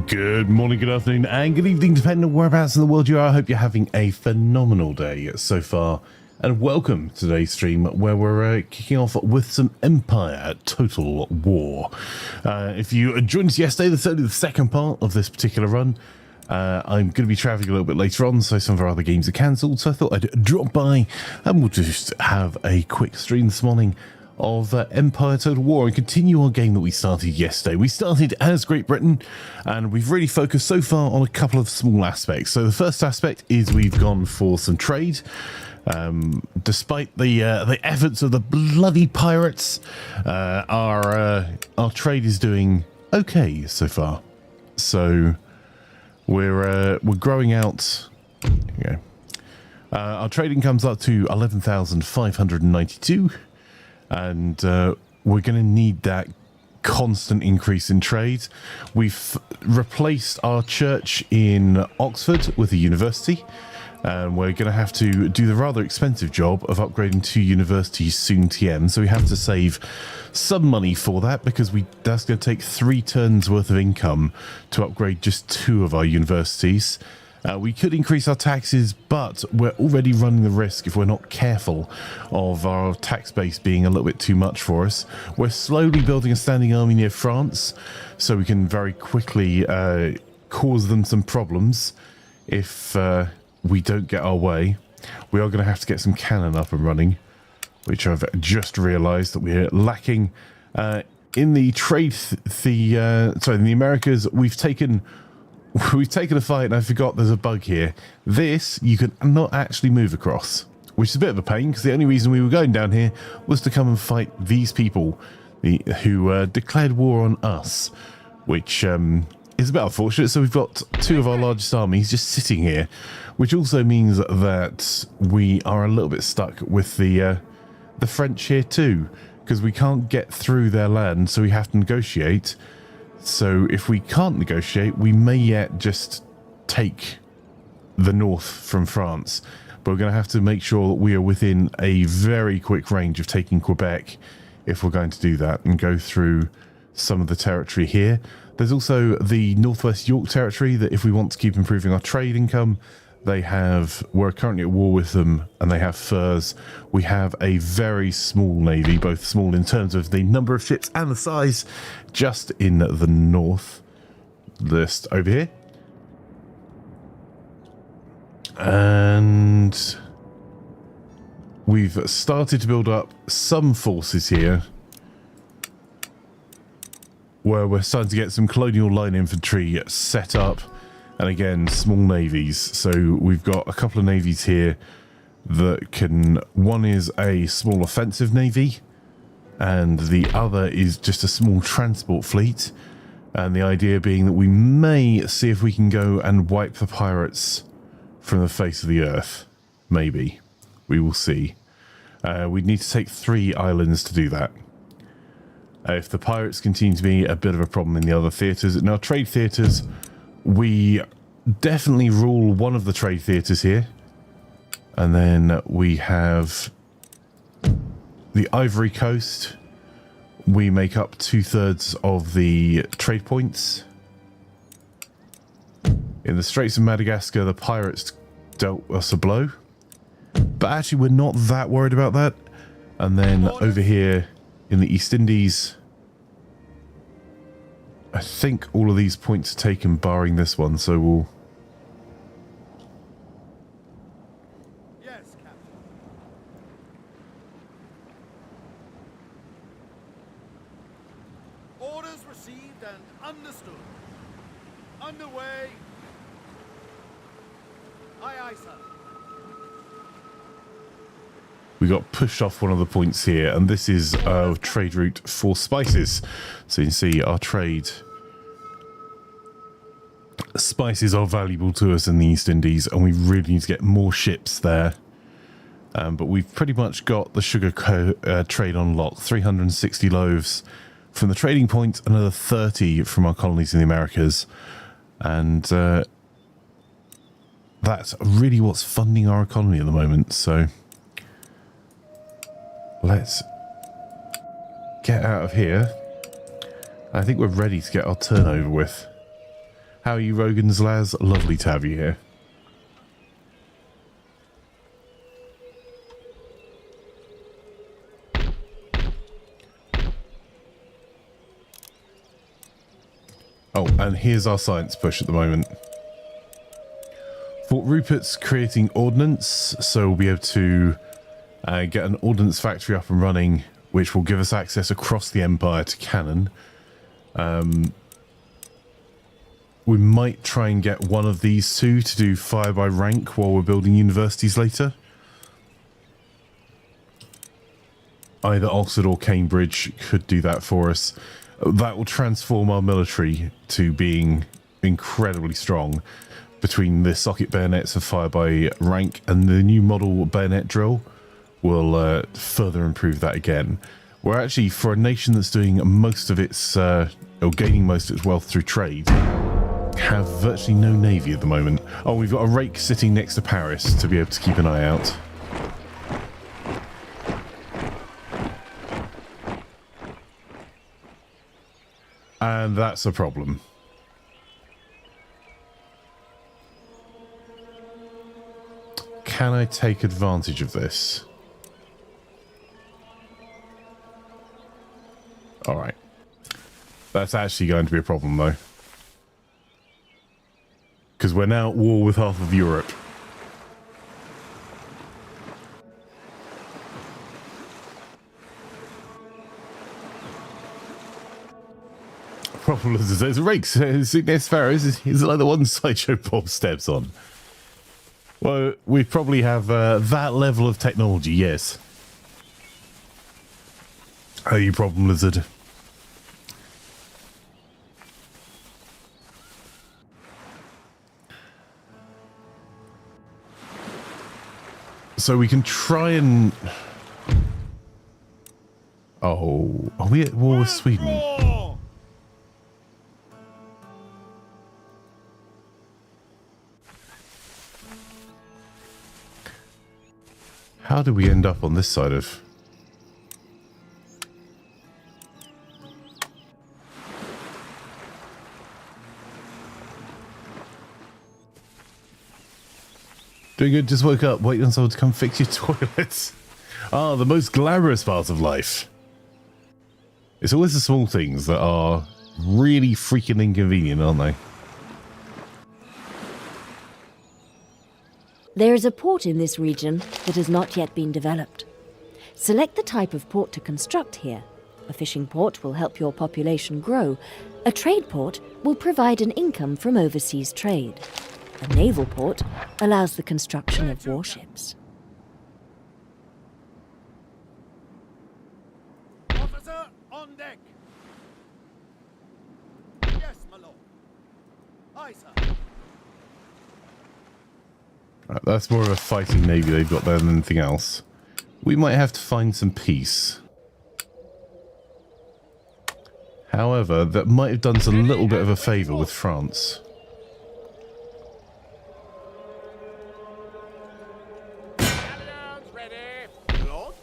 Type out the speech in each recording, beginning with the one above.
Good morning, good afternoon, and good evening, depending on whereabouts in the world you are. I hope you're having a phenomenal day so far. And welcome to today's stream, where we're kicking off with some Empire Total War. If you joined us yesterday, that's only the second part of this particular run. I'm going to be traveling a little bit later on, so some of our other games are cancelled. So I thought I'd drop by and we'll just have a quick stream this morning of Empire Total War and continue our game that we started yesterday. We started as Great Britain, and we've really focused so far on a couple of small aspects. So the first aspect is we've gone for some trade. Despite the efforts of the bloody pirates, our trade is doing okay so far. So we're growing out. Okay. Our trading comes up to 11,592. And we're going to need that constant increase in trade. We've replaced our church in Oxford with a university, and we're going to have to do the rather expensive job of upgrading 2 universities soon TM. So we have to save some money for that, because that's going to take 3 turns worth of income to upgrade just 2 of our universities. We could increase our taxes, but we're already running the risk, if we're not careful, of our tax base being a little bit too much for us. We're slowly building a standing army near France, so we can very quickly cause them some problems if we don't get our way. We are going to have to get some cannon up and running, which I've just realised that we're lacking. In the trade, in the Americas, we've taken a fight, and I forgot there's a bug here. This, you can not actually move across, which is a bit of a pain, because the only reason we were going down here was to come and fight these people who declared war on us, which is a bit unfortunate. So we've got 2 of our largest armies just sitting here, which also means that we are a little bit stuck with the French here too, because we can't get through their land, so we have to negotiate. So if we can't negotiate, we may yet just take the north from France. But we're going to have to make sure that we are within a very quick range of taking Quebec if we're going to do that, and go through some of the territory here. There's also the Northwest York territory that, if we want to keep improving our trade income, we're currently at war with them, and they have furs. We have a very small navy, both small in terms of the number of ships and the size, just in the north list over here. And we've started to build up some forces here, where we're starting to get some colonial line infantry set up. And again, small navies. So we've got a couple of navies here that can... One is a small offensive navy, and the other is just a small transport fleet. And the idea being that we may see if we can go and wipe the pirates from the face of the earth. Maybe. We will see. We'd need to take 3 islands to do that. If the pirates continue to be a bit of a problem in the other theatres. In our trade theatres, we definitely rule one of the trade theatres here. And then we have the Ivory Coast. We make up 2/3 of the trade points. In the Straits of Madagascar, the pirates dealt us a blow. But actually, we're not that worried about that. And then over here in the East Indies, I think all of these points are taken, barring this one, so we'll... Yes, Captain. Orders received and understood. Underway. Aye, aye, sir. We got pushed off one of the points here, and this is our trade route for spices. So you can see our trade... Spices are valuable to us in the East Indies, and we really need to get more ships there. But we've pretty much got the sugar trade on lock. 360 loaves from the trading point, another 30 from our colonies in the Americas. And that's really what's funding our economy at the moment. So let's get out of here. I think we're ready to get our turn over with. How are you, Rogan's Laz? Lovely to have you here. Oh, and here's our science push at the moment. Fort Rupert's creating ordnance, so we'll be able to get an ordnance factory up and running, which will give us access across the Empire to cannon. We might try and get one of these two to do fire by rank while we're building universities later. Either Oxford or Cambridge could do that for us. That will transform our military to being incredibly strong between the socket bayonets of fire by rank and the new model bayonet drill will further improve that again. We're actually, for a nation that's doing most of its, or gaining most of its wealth through trade, have virtually no navy at the moment. Oh, we've got a rake sitting next to Paris to be able to keep an eye out. And that's a problem. Can I take advantage of this? All right. That's actually going to be a problem, though. Because we're now at war with half of Europe. Problem is, there's a rake sitting near Sparrows. Is like the one Sideshow Bob steps on. Well, we probably have that level of technology, yes. How are you, Problem Lizard? So we can try and... Oh, are we at war with Sweden? How do we end up on this side of... Doing good, just woke up, waiting on someone to come fix your toilets. Ah, the most glamorous part of life. It's always the small things that are really freaking inconvenient, aren't they? There is a port in this region that has not yet been developed. Select the type of port to construct here. A fishing port will help your population grow. A trade port will provide an income from overseas trade. A naval port allows the construction of warships. Officer on deck. Yes, my lord. Aye, sir. Right, that's more of a fighting navy they've got there than anything else. We might have to find some peace. However, that might have done us a little bit of a favour with France. Galleons ready. Lord.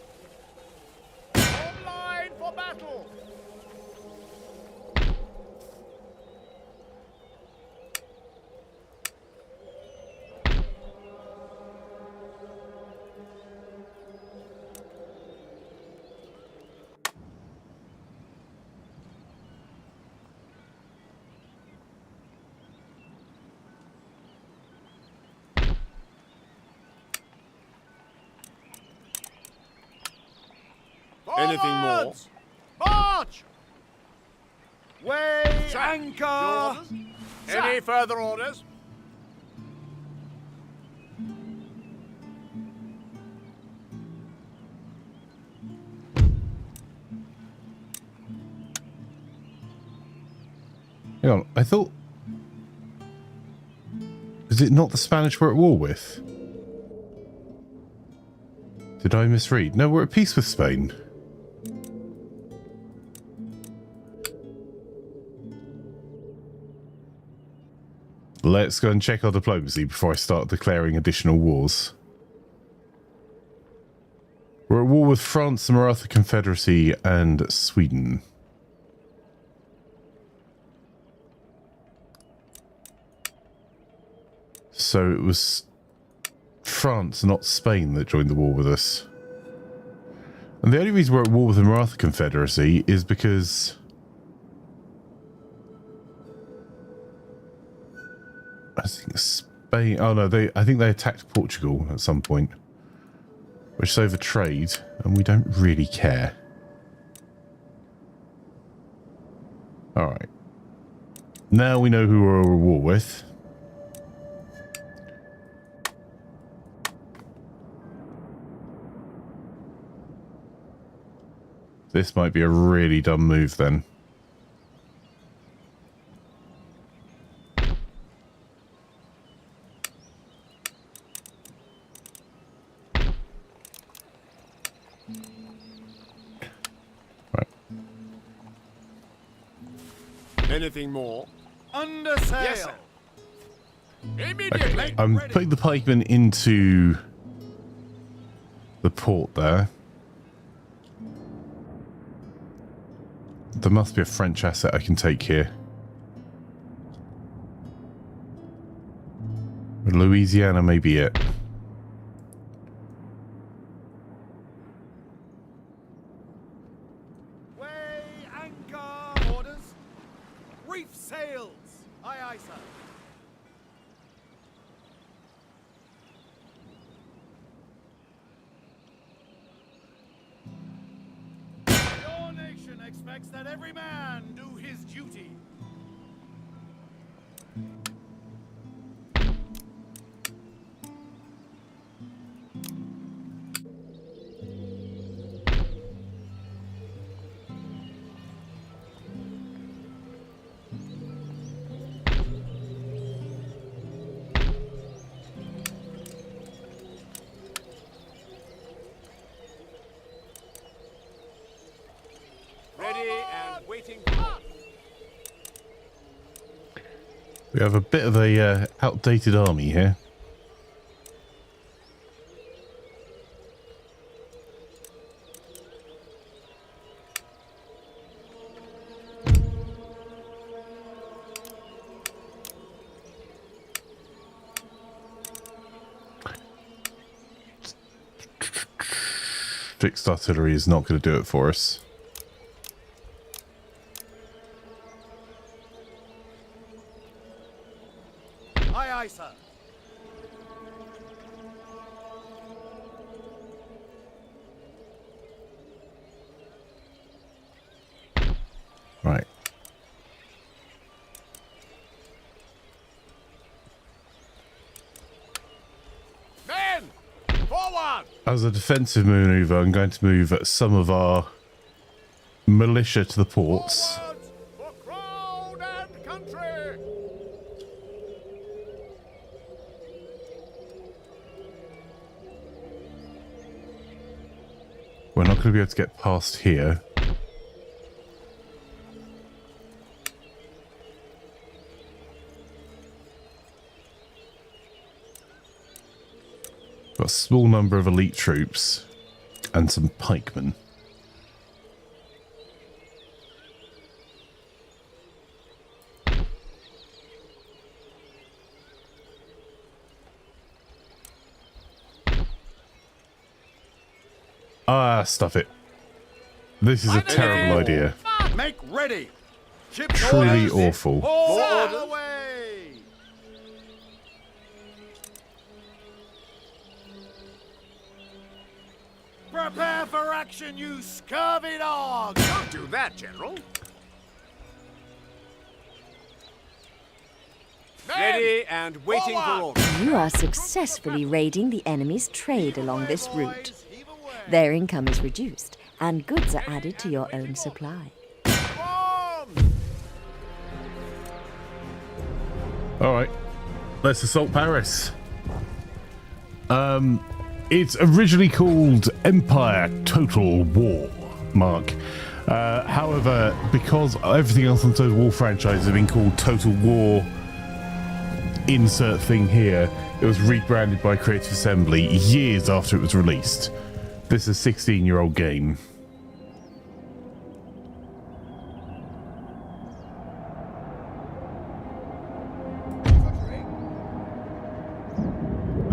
Online for battle. Anything more? March! Way anchor! Any further orders? Hang on, I thought... Is it not the Spanish we're at war with? Did I misread? No, we're at peace with Spain. Let's go and check our diplomacy before I start declaring additional wars. We're at war with France, the Maratha Confederacy, and Sweden. So it was France, not Spain, that joined the war with us. And the only reason we're at war with the Maratha Confederacy is because I think Spain. Oh no, I think they attacked Portugal at some point, which is over trade, and we don't really care. All right. Now we know who we're at war with. This might be a really dumb move then. Right. Anything more? Under sail. Yes, sir. Immediately. Okay. I'm putting the pikemen into the port there. There must be a French asset I can take here. Louisiana may be it. Weigh anchor. Orders. Reef sails. Aye, aye, sir. Your nation expects that every man do his duty. Ready and waiting for We have a bit of a outdated army here. Fixed artillery is not going to do it for us. Aye, aye, sir. Right. men. Forward. As a defensive maneuver, I'm going to move some of our militia to the ports. Forward for crown and country. We're not going to be able to get past here. Got a small number of elite troops and some pikemen. Ah, stuff it. This is a terrible idea. Make ready. Ship's Truly orders. awful. Sail away. Prepare for action, you scurvy dogs! Don't do that, General. Men. Ready and waiting for orders. You are successfully raiding the enemy's trade along this route. Boys, heave away. Their income is reduced, and goods are added to your own supply. On. Alright. Let's assault Paris. It's originally called Empire Total War, Mark. However, because everything else on the Total War franchise has been called Total War insert thing here, it was rebranded by Creative Assembly years after it was released. This is a 16-year-old game.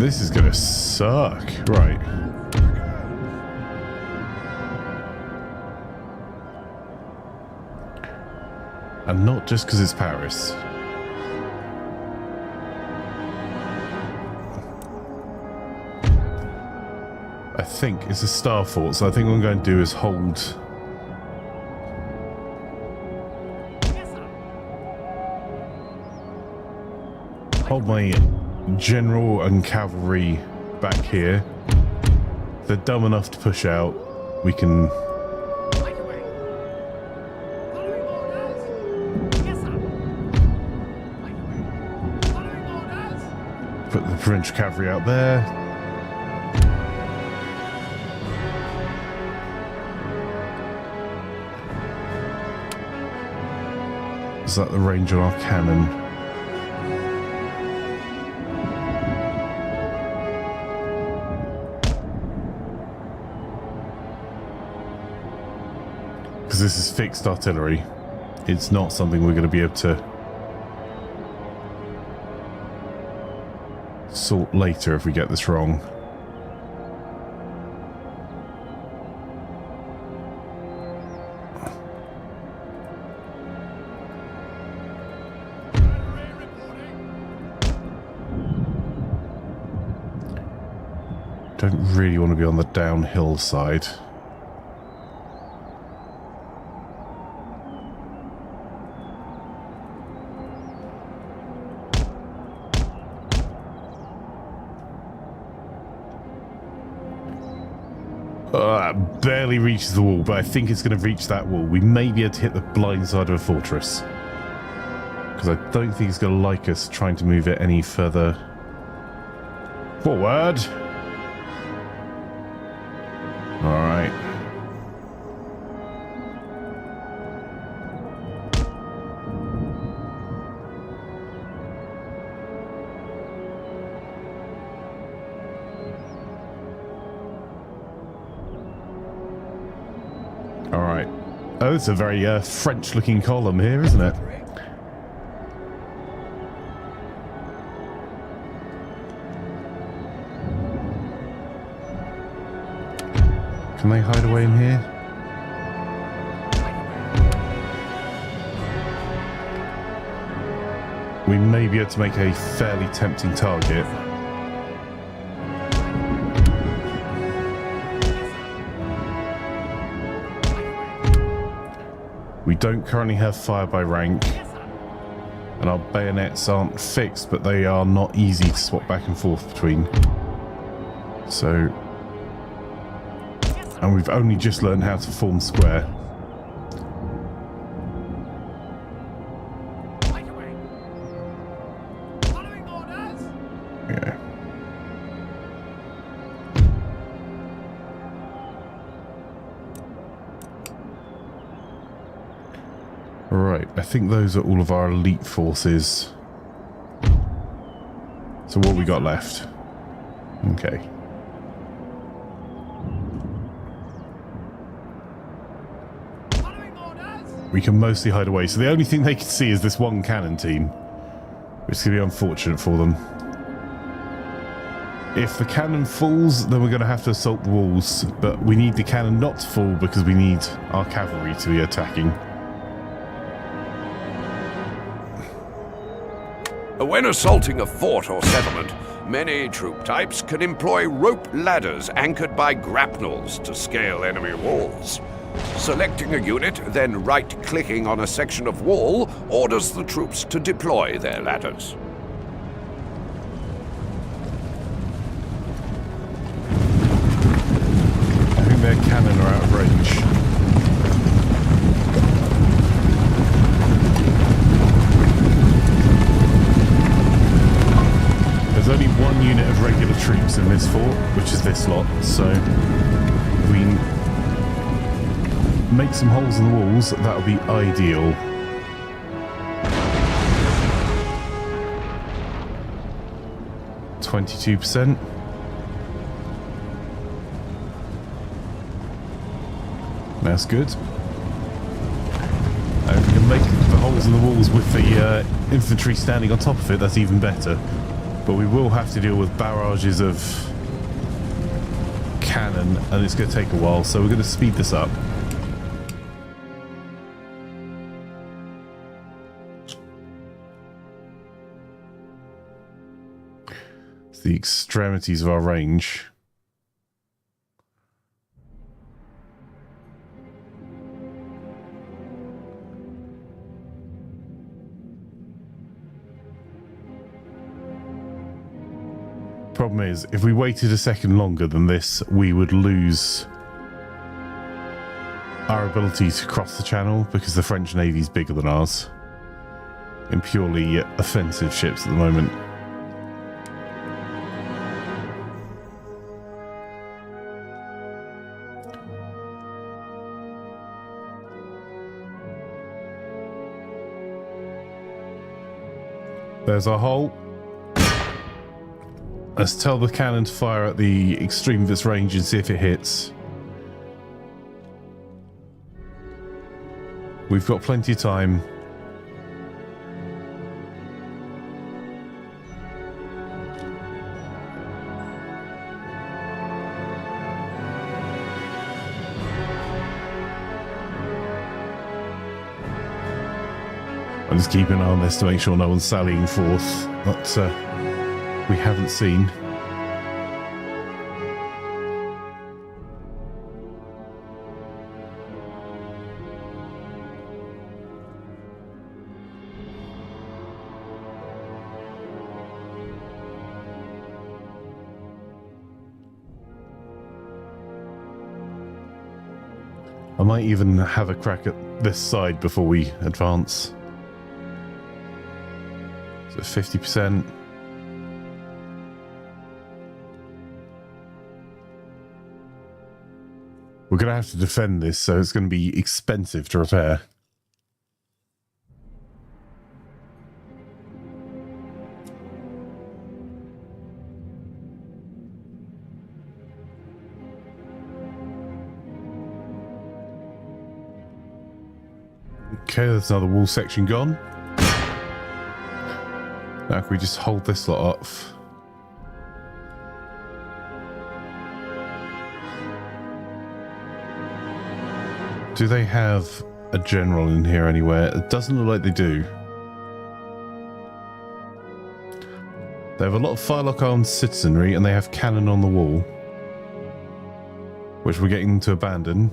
This is gonna suck. Right. And not just because it's Paris. I think it's a star fort, so I think what I'm going to do is hold... hold my general and cavalry back here. If they're dumb enough to push out, we can... put the provincial cavalry out there. Is that the range on our cannon? Because this is fixed artillery. It's not something we're going to be able to sort later if we get this wrong. Don't really want to be on the downhill side. Barely reaches the wall, but I think it's going to reach that wall. We may be able to hit the blind side of a fortress. Because I don't think it's going to like us trying to move it any further forward. Alright. Alright. Oh, it's a very French-looking column here, isn't it? Can they hide away in here? We may be able to make a fairly tempting target. We don't currently have fire by rank, and our bayonets aren't fixed, but they are not easy to swap back and forth between. So, and we've only just learned how to form square. Yeah. Right, I think those are all of our elite forces. So what we got left? Okay. We can mostly hide away, so the only thing they can see is this one cannon team, which is going to be unfortunate for them. If the cannon falls, then we're going to have to assault the walls, but we need the cannon not to fall because we need our cavalry to be attacking. When assaulting a fort or settlement, many troop types can employ rope ladders anchored by grapnels to scale enemy walls. Selecting a unit, then right-clicking on a section of wall orders the troops to deploy their ladders. I think their cannon are out of range. There's only one unit of regular troops in this fort, which is this lot, so we make some holes in the walls, that would be ideal. %. That's good. And if we can make the holes in the walls with the infantry standing on top of it, that's even better. But we will have to deal with barrages of cannon, and it's going to take a while, so we're going to speed this up. It's the extremities of our range. Problem is, if we waited a second longer than this, we would lose our ability to cross the channel because the French Navy is bigger than ours in purely offensive ships at the moment. There's our hole. Let's tell the cannon to fire at the extreme of its range and see if it hits. We've got plenty of time. I'm just keeping an eye on this to make sure no one's sallying forth. But we haven't seen. I might even have a crack at this side before we advance. So 50%. We're going to have to defend this, so it's going to be expensive to repair. Okay, there's another wall section gone. Now can we just hold this lot off? Do they have a general in here anywhere? It doesn't look like they do. They have a lot of firelock armed citizenry and they have cannon on the wall, which we're getting them to abandon.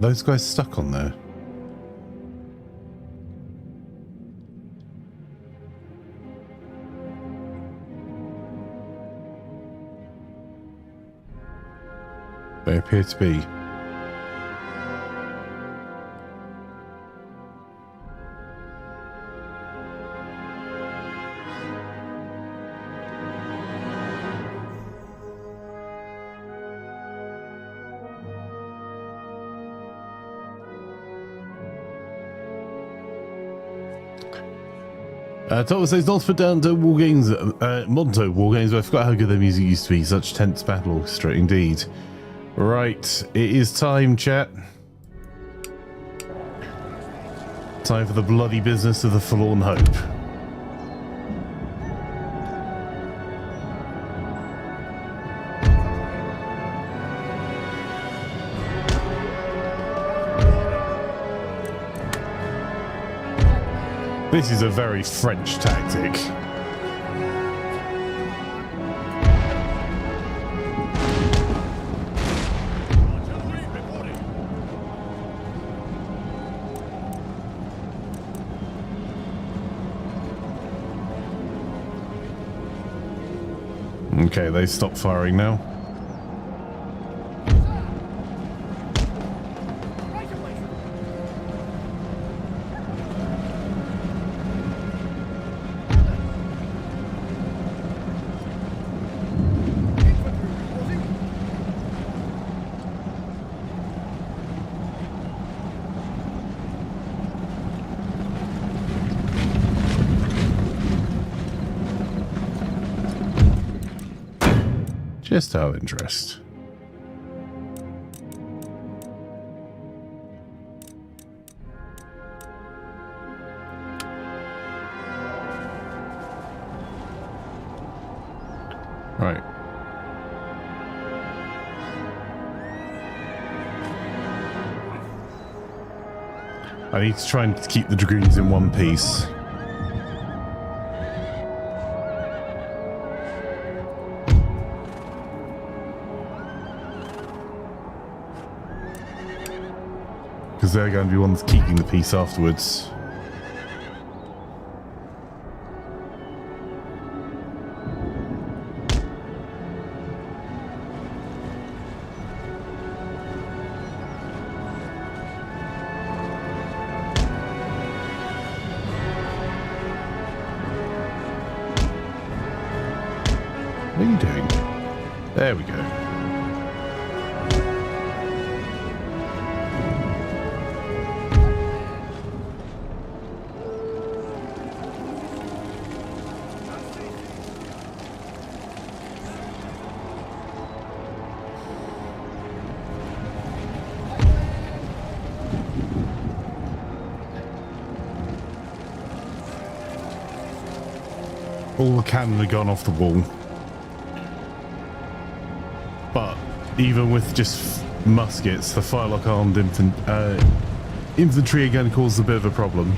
Those guys stuck on there. They appear to be. Thomas says not to put down to war games, Monto war games, but I forgot how good their music used to be. Such tense battle orchestra, indeed. Right, it is time, chat. Time for the bloody business of the forlorn hope. This is a very French tactic. Okay, they stopped firing now. Just out of interest. Right. I need to try and keep the dragoons in one piece. Because they're going to be ones keeping the peace afterwards. What are you doing? There we go. All the cannon had gone off the wall. But even with just muskets, the firelock armed infantry are going to cause a bit of a problem.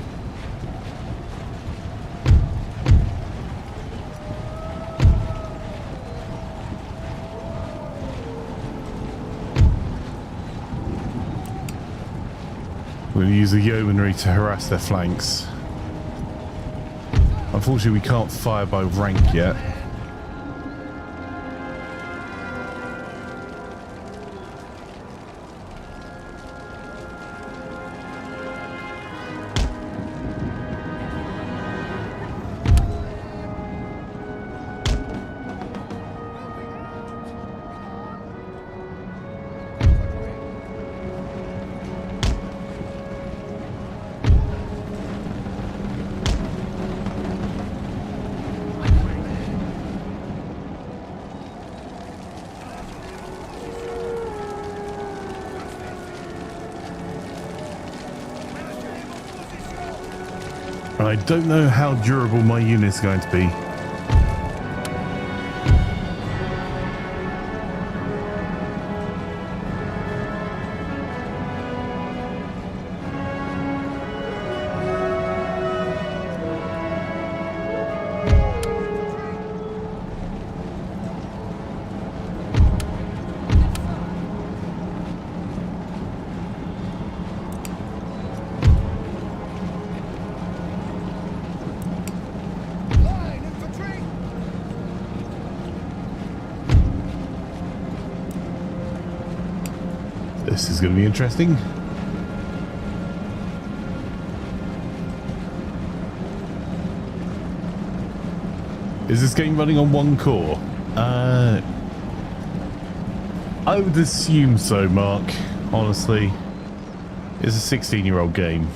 We're going to use the yeomanry to harass their flanks. Unfortunately, we can't fire by rank yet. And I don't know how durable my unit's going to be. This is going to be interesting. Is this game running on one core? I would assume so, Mark. Honestly, it's a 16-year-old game.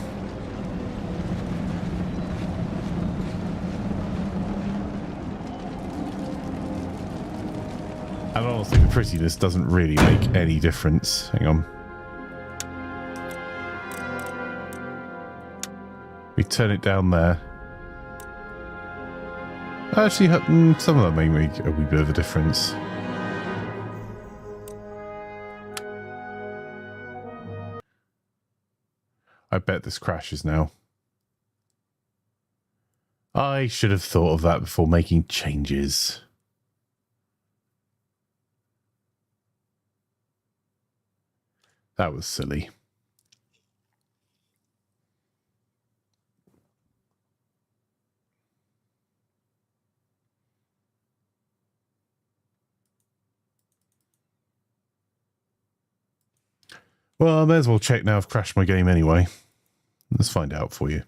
And honestly, the prettiness doesn't really make any difference. Hang on. We turn it down there. Actually, some of them may make a wee bit of a difference. I bet this crashes now. I should have thought of that before making changes. That was silly. Well, I may as well check now. I've crashed my game anyway. Let's find out for you.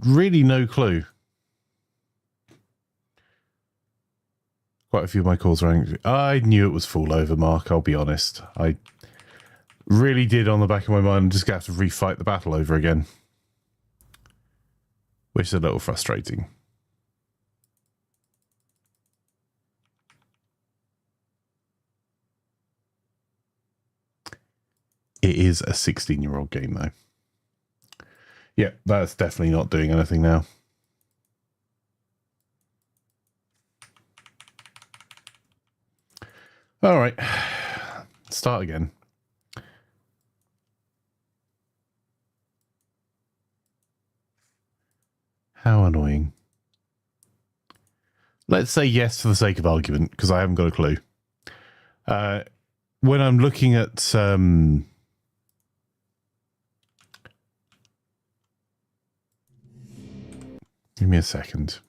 Really no clue. Quite a few of my calls are angry. I knew it was full over, Mark, I'll be honest. I really did on the back of my mind. I'm just going to have to refight the battle over again. Which is a little frustrating. It is a 16-year-old game, though. Yeah, that's definitely not doing anything now. All right. Start again. How annoying. Let's say yes for the sake of argument, because I haven't got a clue. When I'm looking at... give me a second.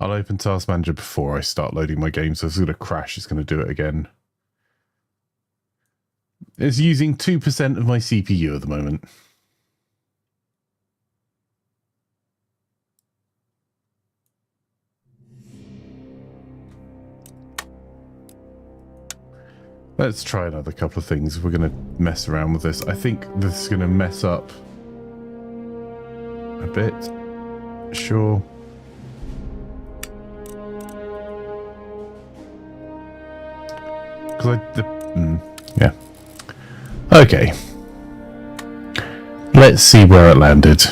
I'll open Task Manager before I start loading my game, so if it's going to crash, it's going to do it again. It's using 2% of my CPU at the moment. Let's try another couple of things. We're going to mess around with this. I think this is going to mess up a bit. Sure. Yeah. Okay. Let's see where it landed.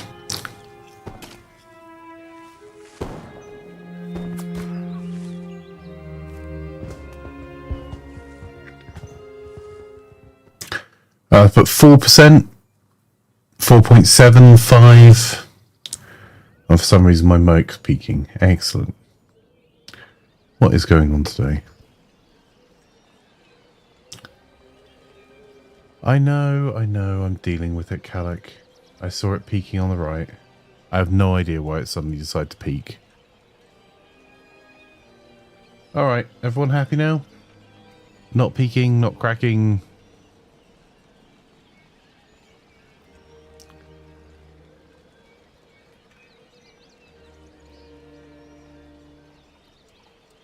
I put 4%, 4.75. Oh, for some reason my mic's peaking. Excellent. What is going on today? I know, I'm dealing with it, Calic. I saw it peaking on the right. I have no idea why it suddenly decided to peak. Alright, everyone happy now? Not peaking, not cracking.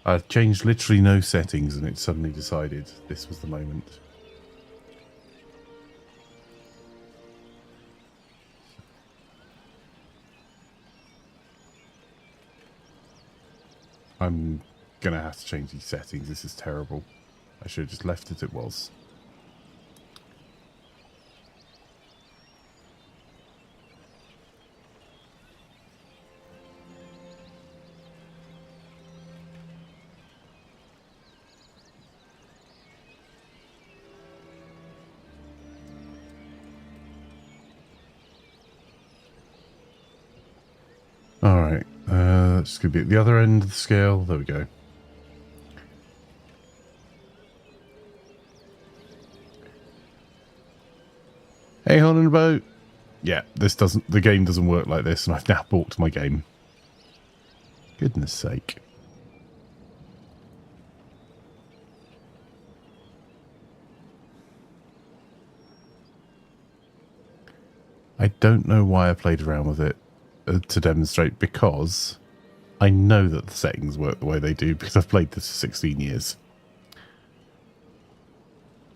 I've changed literally no settings and it suddenly decided this was the moment. I'm going to have to change these settings. This is terrible. I should have just left it as it was. Alright, that's going to be at the other end of the scale. There we go. Hey, hon in a boat. Yeah, the game doesn't work like this, and I've now balked my game. Goodness sake. I don't know why I played around with it to demonstrate, because I know that the settings work the way they do because I've played this for 16 years.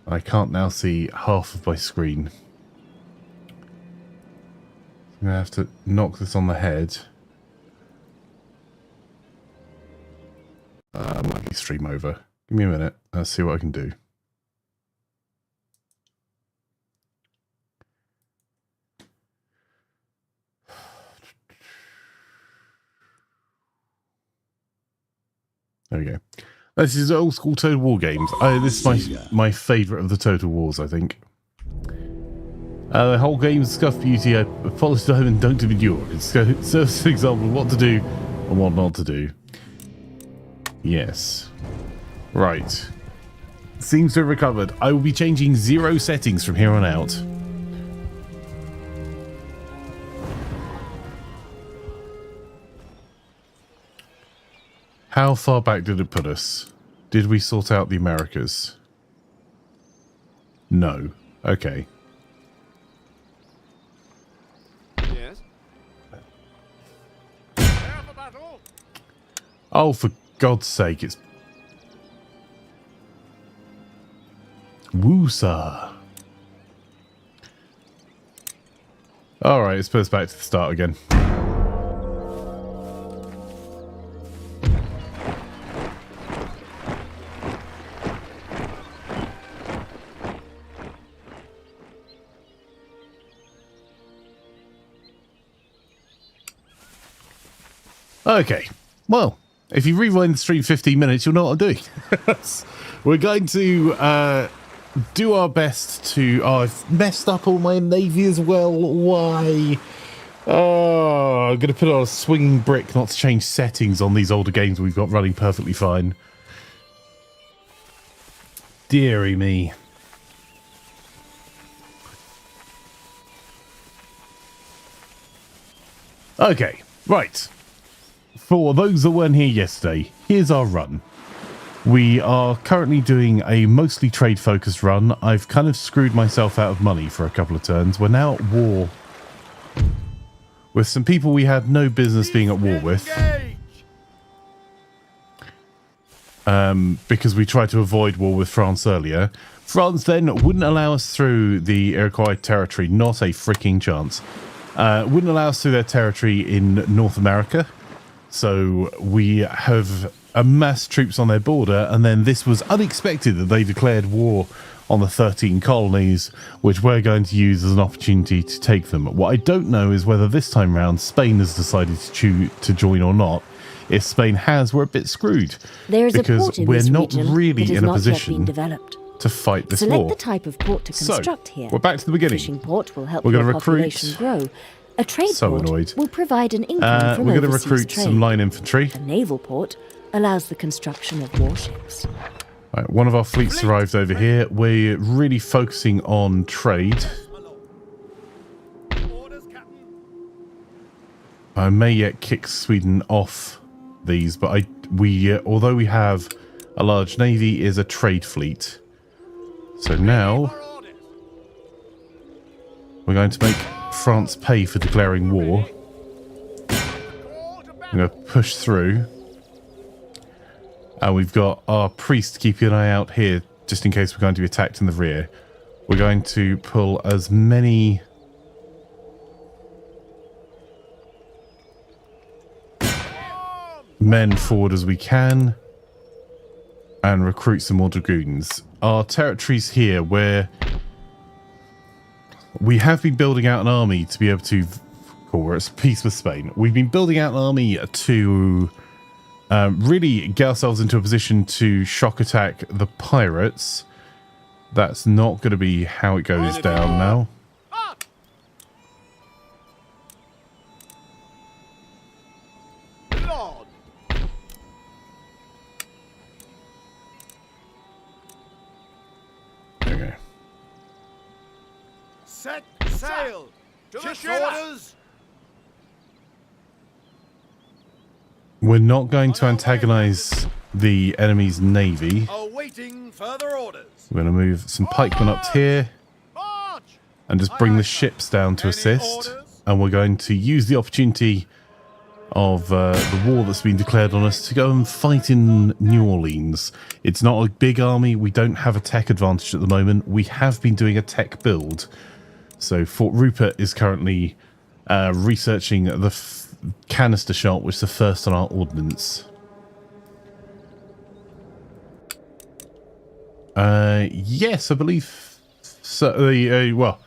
I can't now see half of my screen. I'm going to have to knock this on the head. Might be stream over. Give me a minute. Let's see what I can do. There we go. This is old school Total War games. This is my favourite of the Total Wars, I think. The whole game is scuff beauty. I polish time and don't endure. It serves as an example of what to do and what not to do. Yes. Right. Seems to have recovered. I will be changing 0 settings from here on out. How far back did it put us? Did we sort out the Americas? No. Okay. Yes. Prepare for battle. Oh, for God's sake, it's... Woosa. Alright, let's put us back to the start again. Okay, well, if you rewind the stream 15 minutes, you'll know what I'm doing. We're going to do our best to... Oh, I've messed up all my navy as well. Why? Oh, I'm going to put on a swinging brick not to change settings on these older games we've got running perfectly fine. Deary me. Okay, right. For those that weren't here yesterday, here's our run. We are currently doing a mostly trade-focused run. I've kind of screwed myself out of money for a couple of turns. We're now at war with some people we had no business being at war with. Because we tried to avoid war with France earlier. France then wouldn't allow us through the Iroquois territory. Not a freaking chance. Wouldn't allow us through their territory in North America. So we have amassed troops on their border, and then this was unexpected that they declared war on the 13 colonies, which we're going to use as an opportunity to take them. What I don't know is whether this time round Spain has decided to join or not. If Spain has, we're a bit screwed. There is because a port in we're this not region really that has in a not yet position been developed. to fight this Select war. the type of port to construct So, here. we're back to the beginning. Fishing port will help We're your gonna recruit- population grow. A trade So port annoyed. will provide an income from We're going to overseas recruit trade. some line infantry. A naval port allows the construction of warships. Right, one of our fleets arrived over here. We're really focusing on trade. Orders, Captain. I may yet kick Sweden off these, but although we have a large navy, is a trade fleet. So now For orders. we're going to make France pay for declaring war. Call to I'm battle. going to push through. And we've got our priest keeping an eye out here, just in case we're going to be attacked in the rear. We're going to pull as many... men forward as we can. And recruit some more dragoons. Our territories here, where... we have been building out an army to be able to... Cool, we're at peace with Spain. We've been building out an army to... really get ourselves into a position to shock attack the pirates. That's not going to be how it goes down now. Lord. Okay. Set sail. To the orders. We're not going to antagonize the enemy's navy. Awaiting further orders. We're going to move some pikemen up here March. and just bring the ships down to assist. And we're going to use the opportunity of the war that's been declared on us to go and fight in New Orleans. It's not a big army. We don't have a tech advantage at the moment. We have been doing a tech build. So Fort Rupert is currently researching the canister shot, which is the first on our ordnance. Yes, I believe so. Well,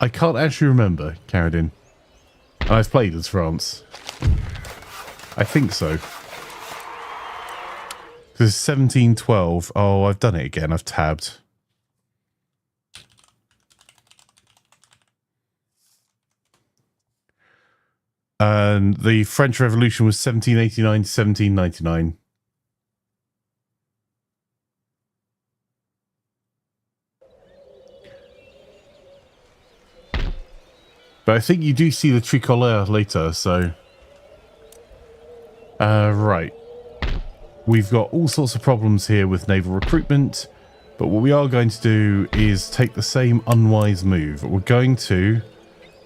I can't actually remember, Carradine. I've played as France. I think so. Because 1712. Oh, I've done it again. I've tabbed. And the French Revolution was 1789 to 1799. But I think you do see the tricolore later, so... right. We've got all sorts of problems here with naval recruitment, but what we are going to do is take the same unwise move. We're going to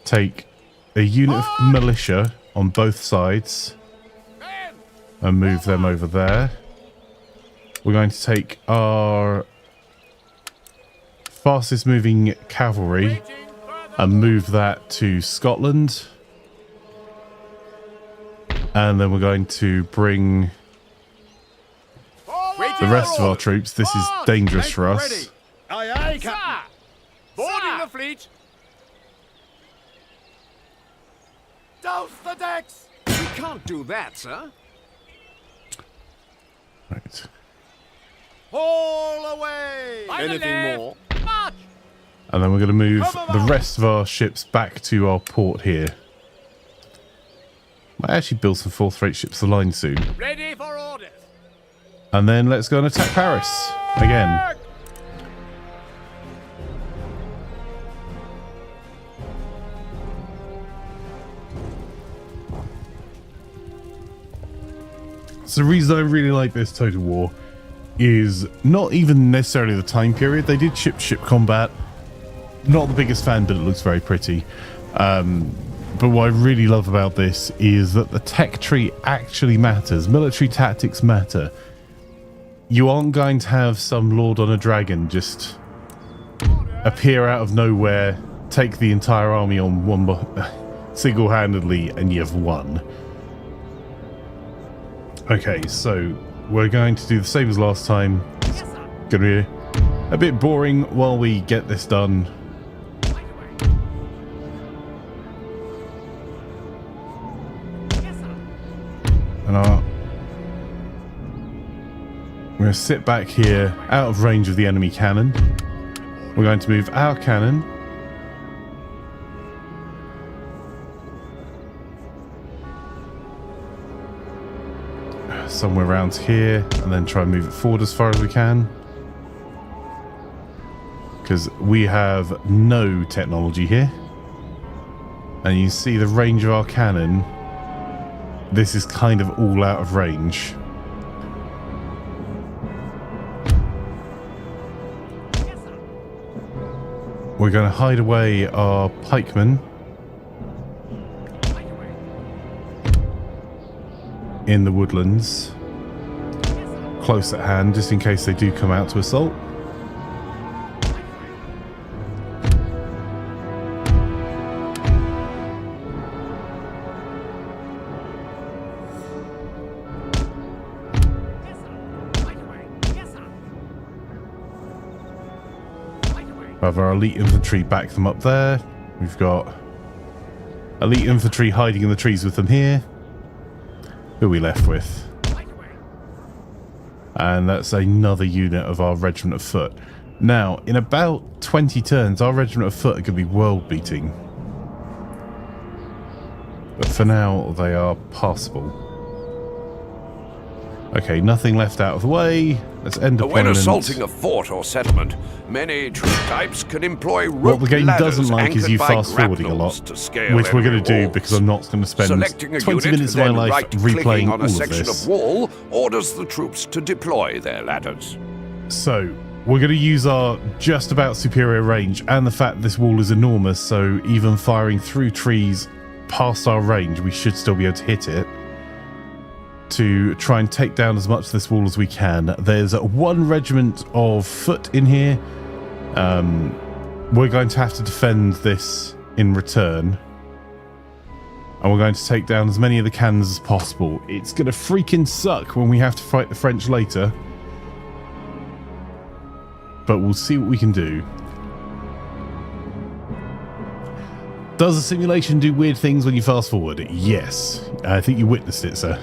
take a unit of militia on both sides and move them over there. We're going to take our fastest moving cavalry and move that to Scotland. And then we're going to bring the rest of our troops. This is dangerous for us. Aye, aye, Captain. Boarding the fleet. Douse the decks. We can't do that, sir. Right. Haul away. Anything more? March. And then we're going to move the rest of our ships back to our port here. Might actually build some fourth-rate ships to line soon. Ready for orders. And then let's go and attack Paris again. So the reason I really like this Total War is not even necessarily the time period. They did ship-to-ship combat. Not the biggest fan, but it looks very pretty. But what I really love about this is that the tech tree actually matters. Military tactics matter. You aren't going to have some lord on a dragon just appear out of nowhere, take the entire army on one single-handedly, and you've won. Okay, so we're going to do the same as last time. It's going to be a bit boring while we get this done. And we're going to sit back here out of range of the enemy cannon. We're going to move our cannon somewhere around here and then try and move it forward as far as we can, because we have no technology here. And you see the range of our cannon. This is kind of all out of range. We're going to hide away our pikemen in the woodlands, close at hand, just in case they do come out to assault. Have our elite infantry back them up there. We've got elite infantry hiding in the trees with them here. Who are we left with? And that's another unit of our regiment of foot. Now, in about 20 turns, our regiment of foot are going to be world beating. But for now, they are passable. Okay, nothing left out of the way. Let's end deployment. When assaulting a fort or settlement, many troop types can employ rope what the game ladders doesn't like is you fast forwarding a lot, which we're going to do because I'm not going to spend 20 minutes of my life replaying on all a of section this. of wall orders the troops to deploy their ladders. So we're going to use our just about superior range and the fact this wall is enormous, so even firing through trees past our range, we should still be able to hit it, to try and take down as much of this wall as we can. There's one regiment of foot in here. We're going to have to defend this in return. And we're going to take down as many of the cannons as possible. It's going to freaking suck when we have to fight the French later. But we'll see what we can do. Does the simulation do weird things when you fast forward? Yes. I think you witnessed it, sir.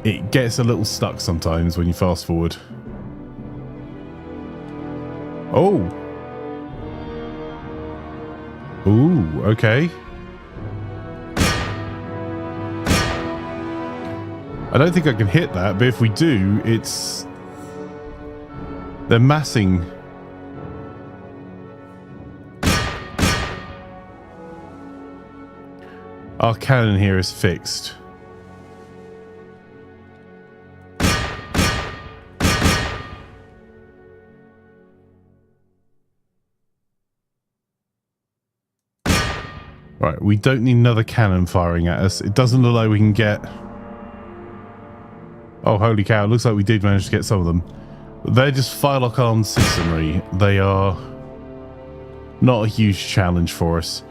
it gets a little stuck sometimes when you fast forward. Oh. Ooh, okay. I don't think I can hit that, but if we do, it's... They're massing. Our cannon here is fixed. Right, we don't need another cannon firing at us. It doesn't look like we can get... Oh, holy cow. It looks like we did manage to get some of them. They're just firelock armed citizenry. They are not a huge challenge for us.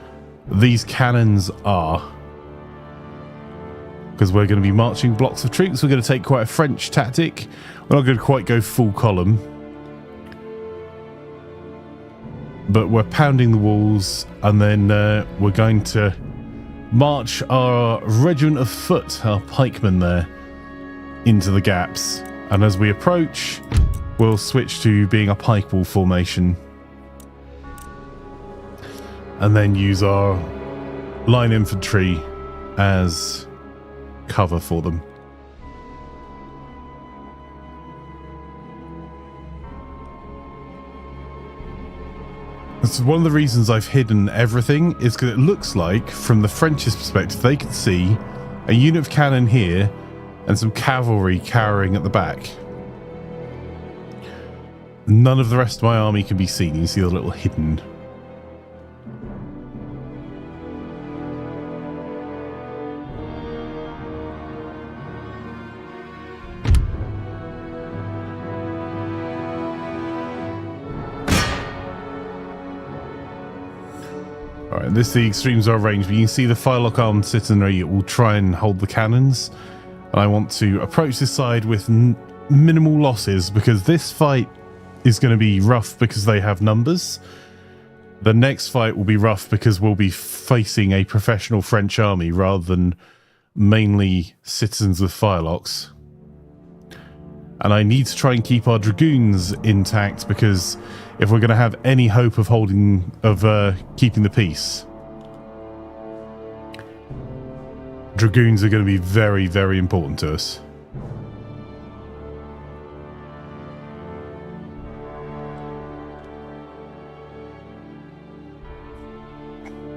These cannons are. Because we're going to be marching blocks of troops. We're going to take quite a French tactic. We're not going to quite go full column. But we're pounding the walls. And then we're going to march our regiment of foot, our pikemen there, into the gaps. And as we approach, we'll switch to being a pike wall formation. And then use our line infantry as cover for them. That's one of the reasons I've hidden everything, is because it looks like, from the French's perspective, they can see a unit of cannon here and some cavalry cowering at the back. None of the rest of my army can be seen. You see the little hidden. Alright, this is the extremes of our range, but you can see the firelock armed citizenry will try and hold the cannons. And I want to approach this side with minimal losses, because this fight is going to be rough because they have numbers. The next fight will be rough because we'll be facing a professional French army rather than mainly citizens with firelocks. And I need to try and keep our dragoons intact, because if we're going to have any hope of keeping the peace, dragoons are going to be very, very important to us.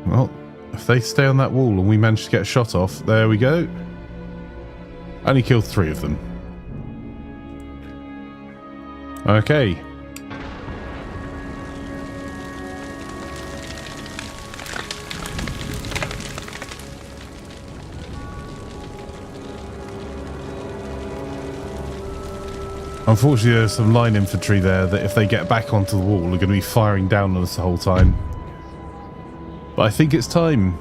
Well, if they stay on that wall and we manage to get a shot off, there we go. Only killed 3 of them. Okay. Unfortunately, there's some line infantry there that if they get back onto the wall are going to be firing down on us the whole time. But I think it's time.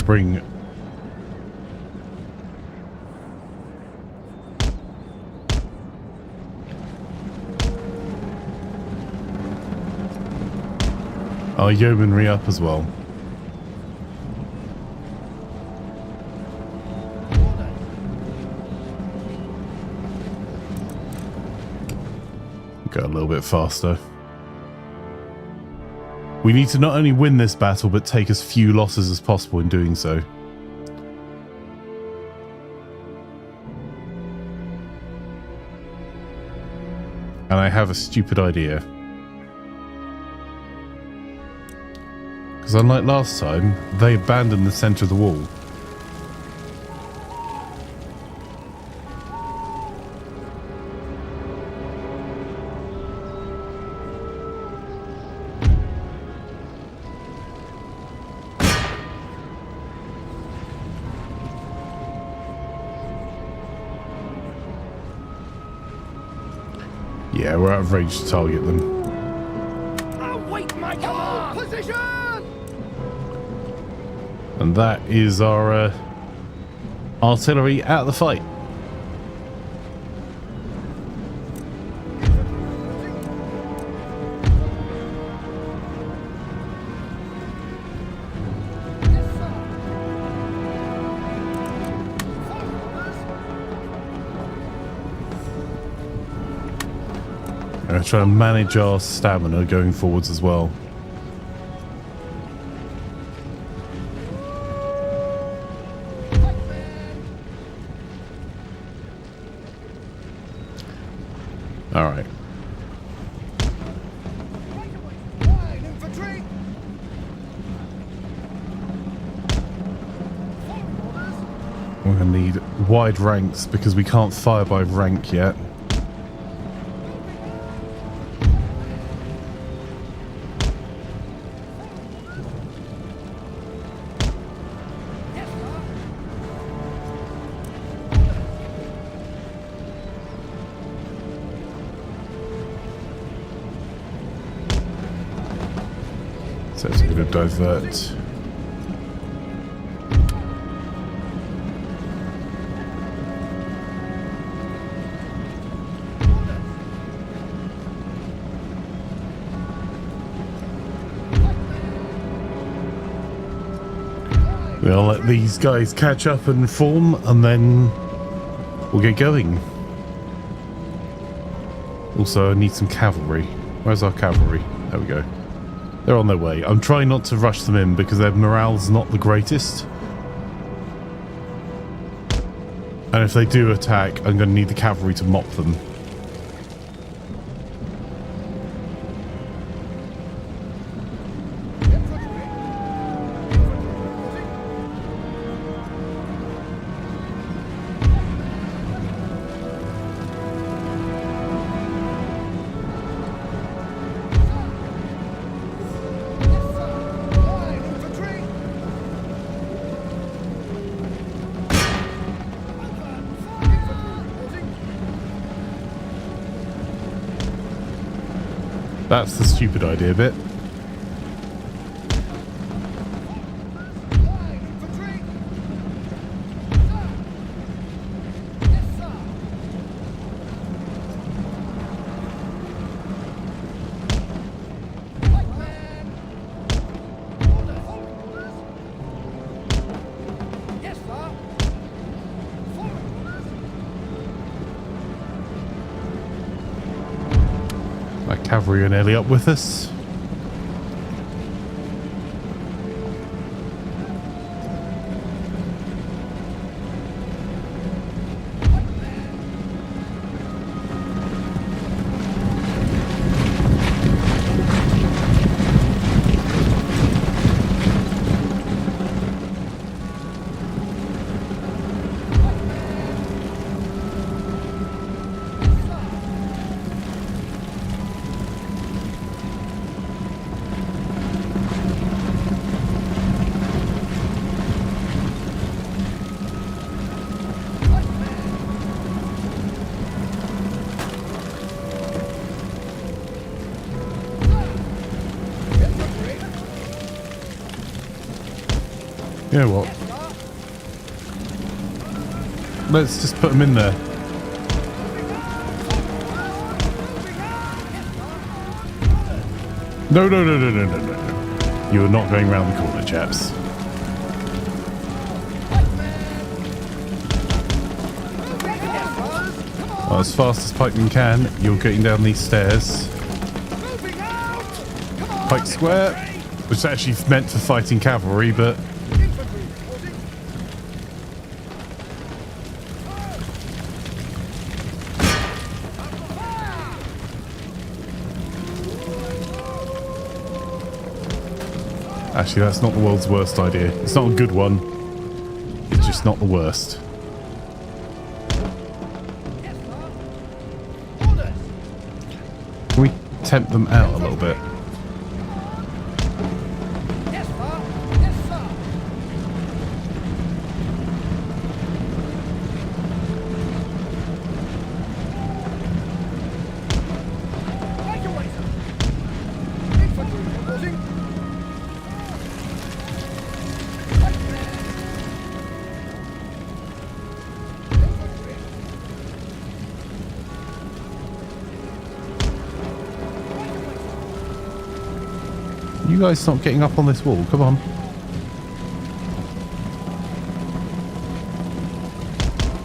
Bring our yeomanry up as well. Go a little bit faster. We need to not only win this battle, but take as few losses as possible in doing so. And I have a stupid idea. Because unlike last time, they abandoned the center of the wall. Yeah, we're out of range to target them. Await my command! Position! And that is our artillery out of the fight. I'm going to try and manage our stamina going forwards as well. All right. We're going to need wide ranks because we can't fire by rank yet. So it's going to divert. We'll let these guys catch up and form, and then we'll get going. Also, I need some cavalry. Where's our cavalry? There we go. They're on their way. I'm trying not to rush them in because their morale's not the greatest. And if they do attack, I'm going to need the cavalry to mop them. That's the stupid idea bit. Cavalry are nearly up with us. You know what? Let's just put them in there. No, no, no, no, no, no, no. You are not going round the corner, chaps. Well, as fast as pikemen can, you're getting down these stairs. Pike square, which is actually meant for fighting cavalry, but actually, that's not the world's worst idea. It's not a good one. It's just not the worst. Can we tempt them out a little bit? You guys stop getting up on this wall. Come on.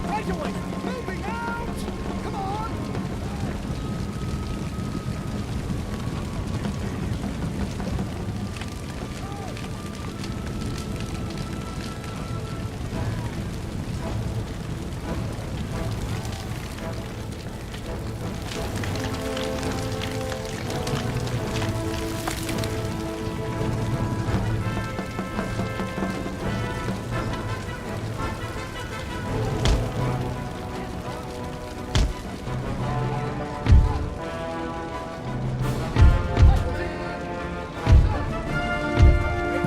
Right away! Moving out! Come on!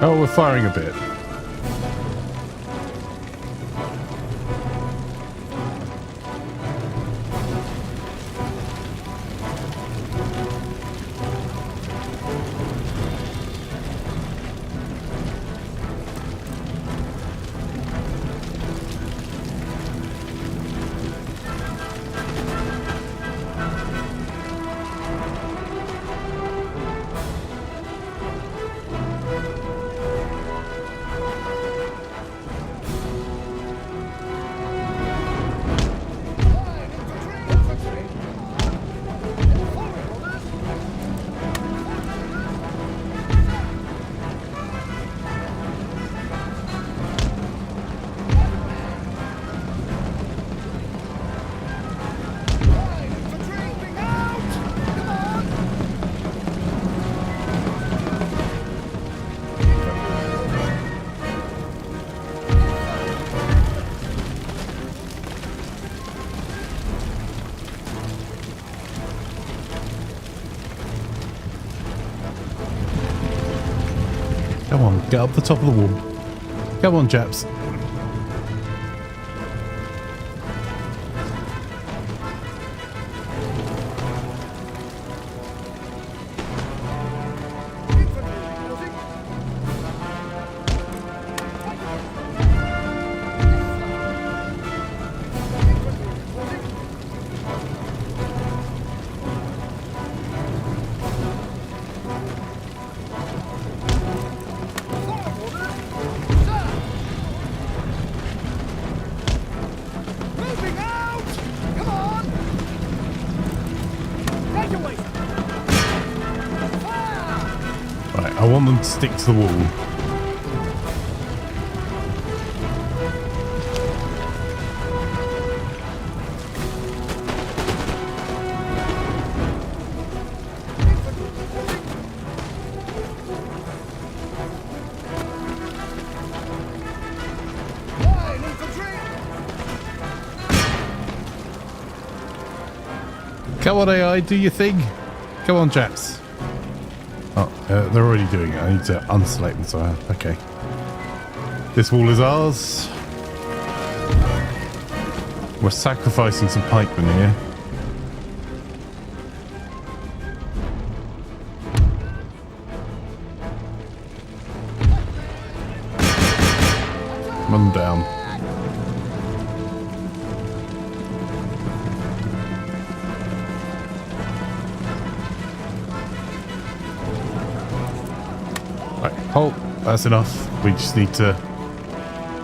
Oh, we're firing a bit. Come on, get up the top of the wall. Come on, chaps. Moving out! Come on! Right away! Fire! Right, I want them to stick to the wall. Line infantry! Come on, AI, do your thing. Come on, chaps. Oh, they're already doing it. I need to unselect them. So, okay. This wall is ours. We're sacrificing some pikemen here. Run down. Right, halt. That's enough. We just need to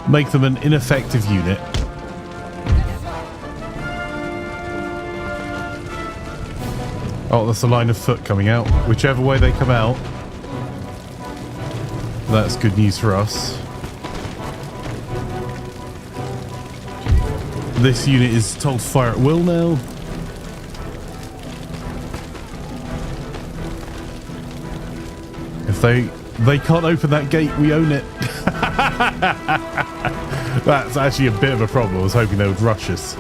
make them an ineffective unit. Oh, that's a line of foot coming out. Whichever way they come out, that's good news for us. This unit is told to fire at will now. If they can't open that gate, we own it. That's actually a bit of a problem. I was hoping they would rush us.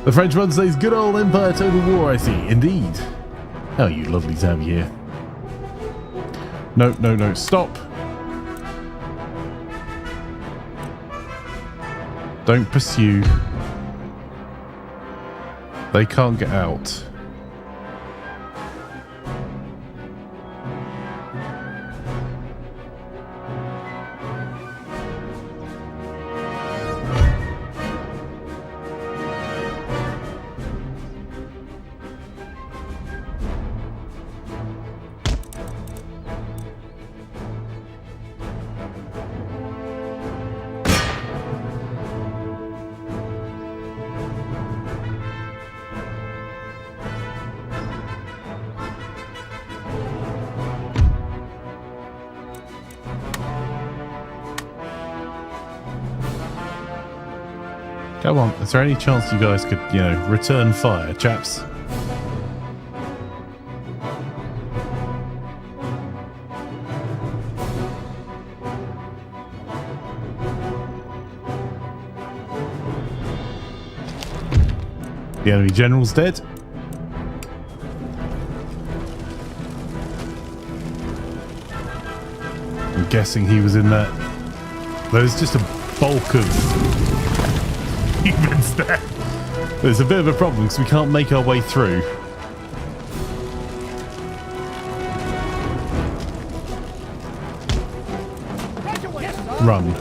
The Frenchman says, good old Empire Total War, I see. Indeed. Oh, you lovely to have you here. No, no, no. Stop. Don't pursue. They can't get out. Come on, is there any chance you guys could, you know, return fire, chaps? The enemy general's dead. I'm guessing he was in that. There's just a bulk of humans there. There's a bit of a problem because we can't make our way through. Run.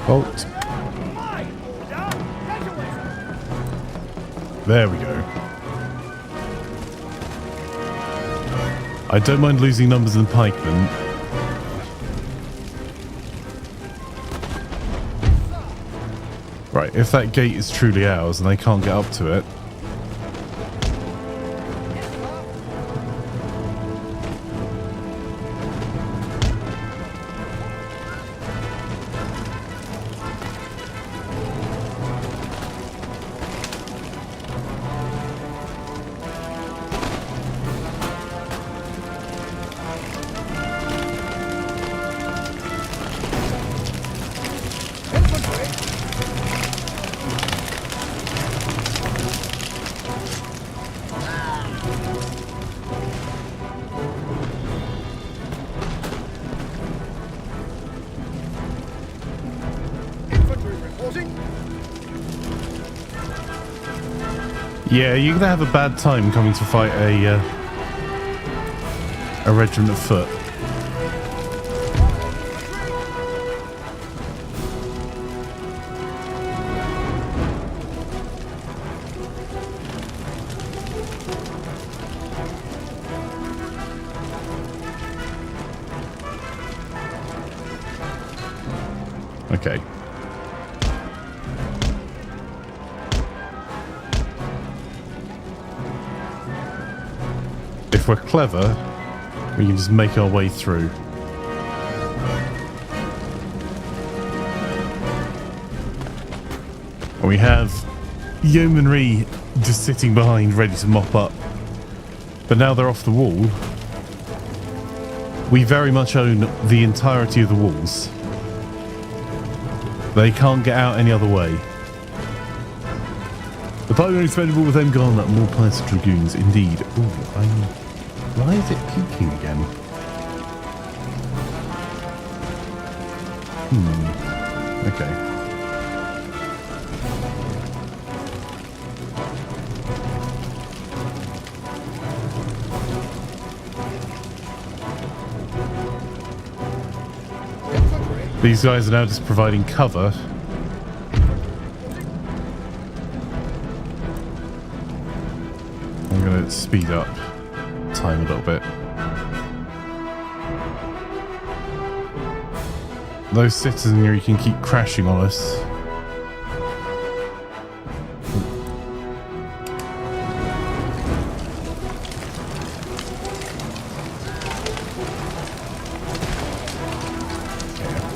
Halt. There we go. I don't mind losing numbers in the pikemen. Right, if that gate is truly ours and they can't get up to it. Yeah, you're gonna have a bad time coming to fight a regiment of foot. Okay. If we're clever, we can just make our way through. And we have yeomanry just sitting behind, ready to mop up. But now they're off the wall. We very much own the entirety of the walls. They can't get out any other way. The pikemen are expendable with them gone, more pious dragoons, indeed. Ooh, why is it peaking again? Okay. These guys are now just providing cover. I'm going to speed up time a little bit. Those citizens here, you can keep crashing on us.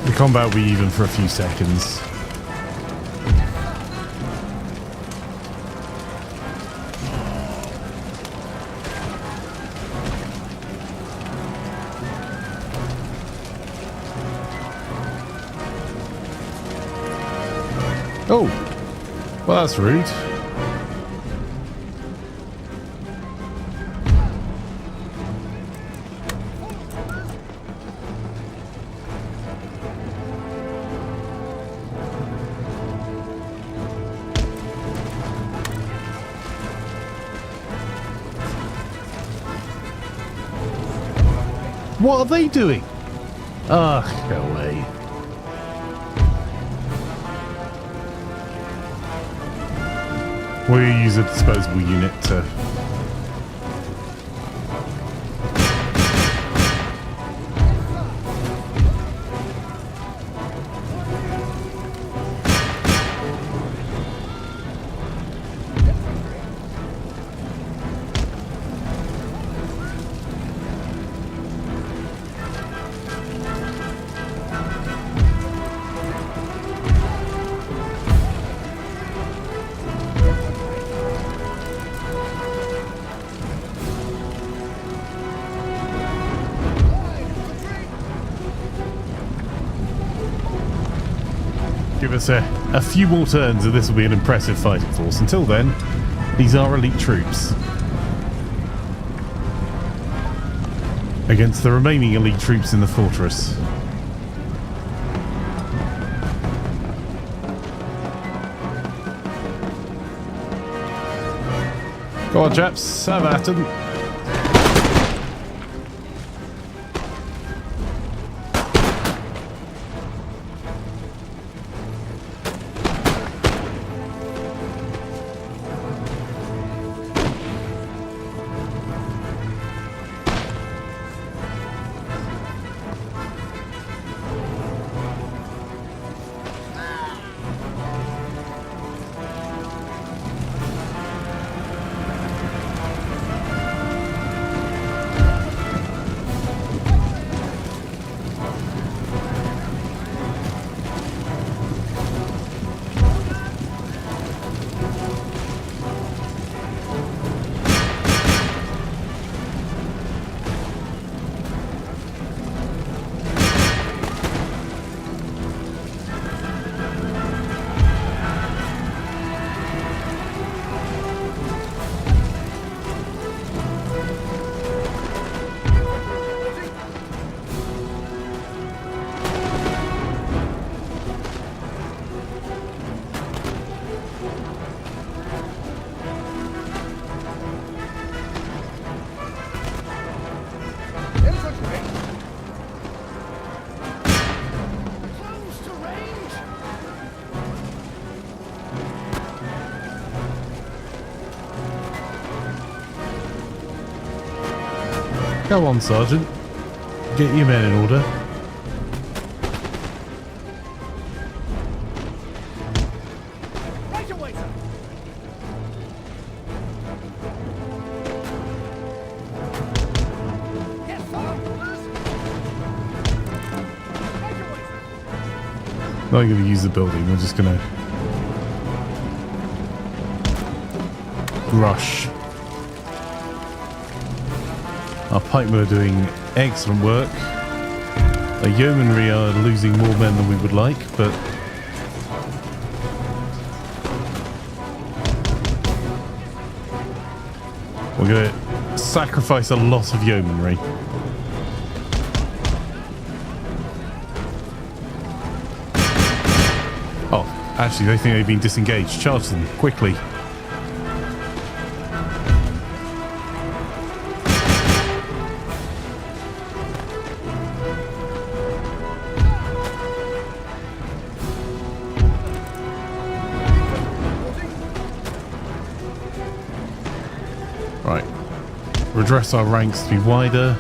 The combat will be even for a few seconds. Oh, well, that's rude. What are they doing? Ah, go away. We'll use a disposable unit to... give us a few more turns and this will be an impressive fighting force. Until then, these are elite troops against the remaining elite troops in the fortress. Go on, chaps, have at 'em. Go on, Sergeant. Get your men in order. Right away, sir. Yes, sir. Orders. Right away, sir. Not going to use the building. We're just going to rush. Our pikemen are doing excellent work. The yeomanry are losing more men than we would like, but we're going to sacrifice a lot of yeomanry. Oh, actually, they think they've been disengaged. Charge them quickly. Right, redress our ranks to be wider.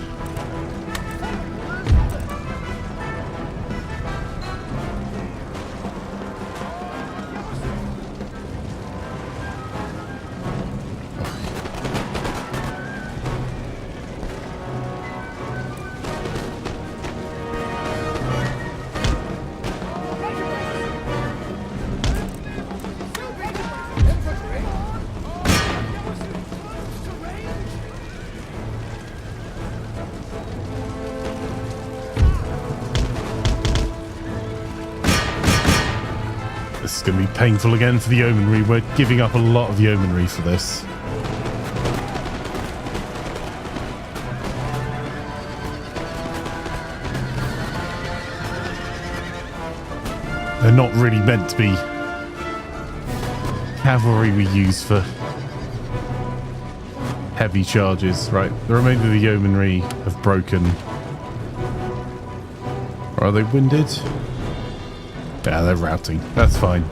This is going to be painful again for the yeomanry. We're giving up a lot of yeomanry for this. They're not really meant to be cavalry we use for heavy charges. Right, the remainder of the yeomanry have broken. Or are they winded? Yeah, they're routing. That's fine.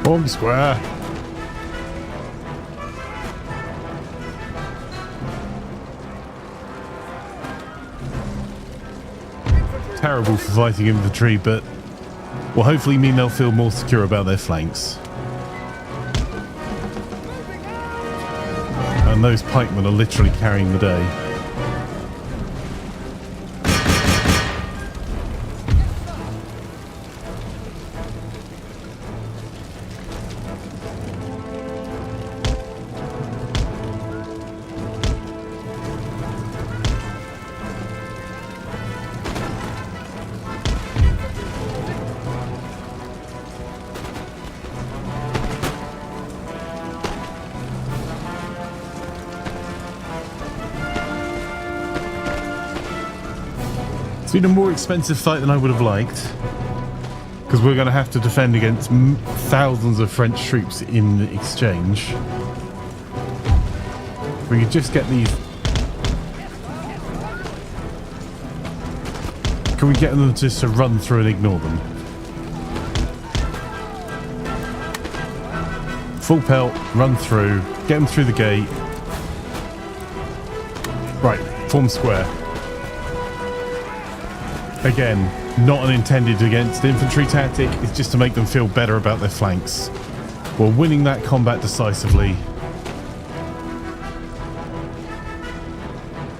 Form square. Terrible for fighting infantry, but will hopefully mean they'll feel more secure about their flanks. And those pikemen are literally carrying the day. It's been a more expensive fight than I would have liked, because we're going to have to defend against thousands of French troops in exchange. We could just get these... Can we get them just to run through and ignore them? Full pelt, run through, get them through the gate. Right, form square. Again, not an intended against infantry tactic, it's just to make them feel better about their flanks. We're winning that combat decisively.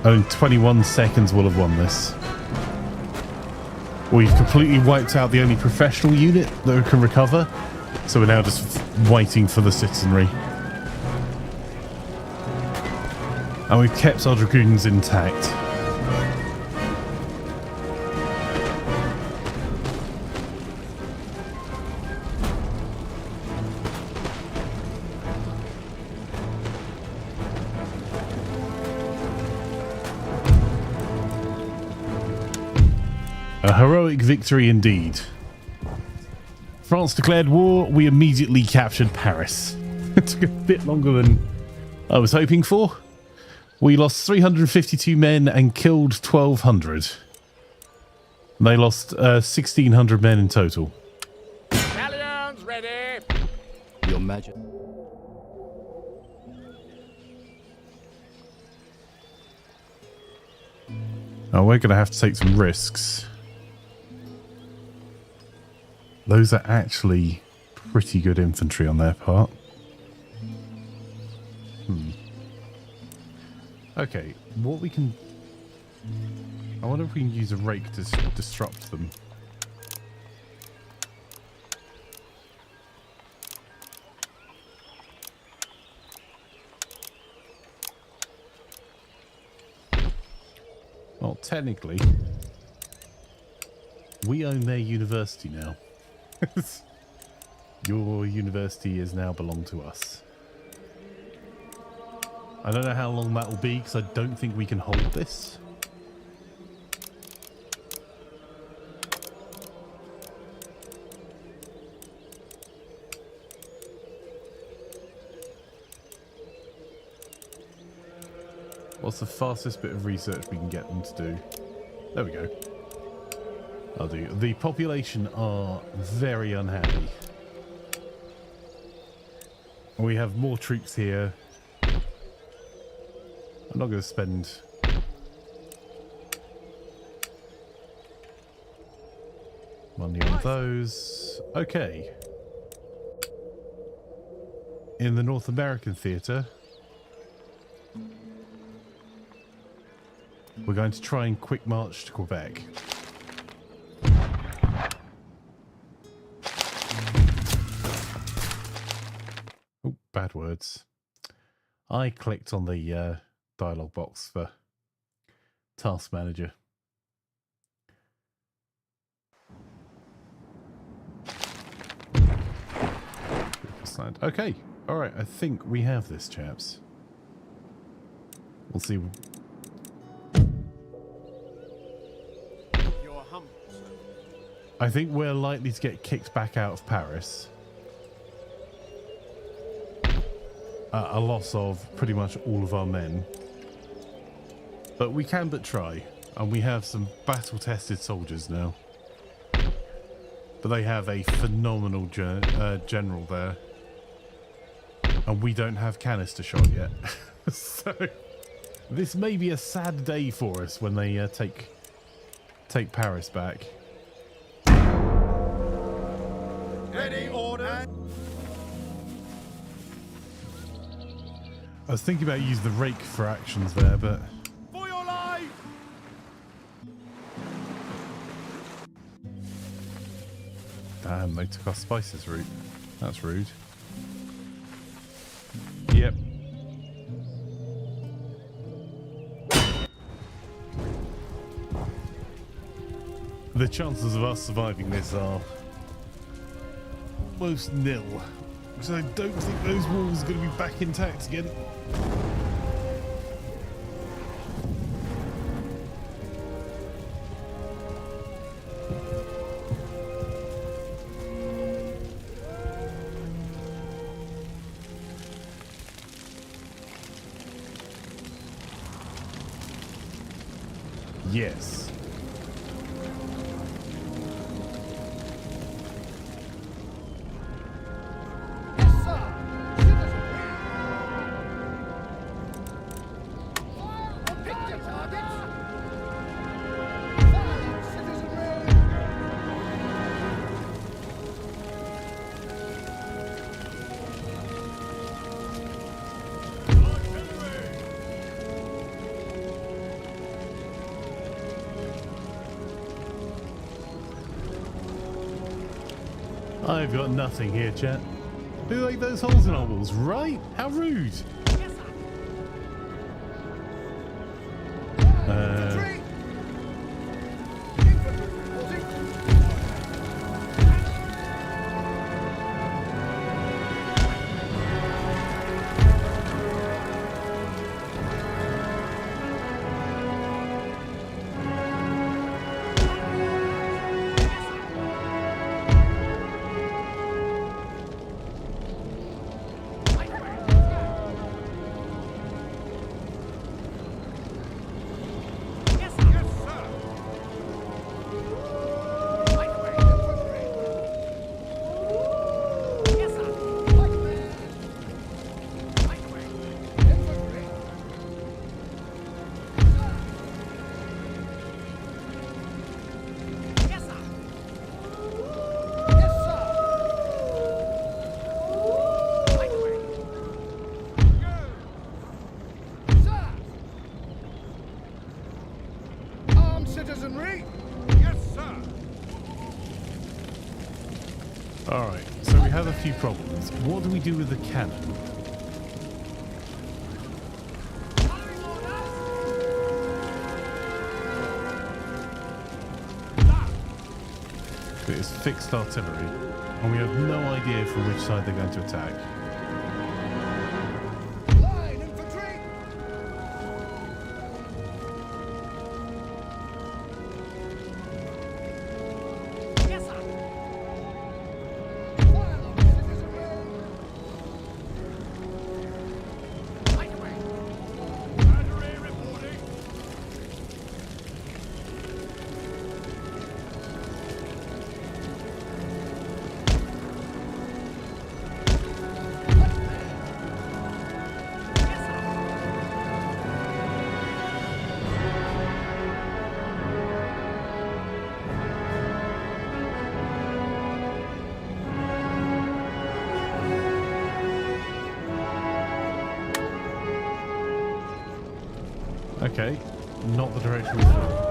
And in 21 seconds we'll have won this. We've completely wiped out the only professional unit that can recover, so we're now just waiting for the citizenry. And we've kept our dragoons intact. A heroic victory indeed. France declared war, we immediately captured Paris. It took a bit longer than I was hoping for. We lost 352 men and killed 1,200. They lost 1,600 men in total. Galleons ready! Your Majesty. Oh, we're going to have to take some risks. Those are actually pretty good infantry on their part. Okay, what we can... I wonder if we can use a rake to disrupt them. Well, technically, we own their university now. Your university is now belong to us. I don't know how long that will be, because I don't think we can hold this. What's the fastest bit of research we can get them to do? There we go. I'll do. The population are very unhappy. We have more troops here. I'm not going to spend money on those. Okay. In the North American theatre, we're going to try and quick march to Quebec. Oh, bad words. I clicked on the dialogue box for Task Manager. Okay, alright, I think we have this, chaps. We'll see. You're humble, sir. I think we're likely to get kicked back out of Paris. A loss of pretty much all of our men. But we can but try. And we have some battle-tested soldiers now. But they have a phenomenal general there. And we don't have canister shot yet. So this may be a sad day for us when they take Paris back. Ready, order. I was thinking about using the rake for actions there, but For your life! damn, they took our spices route. That's rude. Yep. The chances of us surviving this are almost nil. Because I don't think those walls are going to be back intact again. Yes. I've got nothing here, chat. Who like those holes in our walls, right? How rude. Citizenry! Yes, sir! Alright, so we have a few problems. What do we do with the cannon? It's fixed artillery, and we have no idea from which side they're going to attack. Line infantry! Yes, sir! Fire on citizenry! Right away! Battery reporting! Okay, not the direction we thought.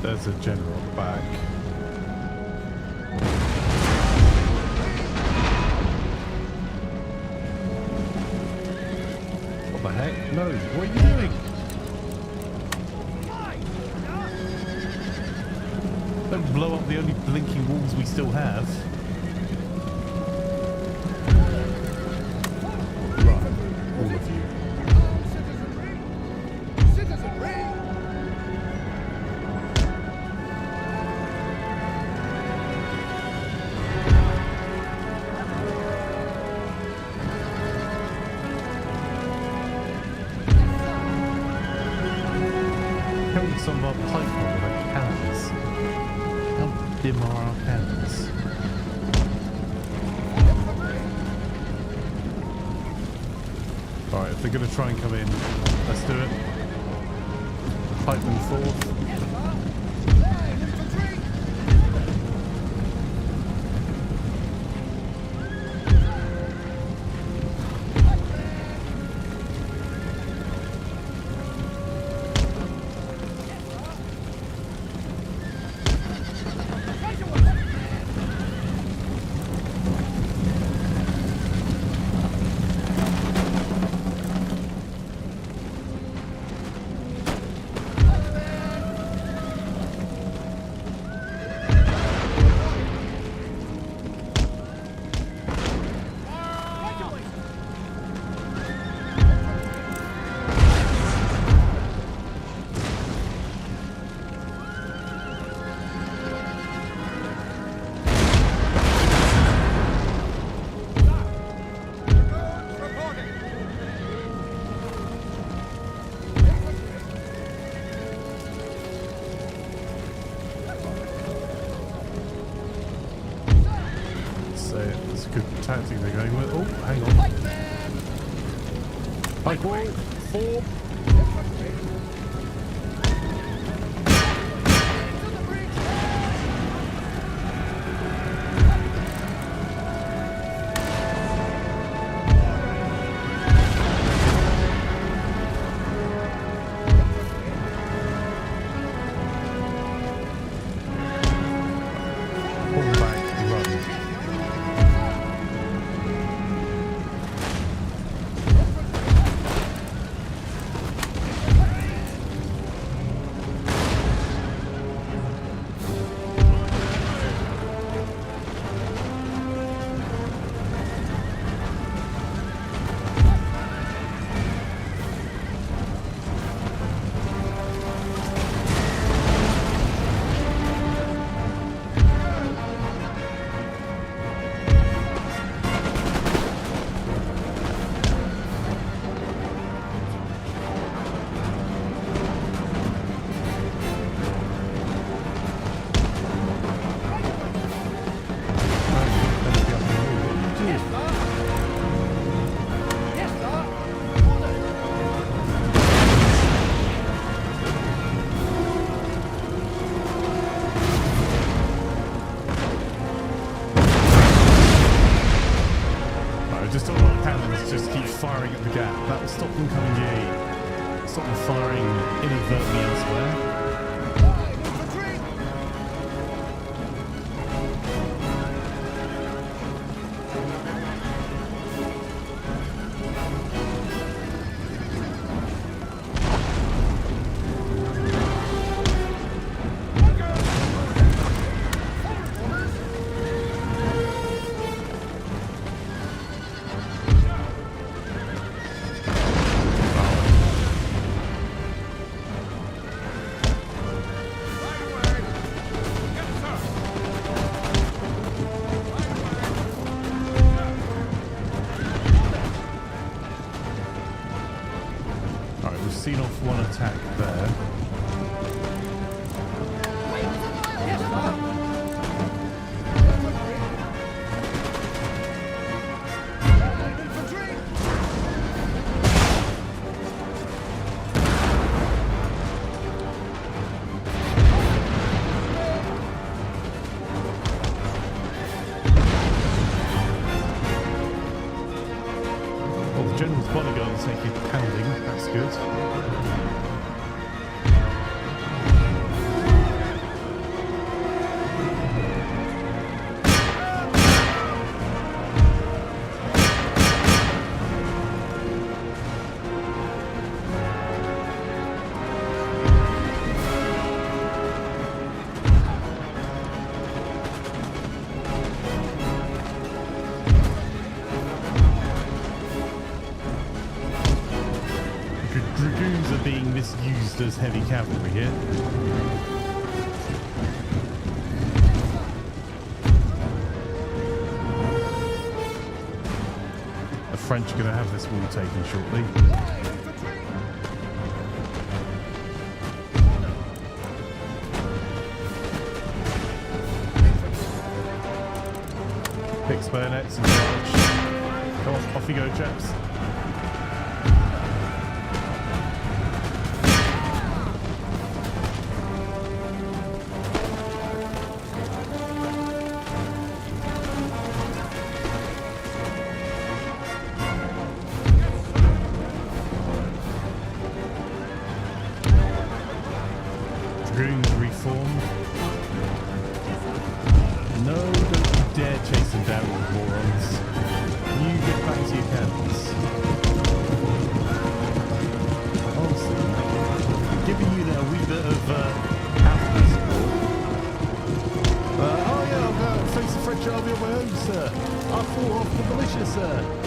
There's a general back. What the heck? No, what are you doing? Don't blow up the only blinking walls we still have. Run, all of you. Carrying some of our pikemen with our cannons. How dim are our cannons? Alright, if they're going to try and come in, let's do it. Pikemen forth. That's a good tactic they're going with. Oh, hang on. Pike wall, form. Pull back, run. Just all our cannons just keep firing at the gap. That will stop them coming in. Stop them firing inadvertently elsewhere. Seen off one attack there. Well, the General's bodyguard is taking pounding, that's good. used as heavy cavalry here. The French are going to have this wall taken shortly. Fix bayonets and charge. Come on, off you go, chaps. Dragoons reformed. No, don't you dare chase them down with morons. You get back to your cannons. Honestly, giving you that wee bit of cavalry support. Oh yeah, I'll go face the French army on my own, sir. I fought off the militia, sir.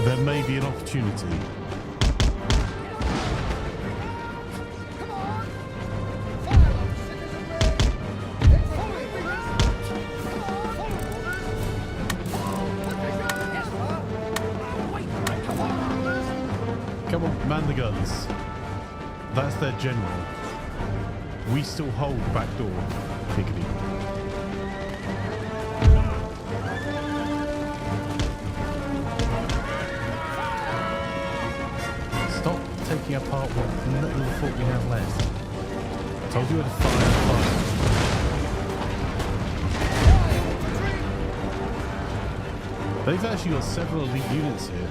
There may be an opportunity. Come on, man the guns. That's their general. We still hold back door. Piggity. Stop taking apart what little fort we have left. I told you where to fire. They've actually got several elite units here.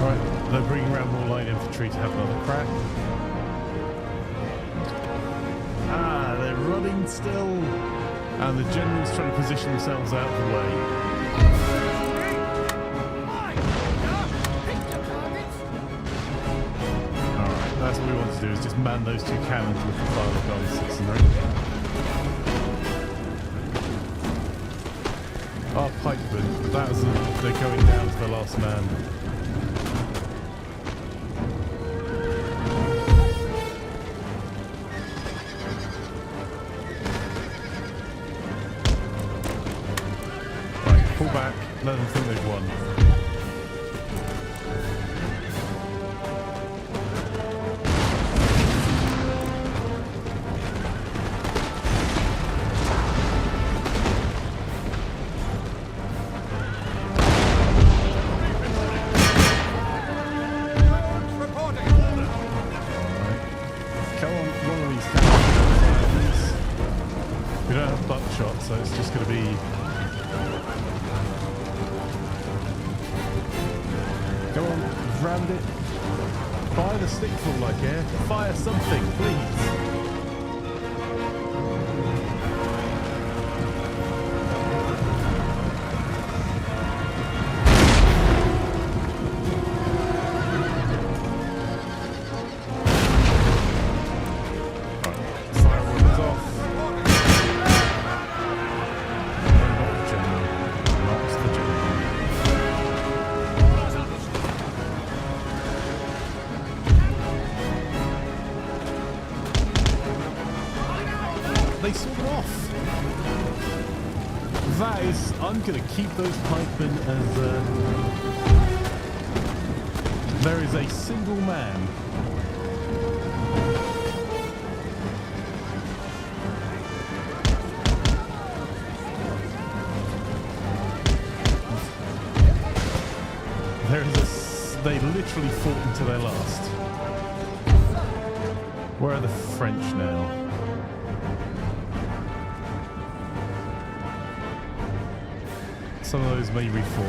Right, they're bringing around more light infantry to have another crack. They're running still, and the generals trying to position themselves out of the way. Alright, that's what we want to do, is just man those two cannons with the fire of guns 6 and 8. Our pikemen, they're going down to the last man. Pull back, let them think they've won. Come on, one of these cannons. We don't have buckshot, so it's just going to be... Go on, rammed it. Fire the stickful like air. Fire something, please. Fire orders off. Not the general. Not the general. They saw them off. That is, I'm going to keep those pikemen as there is a single man. They literally fought until their last. Where are the French now? some of those may reform.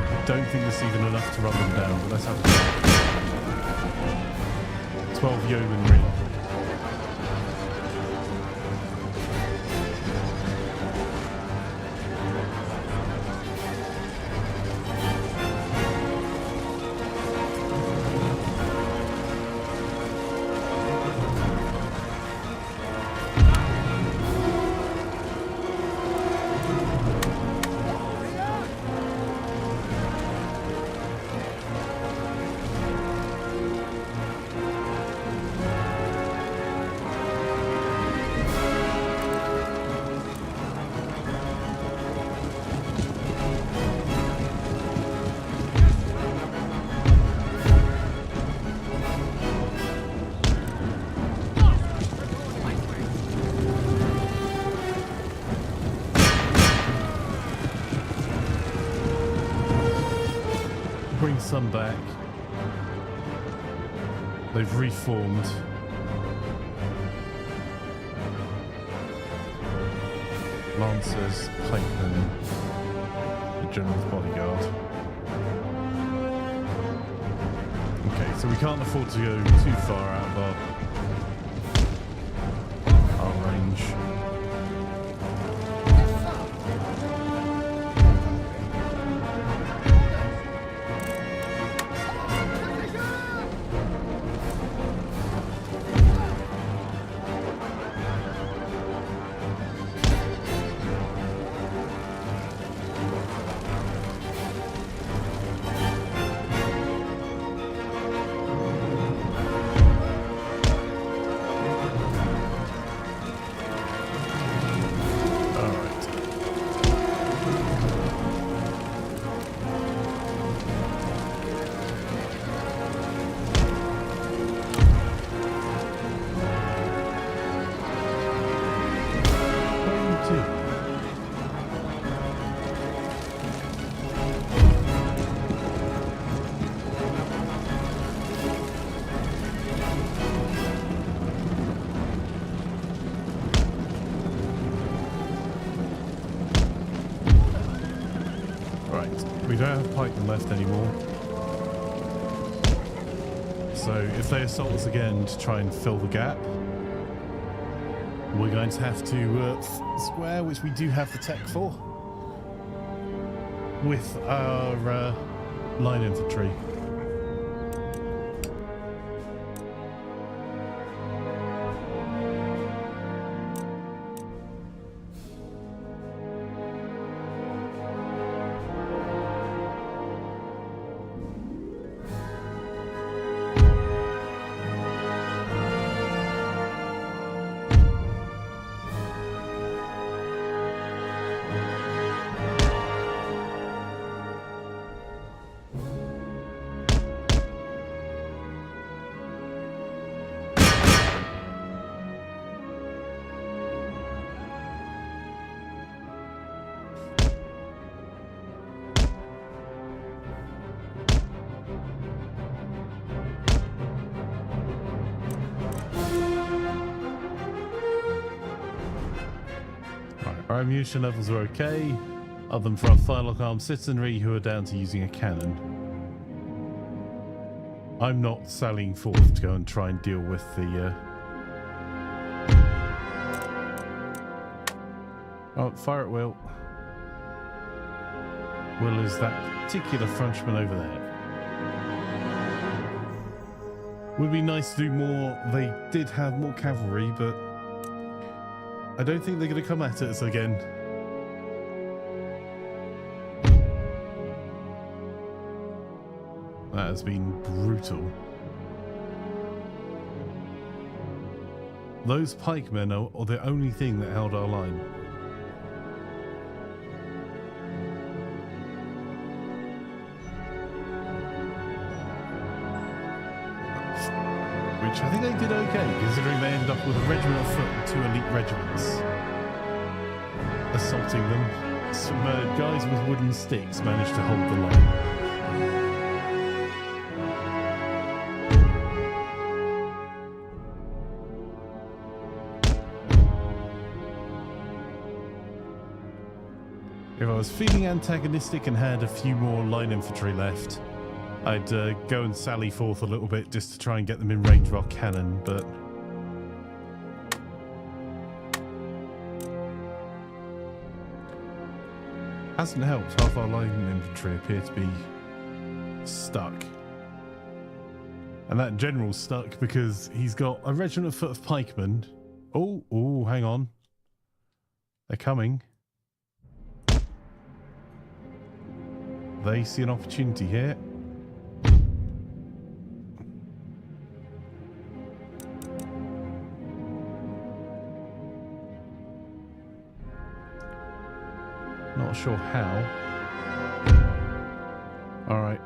I don't think there's even enough to run them down, but let's have a 12 yeomanry. Bring some back. They've reformed. Lancers, pikemen, the general's bodyguard. Okay, so we can't afford to go too far out of our range. We don't have pikemen left anymore. So if they assault us again to try and fill the gap, we're going to have to square, which we do have the tech for, with our line infantry. Our ammunition levels are okay, other than for our firelock armed citizenry who are down to using a cannon. I'm not sallying forth to go and try and deal with the... Oh, fire at Will. Will is that particular Frenchman over there. Would be nice to do more. They did have more cavalry, but I don't think they're going to come at us again. That has been brutal. Those pikemen are the only thing that held our line. Which I think they did okay, considering they ended up with a regiment of foot and 2 elite regiments assaulting them. Some guys with wooden sticks managed to hold the line. If I was feeling antagonistic and had a few more line infantry left, I'd go and sally forth a little bit just to try and get them in range of our cannon, but... hasn't helped. Half our line infantry appear to be stuck. And that general's stuck because he's got a regiment foot of pikemen. Oh, hang on. They're coming. They see an opportunity here. Not sure how. All right.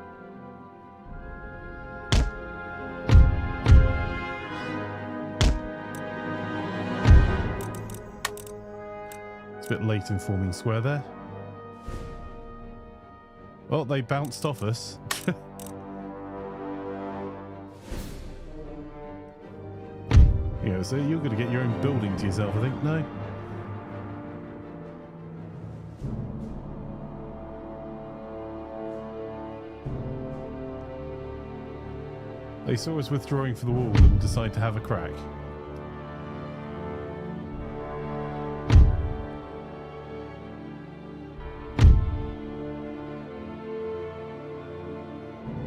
It's a bit late in forming square there. Well, they bounced off us. Yeah, so you're going to get your own building to yourself, I think. No? They saw us withdrawing from the wall and decided to have a crack.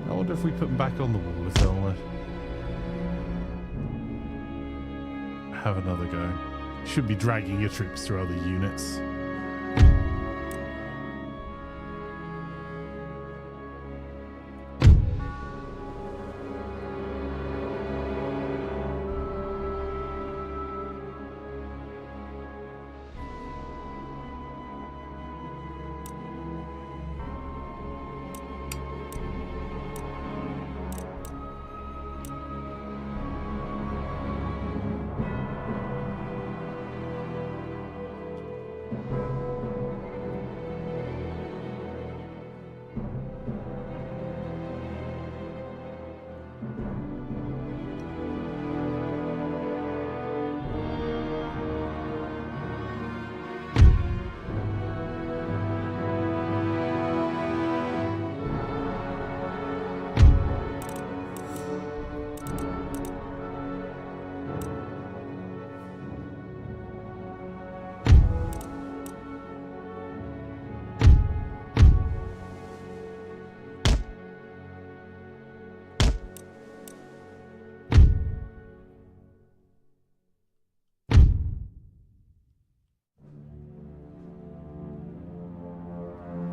I wonder if we put them back on the wall if they'll have another go. Should be dragging your troops through other units.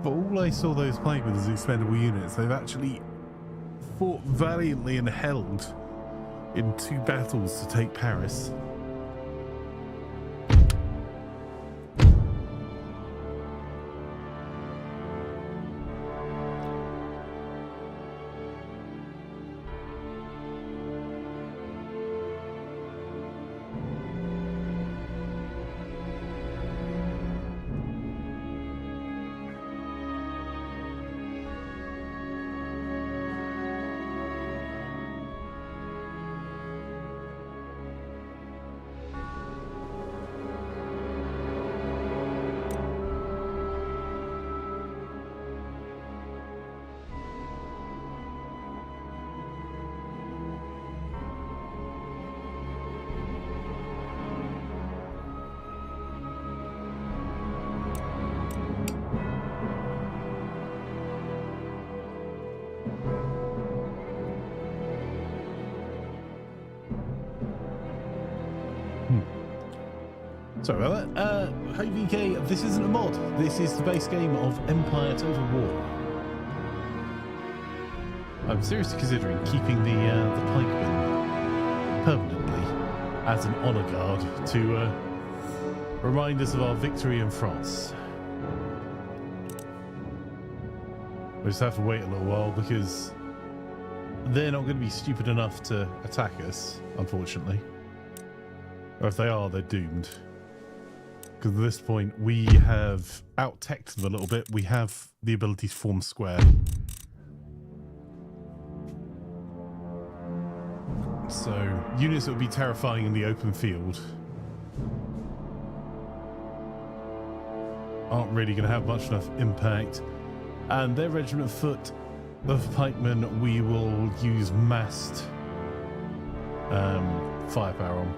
But all I saw those playing with as expendable units, they've actually fought valiantly and held in 2 battles to take Paris. Sorry about that. Hey VK, this isn't a mod. This is the base game of Empire Total War. I'm seriously considering keeping the pikemen permanently as an honor guard to remind us of our victory in France. We just have to wait a little while because they're not going to be stupid enough to attack us, unfortunately. Or if they are, they're doomed. Because at this point, we have out-teched them a little bit. We have the ability to form square. So, units that would be terrifying in the open field aren't really going to have much enough impact. And their regiment foot of pikemen we will use massed firepower on.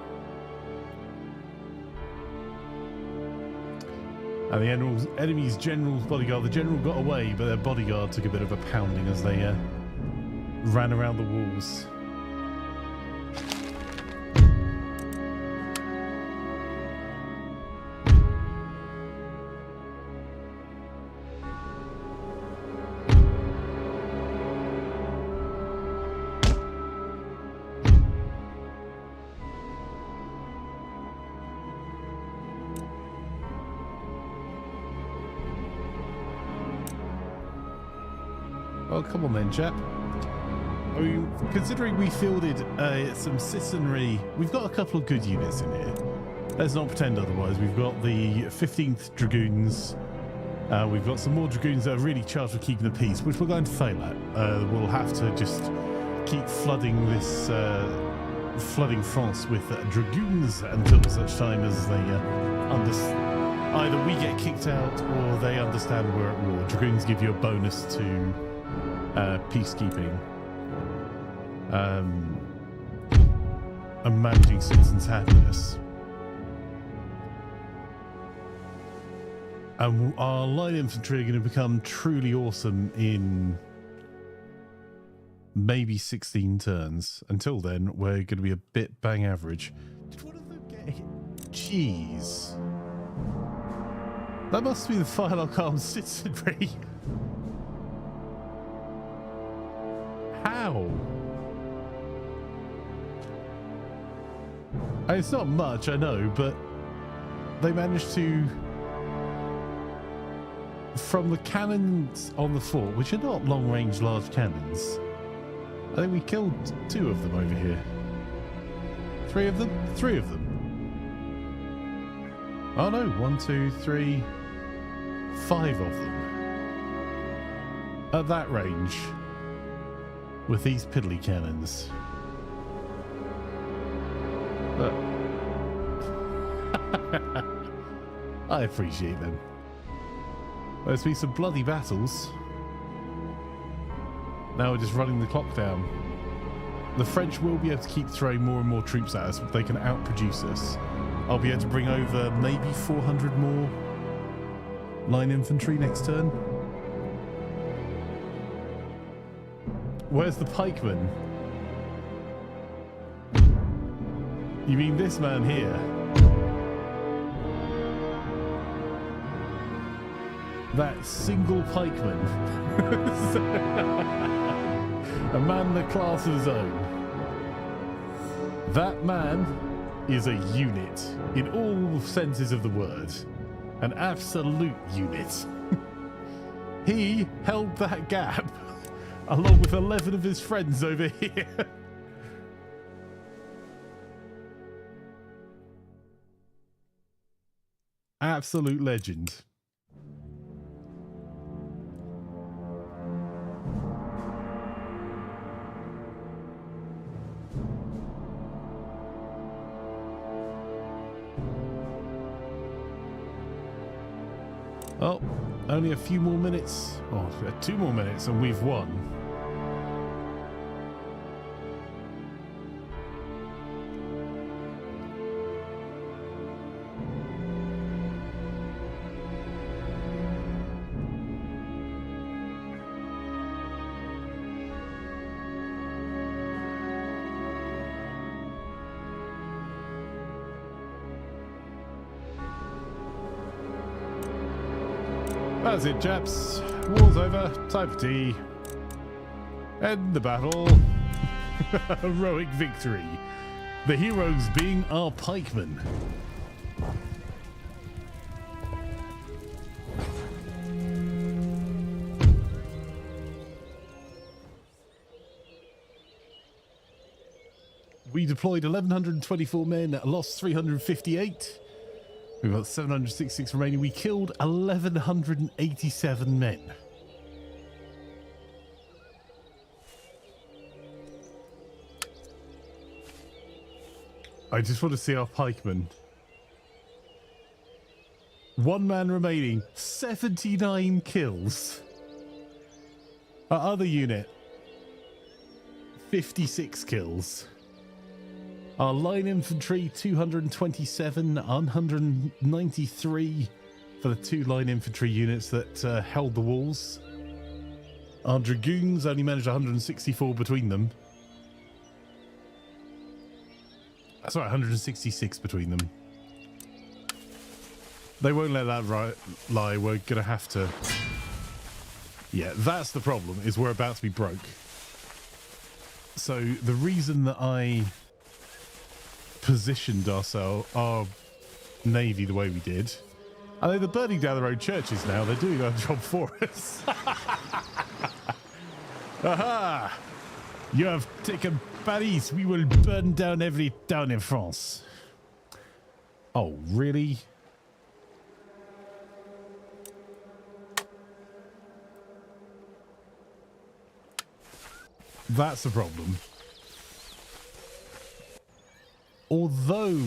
And the enemy's general's bodyguard, the general got away, but their bodyguard took a bit of a pounding as they ran around the walls. Oh, come on then, chap. I mean, considering we fielded some citizenry, we've got a couple of good units in here. Let's not pretend otherwise. We've got the 15th Dragoons. We've got some more Dragoons that are really charged with keeping the peace, which we're going to fail at. We'll have to just keep flooding this, flooding France with Dragoons until such time as they either we get kicked out or they understand we're at war. Dragoons give you a bonus to peacekeeping and managing citizens' happiness. And our line infantry are going to become truly awesome in maybe 16 turns. Until then, we're going to be a bit bang average. Did one of them get hit? Jeez. That must be the Firelock Arms citizenry. How? It's not much, I know, but they managed to, from the cannons on the fort, which are not long-range large cannons, I think we killed 2 of them over here. 3 of them? 3 of them. Oh no, 1, 2, 3, 5 of them. At that range. With these piddly cannons. But I appreciate them. There's been some bloody battles. Now we're just running the clock down. The French will be able to keep throwing more and more troops at us, but they can outproduce us. I'll be able to bring over maybe 400 more line infantry next turn. Where's the pikeman? You mean this man here? That single pikeman. A man in a class of his own. That man is a unit in all senses of the word. An absolute unit. He held that gap along with 11 of his friends over here. Absolute legend. Oh, only a few more minutes. Oh, 2 more minutes and we've won. That's it, chaps. War's over. Time for tea. End the battle. Heroic victory. The heroes being our pikemen. We deployed 1,124 men, lost 358. We've got 766 remaining. We killed 1,187 men. I just want to see our pikemen. One man remaining. 79 kills. Our other unit. 56 kills. Our line infantry, 227, 193 for the 2 line infantry units that held the walls. Our dragoons only managed 164 between them. Sorry, 166 between them. They won't let that lie. We're going to have to... Yeah, that's the problem, is we're about to be broke. So the reason that I positioned our navy the way we did... I know they're burning down their own churches now. They're doing our job for us. Aha! You have taken Paris. We will burn down every town in France. Oh, really? That's the problem. Although,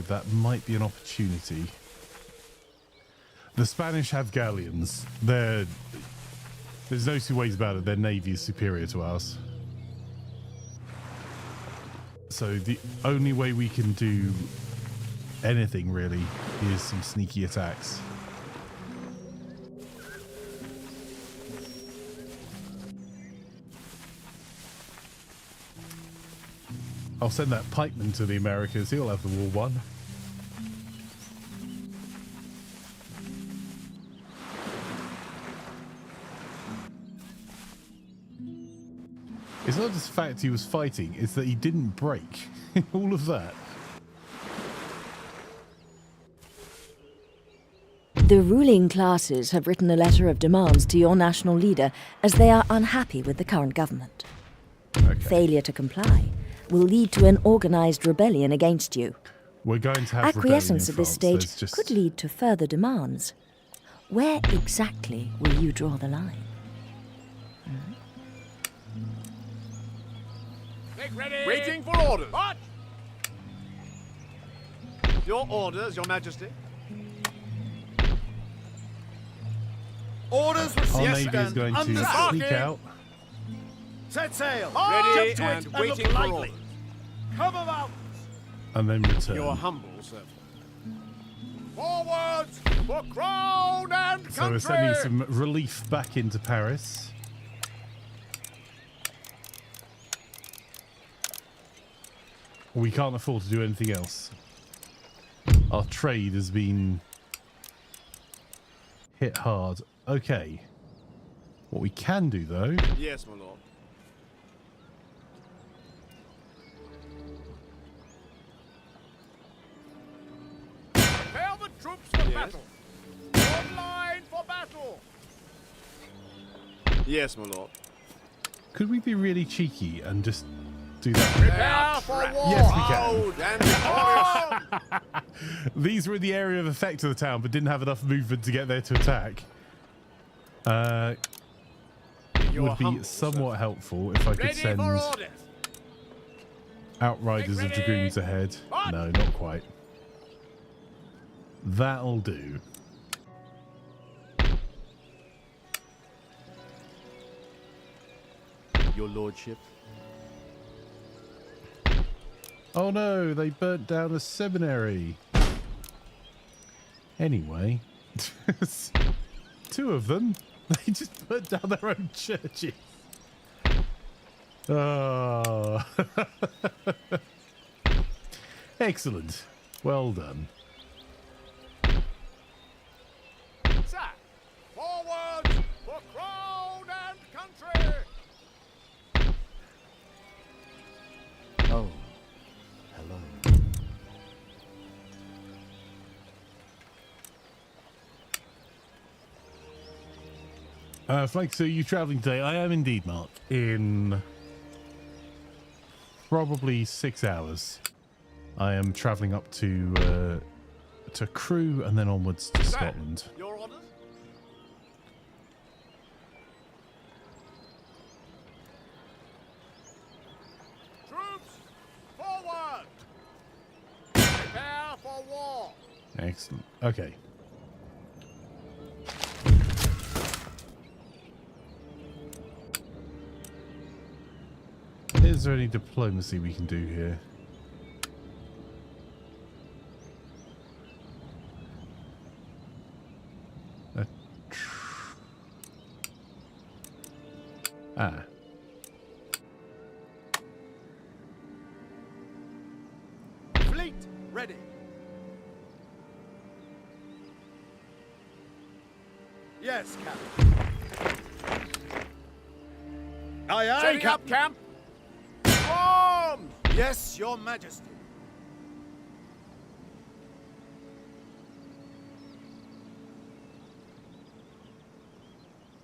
that might be an opportunity. The Spanish have galleons. There's no two ways about it. Their navy is superior to ours. So the only way we can do anything really is some sneaky attacks. I'll send that pikeman to the Americas. He'll have the war won. It's not just the fact he was fighting, it's that he didn't break. All of that. The ruling classes have written a letter of demands to your national leader as they are unhappy with the current government. Okay. Failure to comply will lead to an organized rebellion against you. We're going to have Acquiescence rebellion in at this stage France. could lead to further demands. Where exactly will you draw the line? Make ready. Waiting for orders. March. Your orders, Your Majesty. Orders Our received. navy is going to Understood. sneak out. Set sail. Ready Jump to and it waiting look for lively. orders. Cover out. And then return. Your humble servant. Forwards for crown and country. So we're sending some relief back into Paris. We can't afford to do anything else. Our trade has been hit hard. Okay. What we can do, though... Yes, my lord. Prepare the troops for Yes. battle. Online for battle. Yes, my lord. Could we be really cheeky and just do that? Prepare for war. Yes, we can. Proud and victorious. These were in the area of effect of the town, but didn't have enough movement to get there to attack. Your Would be humble somewhat helpful if I could Ready send for orders. outriders of Make ready. dragoons ahead. On. No, not quite. That'll do. servant. Your lordship. Oh no, they burnt down a seminary. Anyway, 2 of them, they just burnt down their own churches. Oh. Excellent. Well done. Sir, forwards for crown and country. Oh, hello. Flank, so you travelling today? I am indeed, Mark. In probably 6 hours, I am travelling up to Crewe and then onwards to Scotland. Your orders? Excellent. Okay. Is there any diplomacy we can do here? Ah. Fleet ready. Yes, Captain. Aye, aye, Setting up Captain. camp. Arms! Yes, Your Majesty.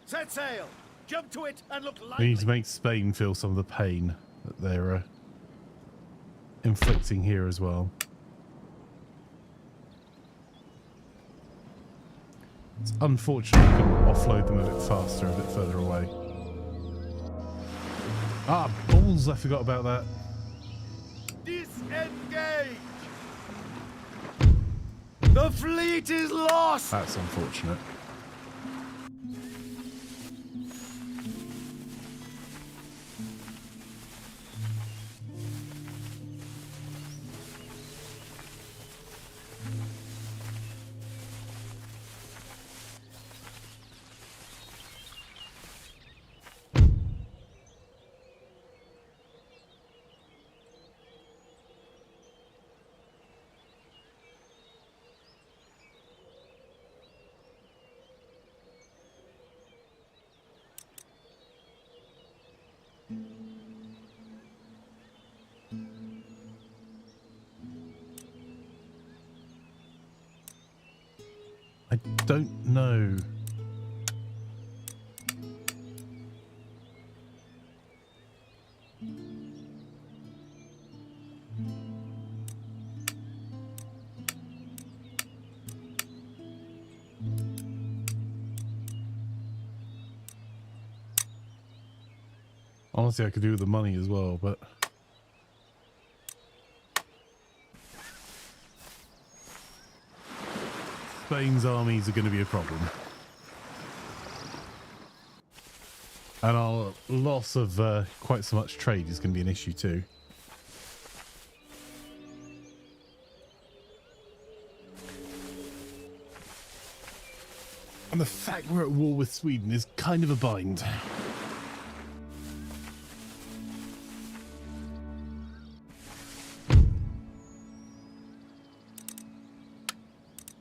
Set sail. Jump to it and look We lively. need to make Spain feel some of the pain that they're inflicting here as well. It's unfortunate we couldn't offload them a bit faster, a bit further away. Ah, balls! I forgot about that. Disengage. The fleet is lost. That's unfortunate. I don't know. Honestly, I could do with the money as well, but Spain's armies are going to be a problem. And our loss of quite so much trade is going to be an issue too. And the fact we're at war with Sweden is kind of a bind.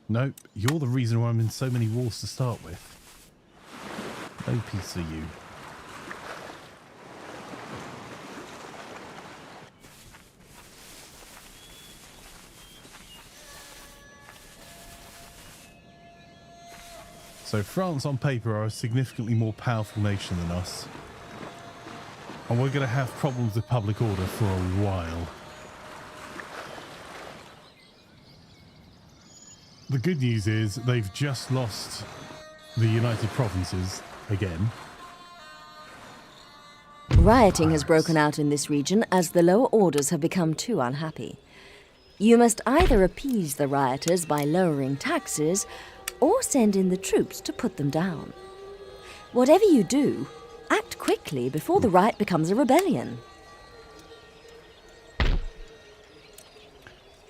Nope, you're the reason why I'm in so many wars to start with. No peace for you. So France on paper are a significantly more powerful nation than us. And we're going to have problems with public order for a while. The good news is they've just lost the United Provinces again. Rioting has broken out in this region as the lower orders have become too unhappy. You must either appease the rioters by lowering taxes or send in the troops to put them down. Whatever you do, act quickly before the riot becomes a rebellion.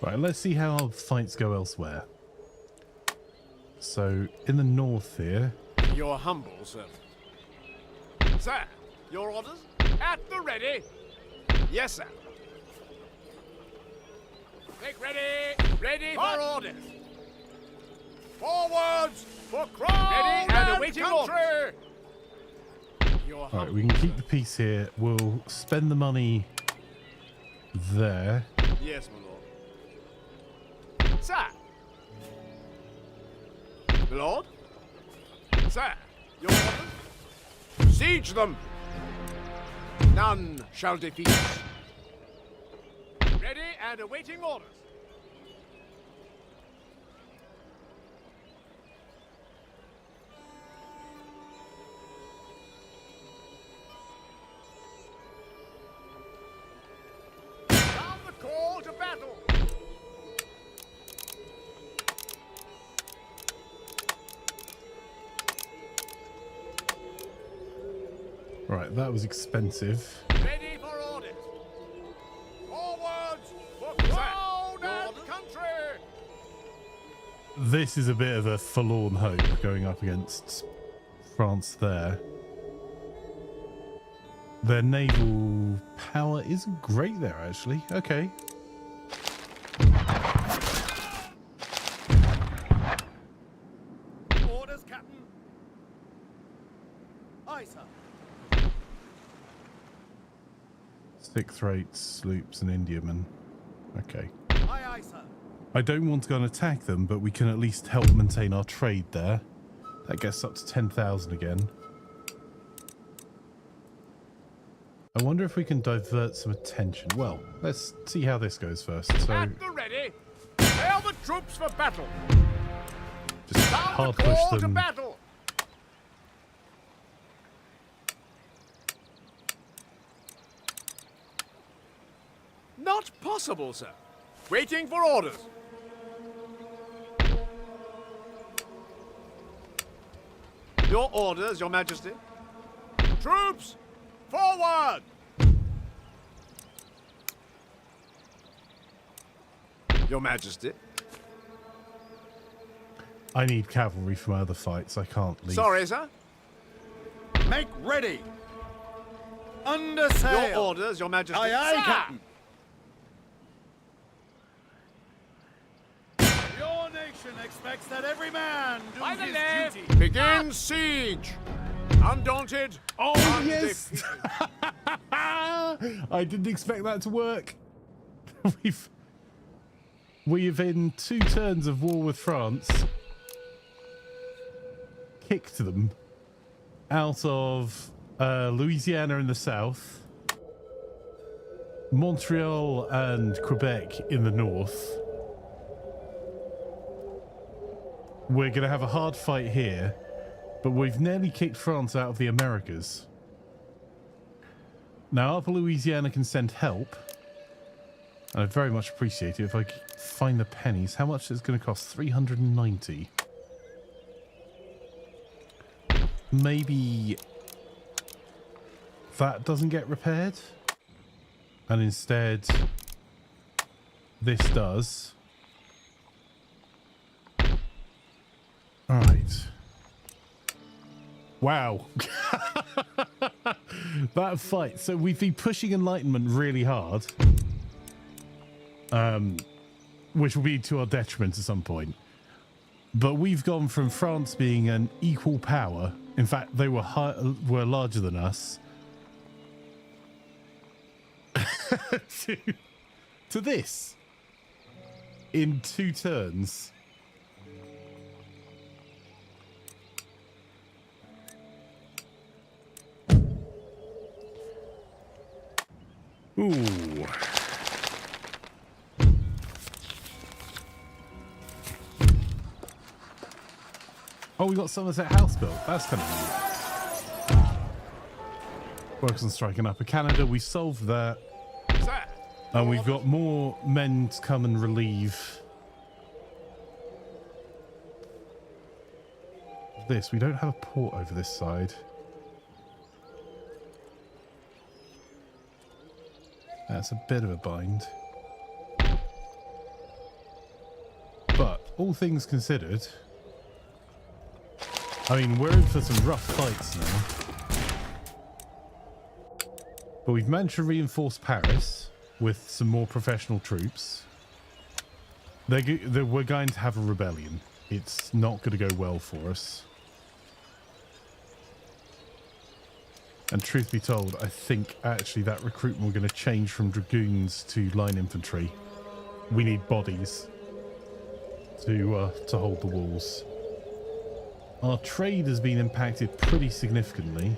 Right, let's see how our fights go elsewhere. So, in the north here, Your humble servant. Sir, your orders? At the ready. Yes, sir. Make ready. Ready for orders. Forwards for crown ready and awaiting country. Your alright, we can keep the peace here. We'll spend the money there. Yes, my lord. Sir. My lord. Sir, your orders? Siege them. None shall defeat us. Ready and awaiting orders. Sound the call to battle. Right, that was expensive. Ready for orders. Forwards for crown and country. This is a bit of a forlorn hope going up against France there. Their naval power isn't great there, actually. Okay. Orders, Captain. Aye, sir. 6th-rate sloops and Indiamen. Okay. Aye, aye, sir. I don't want to go and attack them, but we can at least help maintain our trade there. That gets up to 10,000 again. I wonder if we can divert some attention. Well, let's see how this goes first. So, At the ready. Prepare the troops for battle. just Sound hard the push call to them. battle. Not possible, sir. Waiting for orders. Your orders, Your Majesty. Troops, forward! Your Majesty. I need cavalry for my other fights. I can't leave. Sorry, sir. Make ready. Under sail. Your orders, Your Majesty. Aye, aye, Sir! Captain. Your nation expects that every man do By the his left. duty. Begin siege. Undaunted. Oh, yes! I didn't expect that to work. We've in 2 turns of war with France kicked them out of Louisiana in the south, Montreal and Quebec in the north. We're going to have a hard fight here, but we've nearly kicked France out of the Americas. Now, Upper Louisiana can send help, and I'd very much appreciate it if I could find the pennies. How much is it going to cost? 390. Maybe that doesn't get repaired, and instead this does. All right. Wow. That fight. So we've been pushing Enlightenment really hard, which will be to our detriment at some point. But we've gone from France being an equal power. In fact, they were larger than us. to this in 2 turns. Ooh. Oh, we got Somerset House built. That's kind of neat. Works on striking Upper Canada. We solved that. Sir. And we've got more men to come and relieve this. We don't have a port over this side. That's a bit of a bind. But all things considered, I mean, we're in for some rough fights now. But we've managed to reinforce Paris with some more professional troops. We're going to have a rebellion. It's not going to go well for us. And truth be told, I think actually that recruitment we're going to change from dragoons to line infantry. We need bodies to hold the walls. Our trade has been impacted pretty significantly.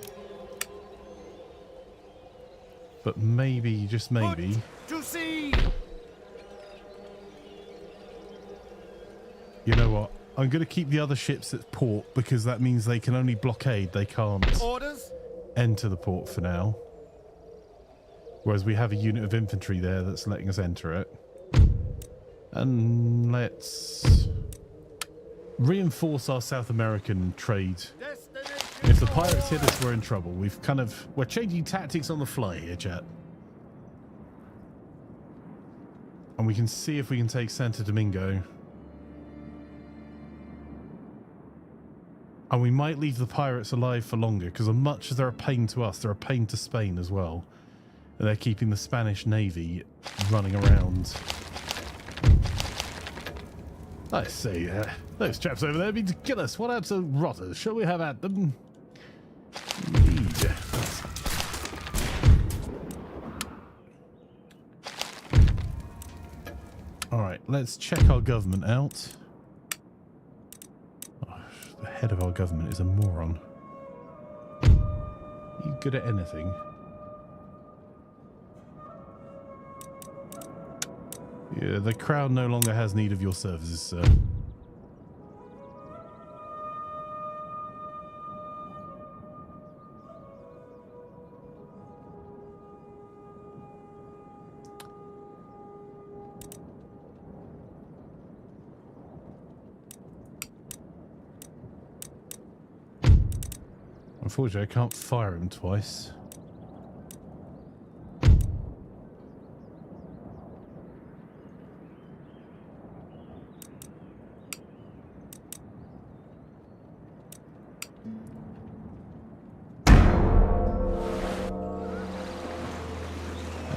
But maybe, just maybe, To sea. you know what? I'm going to keep the other ships at port because that means they can only blockade. They can't Orders. enter the port for now. Whereas we have a unit of infantry there that's letting us enter it. And let's reinforce our South American trade Destination. If the pirates hit us, we're in trouble. We're changing tactics on the fly here, chat. And we can see if we can take Santo Domingo. And we might leave the pirates alive for longer, because as much as they're a pain to us, they're a pain to Spain as well. And they're keeping the Spanish Navy running around. I see, those chaps over there mean to kill us. What absolute rotters shall we have at them? Indeed. Alright, let's check our government out. Oh, the head of our government is a moron. Are you good at anything? Yeah, the crown no longer has need of your services, sir. Unfortunately, I can't fire him twice.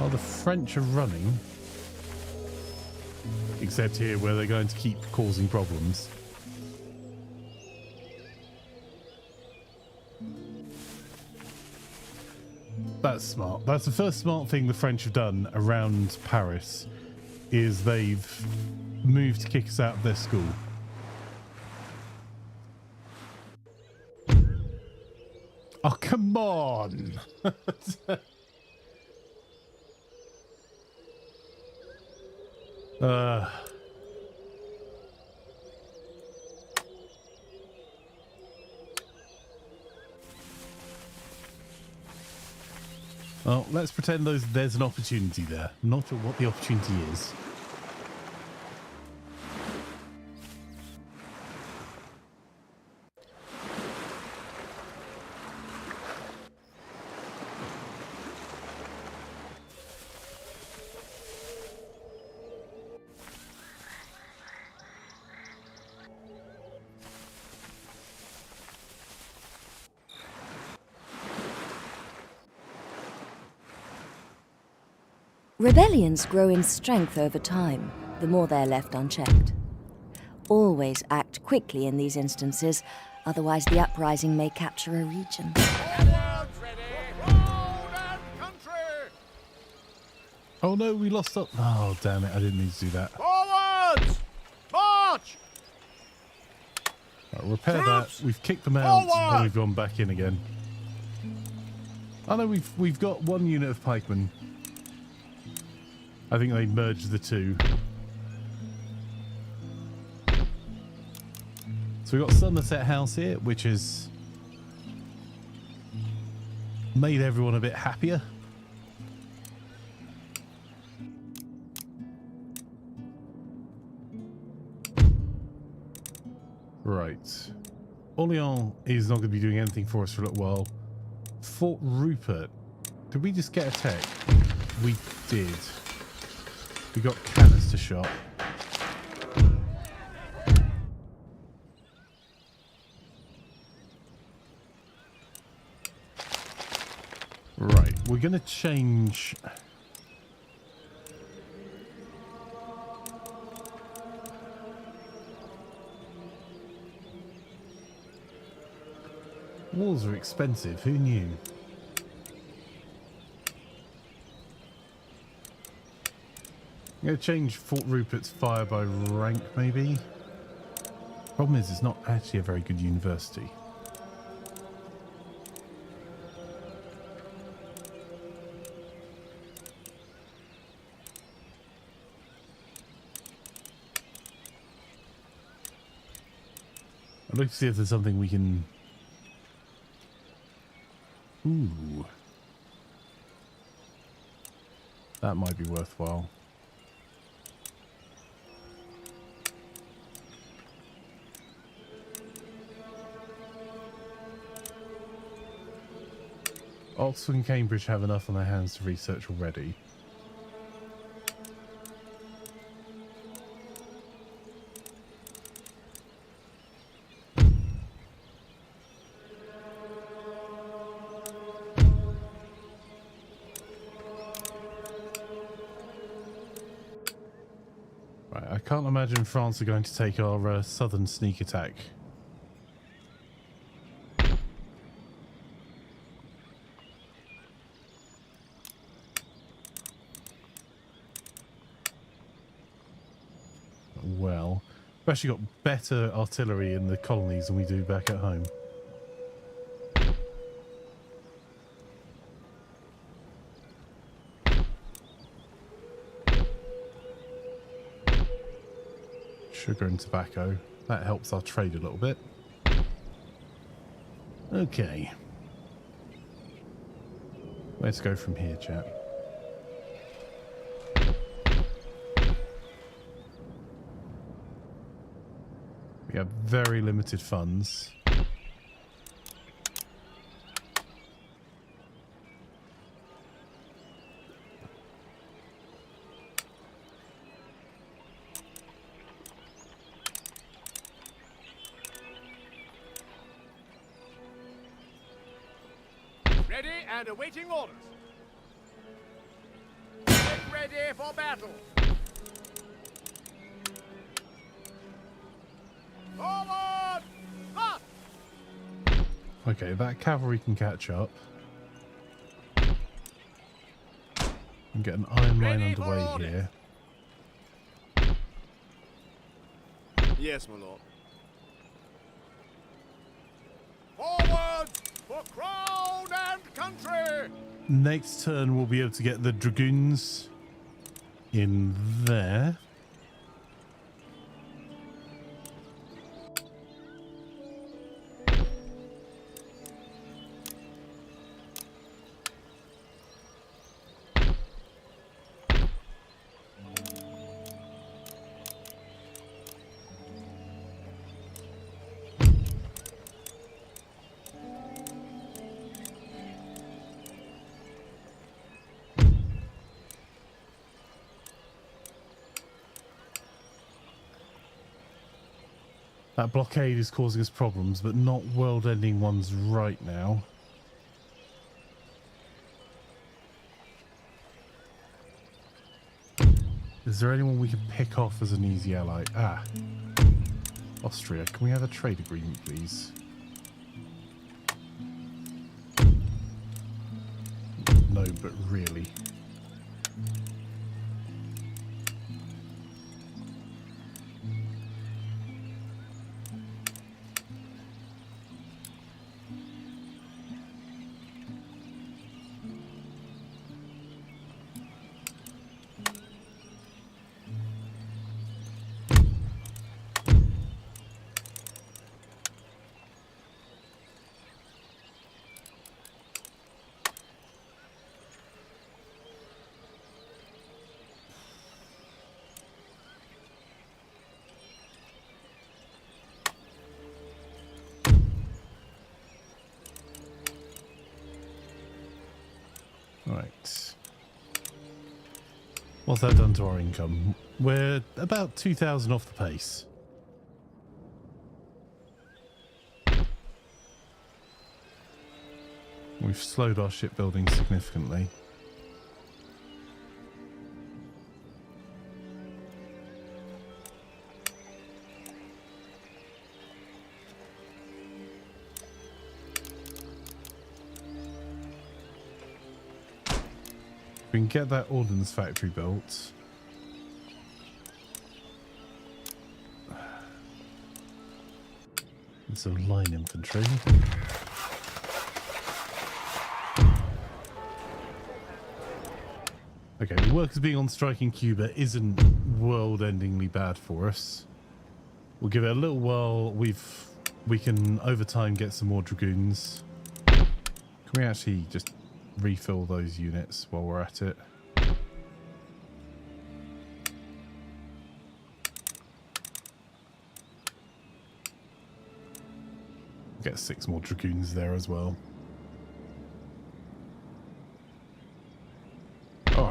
Oh, the French are running. Except here where they're going to keep causing problems. That's smart. That's the first smart thing the French have done around Paris, is they've moved to kick us out of their school. Oh, come on! Well, let's pretend there's an opportunity there. I'm not sure what the opportunity is. Rebellions grow in strength over time, the more they're left unchecked. Always act quickly in these instances, otherwise the uprising may capture a region. Forwards, ready, road and country! Oh no, we lost up. Oh, damn it. I didn't need to do that. Forwards! March! Right, repair Troops! that. We've kicked them out Forward! and we've gone back in again. Oh no, we've got one unit of pikemen. I think they merged the two. So we've got Somerset House here, which has made everyone a bit happier. Right. Orleans is not going to be doing anything for us for a little while. Fort Rupert. Did we just get attacked? We did. We got canister shot. Right, we're going to change. Walls are expensive, who knew? I'm going to change Fort Rupert's fire by rank, maybe. Problem is, it's not actually a very good university. I'd like to see if there's something we can... Ooh. That might be worthwhile. Oxford and Cambridge have enough on their hands to research already. Right, I can't imagine France are going to take our southern sneak attack. Well, we've actually got better artillery in the colonies than we do back at home. Sugar and tobacco. That helps our trade a little bit. Okay. Where to go from here, chap? We have very limited funds. Ready and awaiting orders. Get ready for battle. Forward! March! Okay, that cavalry can catch up. And get an iron line Ready for underway orders. here. Yes, my lord. Forward for crown and country! Next turn we'll be able to get the dragoons in there. That blockade is causing us problems, but not world-ending ones right now. Is there anyone we can pick off as an easy ally? Ah. Austria, can we have a trade agreement, please? No, but really. Right. What's that done to our income? We're about 2,000 off the pace. We've slowed our shipbuilding significantly. We can get that ordnance factory built. It's a line infantry. Okay, the workers being on strike in Cuba isn't world-endingly bad for us. We'll give it a little while. We can over time get some more dragoons. Can we actually just refill those units while we're at it? Get 6 more dragoons there as well.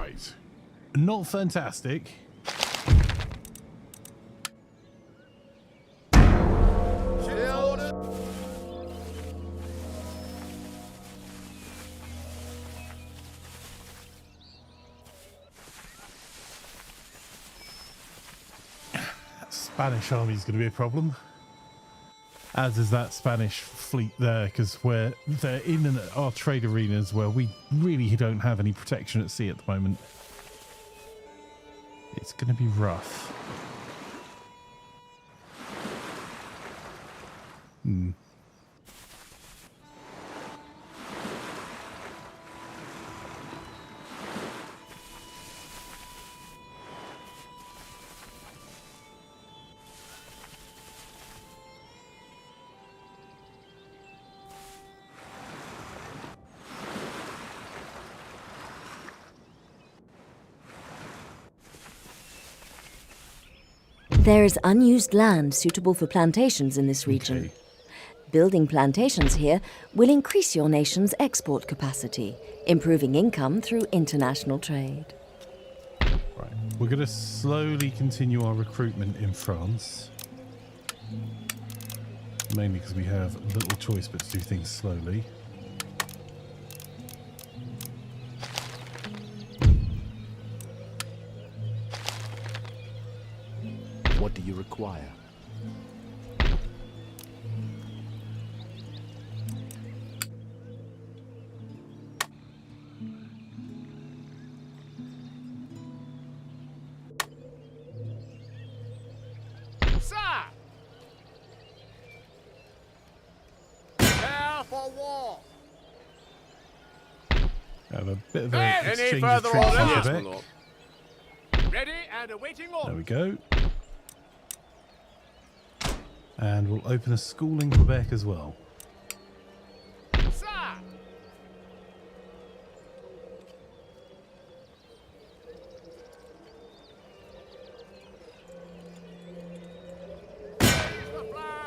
Right. Not fantastic. Spanish army is going to be a problem, as is that Spanish fleet there, because they're in our trade arenas where we really don't have any protection at sea at the moment. It's going to be rough. There is unused land suitable for plantations in this region. Okay. Building plantations here will increase your nation's export capacity, improving income through international trade. Right. We're going to slowly continue our recruitment in France. Mainly because we have little choice but to do things slowly. What do you require? Sir! Prepare for war! Have a bit of an Any exchange of further troops orders? in Yes, my Quebec. lord. Ready and awaiting There we orders. go. And we'll open a school in Quebec as well. Sir!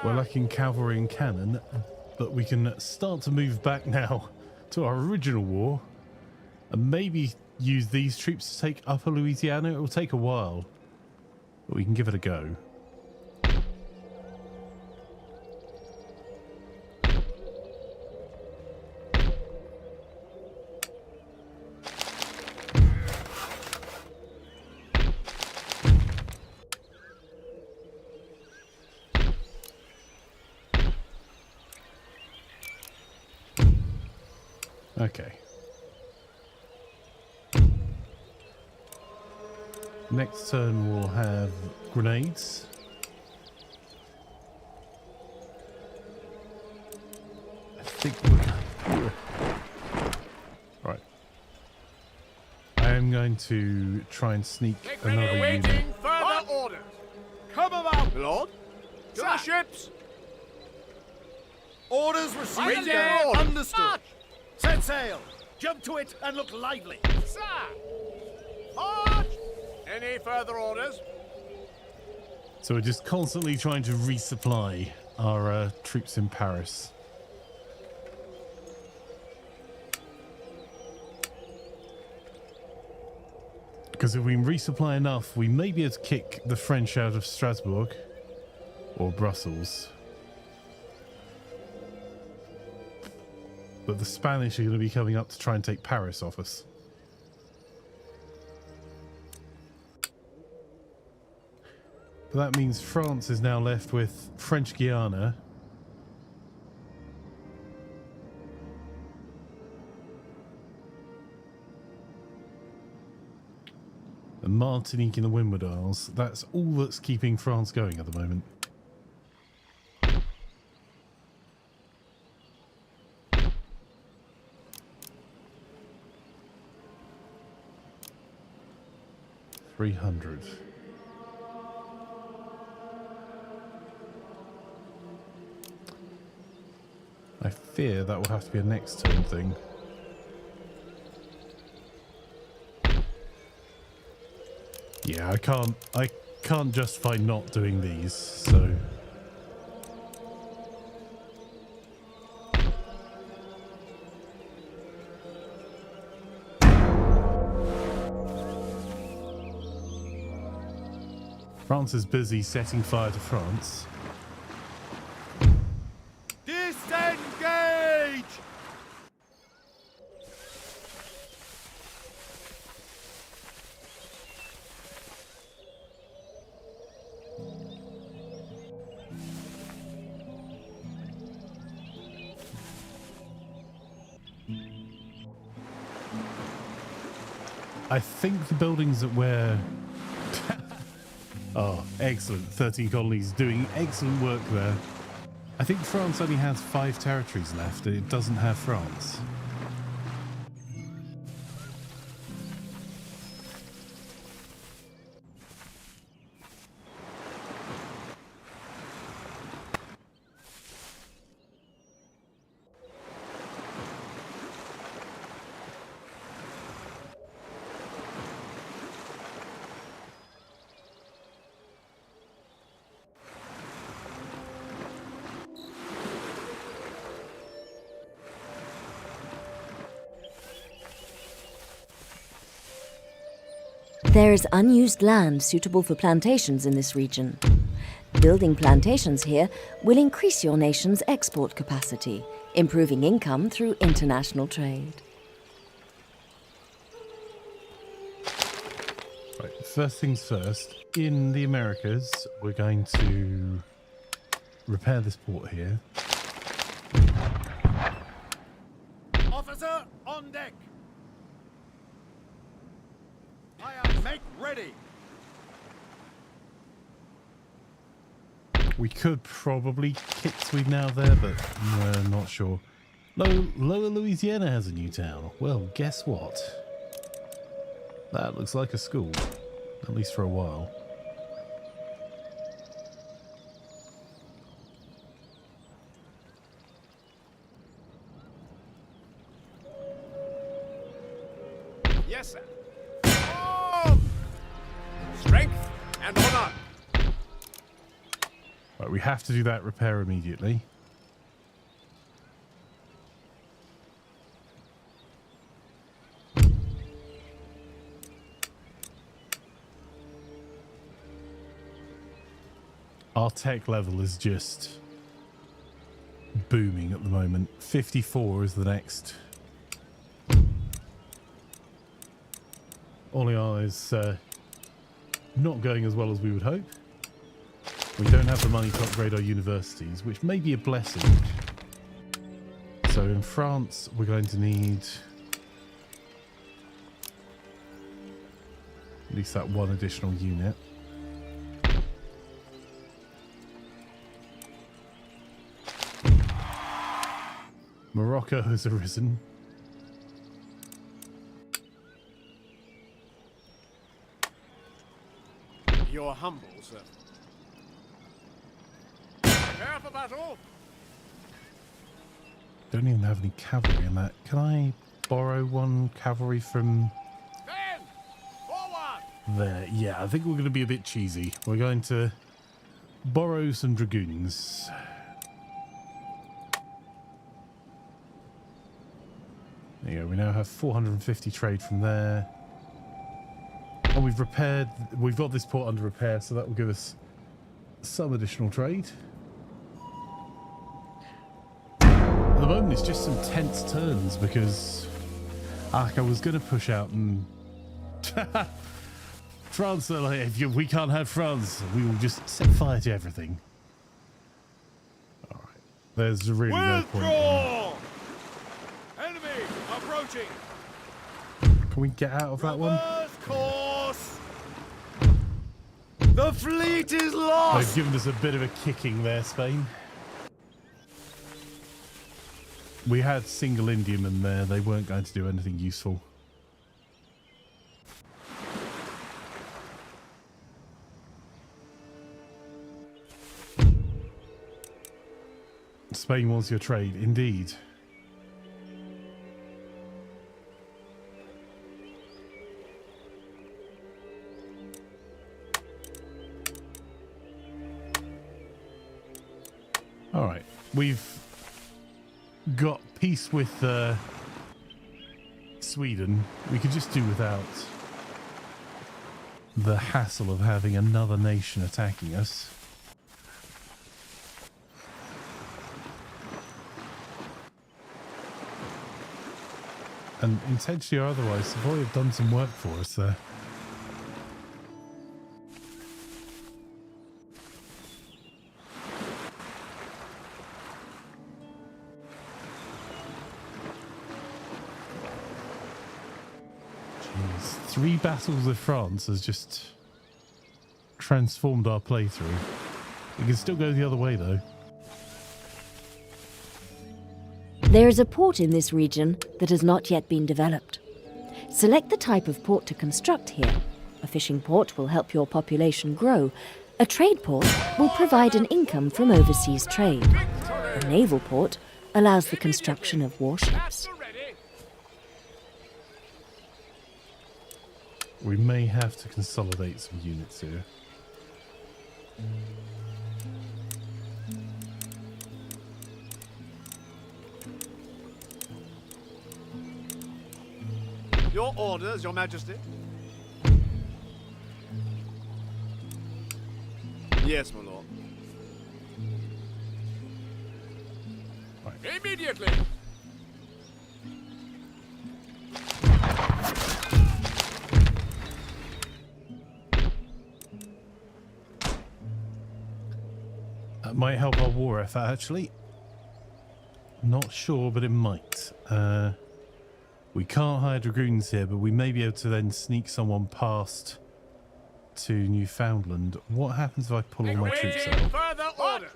We're lacking cavalry and cannon, but we can start to move back now to our original war and maybe use these troops to take Upper Louisiana. It will take a while, but we can give it a go. Okay. Next turn we'll have grenades. I think we're... Right. I am going to try and sneak Make ready, another unit. awaiting further orders. Come about! My lord? To the ships! Orders received Ready, and orders. understood. March. Set sail! Jump to it and look lively! Sir! March! Any further orders? So we're just constantly trying to resupply our troops in Paris. Because if we resupply enough, we may be able to kick the French out of Strasbourg or Brussels. But the Spanish are going to be coming up to try and take Paris off us. But that means France is now left with French Guiana. And Martinique in the Windward Isles. That's all that's keeping France going at the moment. $300. I fear that will have to be a next turn thing. Yeah, I can't justify not doing these, so France is busy setting fire to France. Disengage! I think the buildings that we're... oh, excellent. 13 colonies doing excellent work there. I think France only has 5 territories left. It doesn't have France. There is unused land suitable for plantations in this region. Building plantations here will increase your nation's export capacity, improving income through international trade. Right, first things first. In the Americas, we're going to repair this port here. Officer, on deck! I am make ready! We could probably kick Sweden out there, but we're not sure. Lower Louisiana has a new town. Well, guess what? That looks like a school, at least for a while. Yes, sir. Strength and honor. Right, we have to do that repair immediately. Our tech level is just booming at the moment. 54 is the next. Orléans is not going as well as we would hope. We don't have the money to upgrade our universities, which may be a blessing. So in France, we're going to need at least that one additional unit. Morocco has arisen. You're humble, sir. Prepare for battle. Don't even have any cavalry in that. Can I borrow one cavalry from Men, forward! there? Yeah, I think we're going to be a bit cheesy. We're going to borrow some dragoons. There you go. We now have 450 trade from there. And we've got this port under repair, so that will give us some additional trade. At the moment, it's just some tense turns because I was going to push out and France are like, if we can't have France, we will just set fire to everything. All right, there's really no point. Withdraw! Enemy approaching! Can we get out of that one? Reverse course! The fleet is lost! They've given us a bit of a kicking there, Spain. We had single Indiamen there. They weren't going to do anything useful. Spain wants your trade, indeed. All right, we've got peace with Sweden. We could just do without the hassle of having another nation attacking us. And intentionally or otherwise, Savoy have done some work for us there. Jeez, 3 battles with France has just transformed our playthrough. We can still go the other way though. There is a port in this region that has not yet been developed. Select the type of port to construct here. A fishing port will help your population grow. A trade port will provide an income from overseas trade. A naval port allows the construction of warships. We may have to consolidate some units here. Your orders, Your Majesty. Yes, my lord. Right. Immediately! That might help our war effort, actually. Not sure, but it might. We can't hire dragoons here, but we may be able to then sneak someone past to Newfoundland. What happens if I pull all my troops out? Further orders.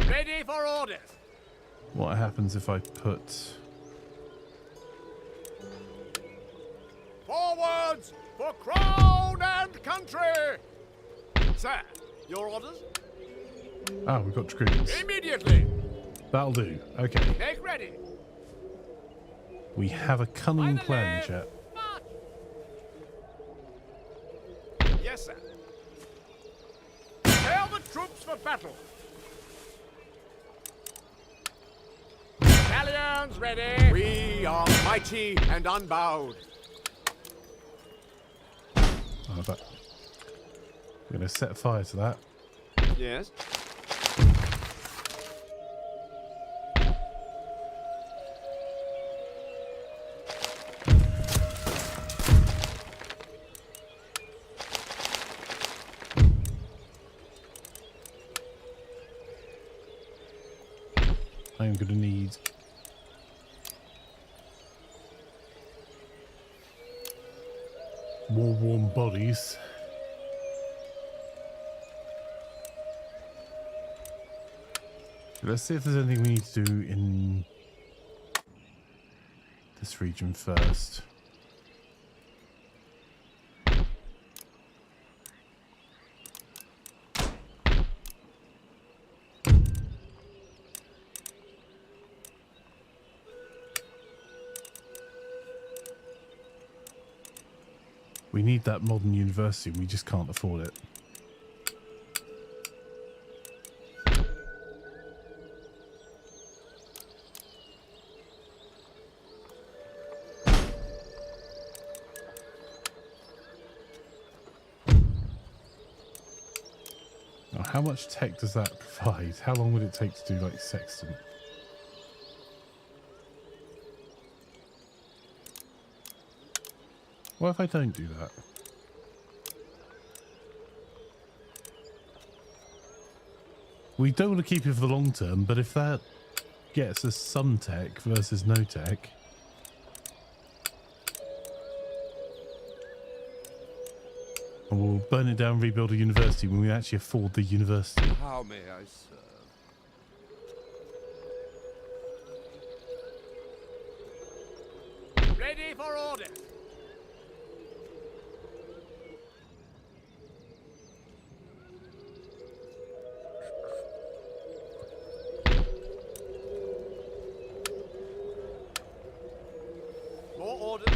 Ready for orders. What happens if I put... Forwards for crown and country. Sir, your orders? Ah, we've got dragoons. Immediately. That'll do. Okay. Make ready. We have a cunning plan, chat. Yes, sir. Prepare the troops for battle. Battalions ready. We are mighty and unbowed. Oh, but we're going to set fire to that. Yes. I'm going to need war-worn bodies. Let's see if there's anything we need to do in this region first. We need that modern university, we just can't afford it. Now, how much tech does that provide? How long would it take to do like sextant? What if I don't do that? We don't want to keep it for the long term, but if that gets us some tech versus no tech... And we'll burn it down, rebuild a university when we actually afford the university. How may I serve? Ready for orders. More orders.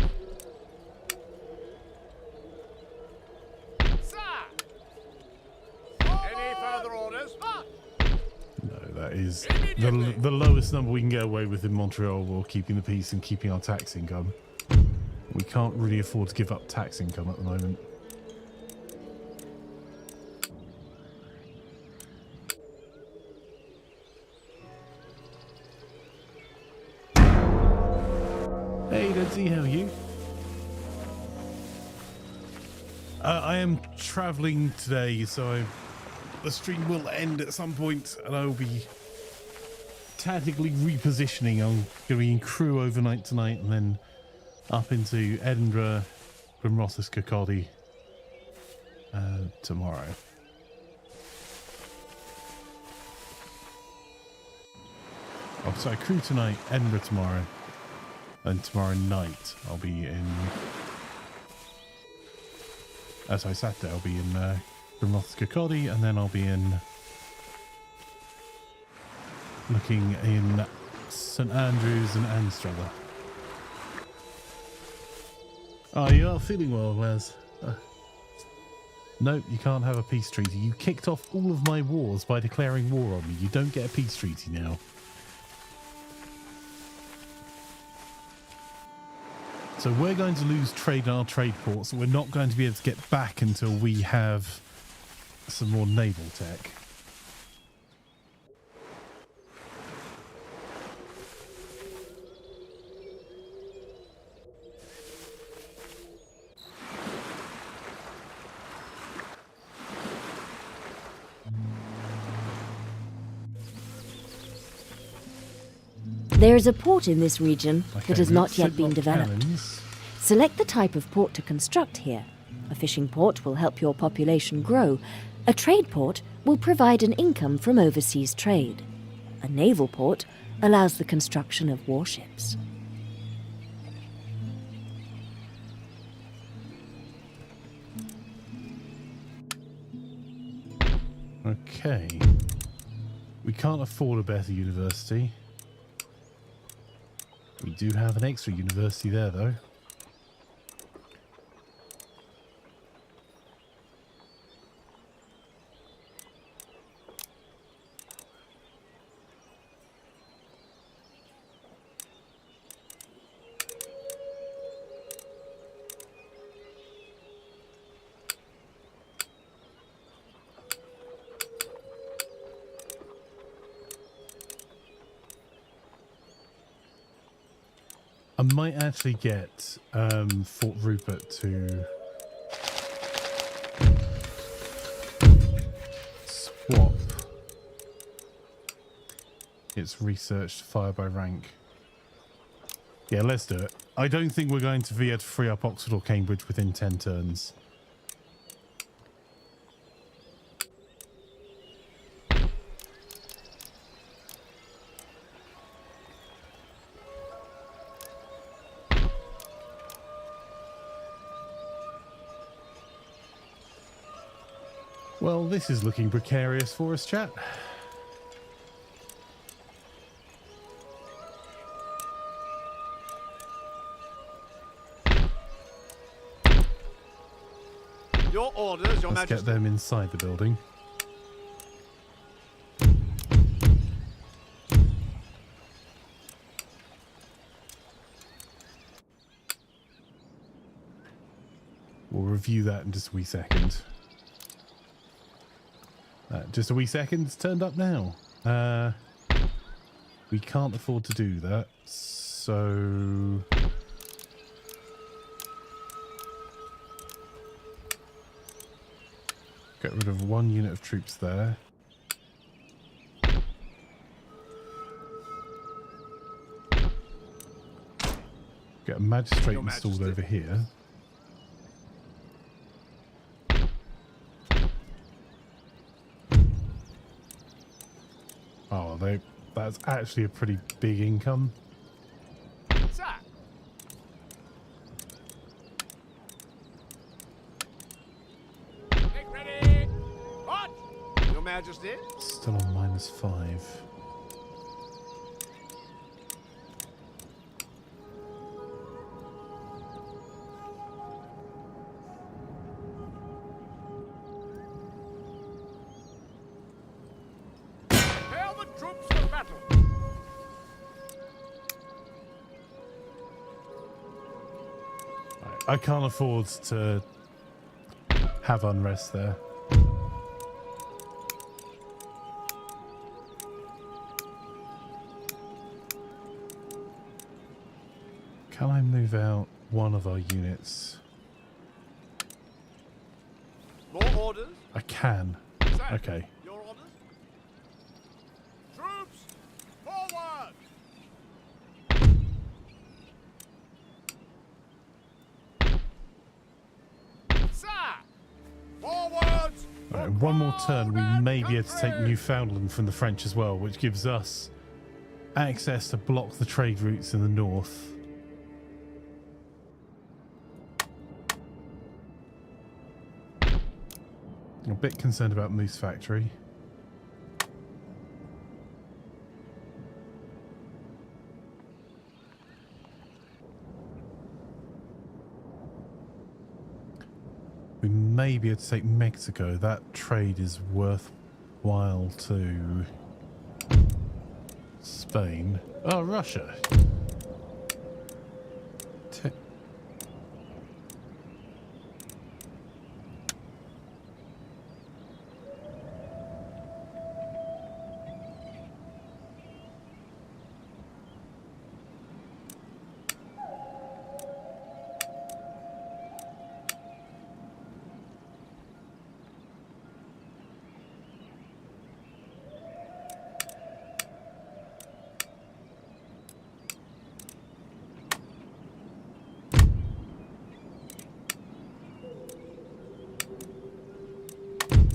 Sir! Any further orders? No, that is the lowest number we can get away with in Montreal while keeping the peace and keeping our tax income. We can't really afford to give up tax income at the moment. Daisy, how are you? I am travelling today, so the stream will end at some point, and I will be tactically repositioning. I'm going to be in Crewe overnight tonight, and then up into Edinburgh from Ross's Kirkcaldy tomorrow. Oh, sorry, Crewe tonight, Edinburgh tomorrow, and tomorrow night I'll be in. Sorry, Saturday I'll be in from Ross's Kirkcaldy, and then I'll be in. Looking in St Andrews and Anstruther. Oh, you are feeling well, Wes. Nope, you can't have a peace treaty. You kicked off all of my wars by declaring war on me. You don't get a peace treaty now. So we're going to lose trade in our trade ports. We're not going to be able to get back until we have some more naval tech. There is a port in this region Okay, that has not yet Sidlock been developed. cannons. Select the type of port to construct here. A fishing port will help your population grow. A trade port will provide an income from overseas trade. A naval port allows the construction of warships. Okay. We can't afford a better university. We do have an extra university there, though. I might actually get Fort Rupert to swap its research fire by rank. Yeah, let's do it. I don't think we're going to be able to free up Oxford or Cambridge within 10 turns. Well, this is looking precarious for us, chat. Your orders, Your Let's Majesty. get them inside the building. We'll review that in just a wee second. Just a wee second, it's turned up now. We can't afford to do that, so... Get rid of one unit of troops there. Get a magistrate Your installed Majesty. over here. Oh, that's actually a pretty big income. Sir. Make ready. What? Your Majesty. Still on -5. Prepare the troops for battle. I can't afford to have unrest there. Can I move out one of our units? More orders? I can. Sir, Okay. your orders? Troops, forward! Sir, forwards! Right, in one more turn, we may be able to take Newfoundland from the French as well, which gives us access to block the trade routes in the north. I'm a bit concerned about Moose Factory. We may be able to take Mexico. That trade is worthwhile to Spain. Oh, Russia.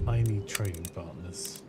I need trading partners.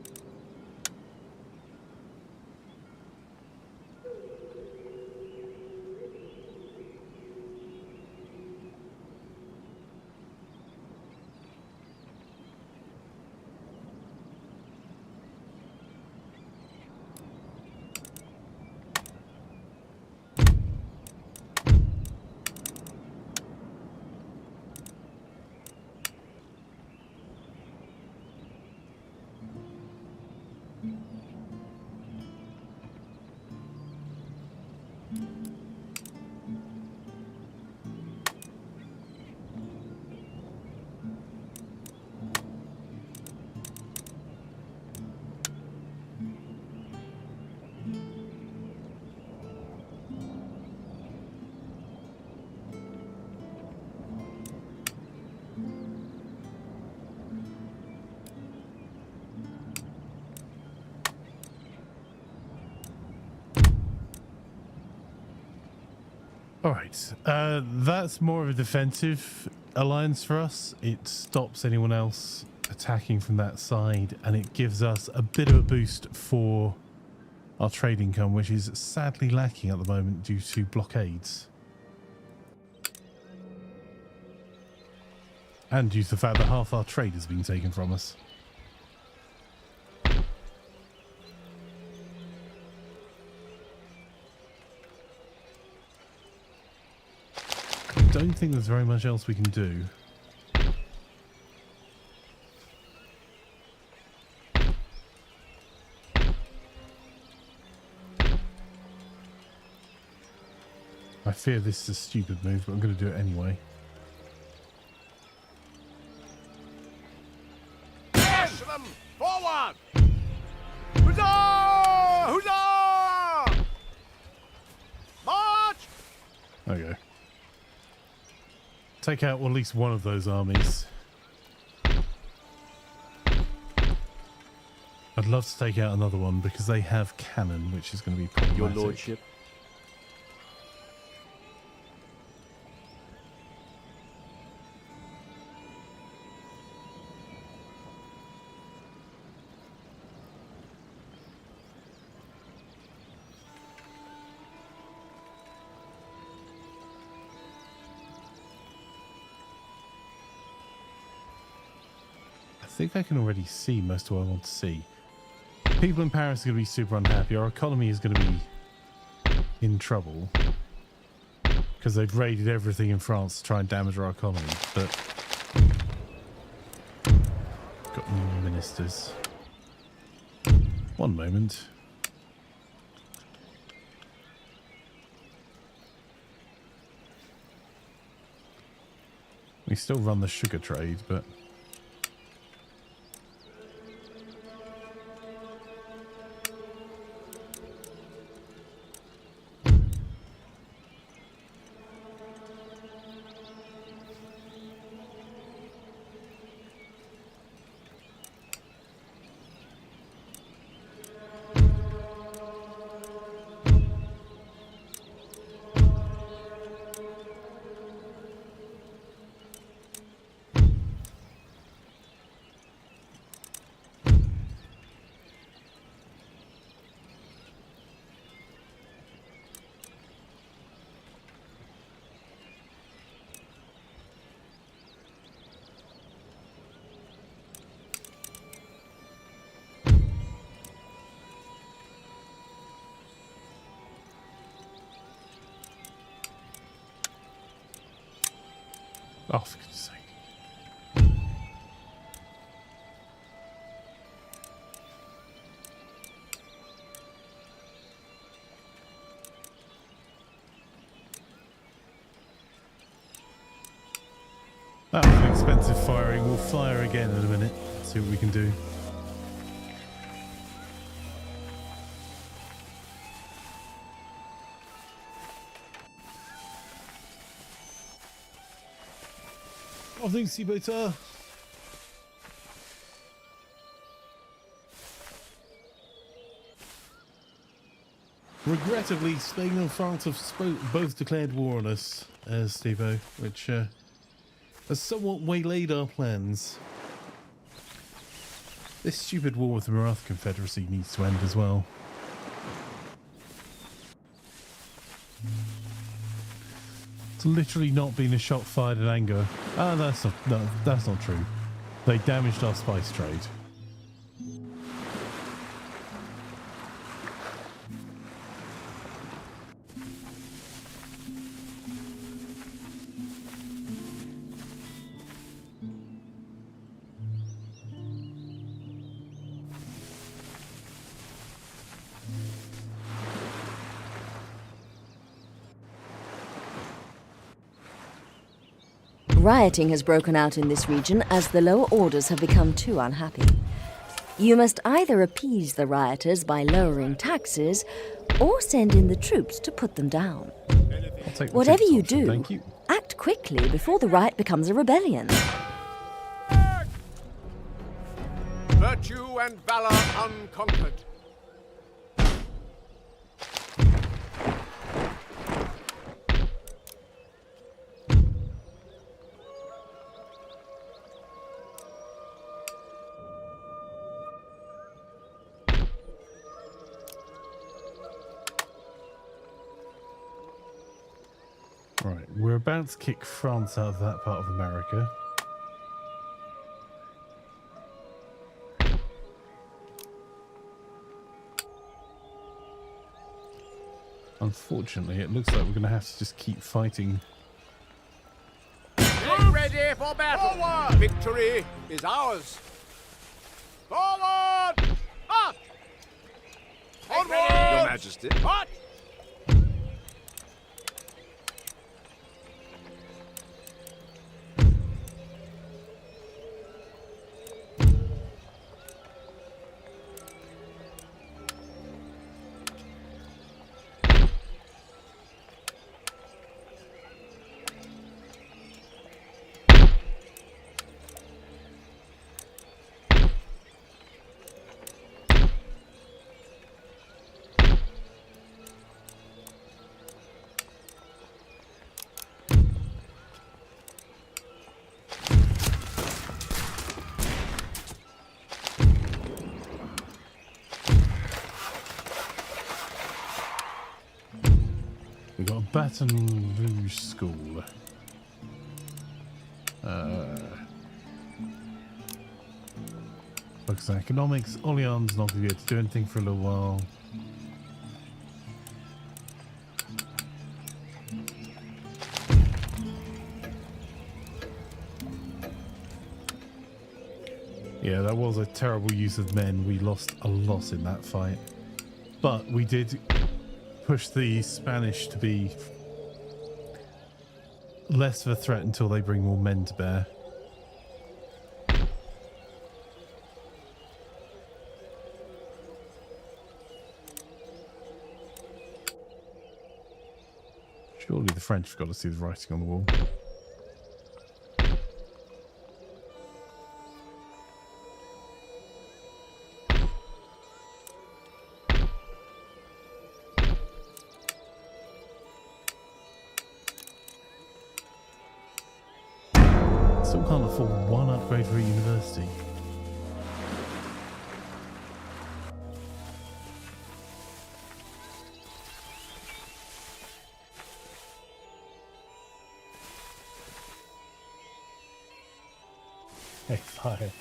Alright, that's more of a defensive alliance for us. It stops anyone else attacking from that side, and it gives us a bit of a boost for our trade income, which is sadly lacking at the moment due to blockades. And due to the fact that half our trade has been taken from us. I don't think there's very much else we can do. I fear this is a stupid move, but I'm going to do it anyway. Dash them! Forward! Huzzah! Huzzah! March! There we go. Take out at least one of those armies. I'd love to take out another one because they have cannon, which is going to be problematic. Your lordship. I think I can already see most of what I want to see. People in Paris are going to be super unhappy. Our economy is going to be in trouble because they've raided everything in France to try and damage our economy. But got new ministers. One moment. We still run the sugar trade, but Oh, for goodness sake. That was an expensive firing. We'll fire again in a minute. See what we can do. I think Seaboater. Regrettably, Spain and France have both declared war on us, Stevo, which has somewhat waylaid our plans. This stupid war with the Marath Confederacy needs to end as well. It's literally not been a shot fired in anger. Ah, that's not true. They damaged our spice trade. Rioting has broken out in this region as the lower orders have become too unhappy. You must either appease the rioters by lowering taxes or send in the troops to put them down. I'll take the Whatever troops you option, do, thank you. act quickly before the riot becomes a rebellion. Virtue and valor unconquered. Right, we're about to kick France out of that part of America. Unfortunately, it looks like we're going to have to just keep fighting. Get ready for battle. Forward! Victory is ours. Forward! Up! Onward! Your Majesty. What? We've got a Baton Rouge school. Focus on economics. Orleans not going to be able to do anything for a little while. Yeah, that was a terrible use of men. We lost a lot in that fight. But we did push the Spanish to be less of a threat until they bring more men to bear. Surely the French have got to see the writing on the wall. Still can't afford one upgrade for a university. Hey, fire.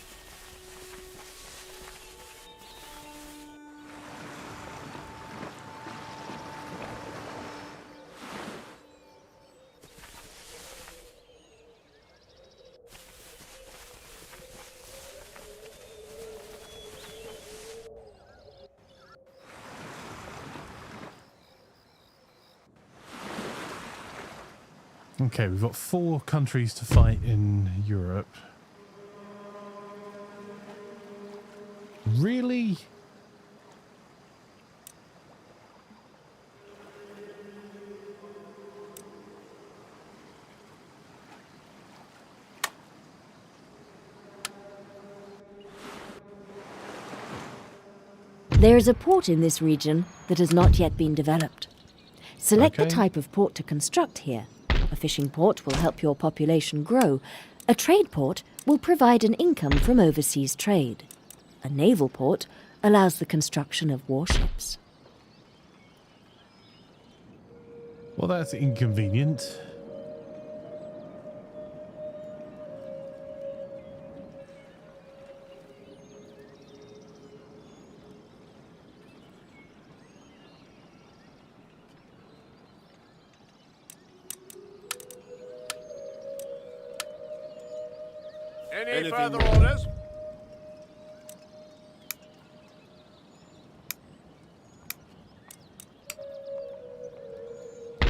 Okay, we've got 4 countries to fight in Europe. Really? There is a port in this region that has not yet been developed. Select the Okay. type of port to construct here. A fishing port will help your population grow. A trade port will provide an income from overseas trade. A naval port allows the construction of warships. Well, that's inconvenient. Any further orders?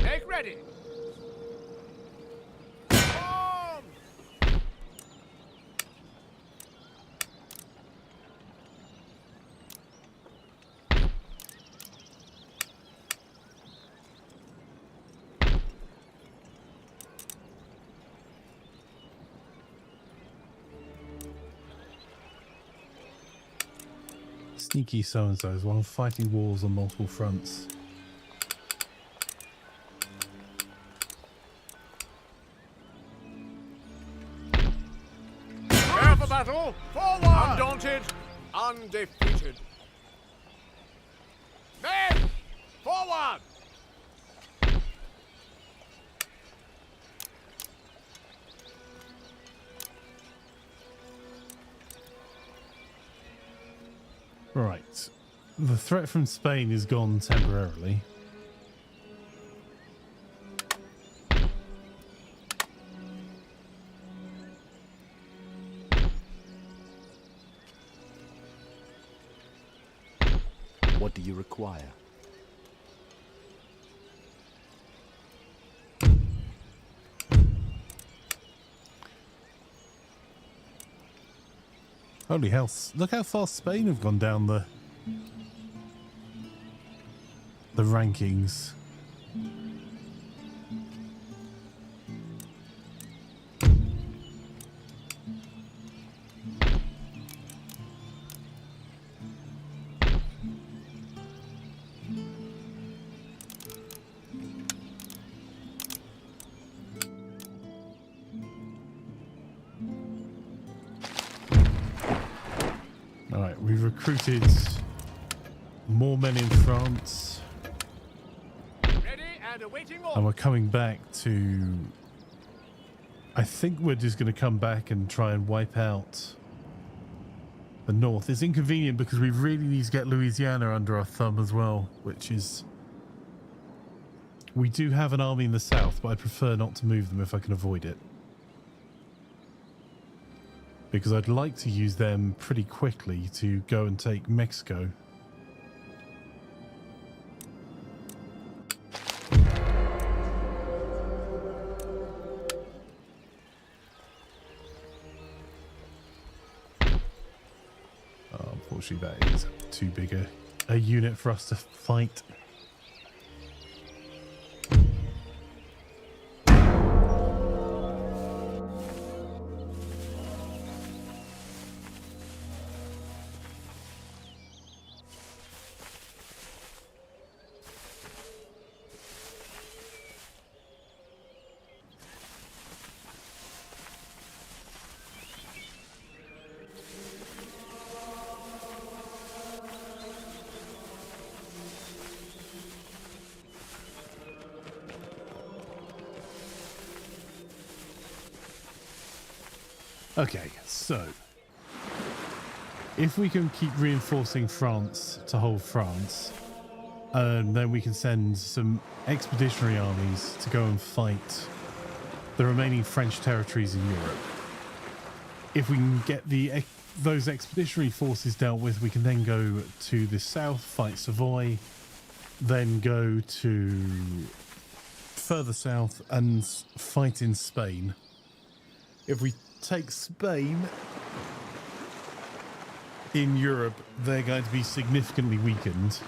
Make ready. On! Sneaky so-and-sos while fighting wars on multiple fronts. Prepare for battle! Forward! Undaunted, undefeated. Men! Forward! Right. The threat from Spain is gone temporarily. What do you require? Holy hell, look how far Spain have gone down the rankings. Alright, we've recruited more men in France. Ready and awaiting And orders. we're coming back to... I think we're just going to come back and try and wipe out the north. It's inconvenient because we really need to get Louisiana under our thumb as well, which is... We do have an army in the south, but I prefer not to move them if I can avoid it. Because I'd like to use them pretty quickly to go and take Mexico. Unfortunately, that is too big a unit for us to fight. Okay, so if we can keep reinforcing France to hold France, then we can send some expeditionary armies to go and fight the remaining French territories in Europe. If we can get those expeditionary forces dealt with, we can then go to the south, fight Savoy, then go to further south and fight in Spain. If we take Spain in Europe, they're going to be significantly weakened.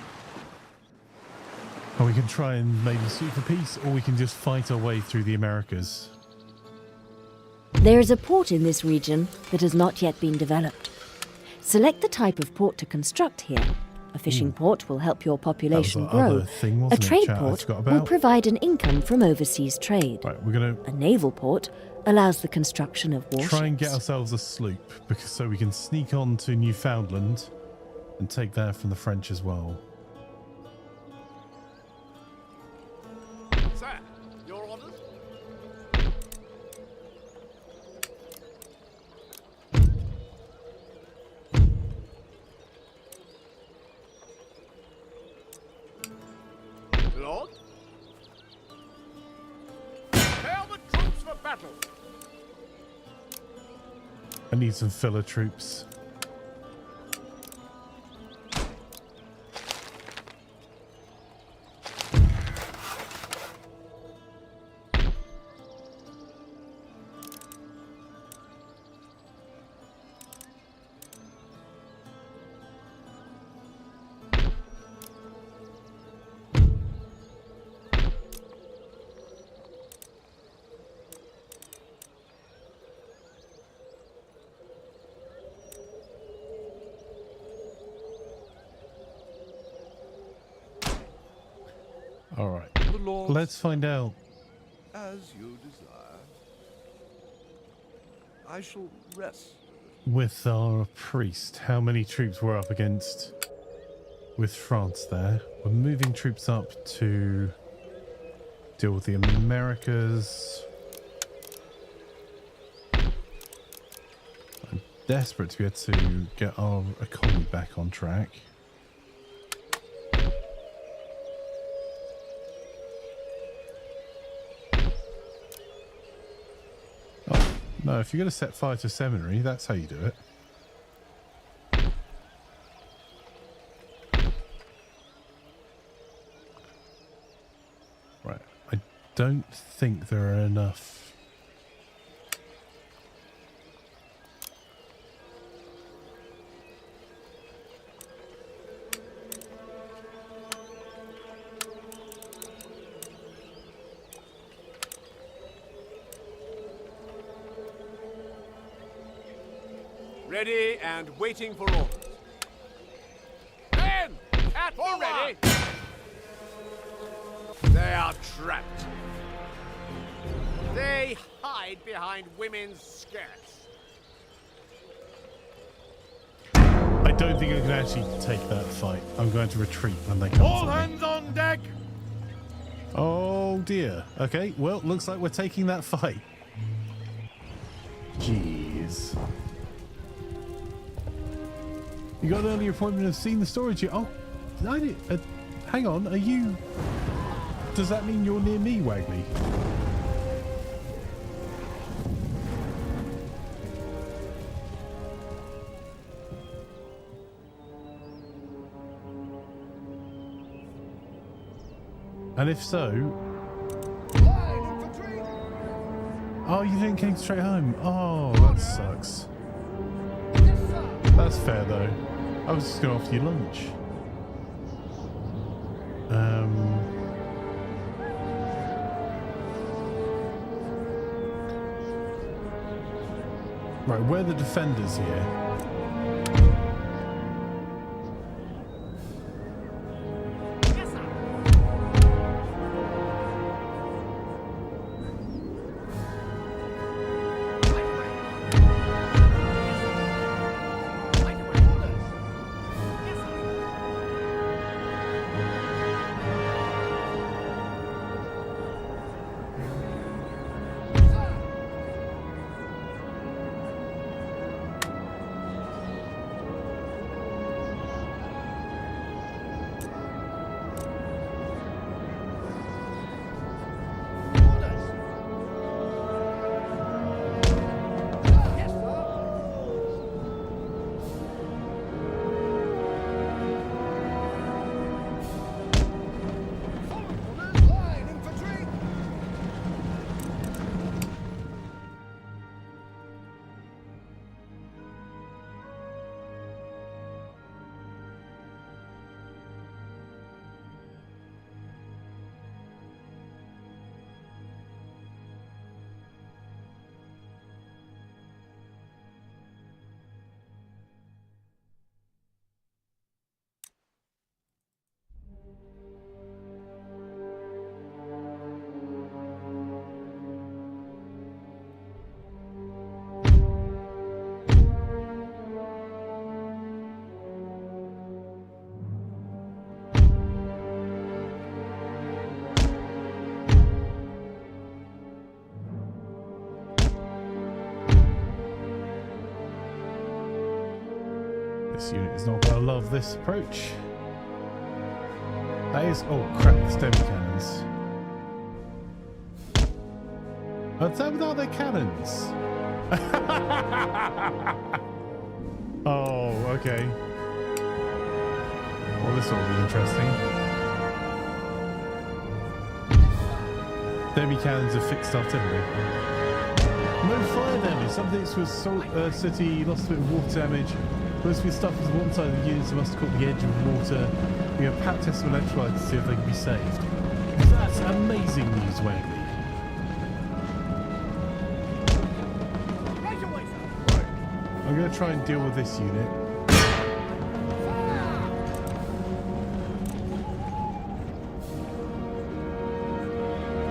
And we can try and maybe sue for peace, or we can just fight our way through the Americas. There is a port in this region that has not yet been developed. Select the type of port to construct here. A fishing port will help your population That was our grow. other thing, A wasn't it, trade chat, I port forgot will about? provide an income from overseas trade. Right, we're going A naval port allows the construction of to warships. try and get ourselves a sloop, because so we can sneak on to Newfoundland and take that from the French as well. Sir, your orders? Lord? Prepare the troops for battle! I need some filler troops. All right, The Lord, let's find out. as you desire. I shall rest. With our priest, how many troops we're up against with France there. We're moving troops up to deal with the Americas. I'm desperate to be able to get our economy back on track. Oh, no, if you're going to set fire to a seminary, that's how you do it. Right, I don't think there are enough. Ready and waiting for orders. Men! At the ready! They are trapped. They hide behind women's skirts. I don't think I can actually take that fight. I'm going to retreat when they come All to me. hands on deck! Oh dear. Okay, well, looks like we're taking that fight. Jeez. You got an early appointment of seeing the storage unit. Oh, I did, hang on, are you... Does that mean you're near me, Wagley? And if so... Oh, you didn't came straight home. Oh, that sucks. That's fair, though. I was just going to offer you lunch. Right, where are the defenders here? This unit is not going to love this approach. That is... Oh crap, it's demi cannons. But that without their cannons. Oh, okay. Well, this will be interesting. Demi cannons are fixed artillery. No fire damage. Something was city, lost a bit of water damage. Most of your stuff is one side of the units must have caught the edge of water. We have pat tests of electrolytes to see if they can be saved. That's amazing news, Wangley. I'm going to try and deal with this unit.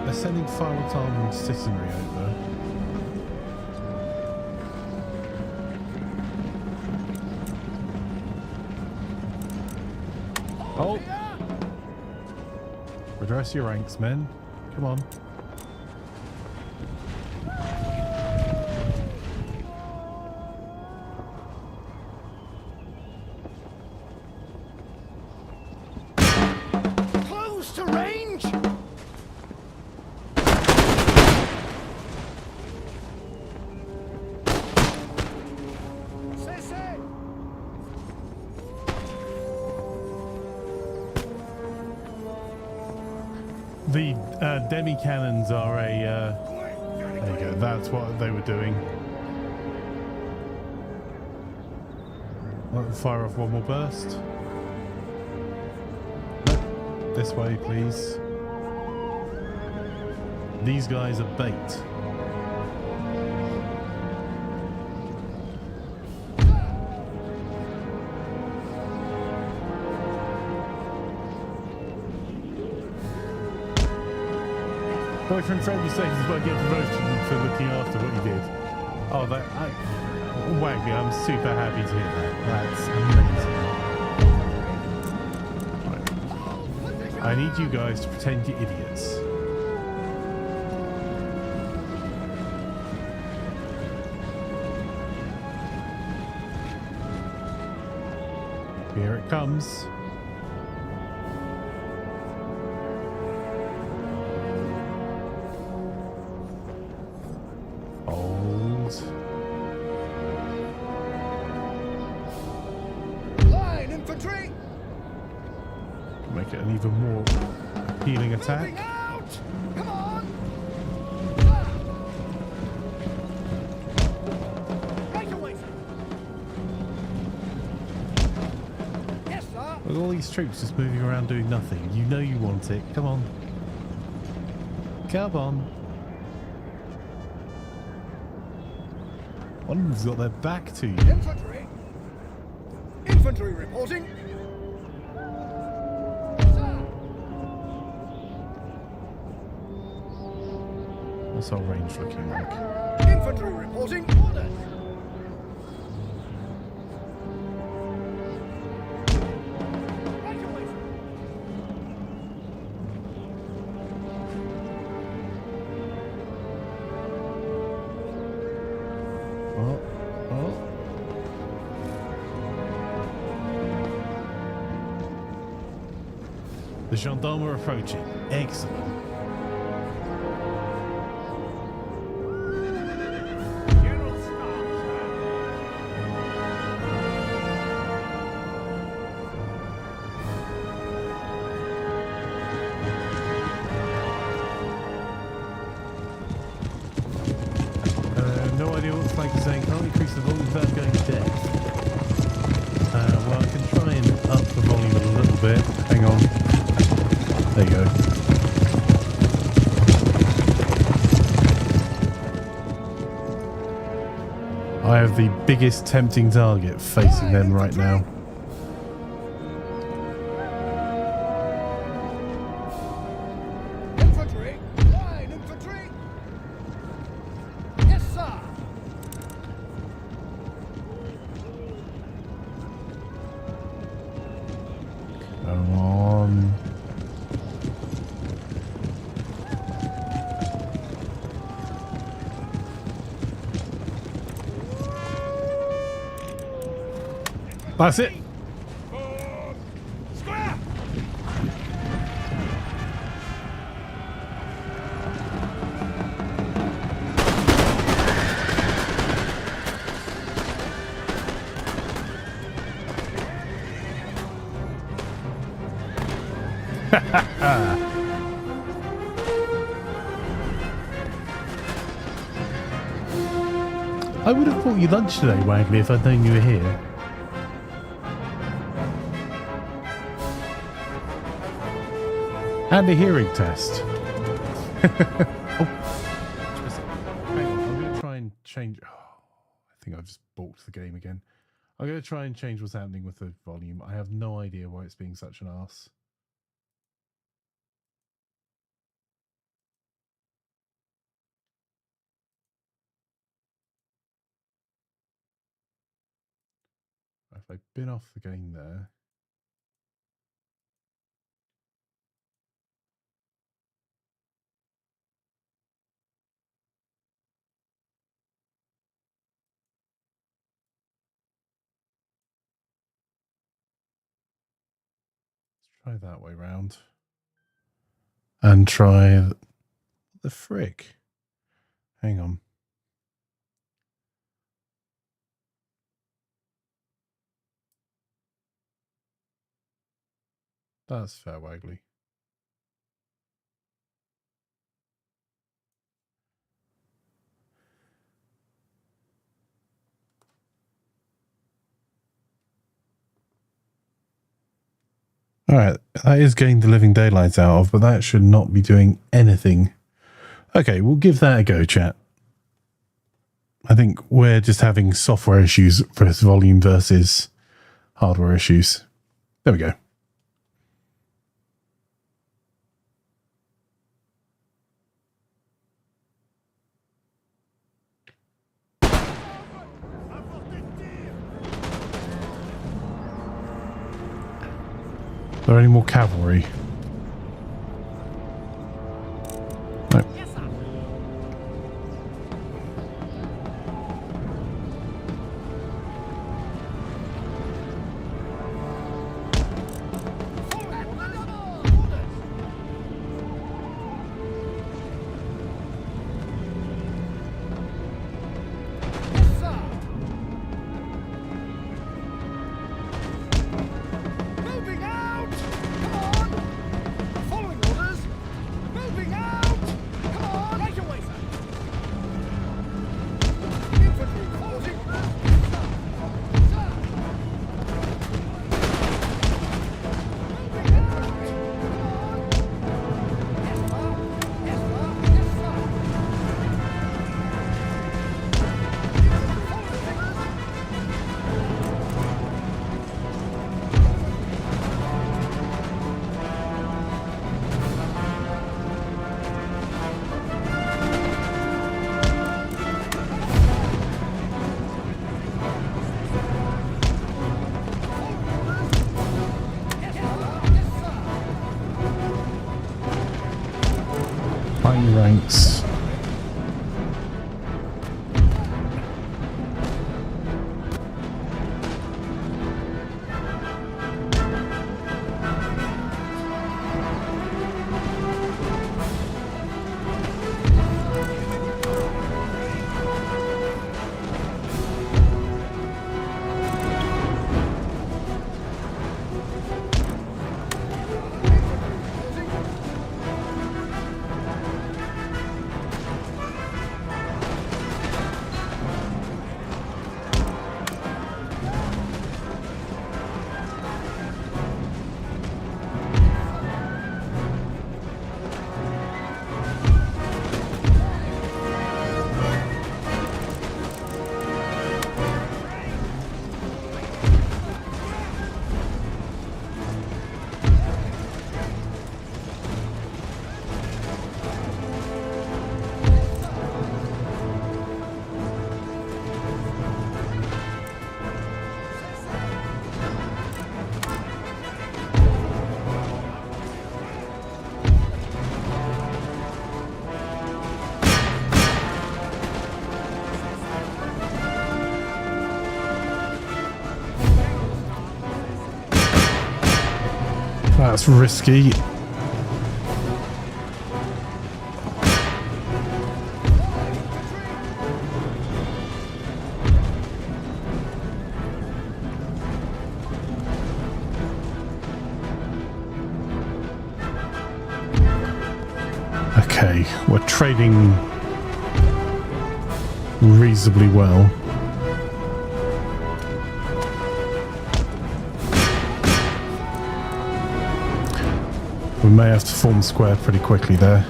They're sending fireworks armed citizenry over. Oh! Redress your ranks, men. Come on. Close to range! The demi cannons are a. There you go. That's what they were doing. Fire off one more burst. No, this way, please. These guys are bait. Boyfriend friendly stations might get promotion for looking after what you did. Oh, Waggy, I'm super happy to hear that. That's amazing. Right. I need you guys to pretend you're idiots. Here it comes. Line infantry! Make it an even more appealing attack. Moving out! Come on! Right away, sir! Yes, sir! With all these troops just moving around doing nothing, you know you want it. Come on. Come on. One of them's got their back to you. Infantry! Infantry reporting! What's our range looking like? Infantry reporting! Orders! Right away, sir! Oh. The gendarmes are approaching. Excellent. General Staff, No idea what the flank is saying. Can't increase the volume without going dead. Well, I can try and up the volume a little bit. Hang on. There you go. I have the biggest tempting target facing them right now. infantry! Line infantry! Yes, sir! Come on. That's it. Square! I would have bought you lunch today, Wagley, if I'd known you were here. And a hearing test. Oh. Hang on, I'm going to try and change... Oh, I think I've just balked the game again. I'm going to try and change what's happening with the volume. I have no idea why it's being such an arse. If I bin off the game there... Try that way round. And try the frick. Hang on. That's fair, Wagley. Alright, that is getting the living daylights out of, but that should not be doing anything. Okay, we'll give that a go, chat. I think we're just having software issues versus volume versus hardware issues. There we go. Are there any more cavalry? No. Ranks. That's risky. Okay, we're trading reasonably well. We may have to form square pretty quickly there.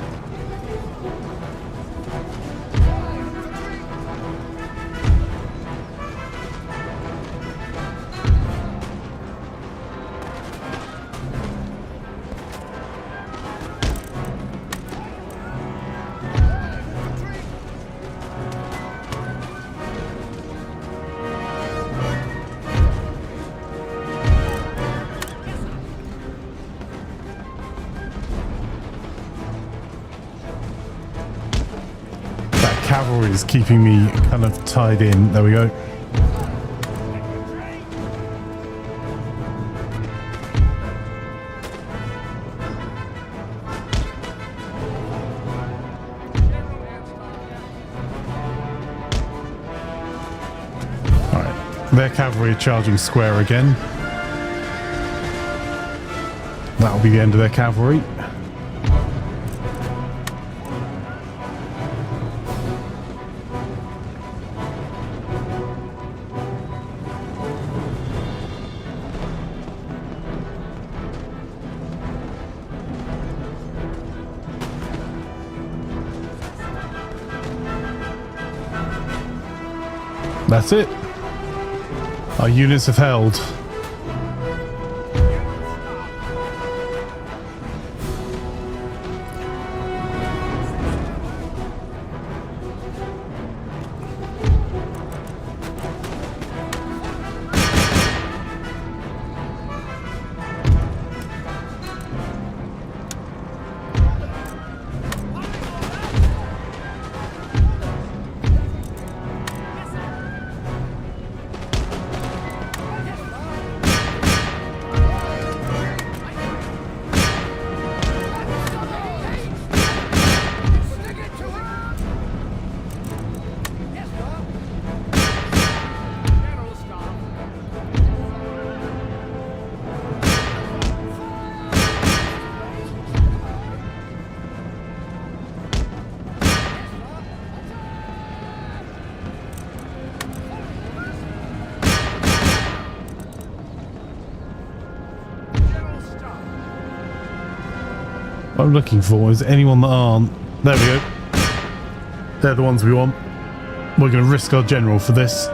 Cavalry is keeping me kind of tied in. There we go. Alright, their cavalry are charging square again. That'll be the end of their cavalry. That's it. Our units have held. What I'm looking for is anyone that aren't. There we go. They're the ones we want. We're going to risk our general for this.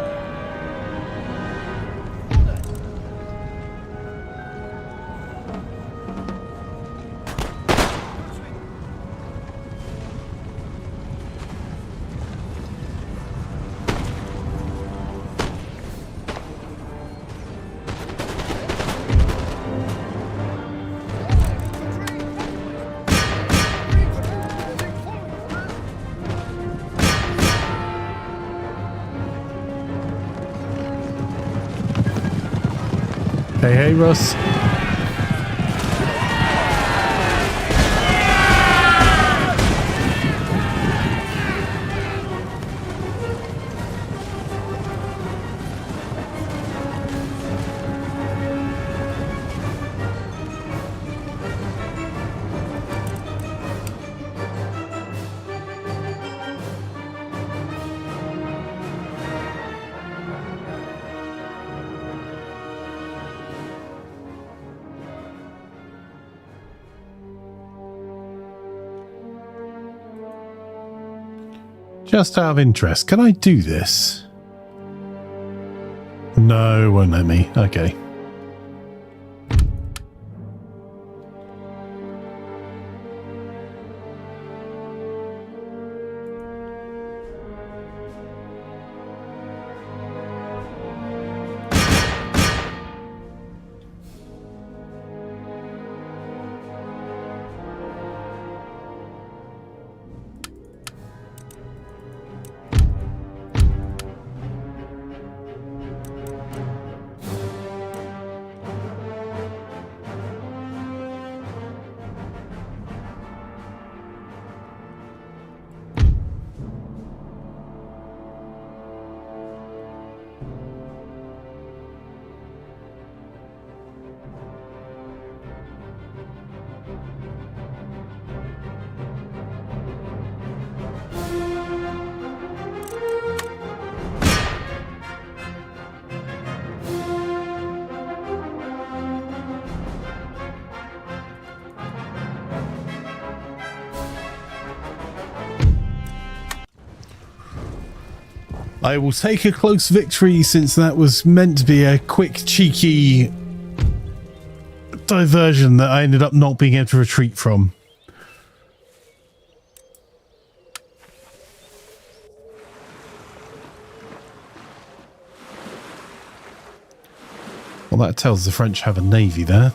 Hey, hey, Russ. Just out of interest, can I do this? No, it won't let me. Okay. I will take a close victory, since that was meant to be a quick, cheeky diversion that I ended up not being able to retreat from. Well, that tells the French have a navy there.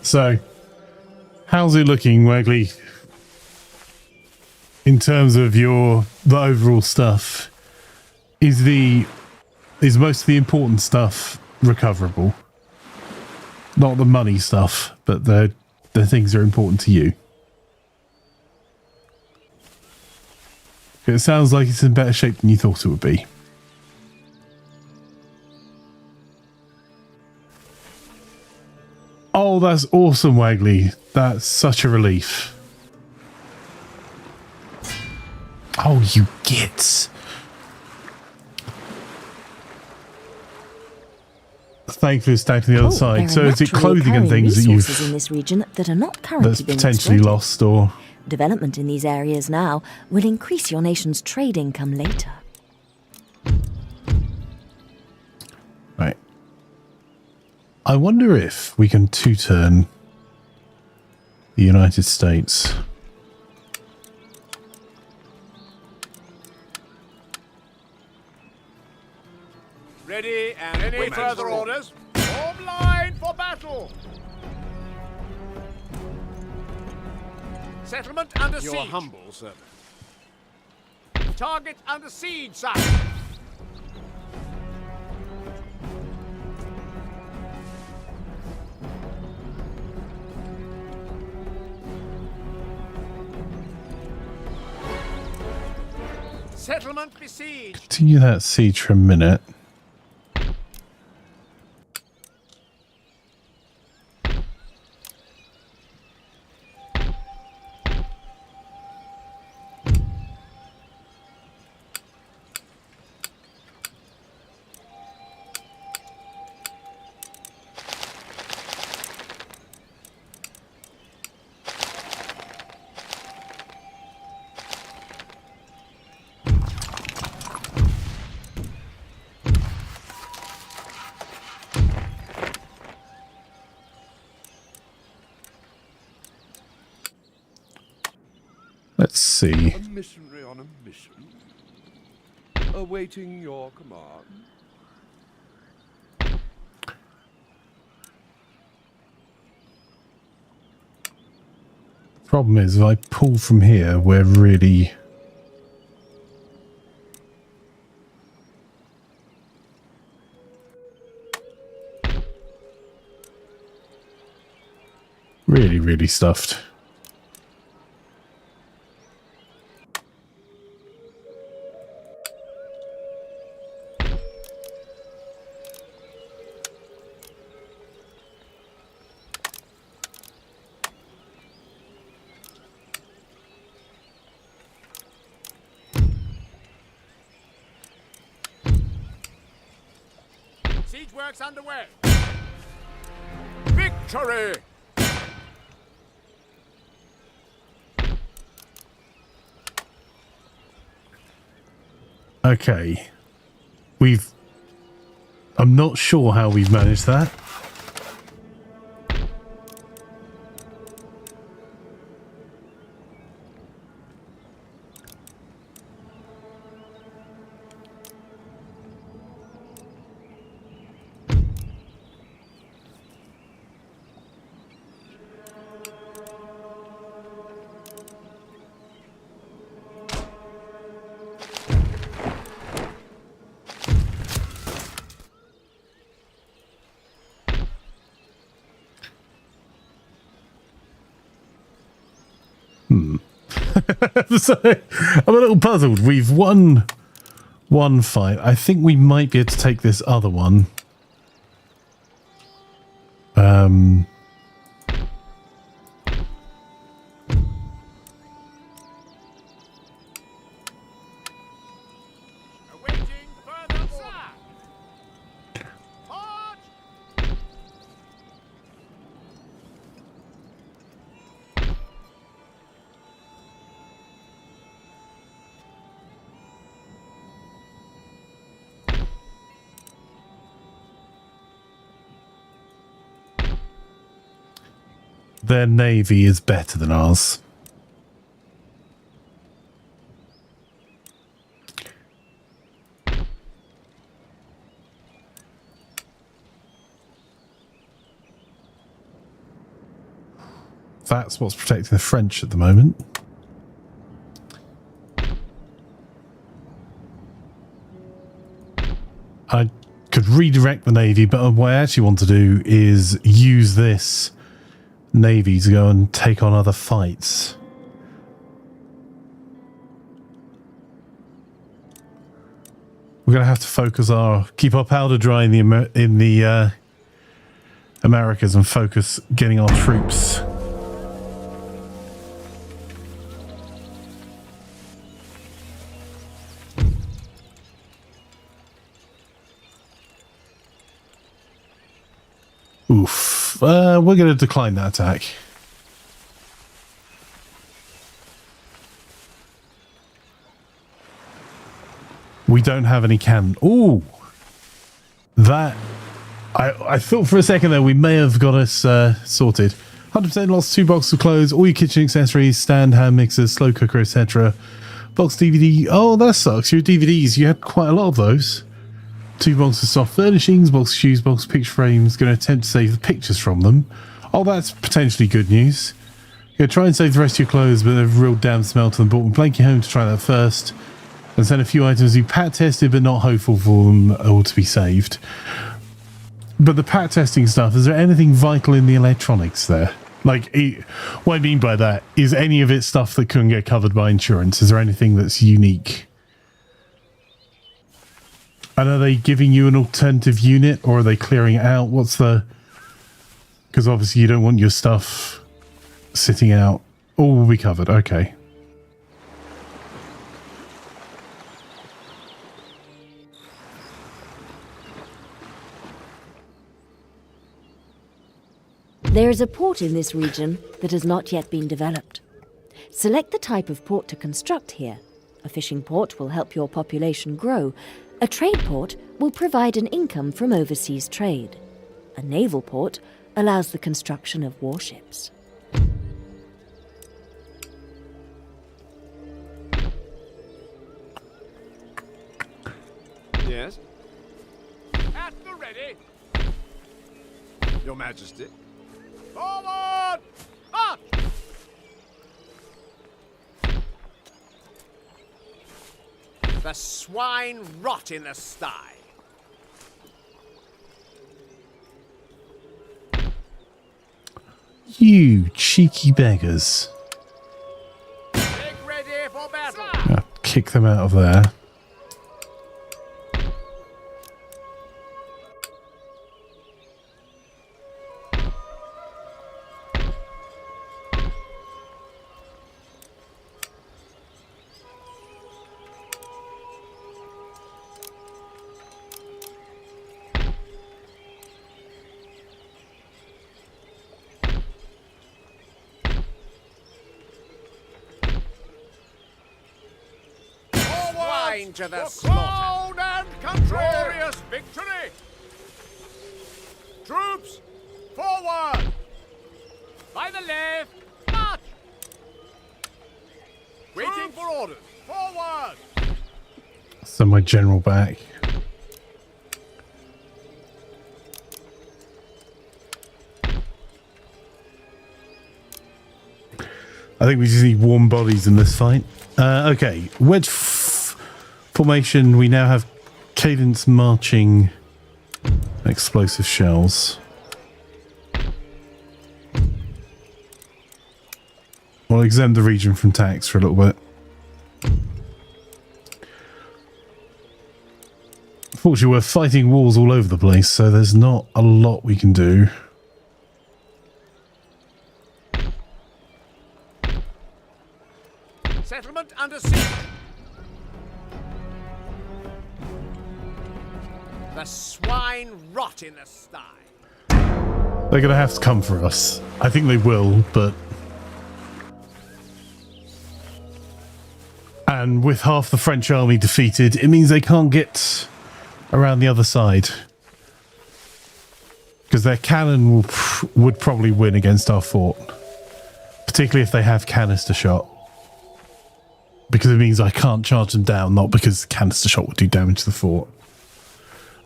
So, how's it looking, Wagley? In terms of the overall stuff, is most of the important stuff recoverable? Not the money stuff, but the things that are important to you. It sounds like it's in better shape than you thought it would be. Oh, that's awesome, Wagley. That's such a relief. Oh, you gits. Thankfully, it's down to the other side. So is it clothing and things that you've in this region that are not currently that's being potentially exploited? lost, or Development in these areas now will increase your nation's trade income later. right? I wonder if we can two-turn the United States. Ready and any further orders? Form line for battle. Settlement under siege. Your humble servant. Target under siege, sir. Settlement besieged. Continue that siege for a minute. Let's see. A missionary on a mission. Awaiting your command. Problem is, if I pull from here, we're really stuffed. Siege works underway. Victory! Okay. I'm not sure how we've managed that. So, I'm a little puzzled. We've won one fight. I think we might be able to take this other one. Their navy is better than ours. That's what's protecting the French at the moment. I could redirect the navy, but what I actually want to do is use this navy to go and take on other fights. We're going to have to focus keep our powder dry in the Americas and focus getting our troops. Oof. We're going to decline that attack. We don't have any cannon. Ooh! That... I thought for a second there we may have got us sorted. 100% lost 2 boxes of clothes, all your kitchen accessories, stand, hand mixers, slow cooker, etc. Box DVD. Oh, that sucks. Your DVDs, you had quite a lot of those. 2 boxes of soft furnishings, box of shoes, box of picture frames. Going to attempt to save the pictures from them. Oh, that's potentially good news. You're going to try and save the rest of your clothes, but they've a real damn smell to them. But we'll blank you home to try that first. And send a few items you pat tested, but not hopeful for them all to be saved. But the pat testing stuff, is there anything vital in the electronics there? Like, what I mean by that, is any of it stuff that couldn't get covered by insurance? Is there anything that's unique? And are they giving you an alternative unit, or are they clearing it out? What's the... Because obviously you don't want your stuff sitting out. All will be covered, okay. There is a port in this region that has not yet been developed. Select the type of port to construct here. A fishing port will help your population grow. A trade port will provide an income from overseas trade. A naval port allows the construction of warships. Yes? At the ready! Your Majesty. Forward! March! The swine rot in the sty. You cheeky beggars. Get ready for battle. I'll kick them out of there. To the slaughter and glorious victory! Troops, forward! By the left, march! Waiting for orders, forward! Send my general back. I think we just need warm bodies in this fight. Okay, wedge formation. We now have cadence marching explosive shells. We'll exempt the region from tax for a little bit. Unfortunately, we're fighting wars all over the place, so there's not a lot we can do. Settlement under siege. The swine rot in the sty. They're going to have to come for us. I think they will, but... And with half the French army defeated, it means they can't get around the other side. because their cannon would probably win against our fort, particularly if they have canister shot. Because it means I can't charge them down, not because canister shot would do damage to the fort.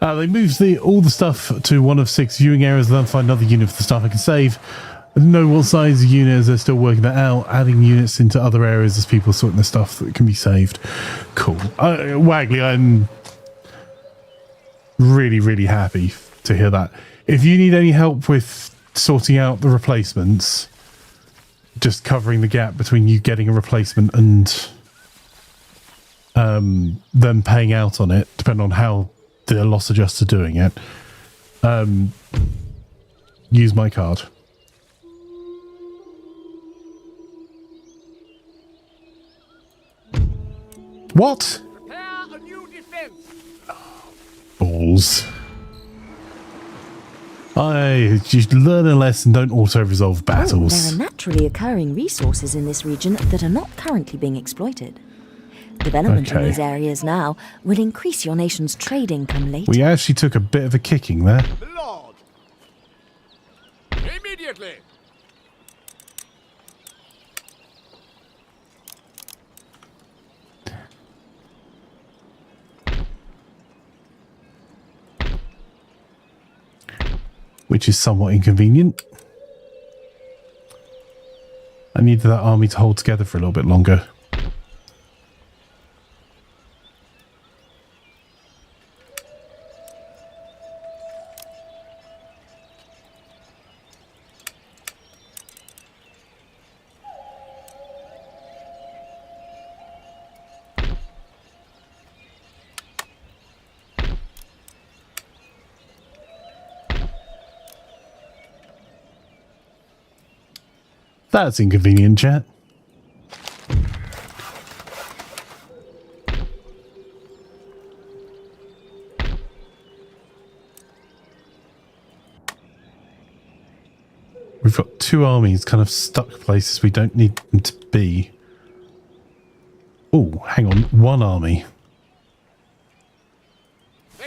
They moved all the stuff to one of 6 viewing areas, then find another unit for the stuff I can save. I don't know what size of unit is, they're still working that out, adding units into other areas as people sorting the stuff that can be saved. Cool. Wagley, I'm really, really happy to hear that. If you need any help with sorting out the replacements, just covering the gap between you getting a replacement and them paying out on it, depending on how the loss adjuster doing it, use my card. What? Prepare a new defense. Balls. You learn a lesson, don't auto-resolve battles. There are naturally occurring resources in this region that are not currently being exploited. Development in these areas now will increase your nation's trade income later. We actually took a bit of a kicking there. Lord. Immediately. Which is somewhat inconvenient. I needed that army to hold together for a little bit longer. That's inconvenient, chat. We've got 2 armies kind of stuck places we don't need them to be. Oh, hang on. 1 army.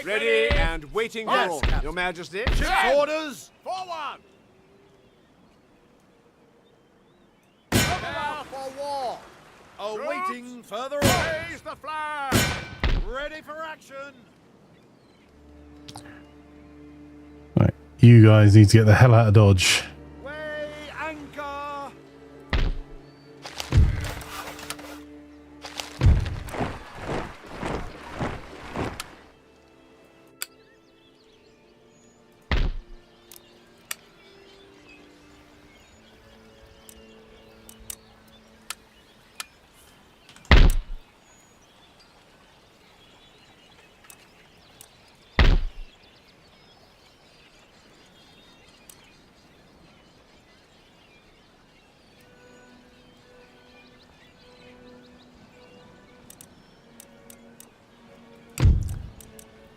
Ready and waiting for Your Majesty. Ship's orders. Forward. Prepare for war. Awaiting further orders. Raise the flag. Ready for action. Right, you guys need to get the hell out of Dodge. Weigh anchor.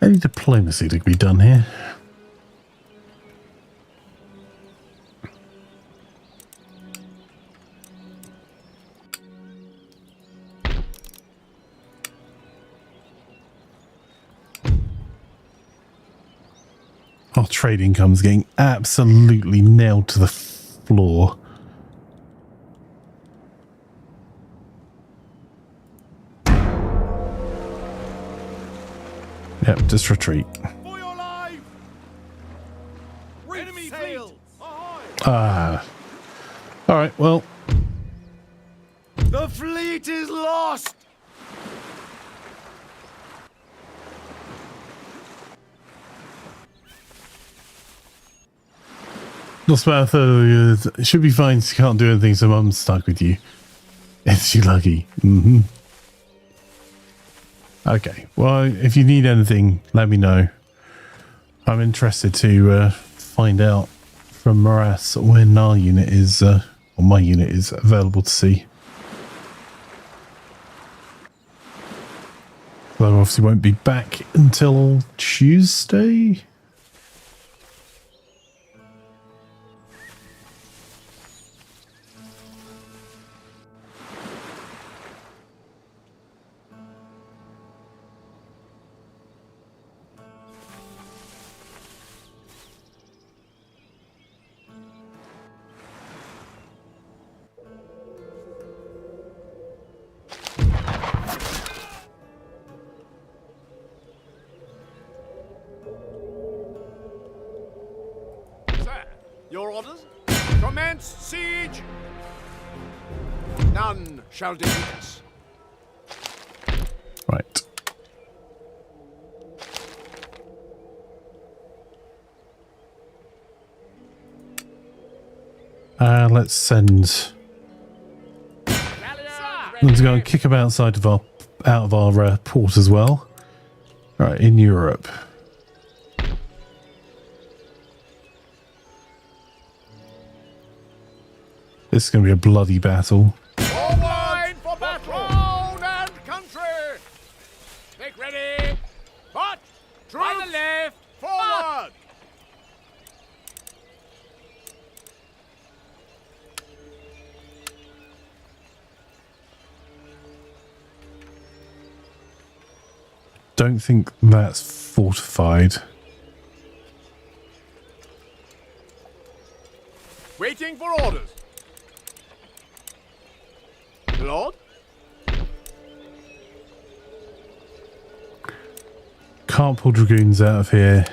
Any diplomacy to be done here? Our trade income's getting absolutely nailed to the floor. Yep, just retreat. For your life. Enemy sails. Alright, well. The fleet is lost. Lost about a third of the years. It should be fine. You can't do anything, so Mum's stuck with you. Is she lucky? Mm-hmm. Okay, well, if you need anything, let me know. I'm interested to find out from Morass when our unit is, or my unit is available to see. Though I obviously won't be back until Tuesday. orders? Commence siege! None shall defeat us. Right. Let's send. Let's go and kick them outside of our port as well. Right, in Europe. This is going to be a bloody battle. Forward for battle! Crown and country! Make ready! March! Troops! By the left! Forward! Don't think that's fortified. Waiting for orders. Lord? Can't pull dragoons out of here.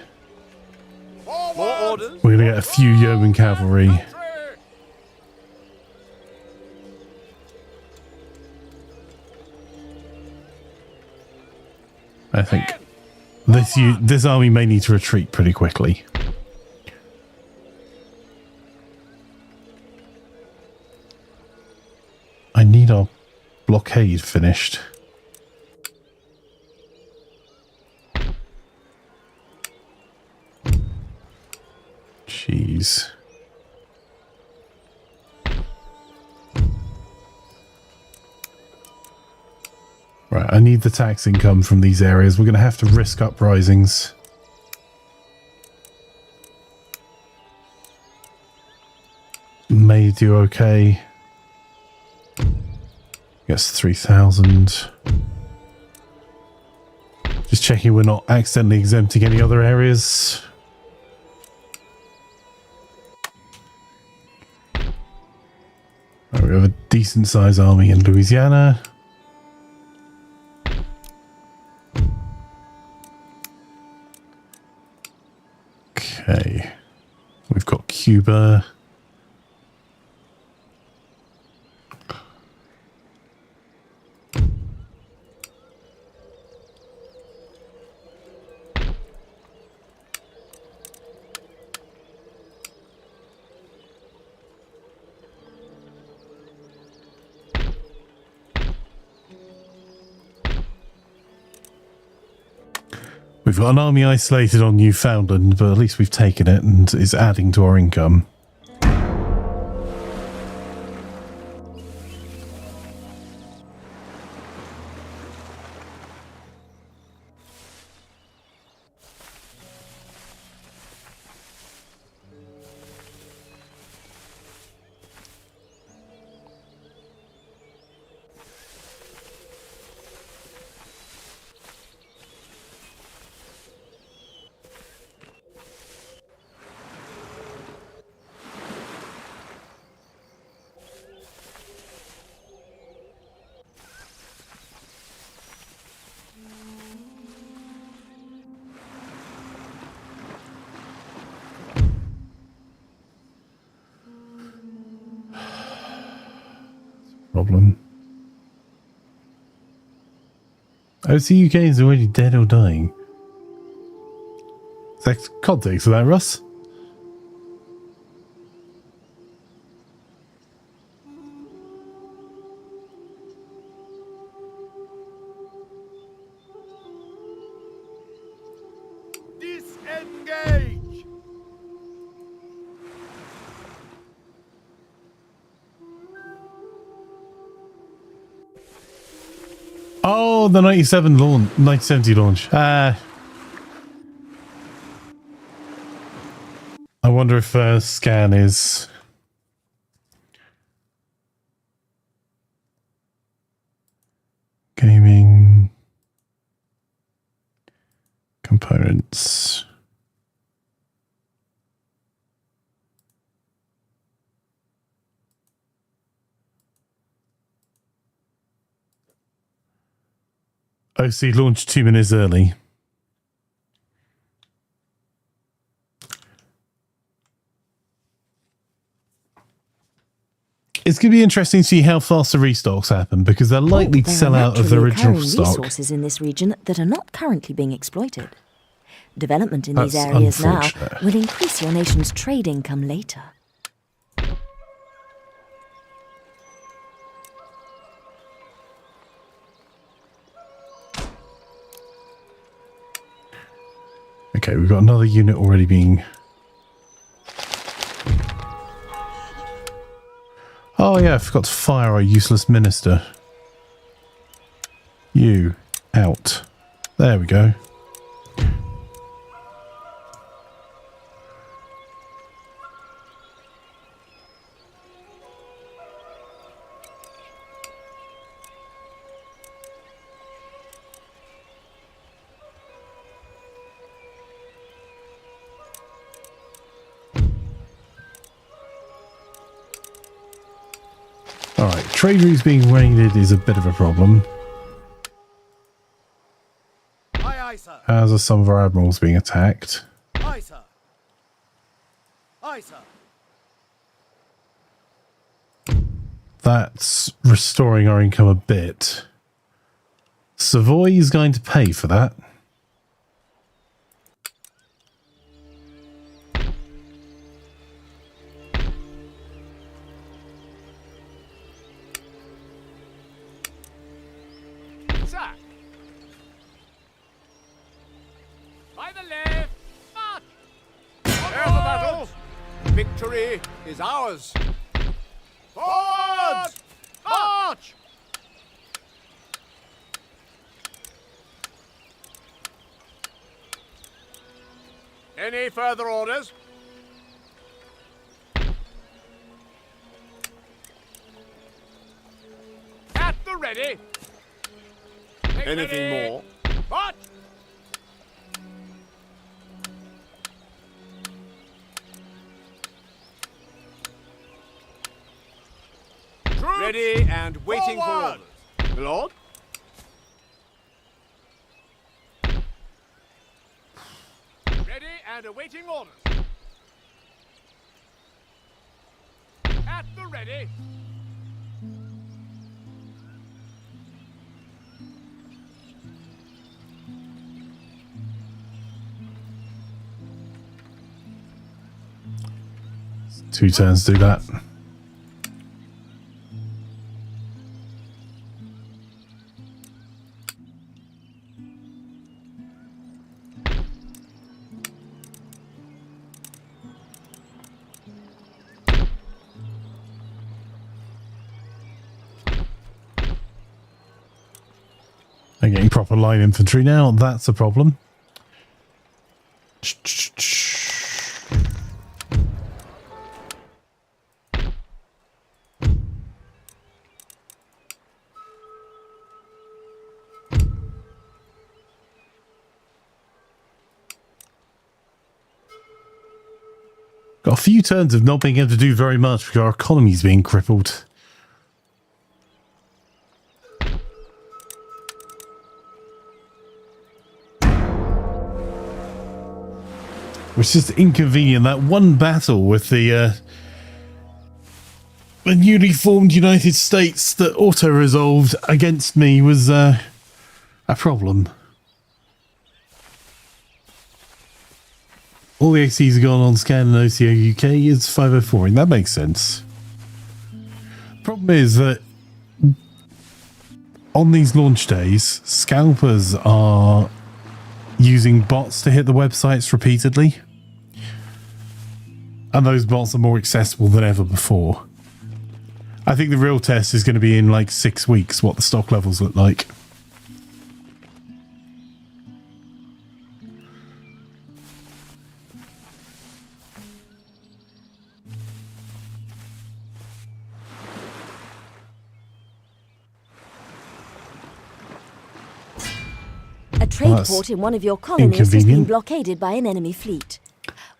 More orders. We're going to get a few yeoman cavalry. I think this army may need to retreat pretty quickly. I need our blockade finished. Jeez. Right, I need the tax income from these areas. We're going to have to risk uprisings. May do okay. Gets 3,000. Just checking we're not accidentally exempting any other areas. Right, we have a decent sized army in Louisiana. Okay, we've got Cuba. We've got an army isolated on Newfoundland, but at least we've taken it and it's adding to our income. Problem. Oh, so UK is already dead or dying. Is that context for that, Russ? Disengage! Oh, the 1970 launch. I wonder if scan is... Gaming... Components... OC launched 2 minutes early. It's going to be interesting to see how fast the restocks happen, because they're likely to There sell are out of their naturally original occurring stock. resources in this region that are not currently being exploited. Development in these That's areas now unfortunate. will increase your nation's trade income later. Okay, we've got another unit already being... Oh yeah, I forgot to fire our useless minister. You, out. There we go. Alright, trade routes being raided is a bit of a problem. Aye, aye, sir. As are some of our admirals being attacked. Aye, sir. Aye, sir. That's restoring our income a bit. Savoy is going to pay for that. Attack! By the left! March! Prepare for battle! Victory is ours! Forward! March! Any further orders? At the ready! Anything more? What? Ready and waiting Forward! for orders. Lord? Ready and awaiting orders. At the ready. Two turns to do that. They're getting proper line infantry now. That's a problem. Got a few turns of not being able to do very much because our economy's being crippled. Which is inconvenient. That one battle with the newly formed United States that auto-resolved against me was a problem. All the ACs have gone on scan and OCO UK is 504, and that makes sense. The problem is that on these launch days, scalpers are using bots to hit the websites repeatedly. And those bots are more accessible than ever before. I think the real test is going to be in like 6 weeks, what the stock levels look like. A trade that's port in one of your colonies has been inconvenient. blockaded by an enemy fleet.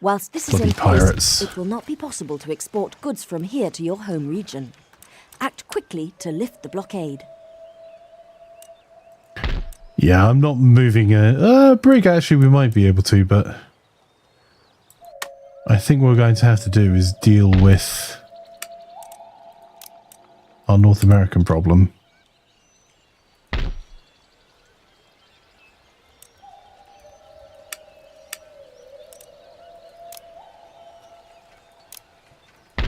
Whilst this is Bloody in place, pirates. it will not be possible to export goods from here to your home region. Act quickly to lift the blockade. Yeah, I'm not moving a brig. Actually, we might be able to, but I think what we're going to have to do is deal with our North American problem.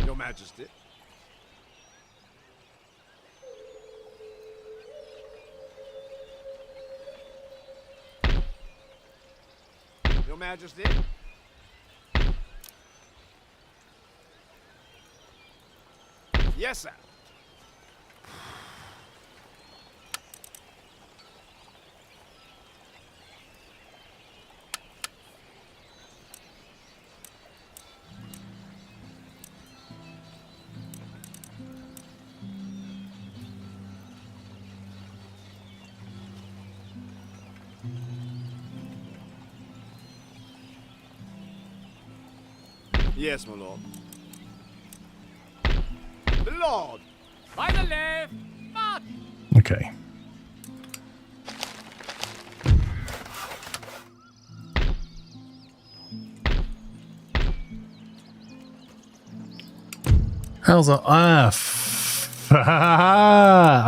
Your Majesty. Your Majesty. Yes, sir. Yes, my lord. The lord. By the left. March. Okay. How's that?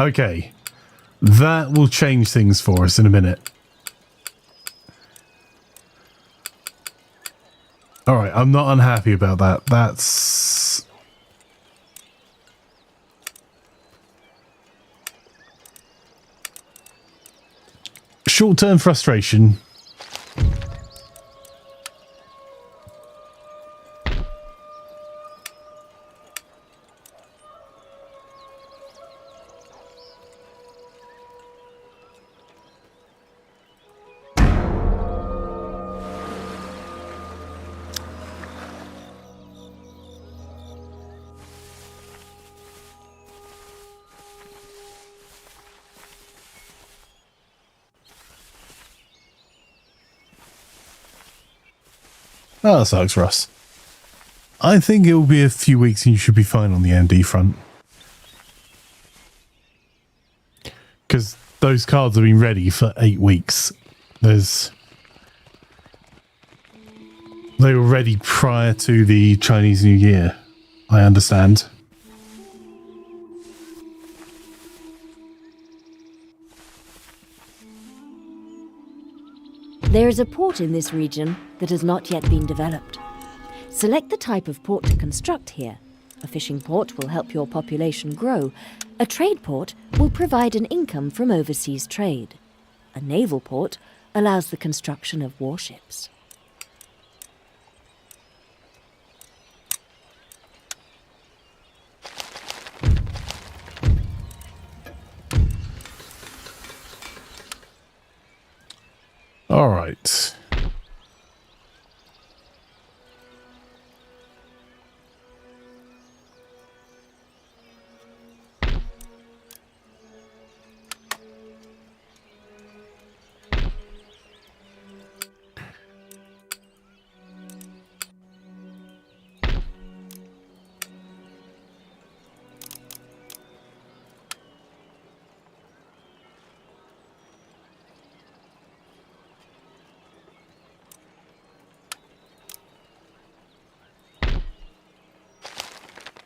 Okay. That will change things for us in a minute. Alright, I'm not unhappy about that. That's... short-term frustration. Oh, that sucks, Russ. I think it will be a few weeks and you should be fine on the MD front. Because those cards have been ready for 8 weeks. They were ready prior to the Chinese New Year, I understand. There is a port in this region that has not yet been developed. Select the type of port to construct here. A fishing port will help your population grow. A trade port will provide an income from overseas trade. A naval port allows the construction of warships. All right.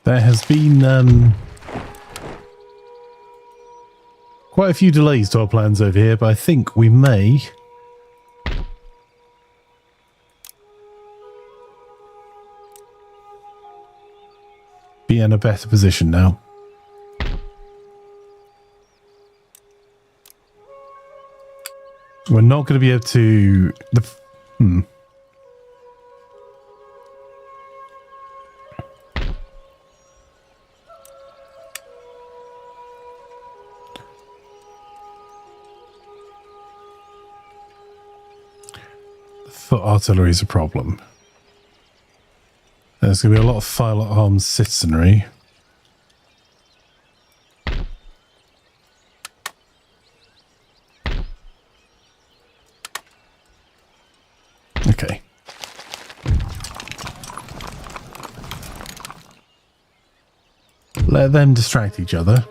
There has been quite a few delays to our plans over here, but I think we may be in a better position now. We're not going to be able to... Foot artillery is a problem. There's going to be a lot of firearms citizenry. Okay. Let them distract each other.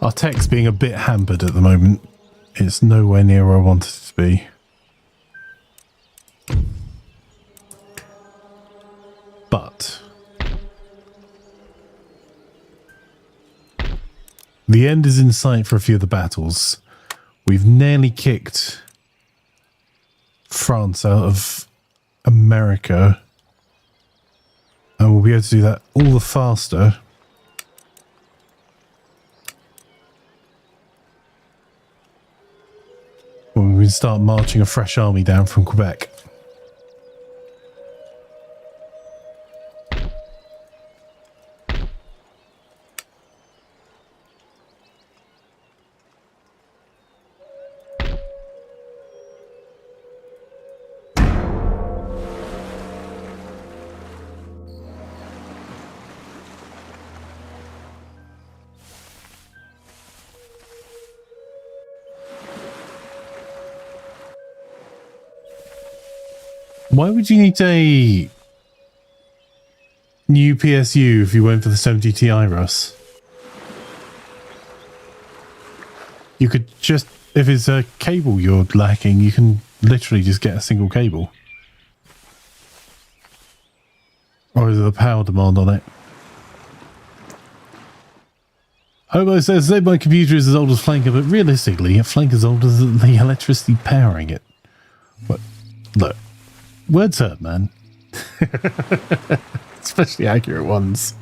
Our tech's being a bit hampered at the moment. It's nowhere near where I want it to be. But the end is in sight for a few of the battles. We've nearly kicked France out of America, and we'll be able to do that all the faster when we start marching a fresh army down from Quebec. Why would you need a new PSU if you went for the 70 Ti, Russ? You could just, if it's a cable you're lacking, you can literally just get a single cable. Or is there a power demand on it? Hobo says, my computer is as old as Flanker, but realistically, Flanker's older than the electricity powering it. But, look. Words hurt, man. Especially accurate ones.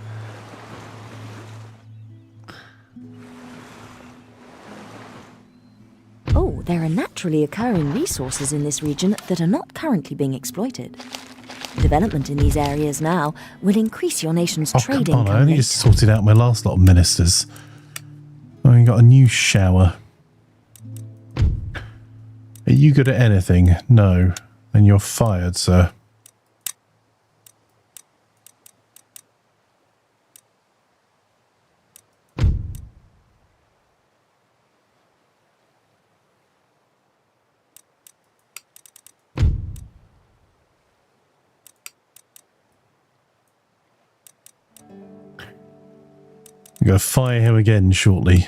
Oh, there are naturally occurring resources in this region that are not currently being exploited. Development in these areas now will increase your nation's trading. Come on, I only just sorted out my last lot of ministers. I got a new shower. Are you good at anything? No. Then you're fired, sir. I'm going to fire him again shortly.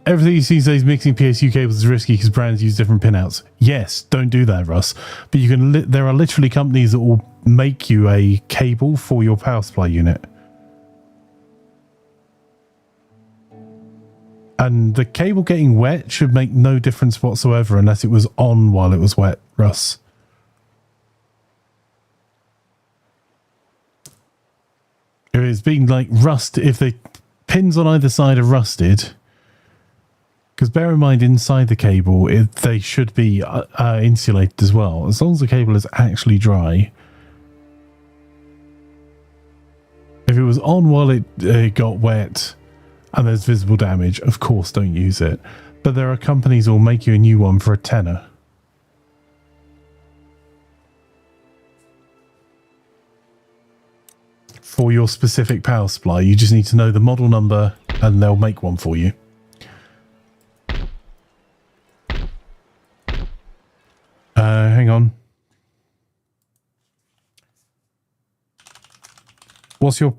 Everything you see says mixing PSU cables is risky because brands use different pinouts. Yes, don't do that, Russ. But you can. There are literally companies that will make you a cable for your power supply unit. And the cable getting wet should make no difference whatsoever unless it was on while it was wet, Russ. If it's been like rust, if the pins on either side are rusted, because bear in mind inside the cable they should be insulated as well, as long as the cable is actually dry. If it was on while it got wet and there's visible damage, of course don't use it, but there are companies that will make you a new one for £10. For your specific power supply. You just need to know the model number and they'll make one for you. Hang on. What's your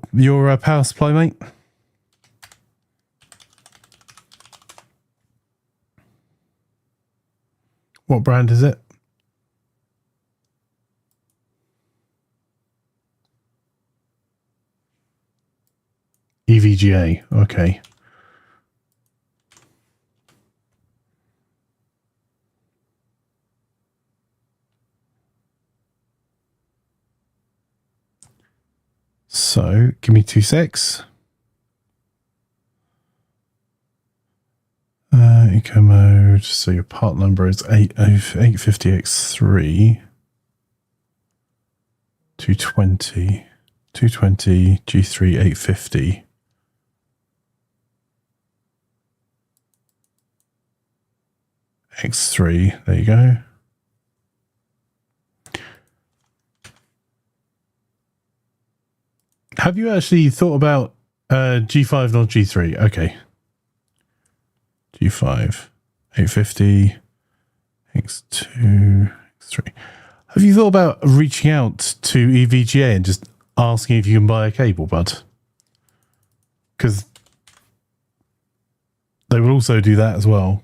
power supply, mate? What brand is it? EVGA, okay. So, give me 2 secs. Eco mode, so your part number is 850X3. 220 G3 850. X3, there you go. Have you actually thought about G5, not G3? Okay. G5, 850, X2, X3. Have you thought about reaching out to EVGA and just asking if you can buy a cable, bud? Because they will also do that as well.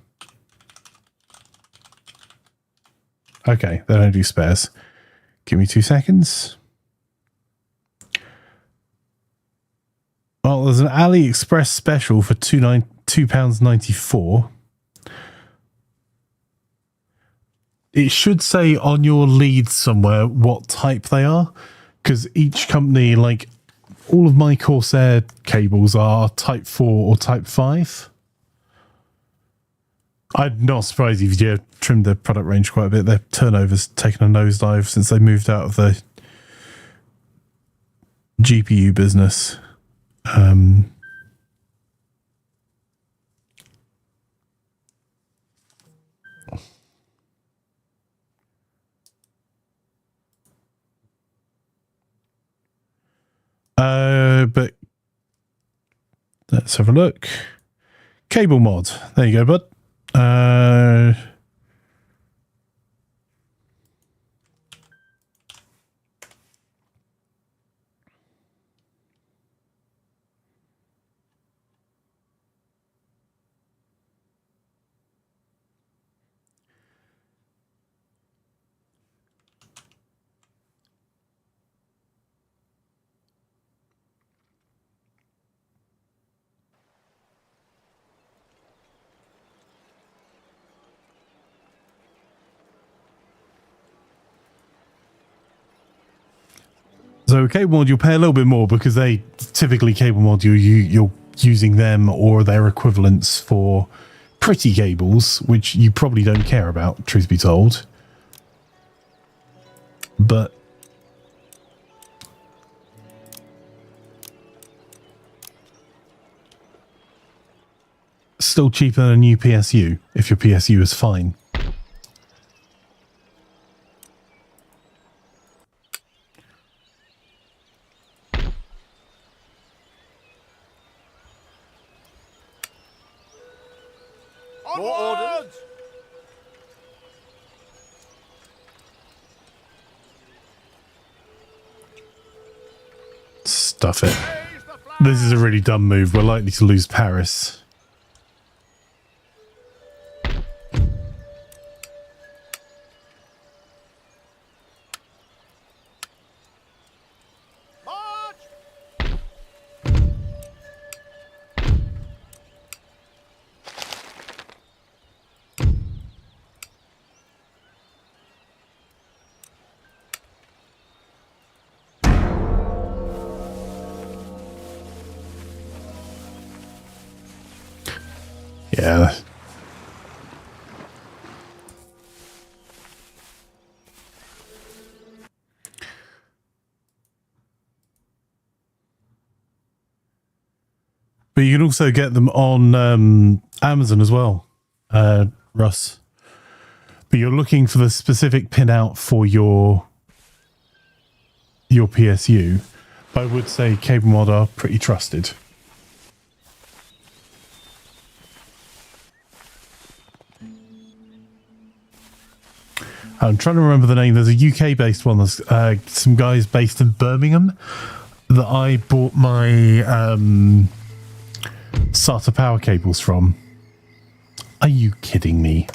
Okay, they don't do spares. Give me 2 seconds. Well, there's an AliExpress special for £2.94. It should say on your leads somewhere what type they are, because each company, like all of my Corsair cables are type 4 or type 5. I'm not surprised if you trimmed their product range quite a bit. Their turnover's taken a nosedive since they moved out of the GPU business. But let's have a look. Cable mod. There you go, bud. So cable mod, you'll pay a little bit more because they typically cable mod you're using them or their equivalents for pretty cables, which you probably don't care about, truth be told. But still cheaper than a new PSU if your PSU is fine. More orders! Stuff it. This is a really dumb move. We're likely to lose Paris. Yeah. But you can also get them on Amazon as well, Russ. But you're looking for the specific pinout for your PSU. I would say Cable Mod are pretty trusted. I'm trying to remember the name. There's a UK-based one. There's some guys based in Birmingham that I bought my SATA power cables from. Are you kidding me?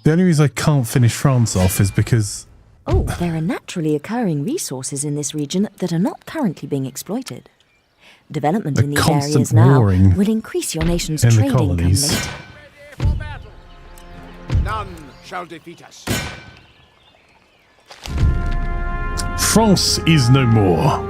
The only reason I can't finish France off is because... Oh, there are naturally occurring resources in this region that are not currently being exploited. Development in these areas now will increase your nation's trade income later. Ready for battle. None shall defeat us. France is no more.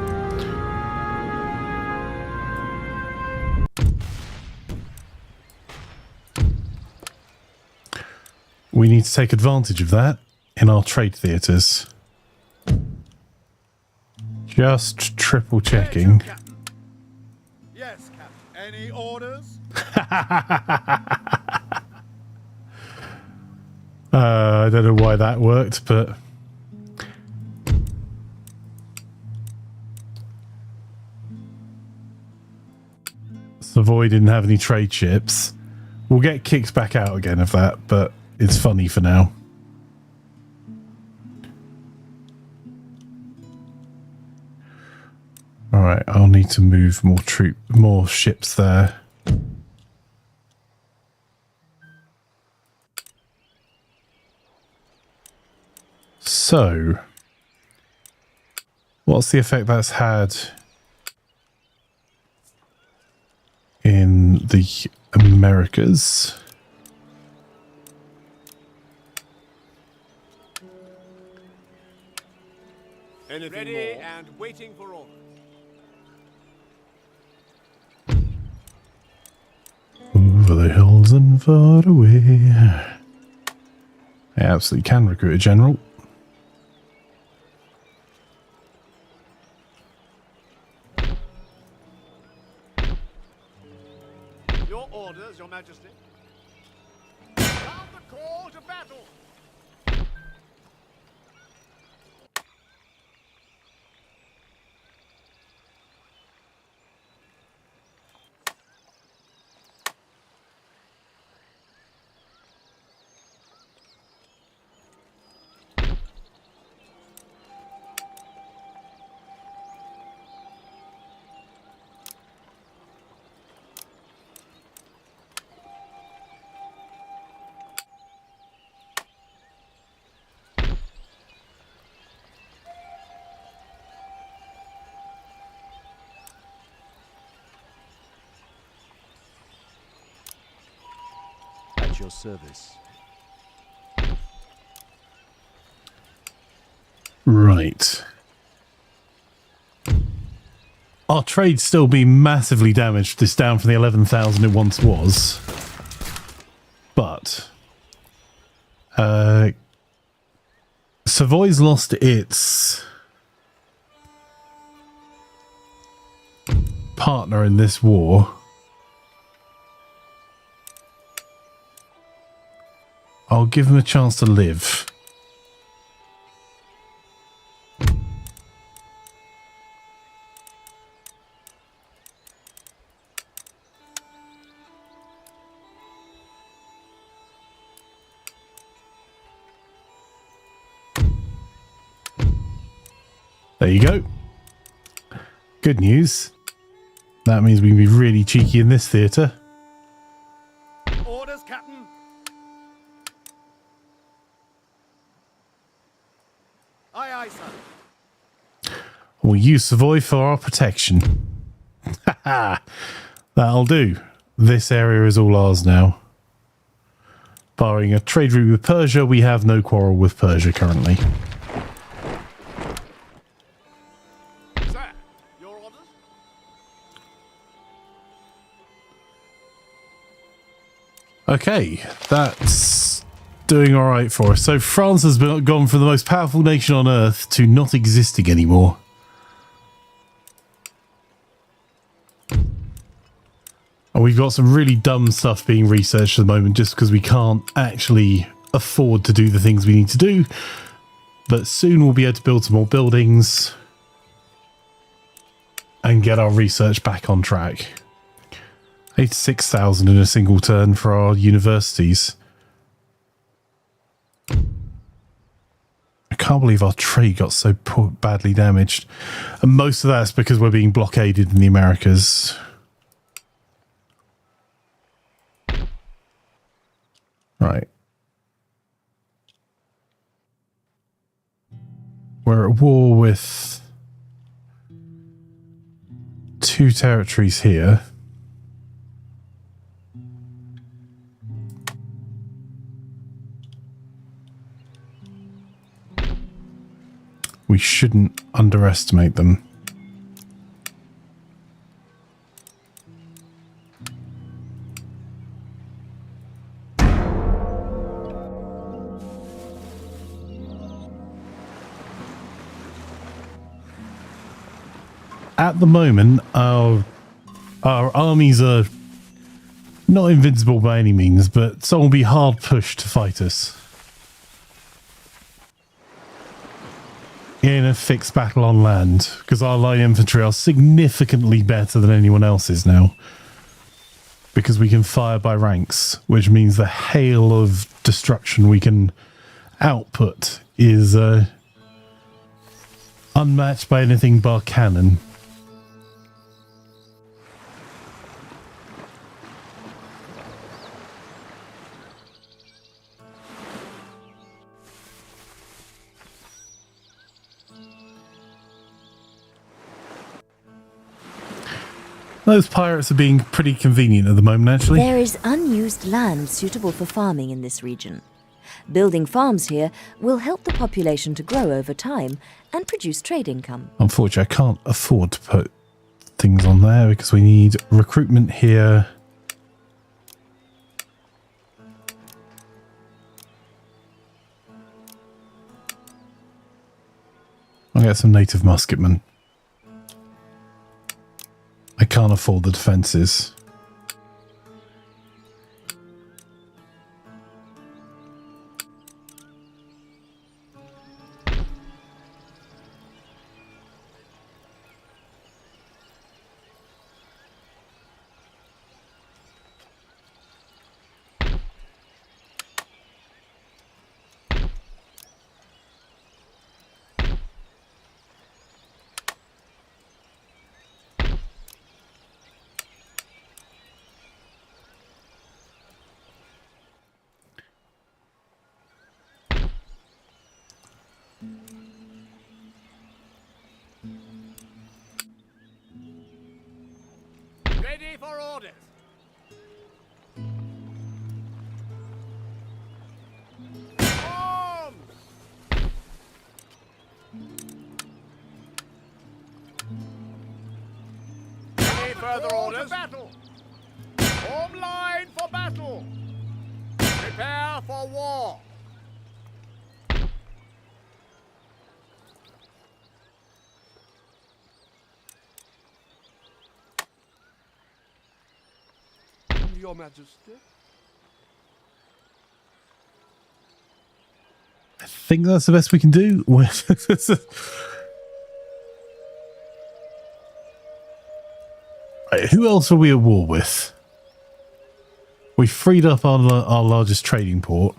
We need to take advantage of that in our trade theatres. Just triple checking. Yes, Captain. Any orders? I don't know why that worked, but... Savoy didn't have any trade ships. We'll get kicked back out again of that, but it's funny for now. All right, I'll need to move more ships there. So, what's the effect that's had in the Americas? Anything ready more? And waiting for orders. Over the hills and far away. I absolutely can recruit a general. Your orders, Your Majesty. Sound the call to battle. At your service. Right. Our trade's still been massively damaged. This down from the 11,000 it once was. But Savoy's lost its partner in this war. I'll give him a chance to live. There you go. Good news. That means we can be really cheeky in this theatre. Orders, Captain. Aye, aye, sir. We'll use Savoy for our protection. Haha. That'll do. This area is all ours now. Barring a trade route with Persia, we have no quarrel with Persia currently. Sir, your orders? Okay, that's doing all right for us. So France has gone from the most powerful nation on Earth to not existing anymore. And we've got some really dumb stuff being researched at the moment just because we can't actually afford to do the things we need to do. But soon we'll be able to build some more buildings and get our research back on track. 86,000 in a single turn for our universities. I can't believe our trade got so badly damaged. And most of that's because we're being blockaded in the Americas. Right. We're at war with two territories here. We shouldn't underestimate them. At the moment, our armies are not invincible by any means, but some will be hard pushed to fight us. In a fixed battle on land, because our line infantry are significantly better than anyone else's now. Because we can fire by ranks, which means the hail of destruction we can output is unmatched by anything bar cannon. Those pirates are being pretty convenient at the moment, actually. There is unused land suitable for farming in this region. Building farms here will help the population to grow over time and produce trade income. Unfortunately, I can't afford to put things on there because we need recruitment here. I'll get some native musketmen. I can't afford the defences. Ready for orders. Arms! Any further orders? Battle. Form line for battle. Prepare for war. Your Majesty. I think that's the best we can do. Right, who else are we at war with? We freed up our largest trading port.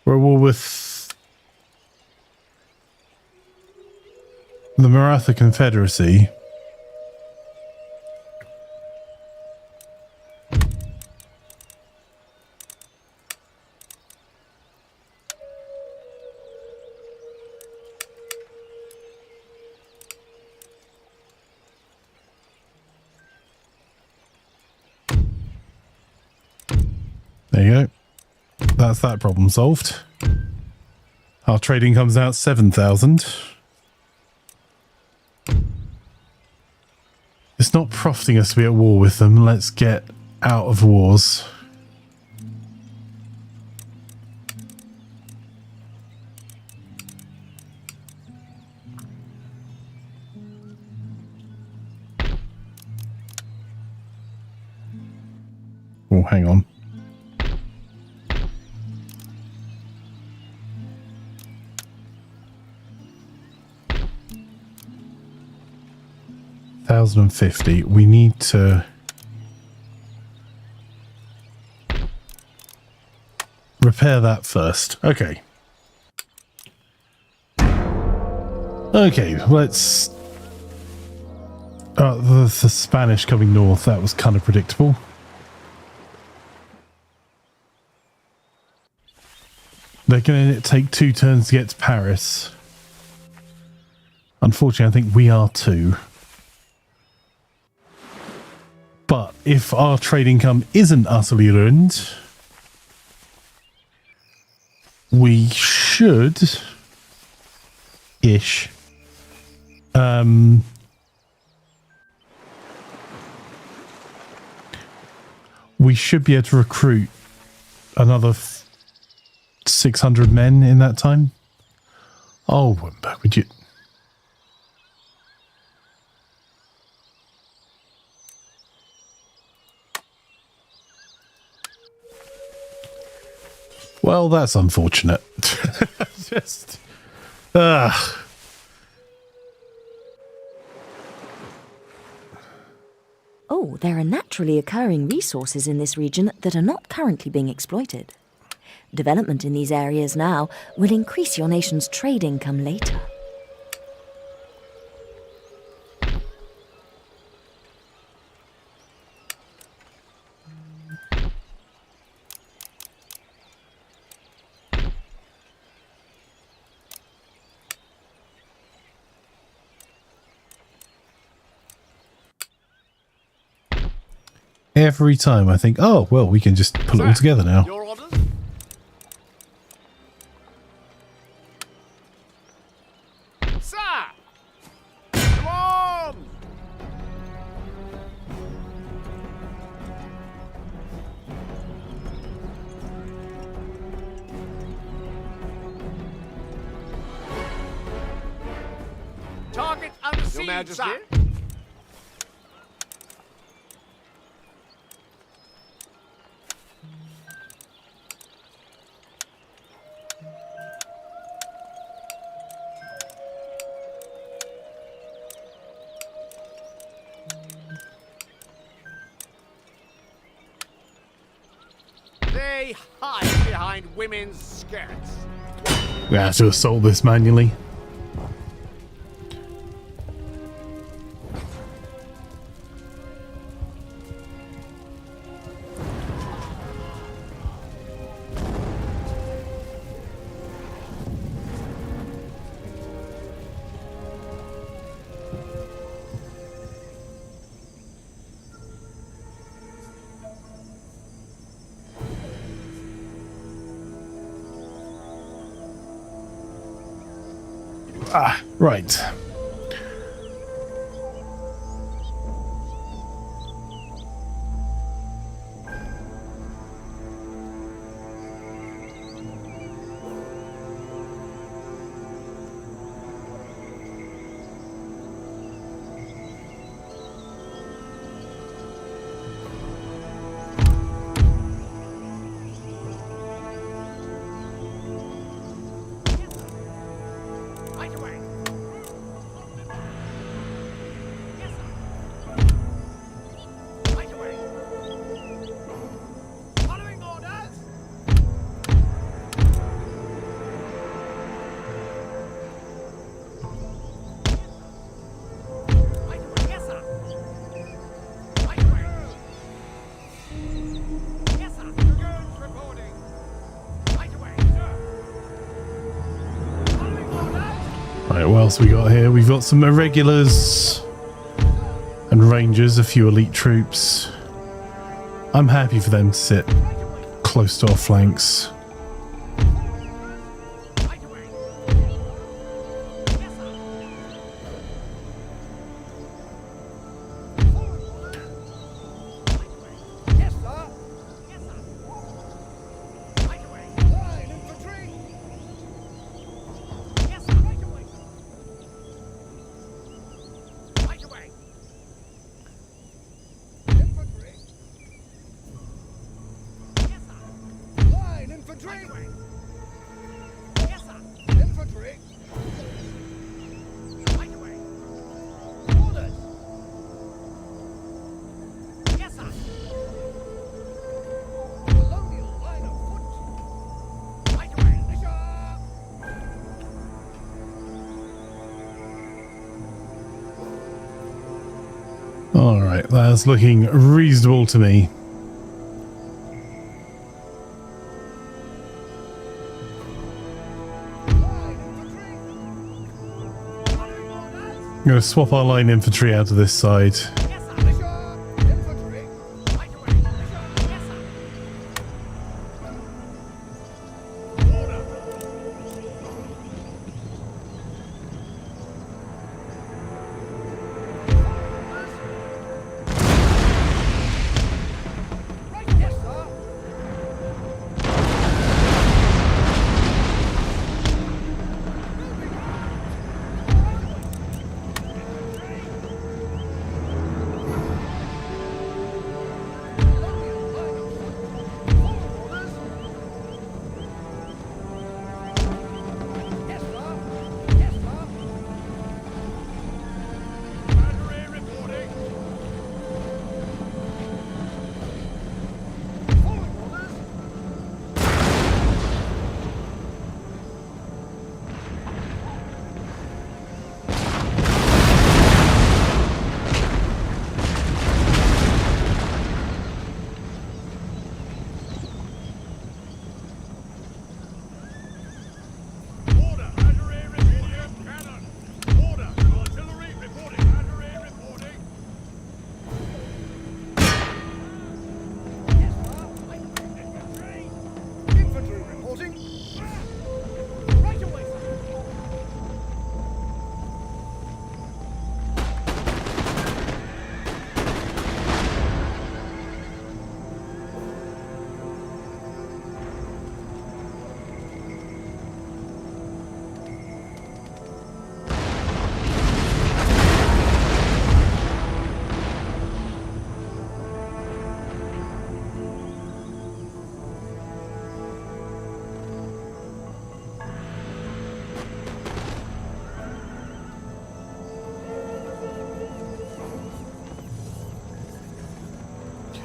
We're at war with the Maratha Confederacy. There you go. That's that problem solved. Our trading comes out 7,000. It's not profiting us to be at war with them. Let's get out of wars. Oh, hang on. $1,050. We need to repair that first. Okay. Okay, let's... the Spanish coming north, that was kind of predictable. They're going to take 2 turns to get to Paris. Unfortunately, I think we are too. But if our trade income isn't utterly ruined, we should... ish. We should be able to recruit another 600 men in that time. Oh, Wimber, would you... Well, that's unfortunate. Just... Oh, there are naturally occurring resources in this region that are not currently being exploited. Development in these areas now will increase your nation's trade income later. Every time I think, oh, well, we can just pull it all together now. Your orders? Sir! Come on! Target under siege, Majesty. Sir. They hide behind women's skirts. We have to assault this manually. Ah, right. Right, what else we got here? We've got some irregulars and rangers, a few elite troops. I'm happy for them to sit close to our flanks. Alright, that's looking reasonable to me. I'm going to swap our line infantry out of this side.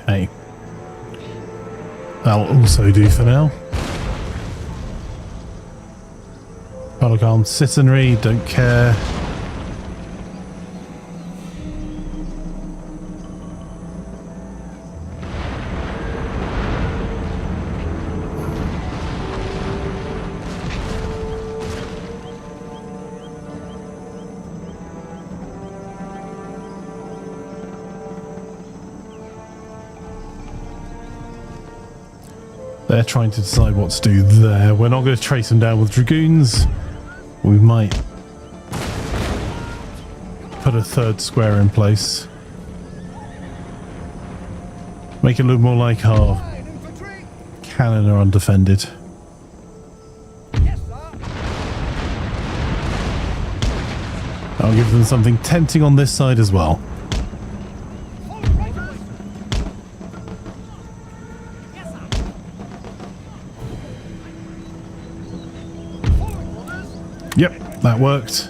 Hey. That'll also do for now. Public armed citizenry, don't care. They're trying to decide what to do there. We're not going to trace them down with dragoons. We might put a third square in place. Make it look more like our cannon are undefended. I'll give them something tempting on this side as well. Yep, that worked.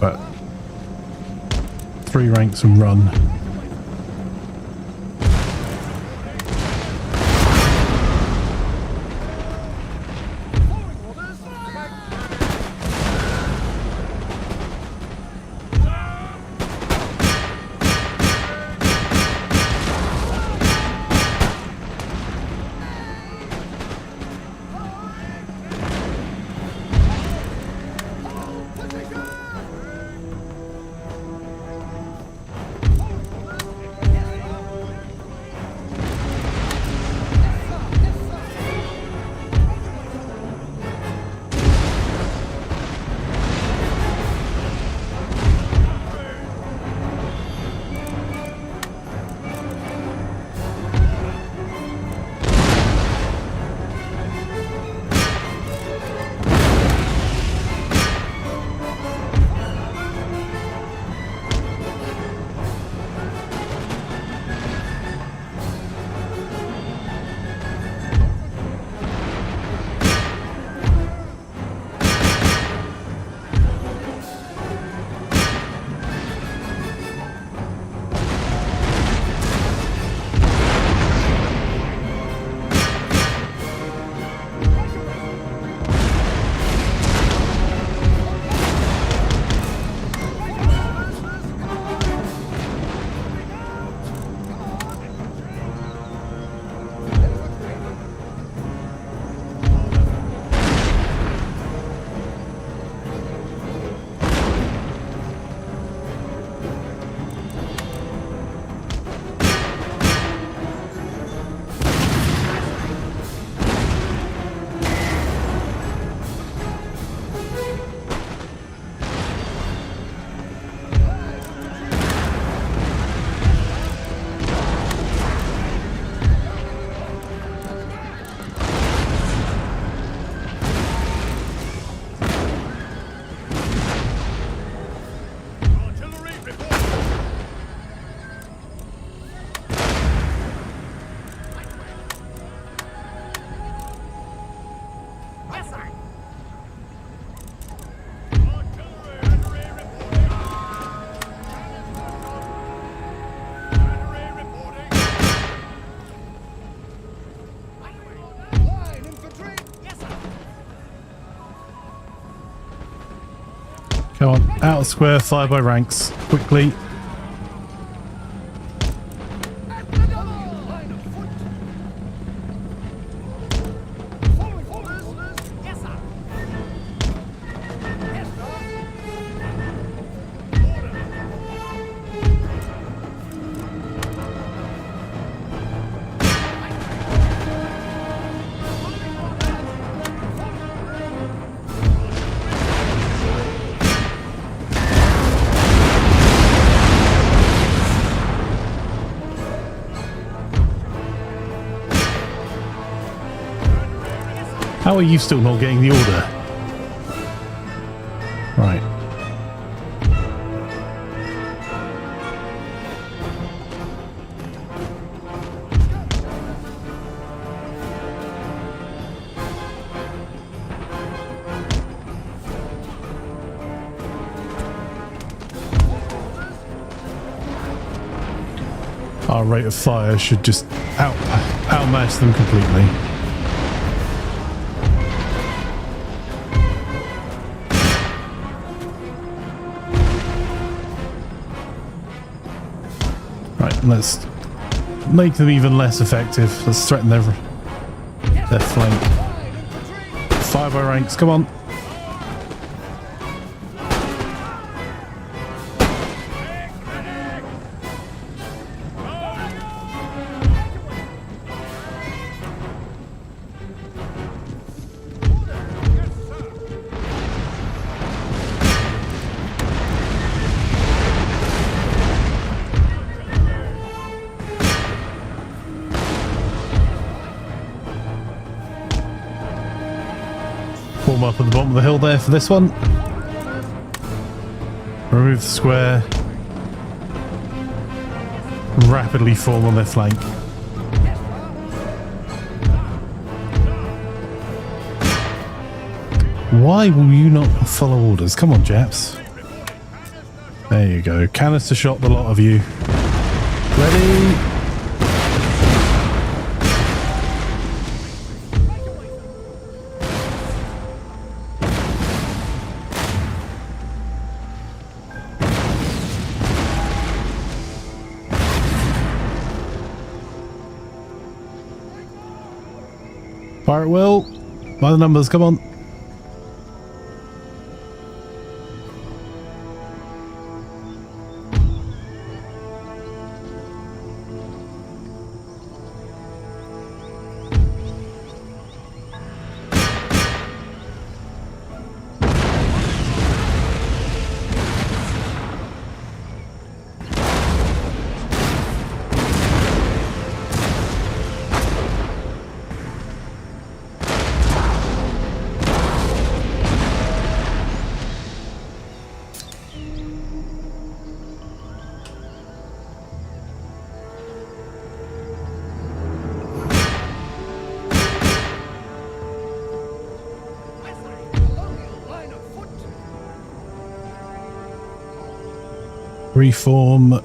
But 3 ranks and run. Come on, out of square, fire by ranks, quickly. How are you still not getting the order? Right. Our rate of fire should just outmatch them completely. Let's make them even less effective. Let's threaten their flank. Fire by ranks, come on. Form up at the bottom of the hill there for this one. Remove the square. Rapidly form on their flank. Why will you not follow orders? Come on, Japs. There you go. Canister shot the lot of you. Ready? Fire at will. By the numbers, come on. Reform.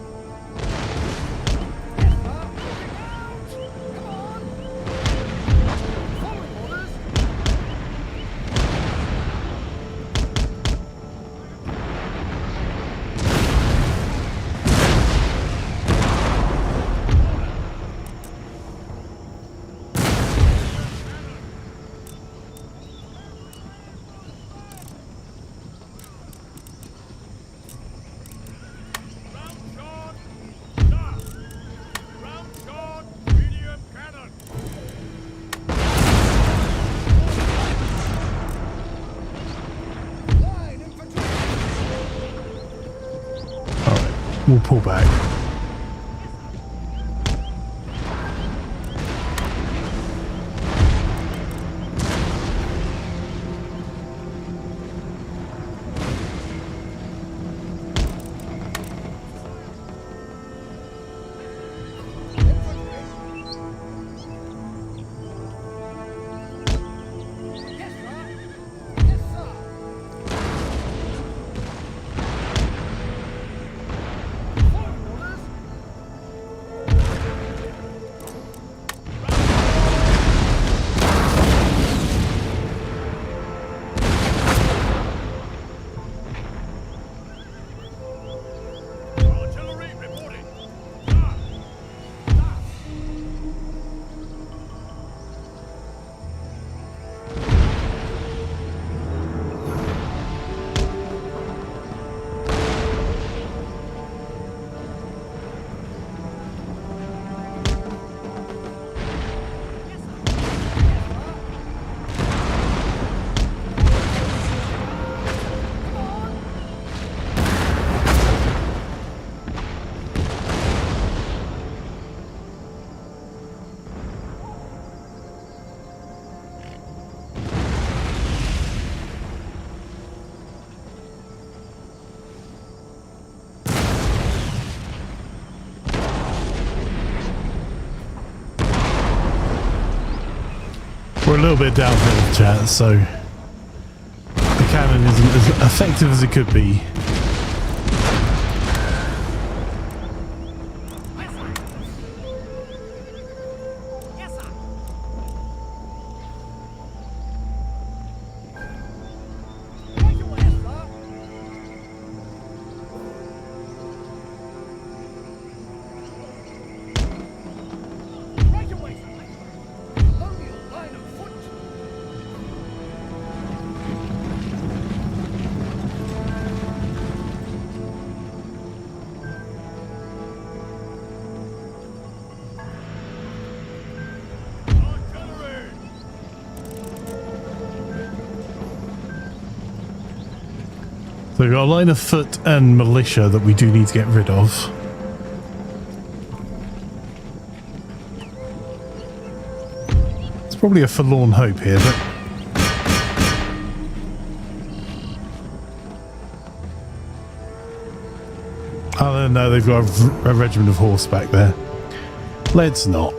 We'll pull back. We're a little bit downhill, chat, so the cannon isn't as effective as it could be. So we've got a line of foot and militia that we do need to get rid of. It's probably a forlorn hope here, but... Oh no, they've got a regiment of horse back there. Let's not.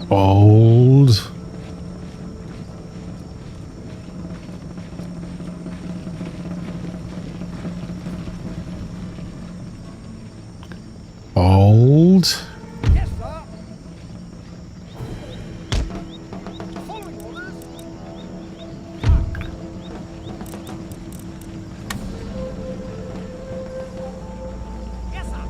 Bold. Bold. Yes, sir. Following orders. Yes, sir.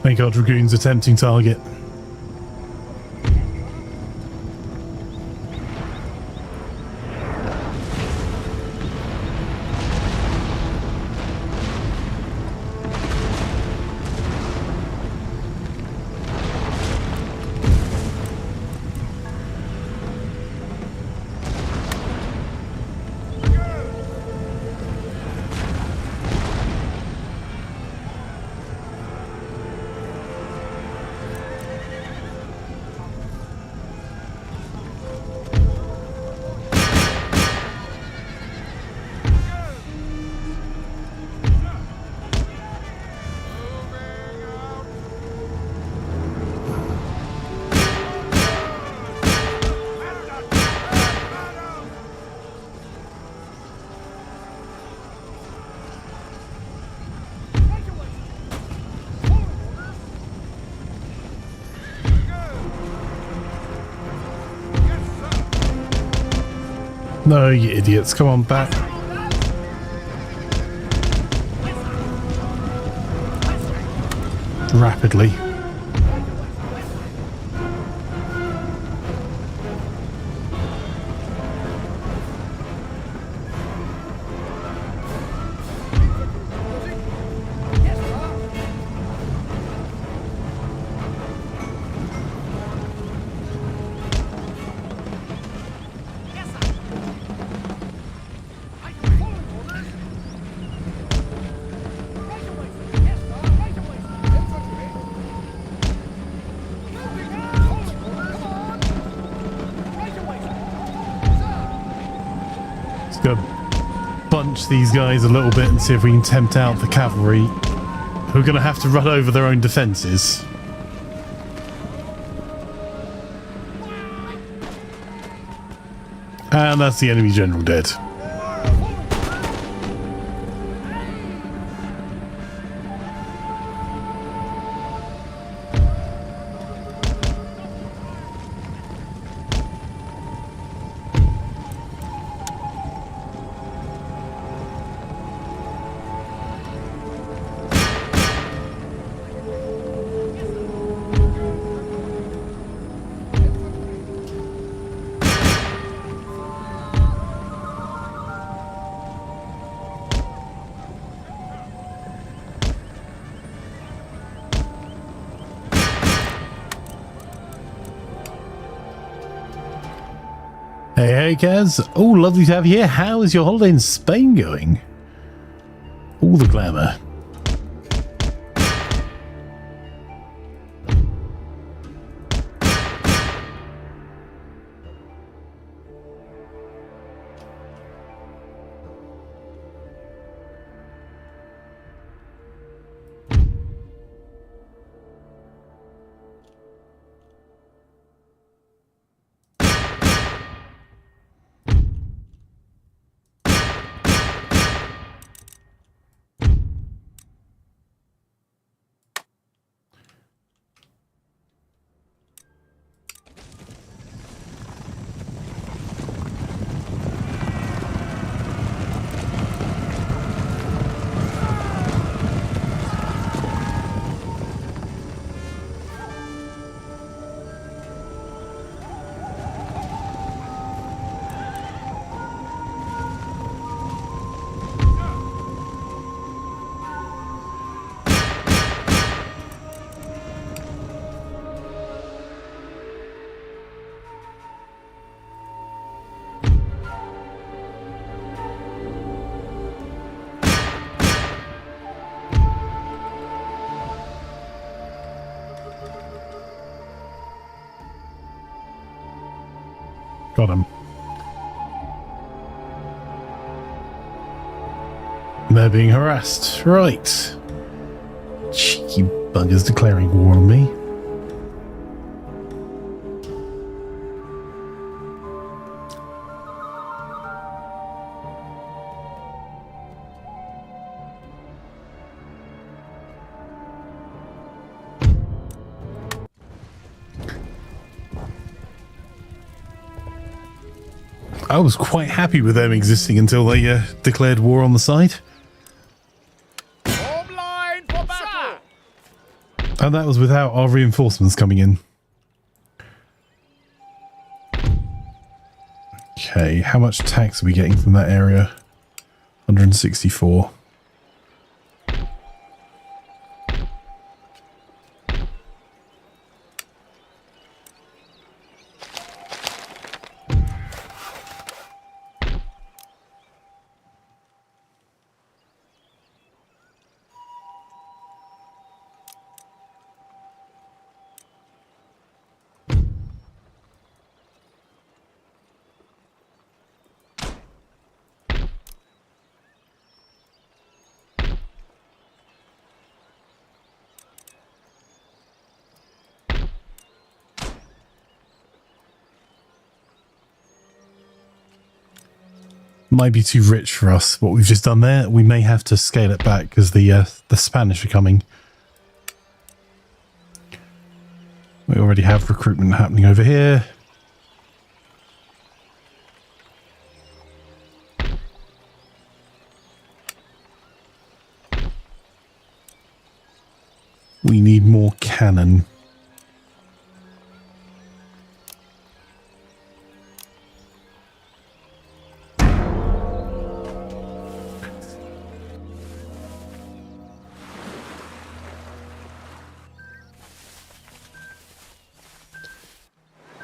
Make our dragoons a tempting target. No, you idiots. Come on, back. Rapidly. Go bunch these guys a little bit and see if we can tempt out the cavalry, who are going to have to run over their own defences. And that's the enemy general dead. Hey Kaz, oh lovely to have you here. How is your holiday in Spain going? All the glamour. Got him. They're being harassed. Right. Cheeky buggers declaring war on me. I was quite happy with them existing until they declared war on the side. Form line for battle. And that was without our reinforcements coming in. Okay, how much tax are we getting from that area? 164. Might be too rich for us, what we've just done there. We may have to scale it back because the Spanish are coming. We already have recruitment happening over here. We need more cannon.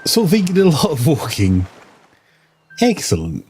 Sort of thinking a lot of walking. Excellent.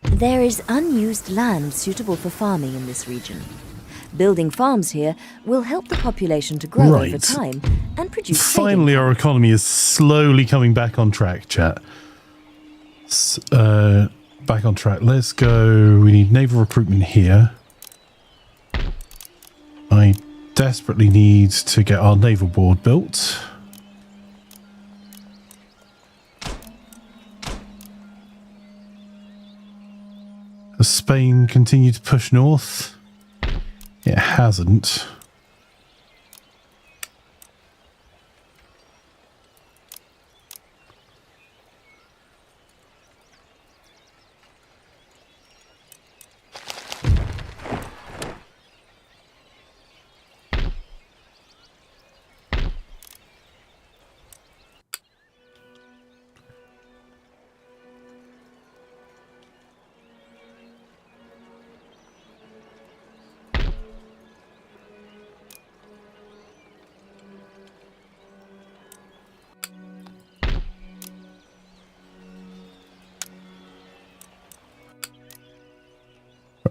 There is unused land suitable for farming in this region. Building farms here will help the population to grow over time and produce Finally, our economy is slowly coming back on track, chat. Back on track. Let's go. We need naval recruitment here. I desperately need to get our naval board built. Has Spain continued to push north? It hasn't.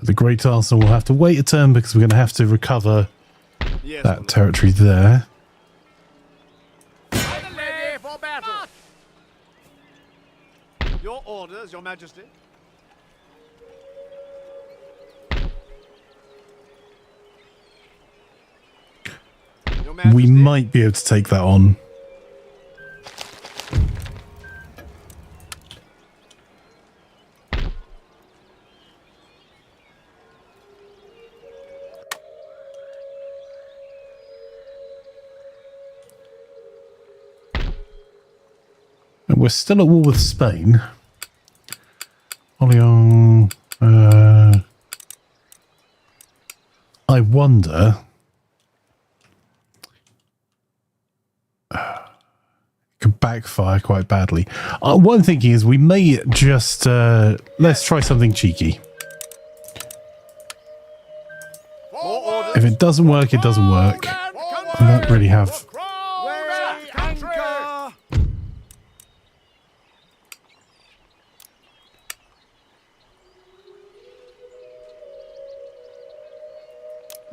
The Great Arsenal will have to wait a turn because we're going to have to recover that territory there. Ready for battle. Your orders, Your Majesty. Your Majesty. We might be able to take that on. We're still at war with Spain. Orleans. I wonder. Could backfire quite badly. What I'm thinking is we may just let's try something cheeky. If it doesn't work, it doesn't work. I don't really have.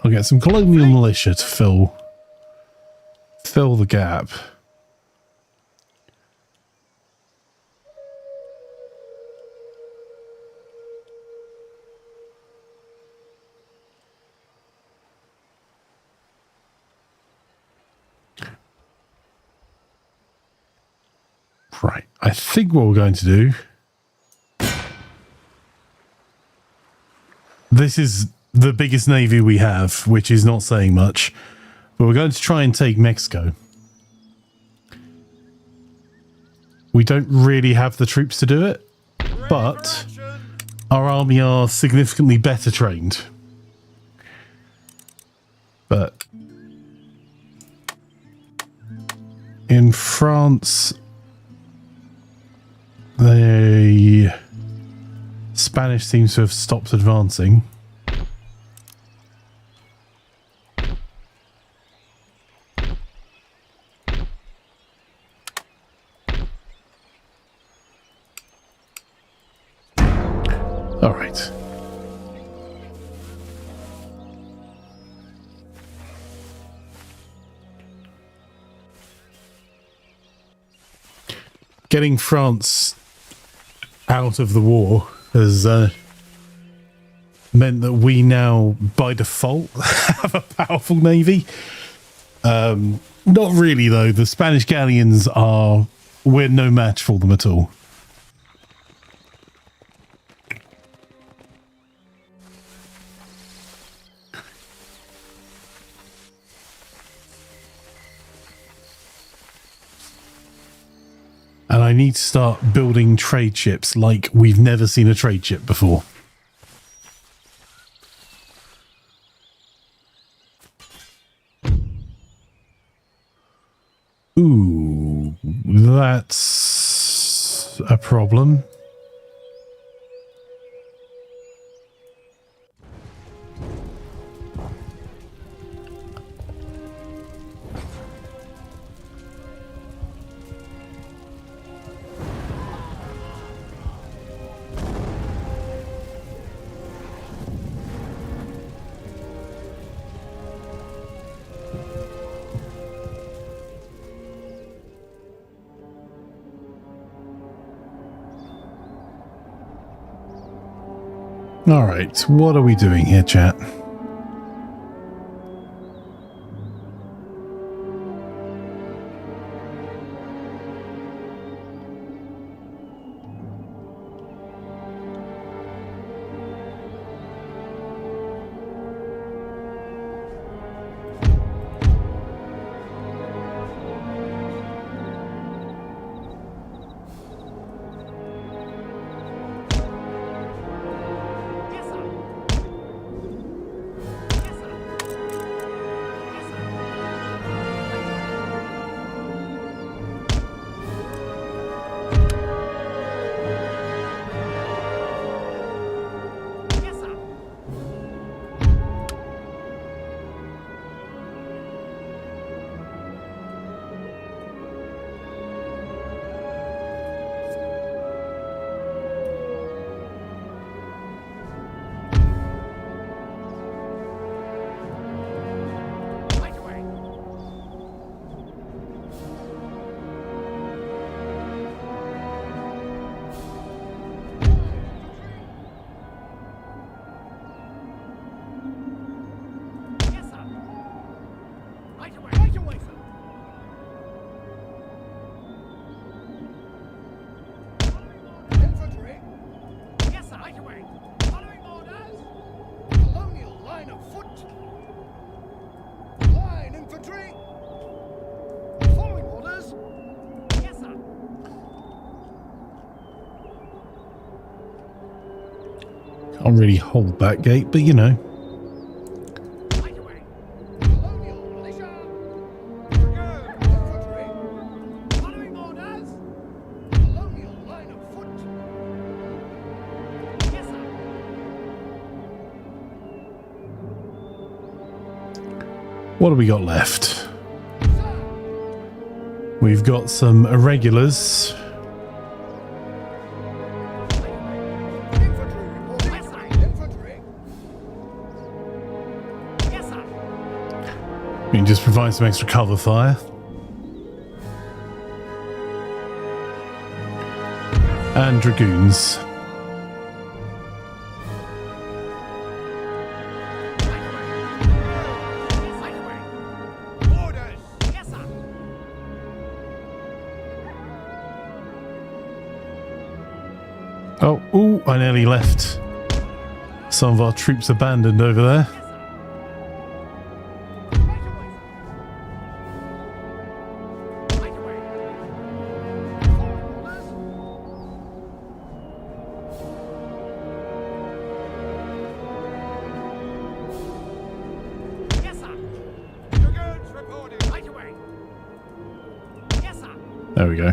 I'll get some colonial militia to fill the gap. Right, I think what we're going to do. This is the biggest navy we have, which is not saying much, but we're going to try and take Mexico. We don't really have the troops to do it, but our army are significantly better trained. But in France, the Spanish seems to have stopped advancing. All right. Getting France out of the war has meant that we now, by default, have a powerful navy. Not really, though. The Spanish galleons we're no match for them at all. And I need to start building trade ships like we've never seen a trade ship before. Ooh, that's a problem. All right, what are we doing here, chat? Can't really hold that gate, but you know. What have we got left? We've got some irregulars. We can just provide some extra cover fire. And dragoons. Oh, ooh, I nearly left some of our troops abandoned over there. There we go.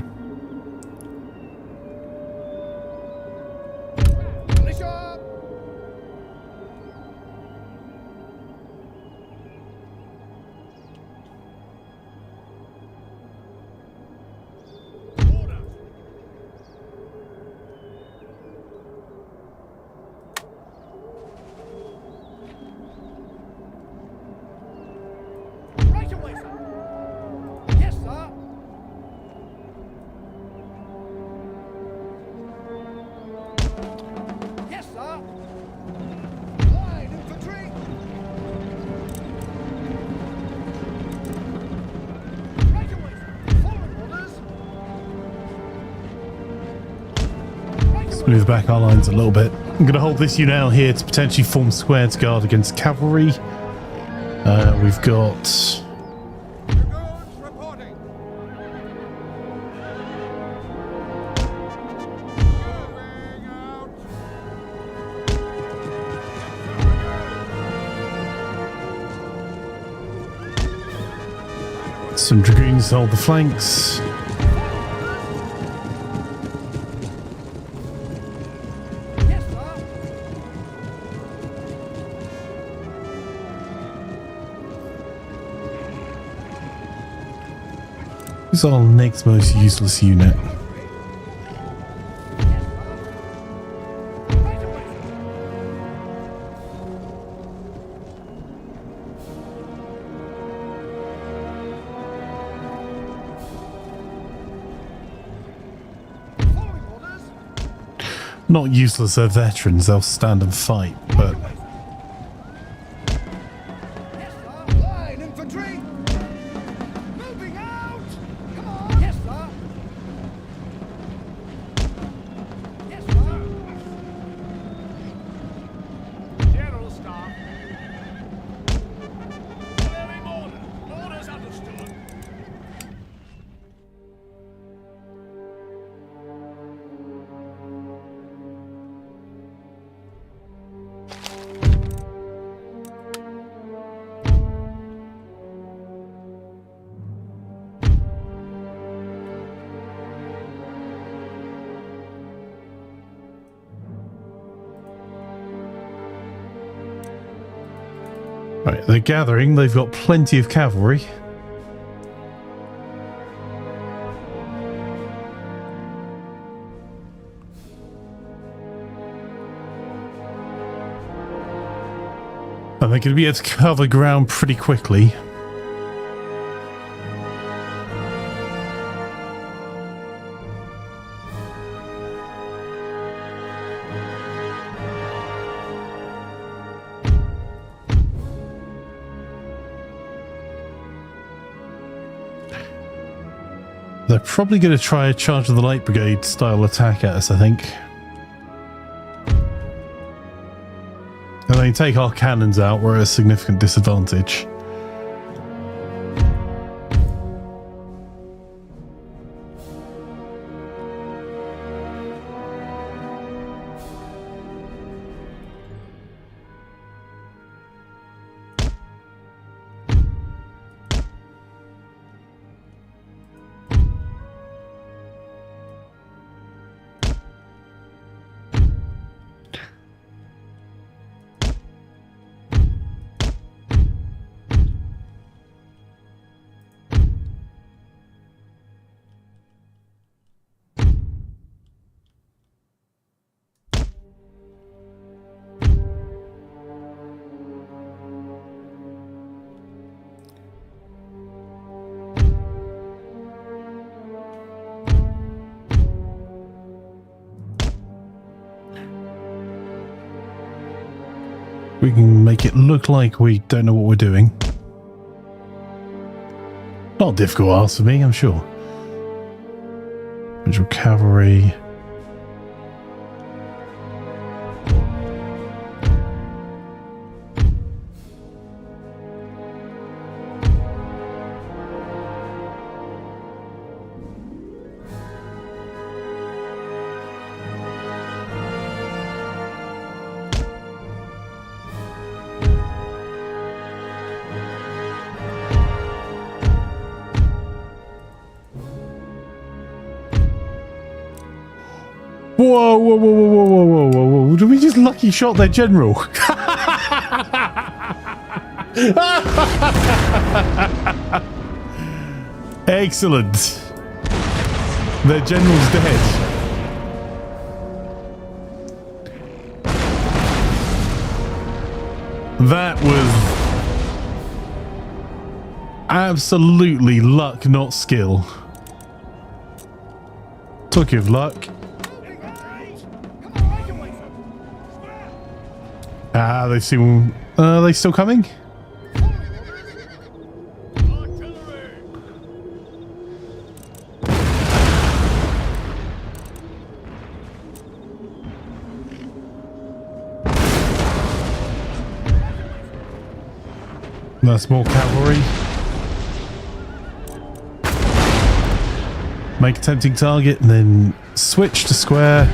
Move back our lines a little bit. I'm going to hold this unit out here to potentially form square to guard against cavalry. We've got... Dragoons reporting. Moving out. some dragoons to hold the flanks. Who's our next most useless unit? Not useless, they're veterans, they'll stand and fight, but... Line infantry. Moving out. Come on. Yes, sir. Yes, sir. General staff. Following orders. Orders understood. Right, they're gathering, they've got plenty of cavalry. And they're going to be able to cover ground pretty quickly. They're probably going to try a charge of the light brigade style attack at us, I think. And they take our cannons out, we're at a significant disadvantage. We can make it look like we don't know what we're doing. Not a difficult ask for me, I'm sure. Visual cavalry. Whoa, whoa, whoa, whoa, whoa, whoa, whoa, whoa, whoa. Did we just lucky shot their general? Excellent. Their general's dead. That was absolutely luck, not skill. Talking of luck. Ah, they've seen... Are they still coming? That's more cavalry. Make a tempting target and then switch to square.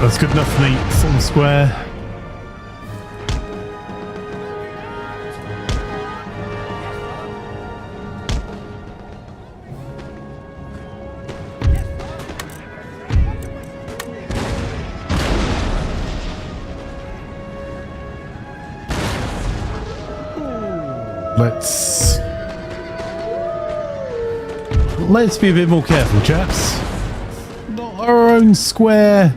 That's good enough for me. Form square. Let's be a bit more careful, chaps. Not our own square.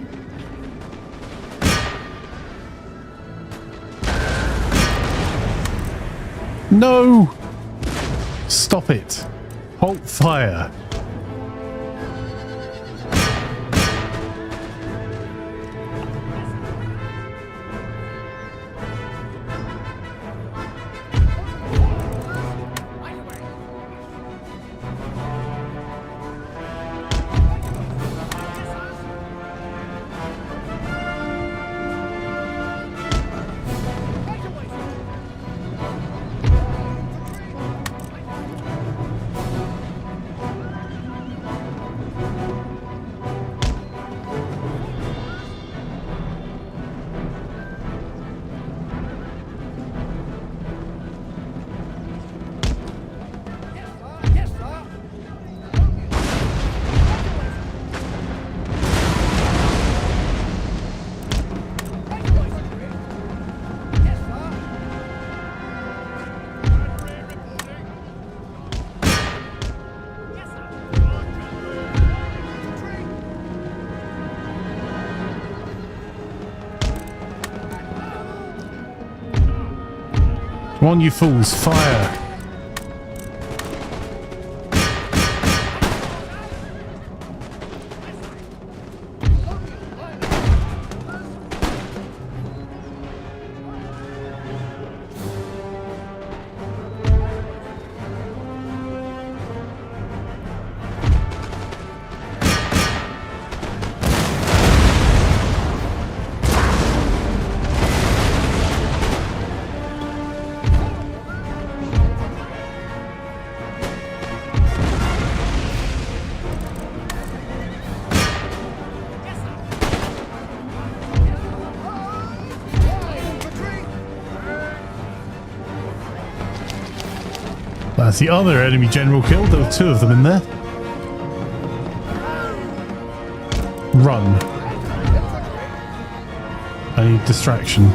No! Stop it. Halt fire. Come on, you fools, fire! That's the other enemy general killed. There were two of them in there. Run. I need distraction.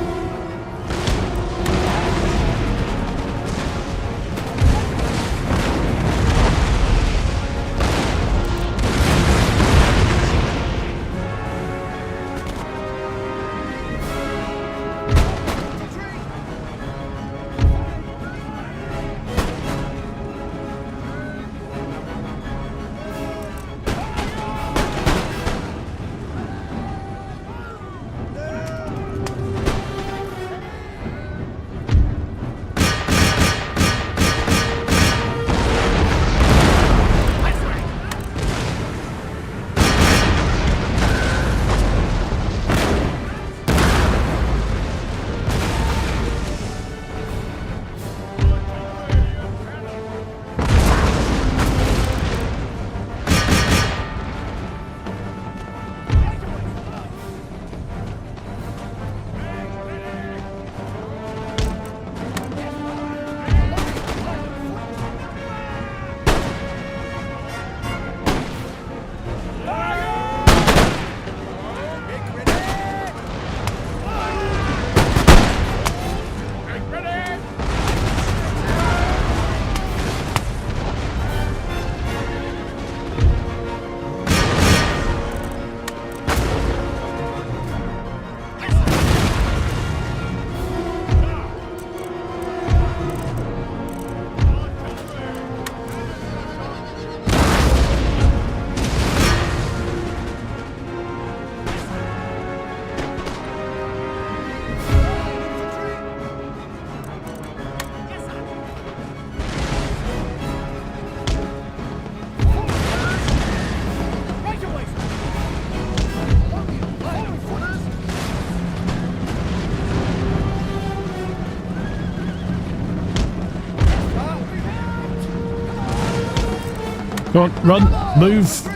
Go on, run, move.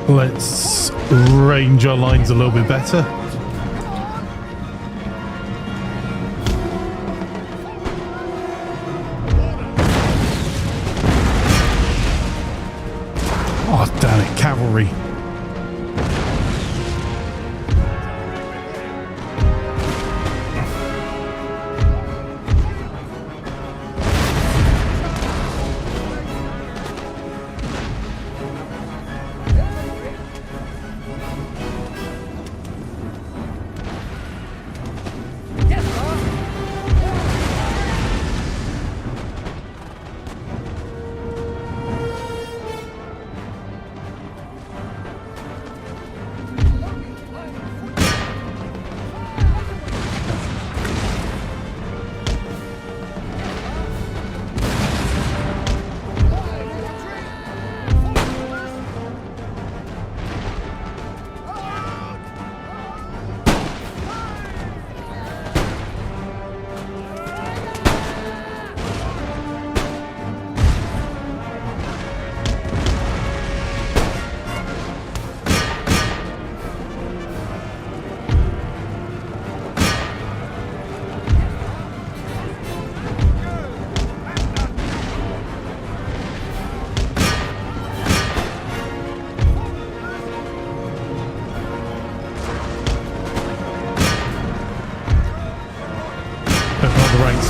Let's range our lines a little bit better. Oh, damn it, cavalry.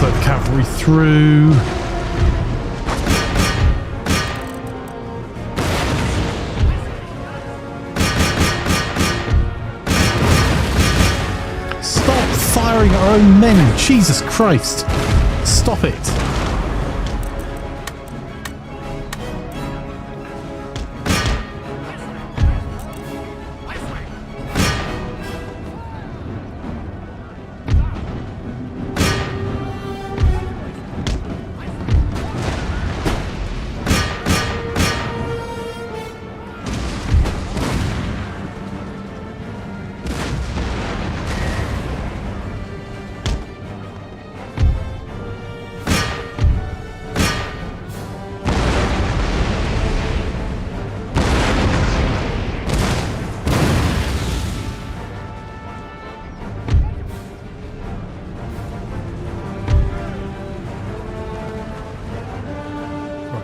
Let the cavalry through. Stop firing our own men! Jesus Christ! Stop it!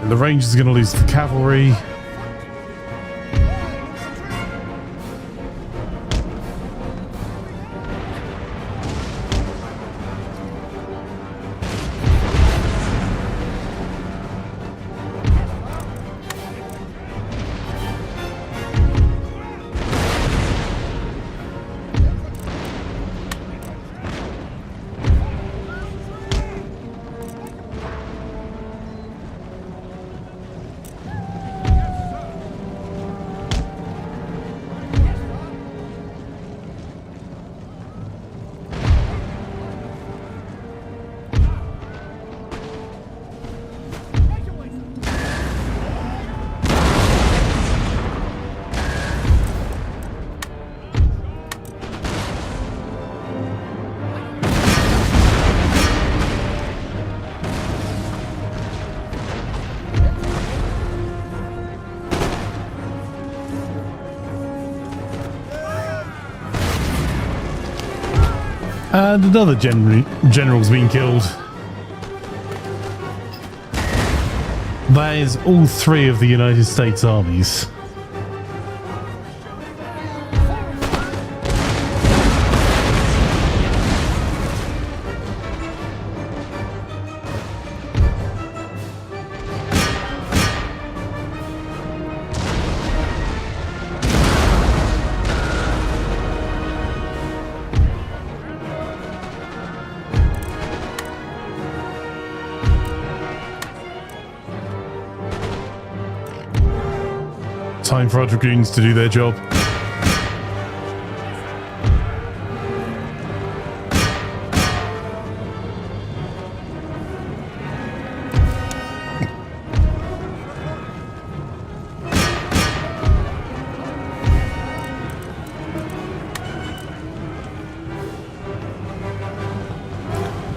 The Rangers are going to lose the cavalry. And another general's been killed. That is all 3 of the United States armies. time for our dragoons to do their job.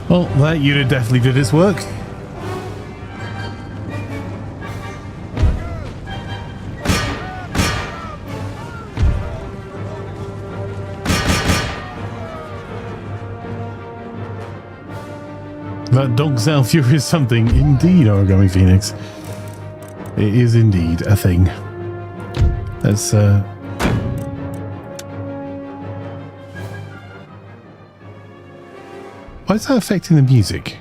Well, that unit definitely did its work. That dog's Alfure is something indeed, Origami Phoenix. It is indeed a thing. That's why is that affecting the music?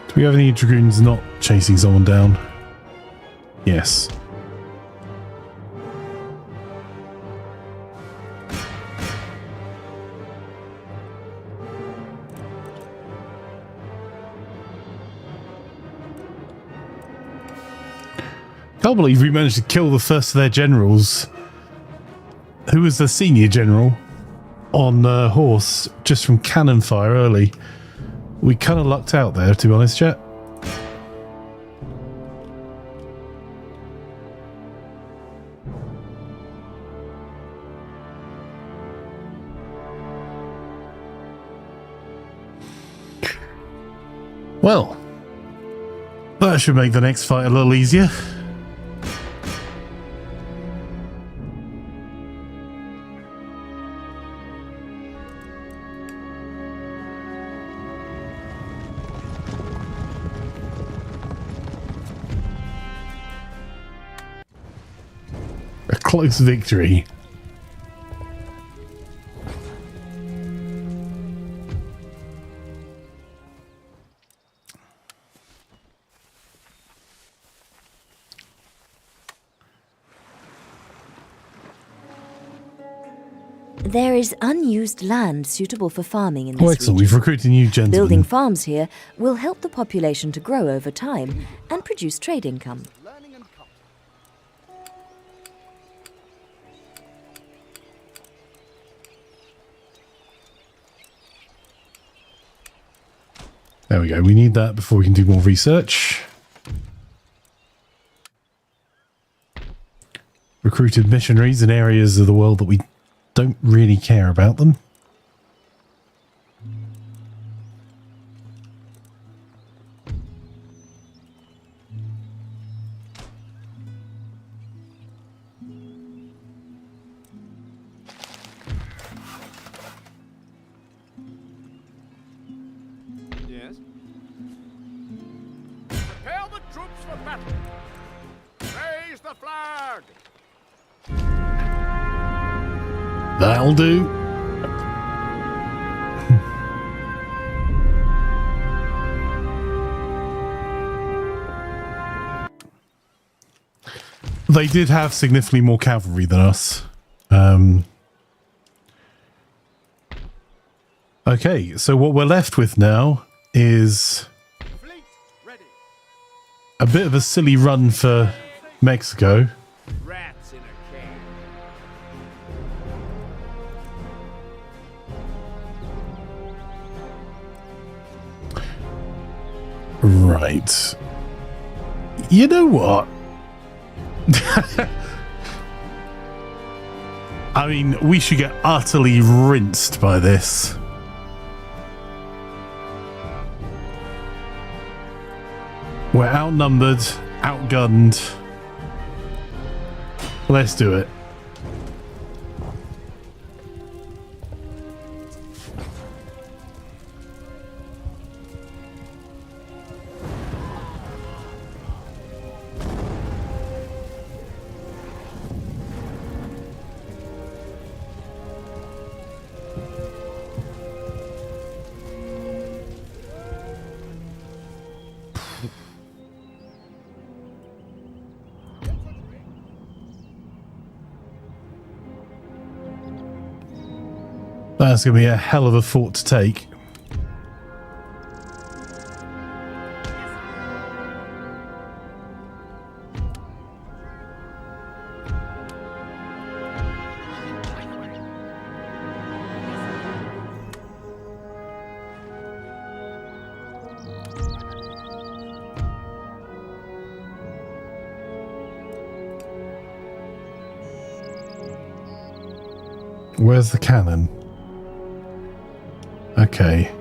Do we have any dragoons not chasing someone down? Yes. Can't believe we managed to kill the first of their generals, who was the senior general, on horse, just from cannon fire early. We kind of lucked out there, to be honest, chat. Well, that should make the next fight a little easier. A close victory. There is unused land suitable for farming in this Oh, excellent. region. We've recruited new gentlemen. Building farms here will help the population to grow over time and produce trade income. Learning and comfort. There we go. We need that before we can do more research. Recruited missionaries in areas of the world that we don't really care about them. Yes. Prepare the troops for battle. Raise the flag. That'll do. They did have significantly more cavalry than us. Okay, so what we're left with now is Fleet ready. a bit of a silly run for Mexico. Rats in a cage. Right. You know what? I mean, we should get utterly rinsed by this. We're outnumbered, outgunned. Let's do it. That's going to be a hell of a fort to take. Where's the cannon? Okay.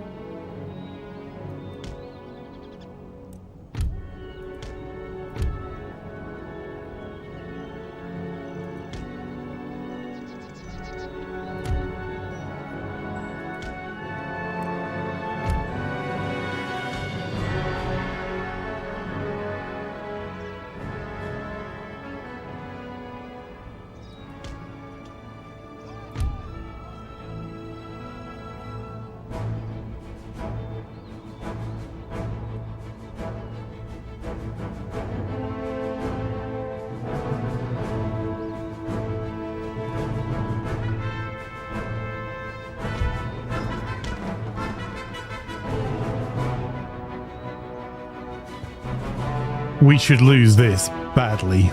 We should lose this badly.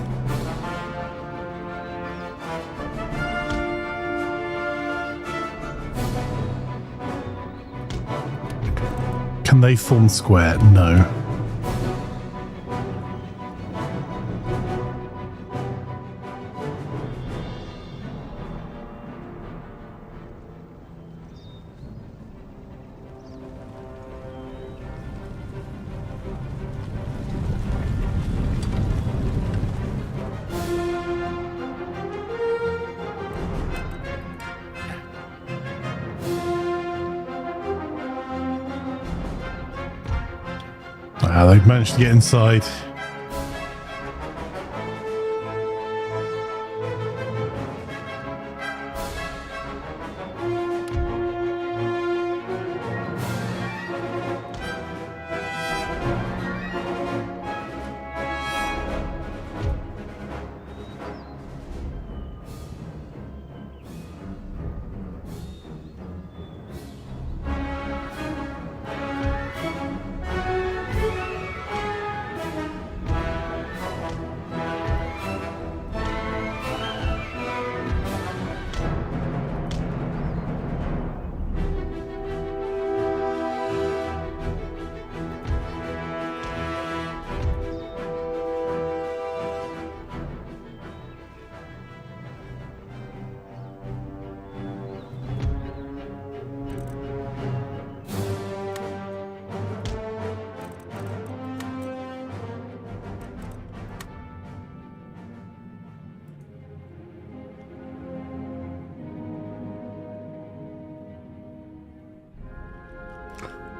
Can they form square? No. They've managed to get inside.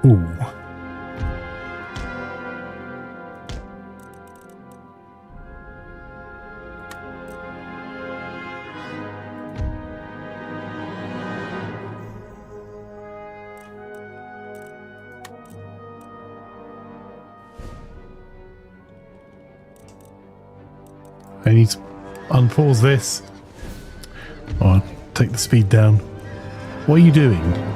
Ooh. I need to unpause this. Or take the speed down. What are you doing?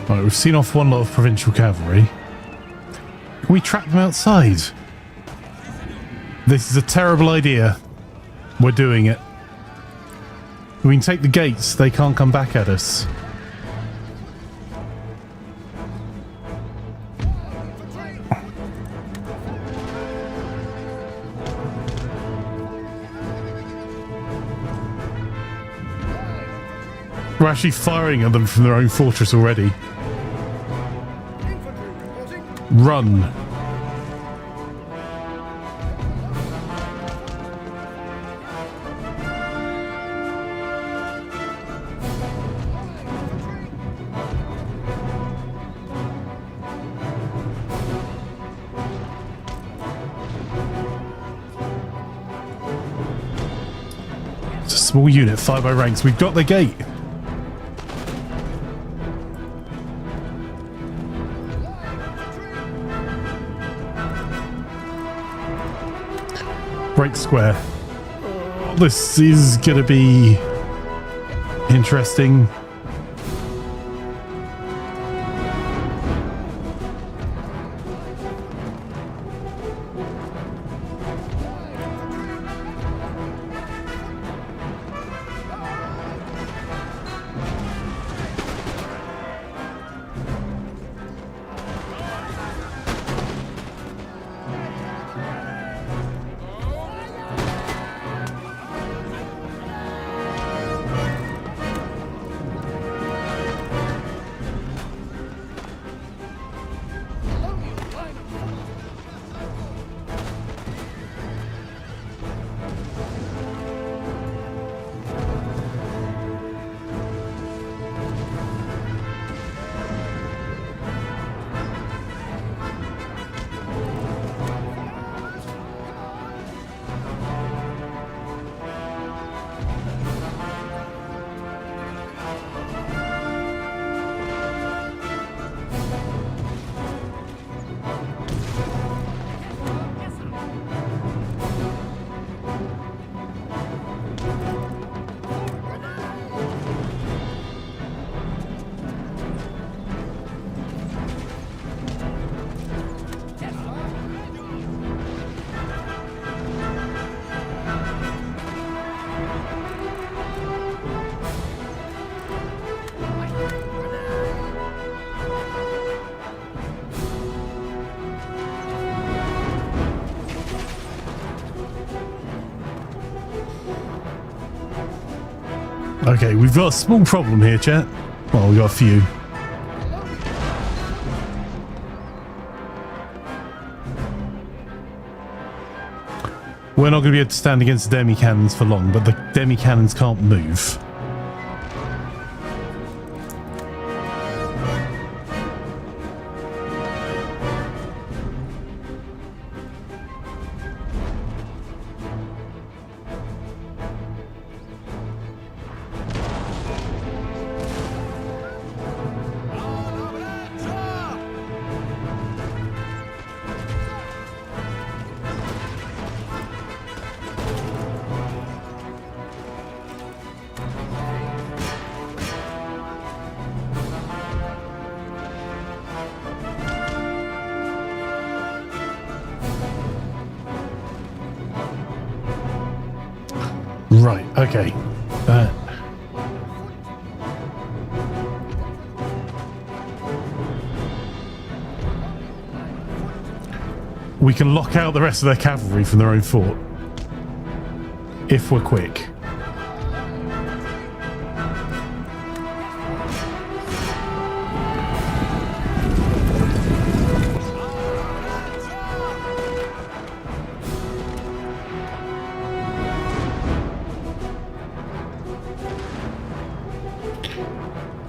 Right, we've seen off one lot of provincial cavalry. Can we track them outside? This is a terrible idea. We're doing it. We can take the gates, they can't come back at us. We're actually firing at them from their own fortress already. Run. Small unit, fire by ranks. We've got the gate. Break square. Oh, this is going to be interesting. Okay, we've got a small problem here, chat. Well, we've got a few. We're not going to be able to stand against the demi-cannons for long, but the demi-cannons can't move. Right, okay. We can lock out the rest of their cavalry from their own fort. If we're quick.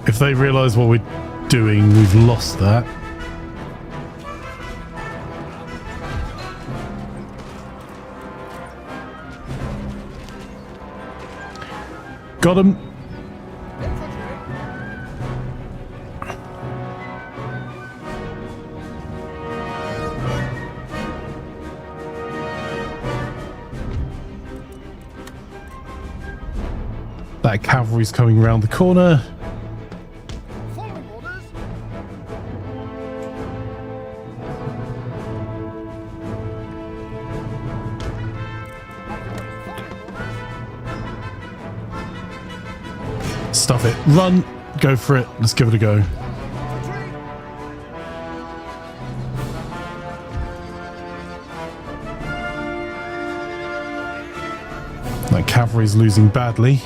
If they realise what we're doing, we've lost that. Got him. That cavalry's coming around the corner. Stuff it. Run. Go for it. Let's give it a go. That cavalry's losing badly.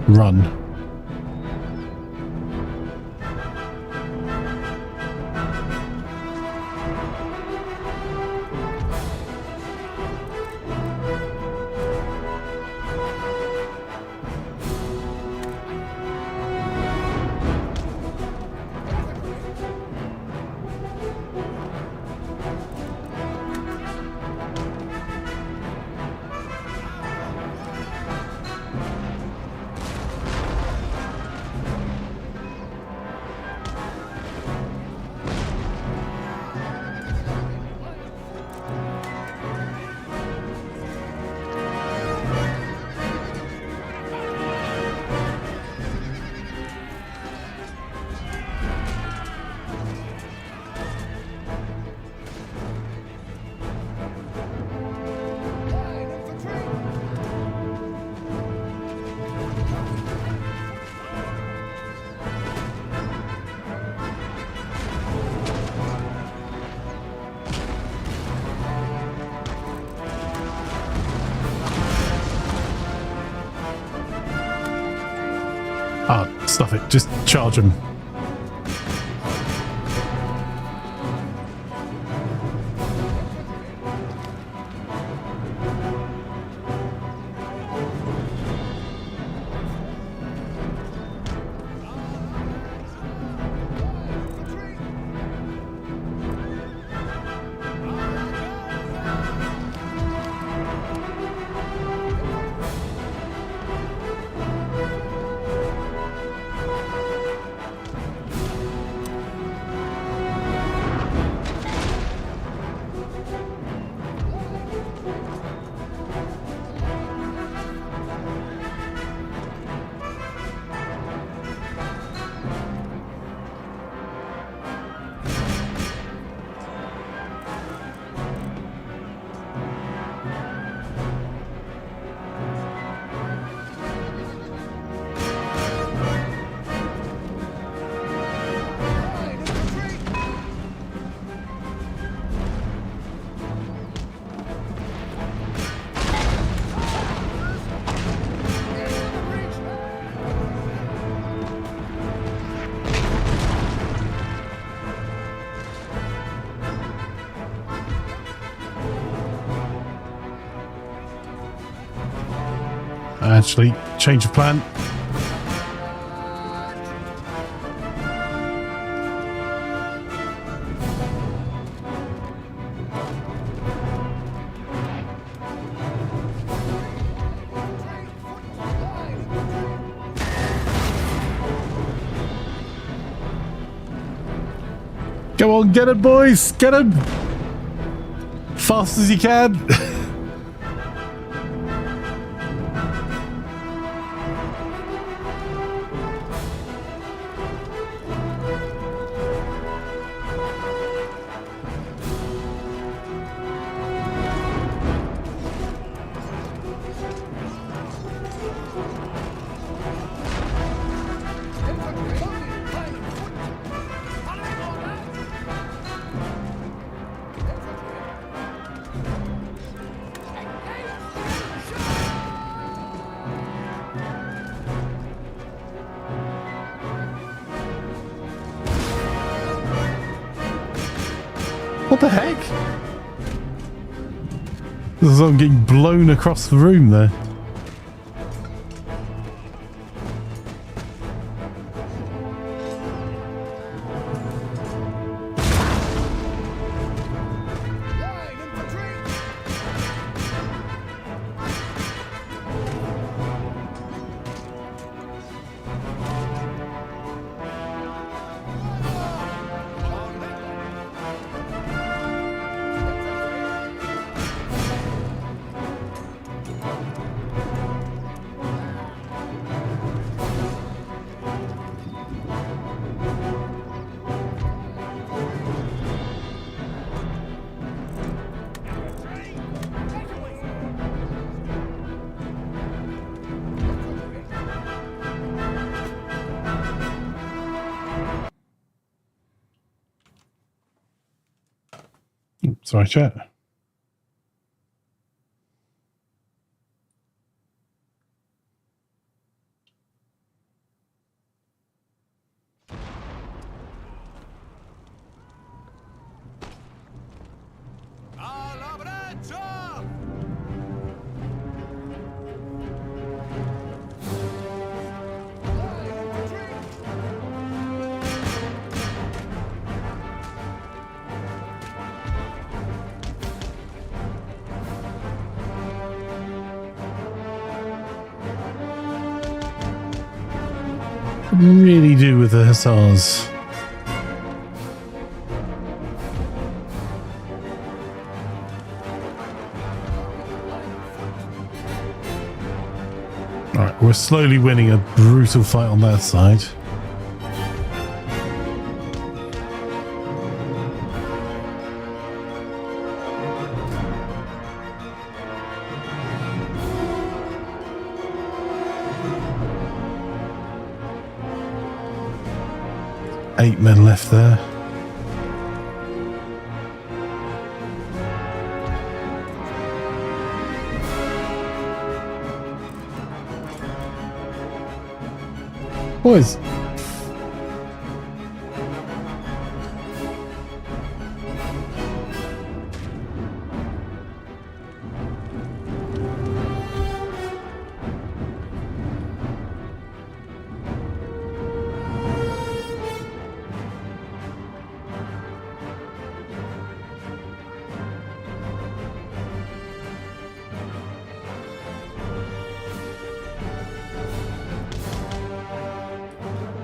Run. Stuff it. Just charge them. Actually, change of plan. Go on, get him, boys! Get him! Fast as you can! What the heck? There's someone getting blown across the room there. Sorry, chat. Really do with the hussars. Alright, we're slowly winning a brutal fight on that side. Eight men left there. Boys.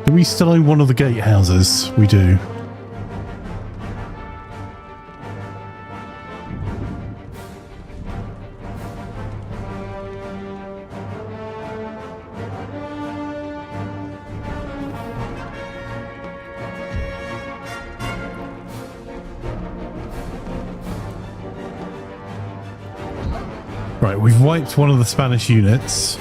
Do we still own one of the gatehouses? We do. Right, we've wiped one of the Spanish units.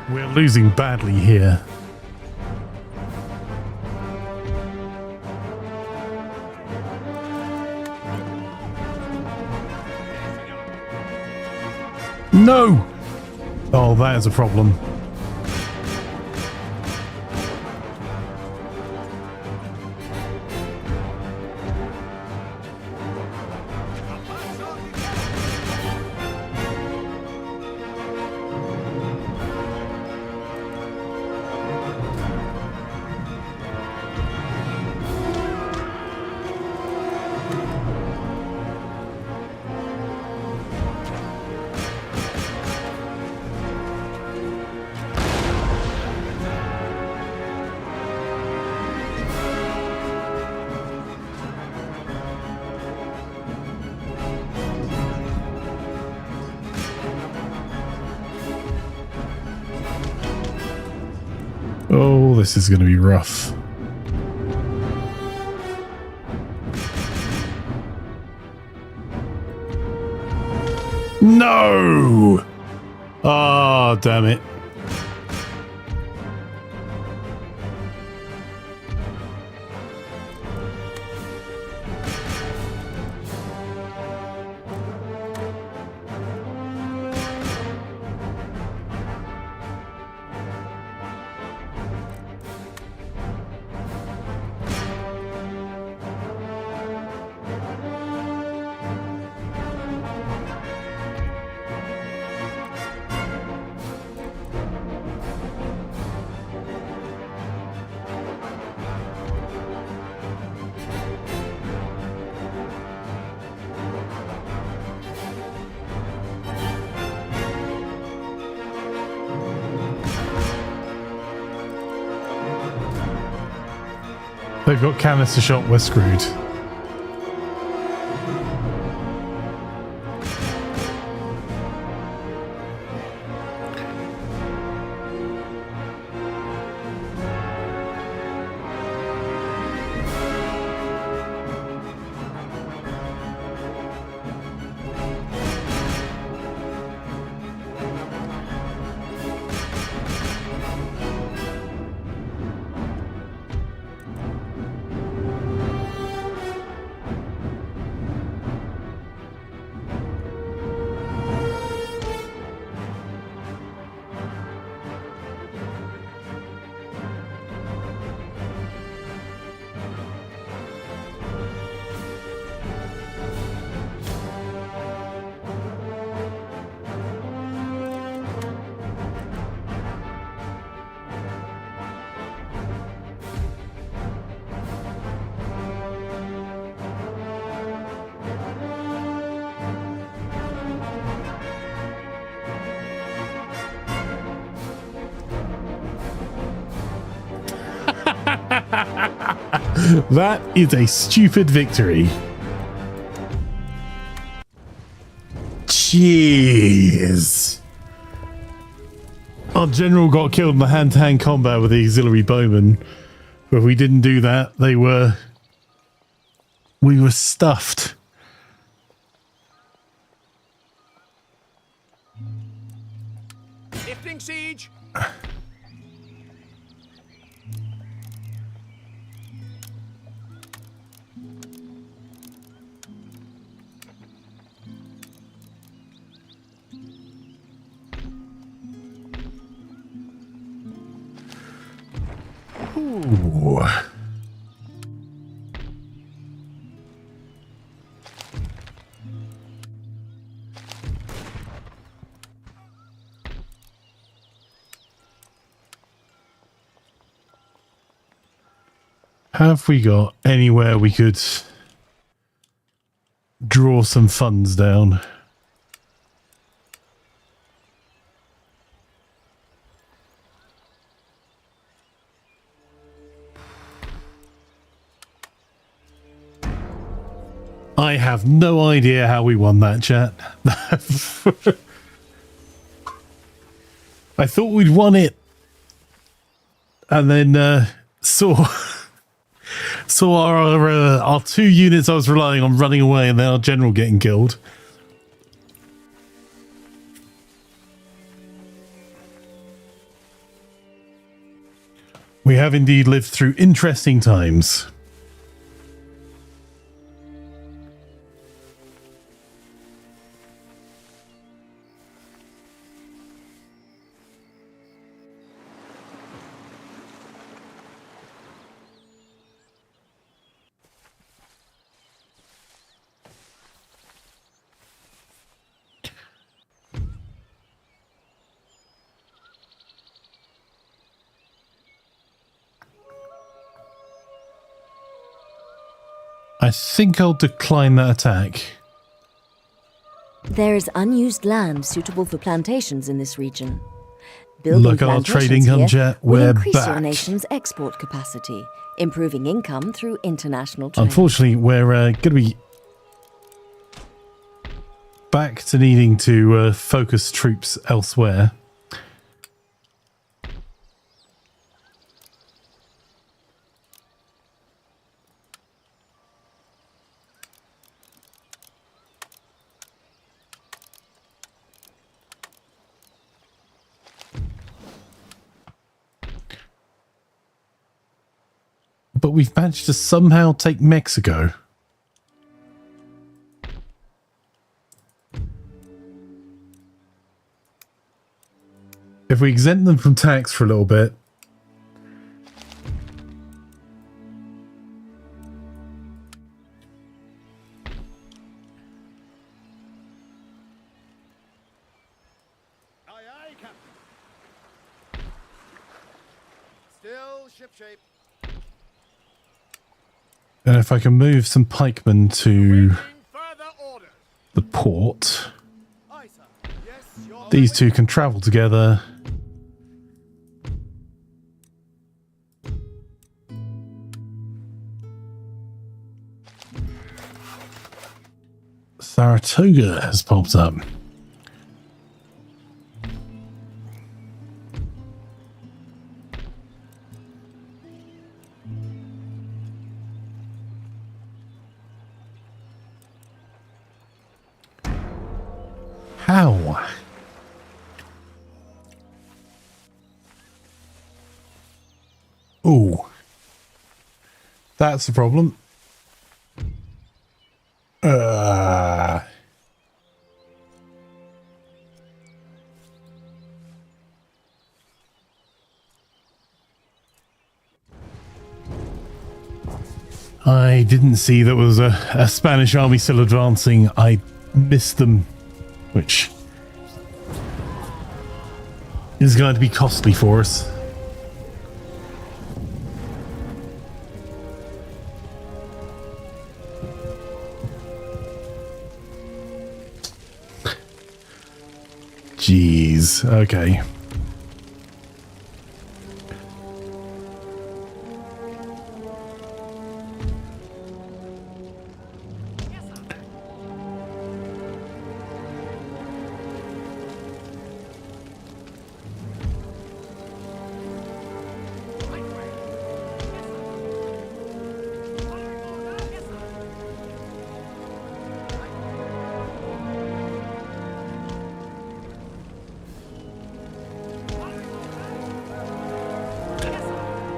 We're losing badly here. No! Oh, that is a problem. Oh, this is going to be rough. No! Ah, damn it. They've got canister shot, we're screwed. That is a stupid victory. Jeez. Our general got killed in the hand-to-hand combat with the auxiliary bowmen. But if we didn't do that, we were stuffed. Lifting siege. Ooh. Have we got anywhere we could draw some funds down? I have no idea how we won that, chat. I thought we'd won it, and then saw our 2 units I was relying on running away, and then our general getting killed. We have indeed lived through interesting times. I think I'll decline that attack. There is unused land suitable for plantations in this region. Building Look at our trading plantations income, here chat. will We're increase your back. nation's export capacity, improving income through international trade. Unfortunately, we're going to be back to needing to focus troops elsewhere. But we've managed to somehow take Mexico. If we exempt them from tax for a little bit. Aye, aye, Captain. Still shipshape. And if I can move some pikemen to Waiting further orders. the port, Aye, sir. Yes, you're these two can travel together. Saratoga has popped up. How? Oh, that's the problem. I didn't see there was a Spanish army still advancing. I missed them, which is going to be costly for us. Jeez, okay.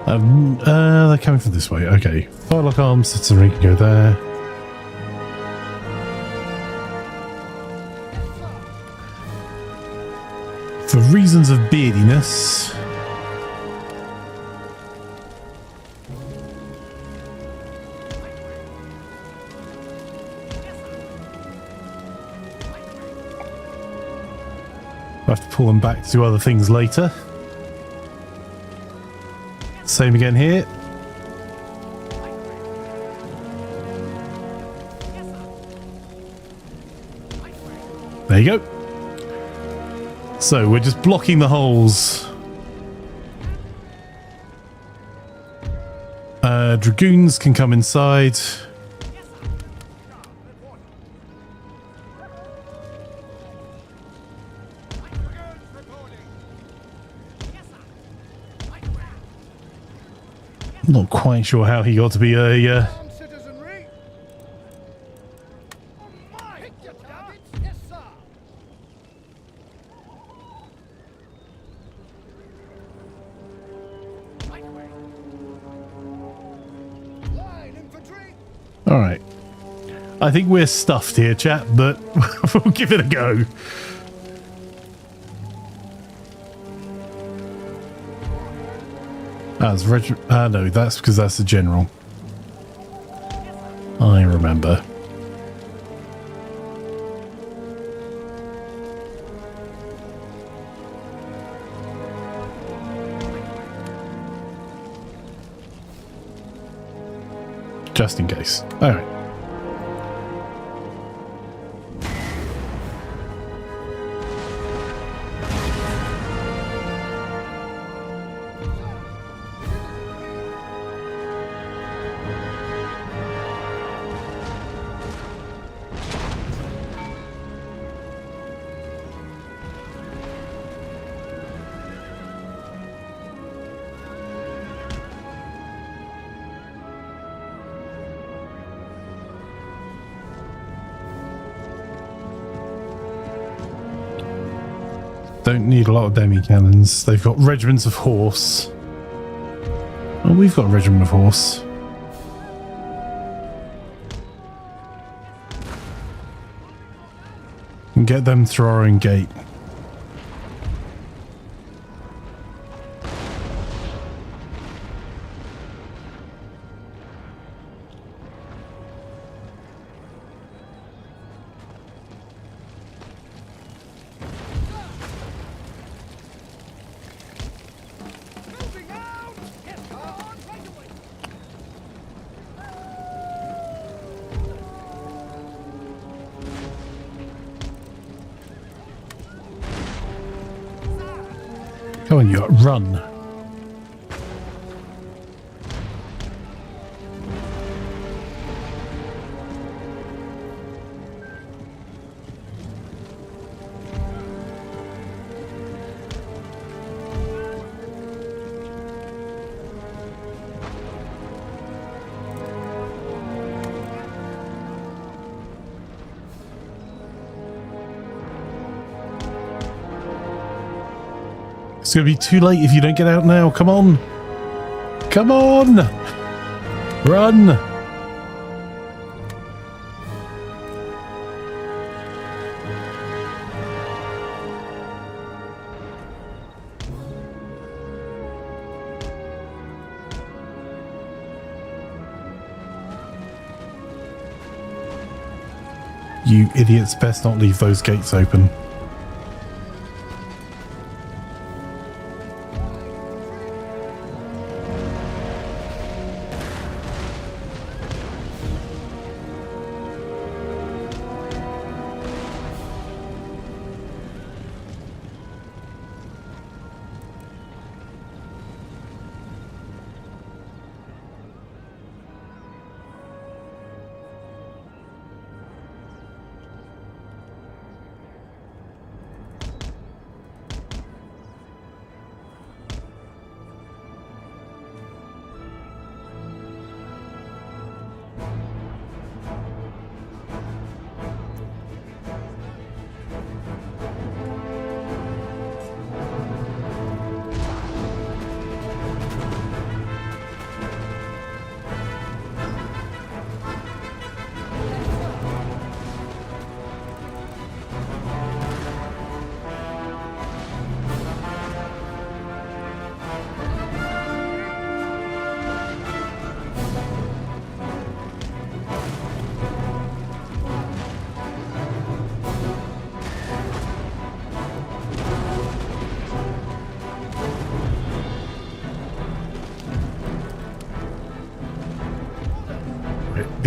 They're coming from this way. Okay. Firelock arms, citizenry can go there. For reasons of beardiness, I have to pull them back to do other things later. Same again here. There you go. So we're just blocking the holes. Dragoons can come inside. Not quite sure how he got to be a Citizenry. Hit your targets. Yes, sir. Line infantry. all right. I think we're stuffed here, chat, but we'll give it a go. That's no, that's because that's the general. I remember. Just in case. All right. Don't need a lot of demi cannons. They've got regiments of horse. Oh, we've got a regiment of horse. And get them through our own gate. Come on, you run. It's going to be too late if you don't get out now. Come on. Come on. Run. You idiots, best not leave those gates open.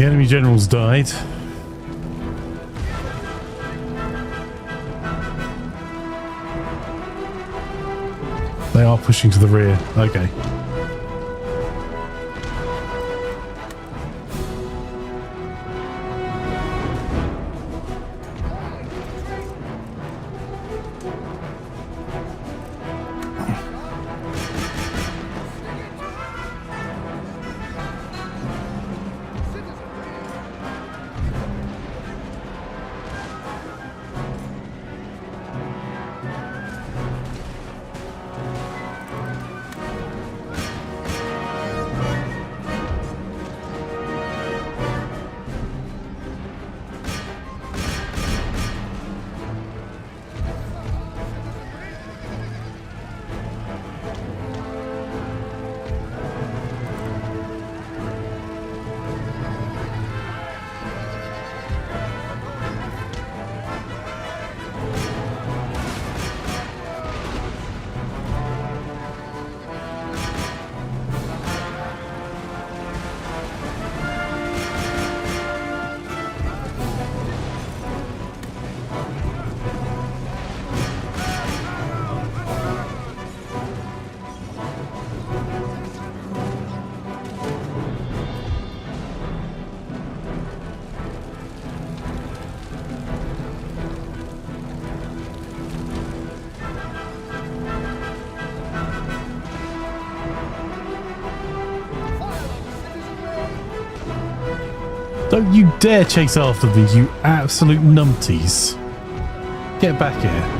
the enemy generals died. They are pushing to the rear. Okay. Don't you dare chase after me, you absolute numpties. Get back here.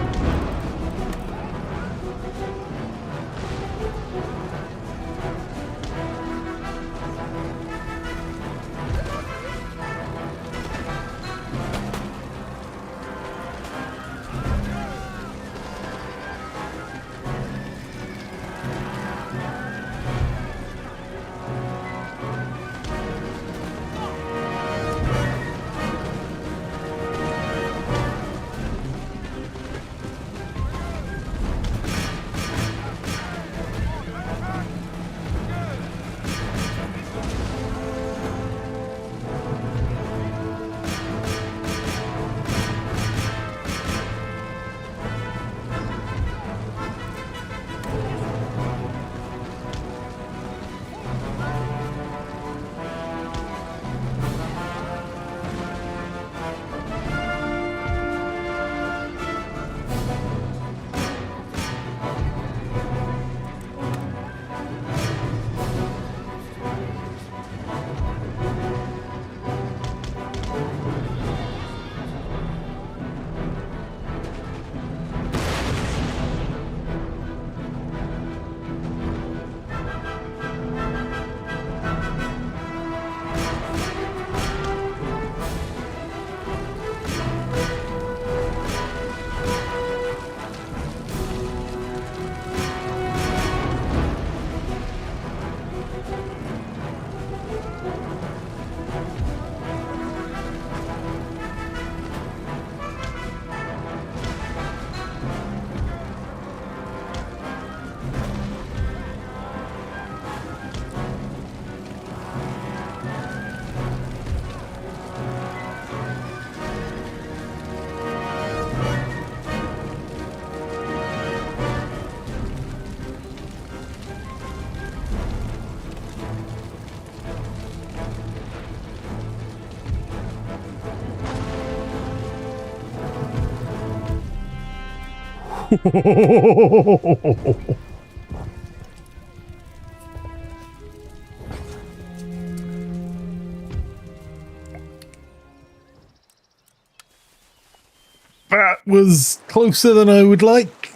That was closer than I would like.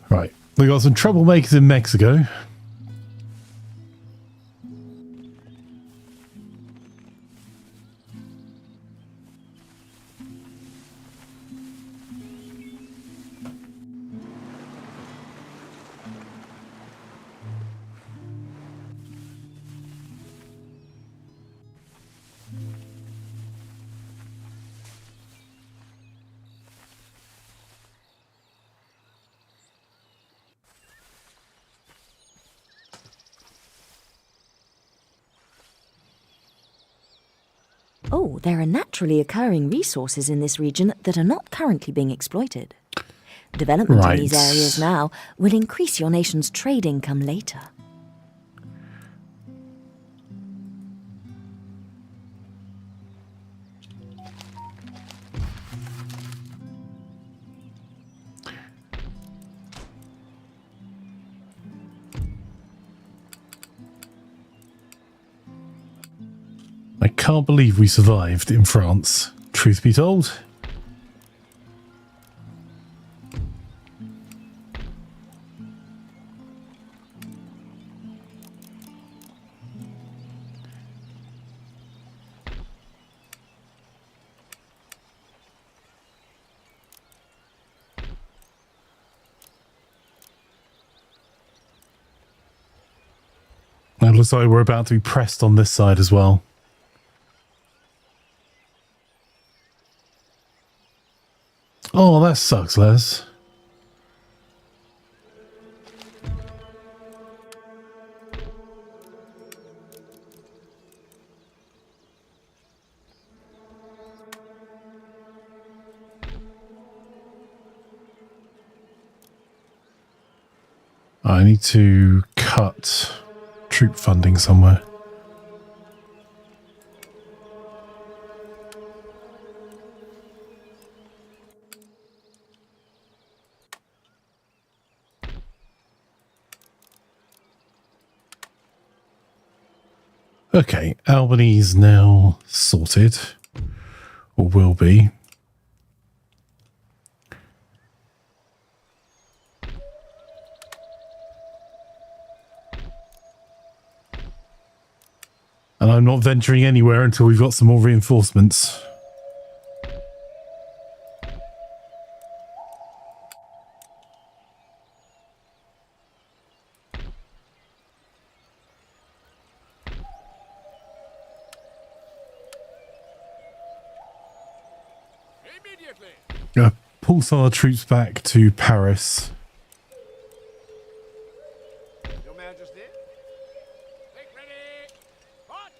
Right, we got some troublemakers in Mexico. Oh, there are naturally occurring resources in this region that are not currently being exploited. Development in these areas now will increase your nation's trade income later. I can't believe we survived in France, truth be told. It looks like we're about to be pressed on this side as well. Oh, that sucks, Les. I need to cut troop funding somewhere. Okay, Albany's now sorted, or will be. And I'm not venturing anywhere until we've got some more reinforcements. Pull some of our troops back to Paris. Your Majesty. Make ready. Hot.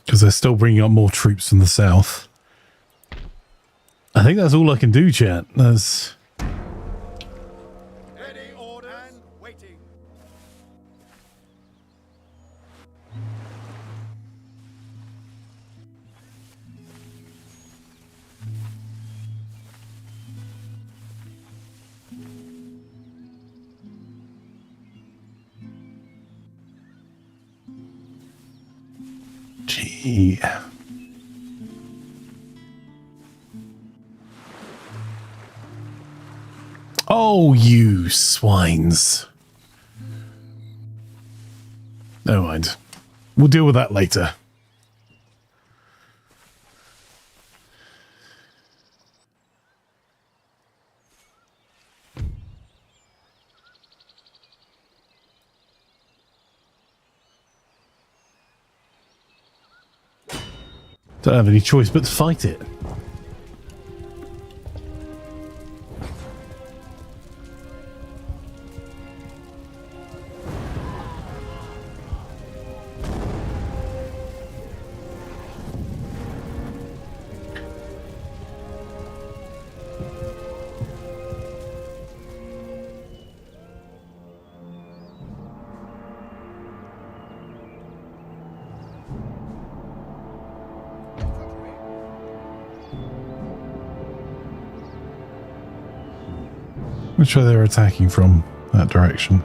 Because they're still bringing up more troops from the south. I think that's all I can do, chat. That's... Ready, orders, and waiting. Gee. Oh, you swines. Never mind. We'll deal with that later. Don't have any choice but to fight it. Which way they're attacking from, that direction.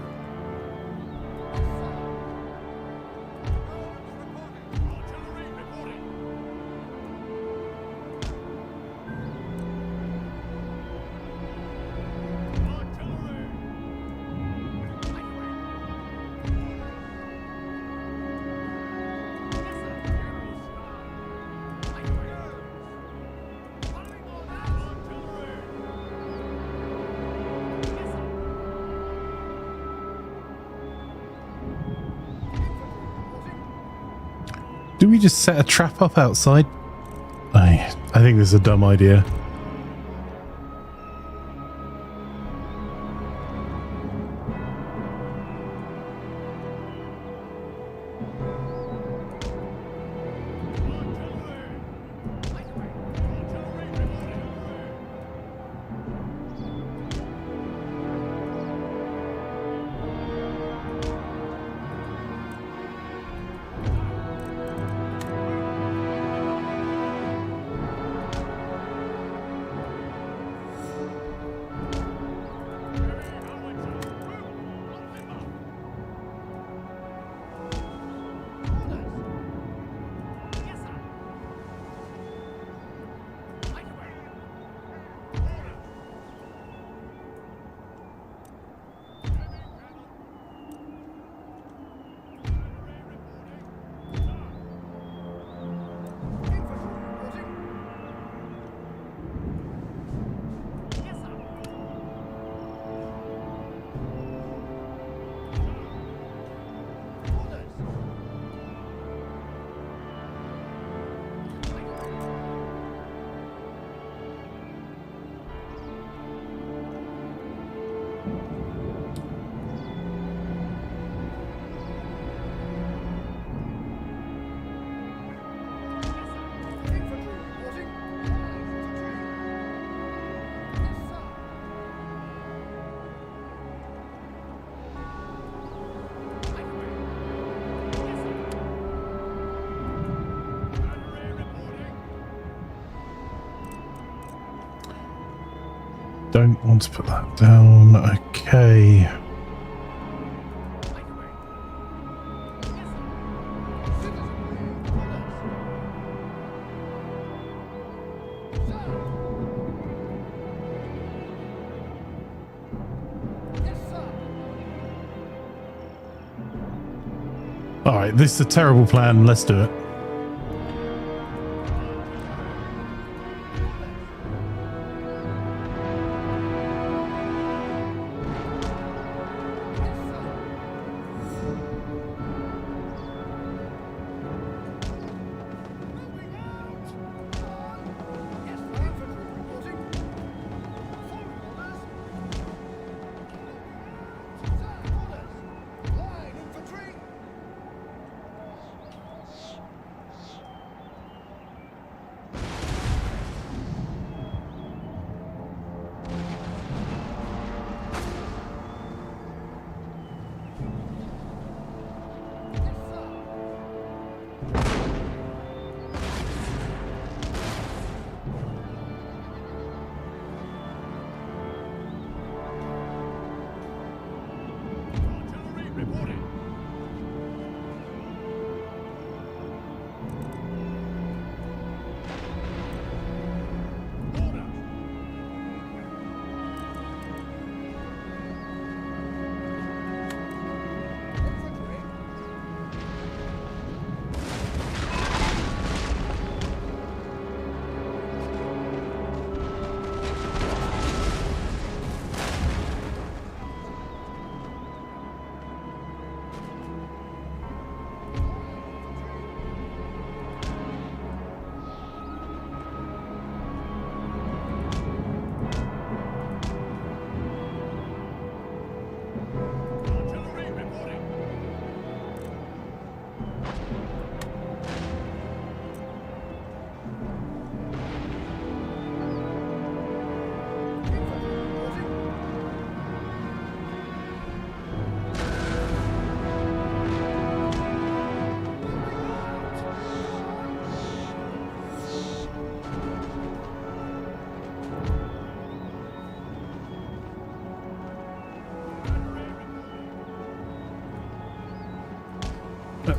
Do we just set a trap up outside? I think this is a dumb idea. don't want to put that down. Okay. All right, this is a terrible plan. Let's do it.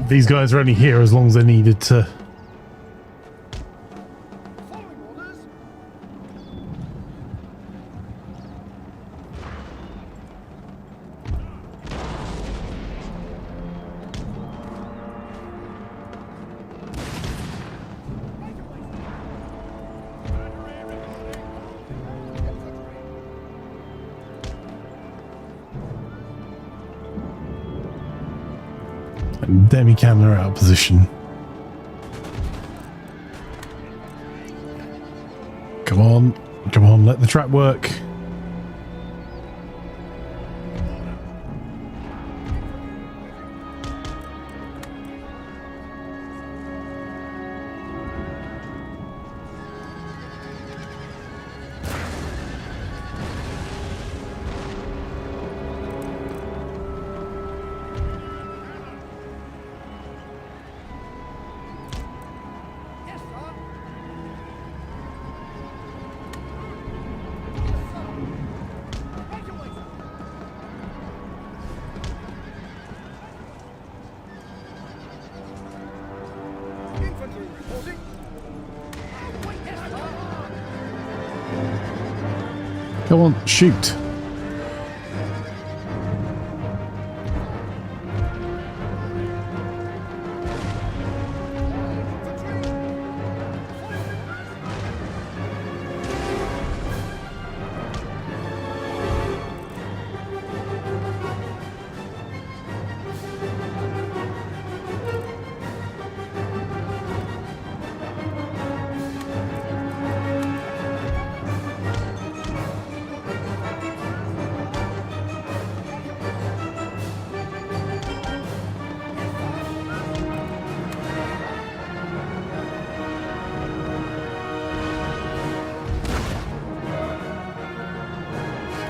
These guys are only here as long as they're needed to. Demi-cannon are out of position. Come on, let the trap work. Come on, shoot.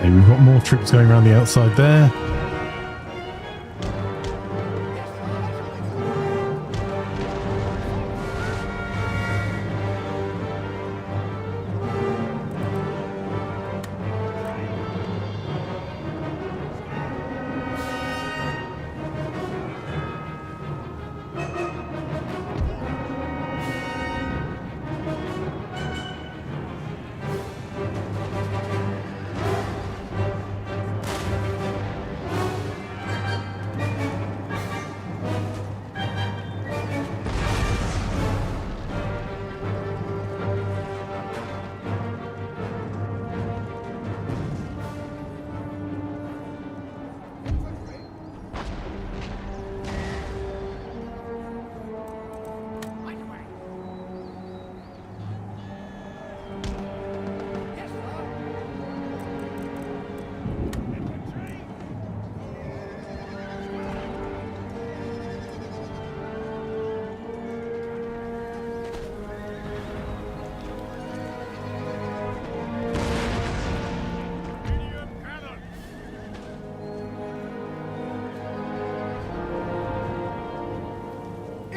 Okay, we've got more troops going around the outside there.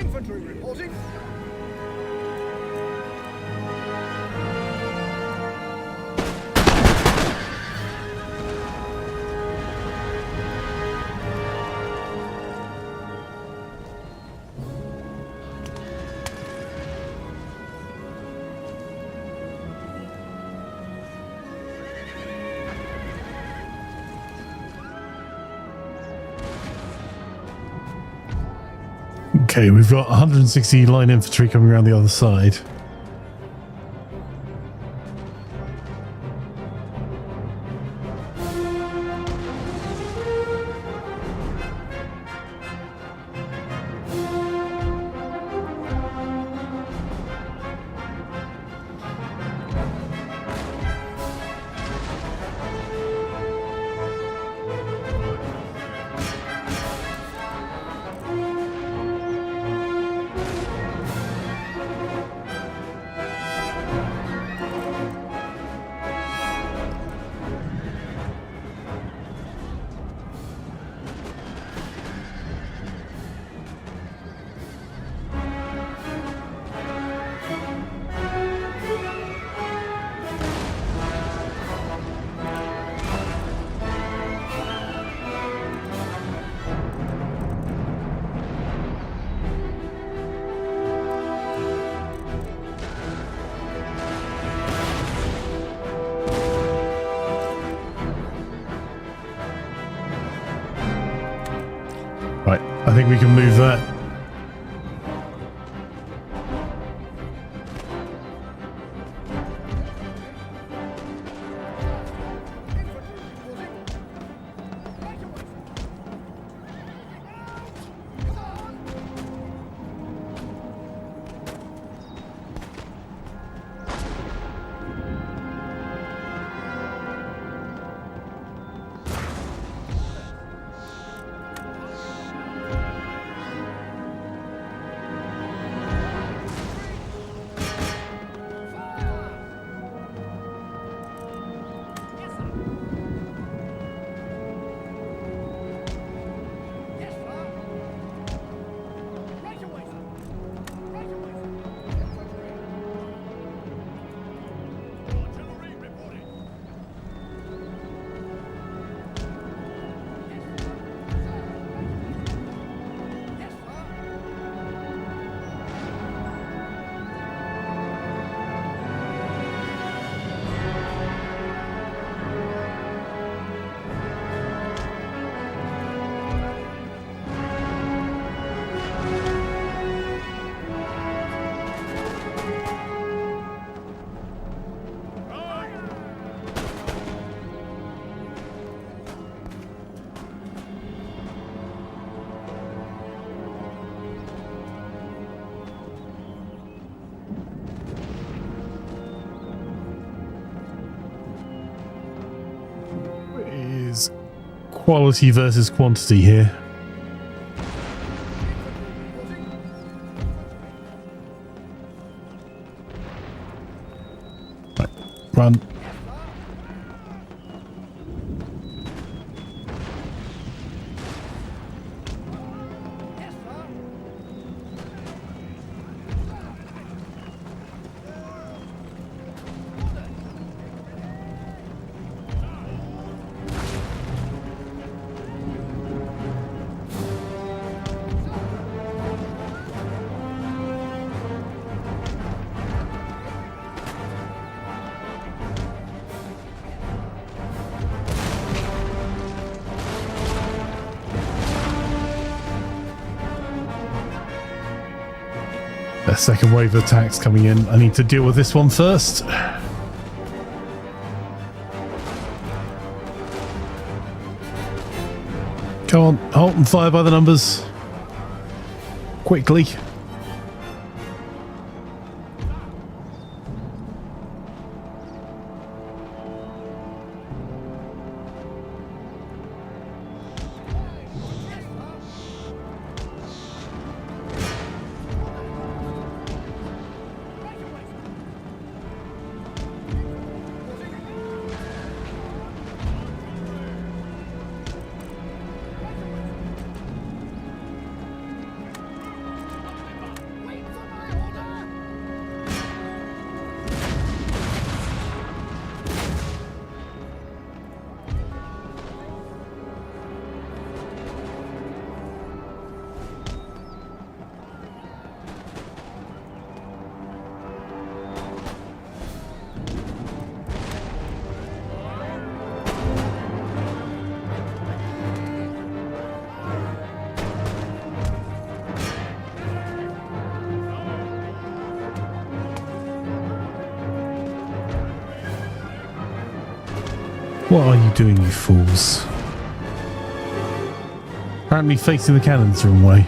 Infantry reporting. Okay, we've got 160 line infantry coming around the other side. Right, I think we can move that. Is quality versus quantity here. Right, run. A second wave of attacks coming in. I need to deal with this one first. Come on, halt and fire by the numbers. Quickly. What are you doing, you fools? Apparently facing the cannons the wrong way.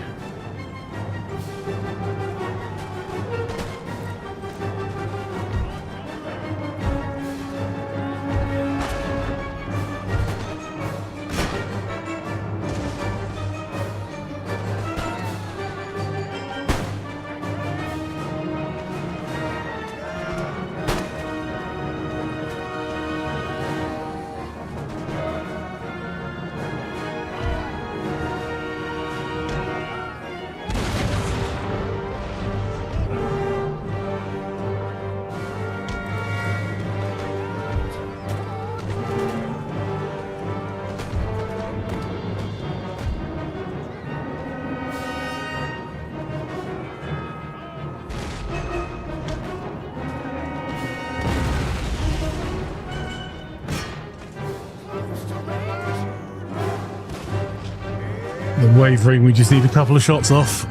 The wavering, we just need a couple of shots off.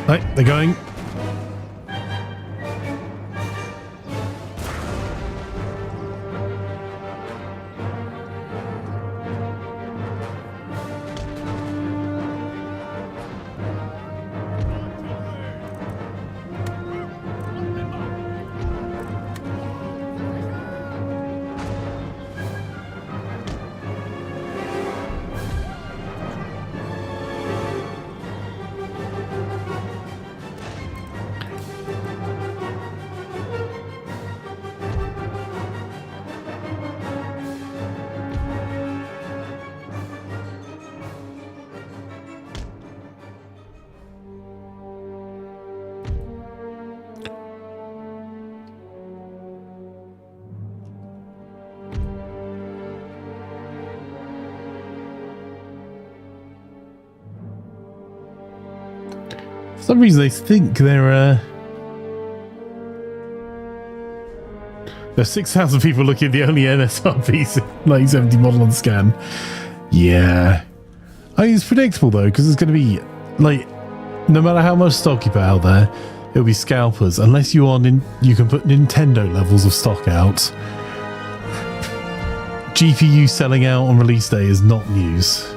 Right, they're going. For some reason, they think there's 6,000 people looking at the only NSRPs 1970 model on scan. Yeah. I mean, it's predictable, though, because it's going to be, like, no matter how much stock you put out there, it'll be scalpers. Unless you can put Nintendo levels of stock out. GPU selling out on release day is not news.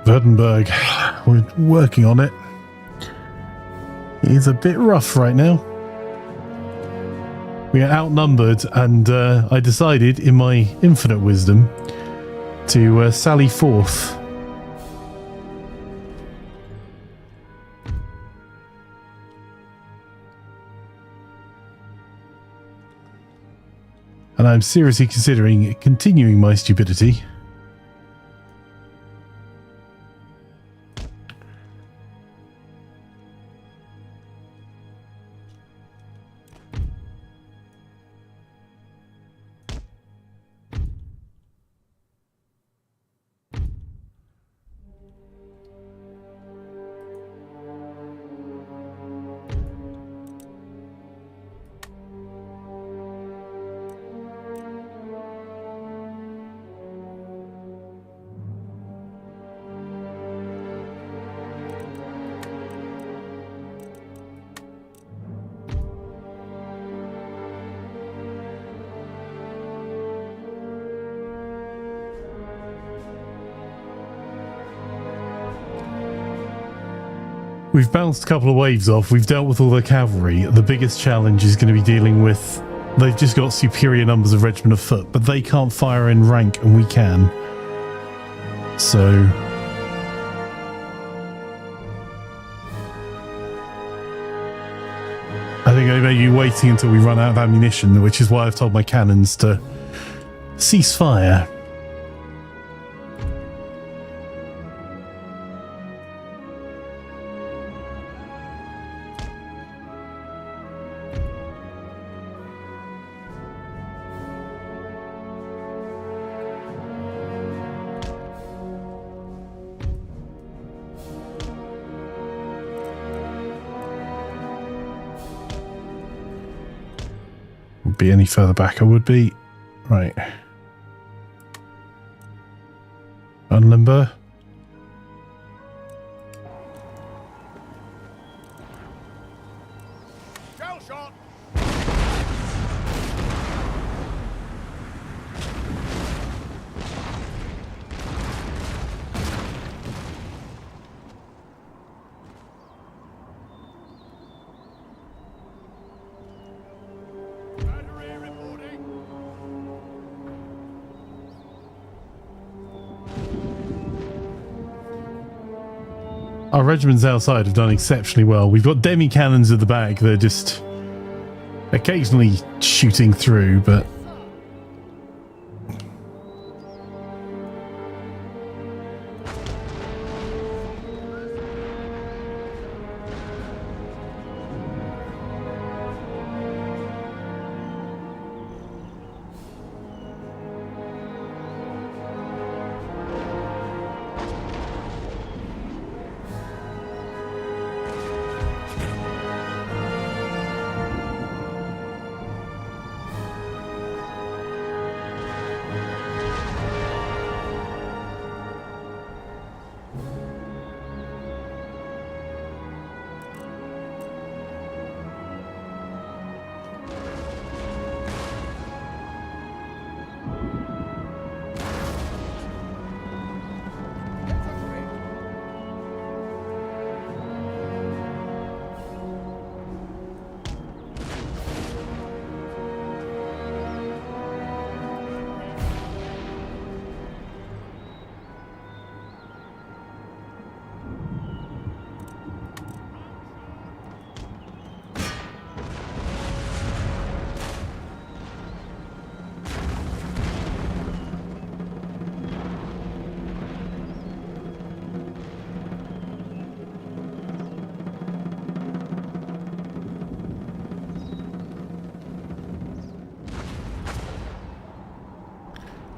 Verdenberg, we're working on it. It's a bit rough right now. We are outnumbered, and I decided, in my infinite wisdom, to sally forth. And I'm seriously considering continuing my stupidity. We've bounced a couple of waves off. We've dealt with all the cavalry. The biggest challenge is going to be dealing with... They've just got superior numbers of regiment of foot, but they can't fire in rank, and we can. So... I think I may be waiting until we run out of ammunition, which is why I've told my cannons to cease fire. Be any further back I would be. Right. Unlimber. Shell shot. Battery reporting. Our regiments outside have done exceptionally well. We've got demi-cannons at the back. They're just occasionally shooting through, but...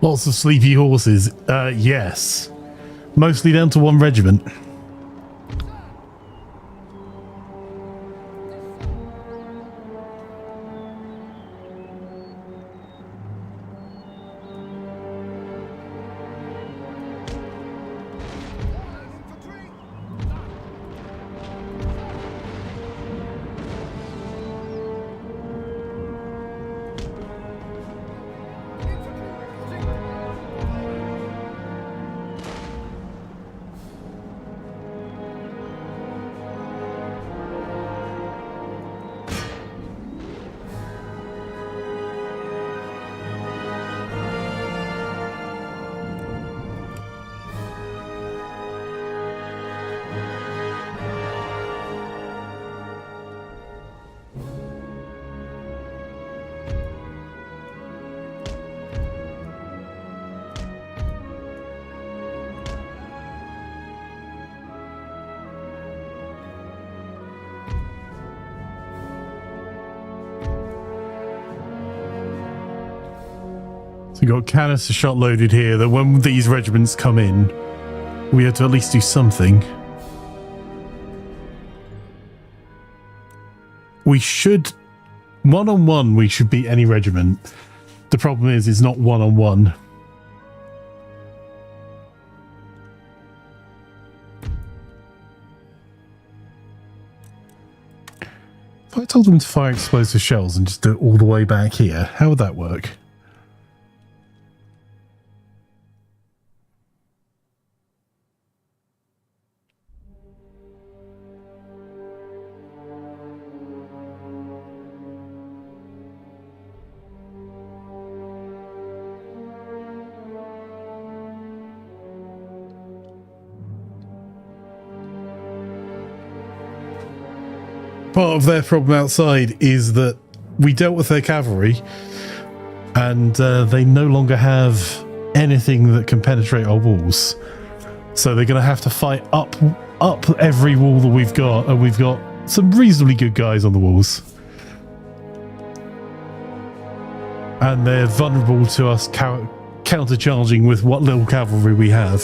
Lots of sleepy horses. Yes. Mostly down to one regiment. So we've got canister shot loaded here that when these regiments come in, we have to at least do something. We should... One-on-one, we should beat any regiment. The problem is, it's not one-on-one. If I told them to fire explosive shells and just do it all the way back here, how would that work? Part of their problem outside is that we dealt with their cavalry and they no longer have anything that can penetrate our walls. So they're going to have to fight up every wall that we've got, and we've got some reasonably good guys on the walls. And they're vulnerable to us countercharging with what little cavalry we have.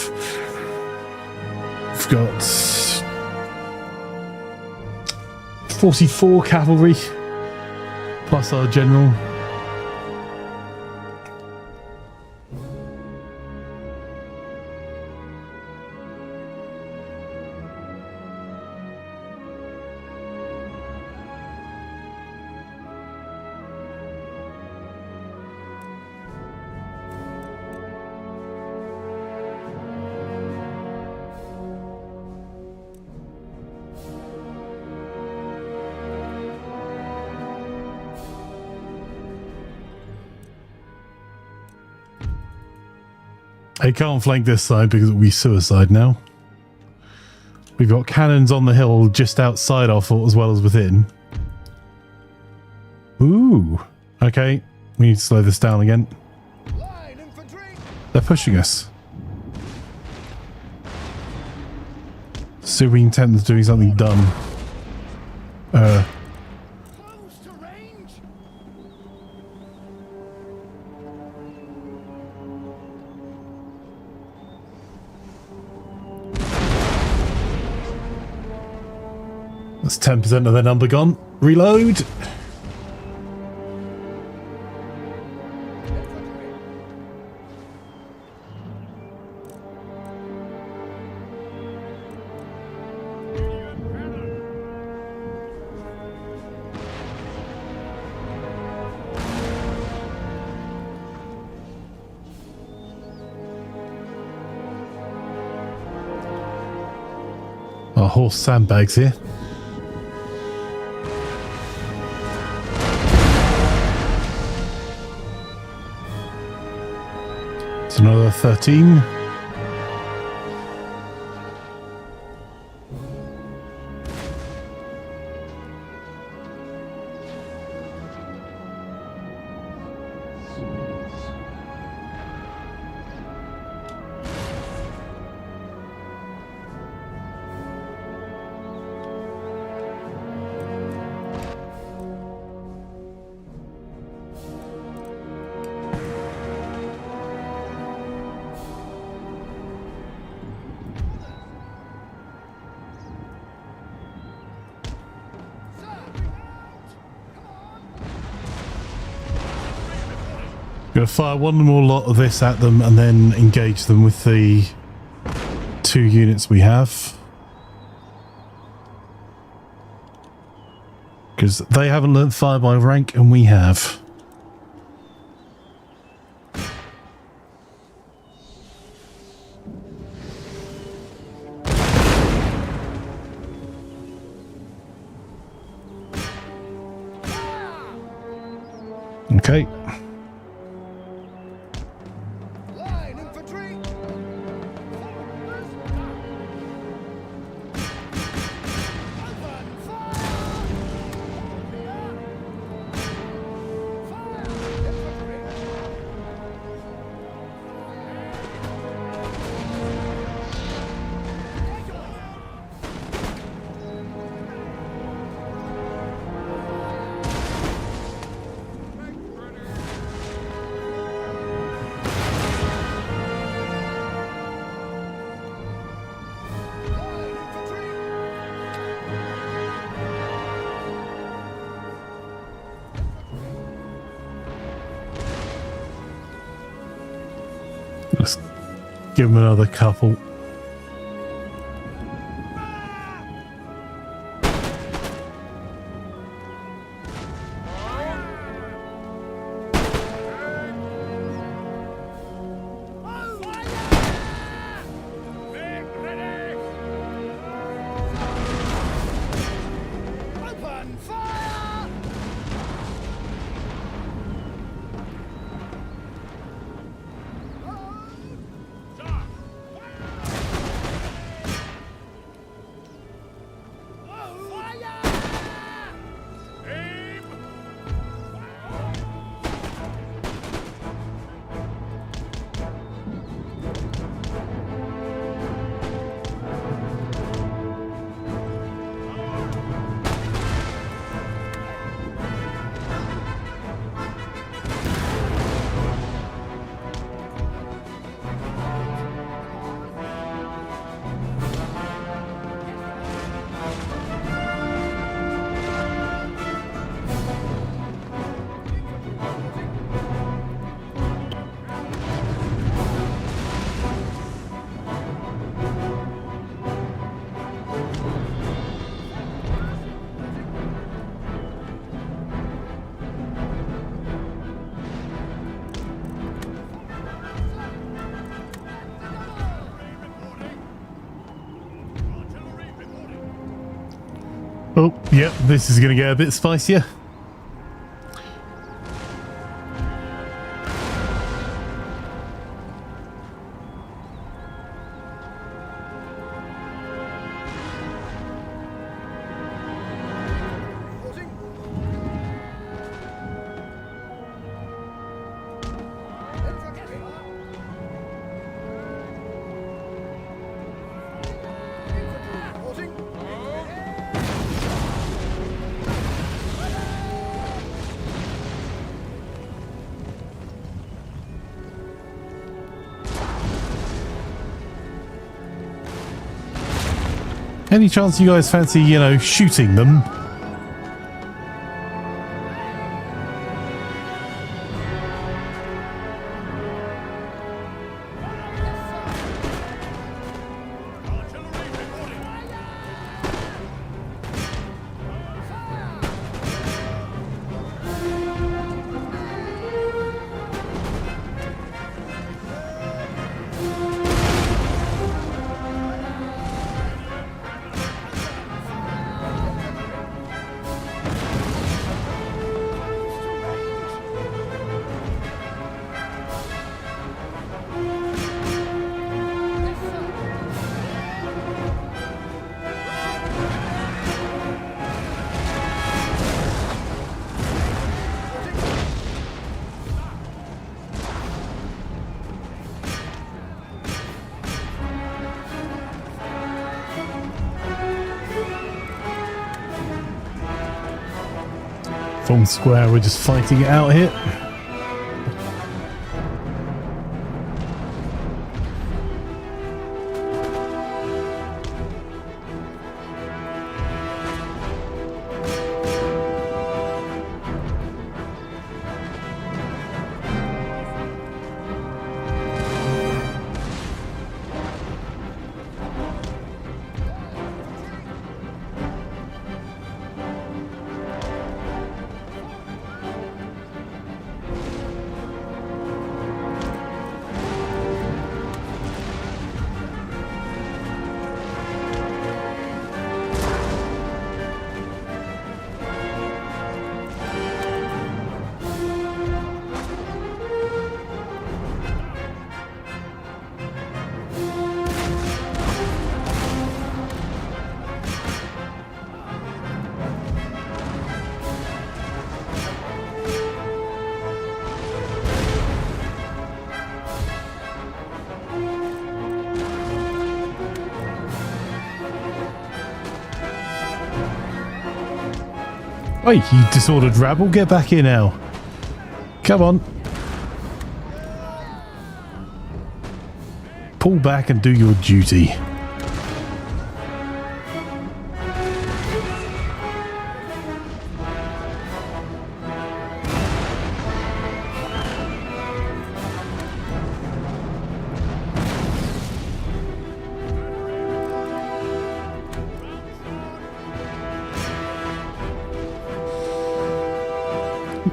We've got 44 cavalry plus our general. They can't flank this side because it will be suicide now. We've got cannons on the hill just outside our fort as well as within. Ooh. Okay. We need to slow this down again. They're pushing us. See if we can tempt them to doing something dumb. That's 10% of their number gone. Reload. Our horse sandbags here. It's another 13. Gonna fire one more lot of this at them and then engage them with the 2 units we have. Because they haven't learnt fire by rank and we have. Okay. Let's give him another couple. Oh, yep, this is going to get a bit spicier. Any chance you guys fancy, you know, shooting them? Full square, we're just fighting it out here. Oi, you disordered rabble, get back here now. Come on. Pull back and do your duty.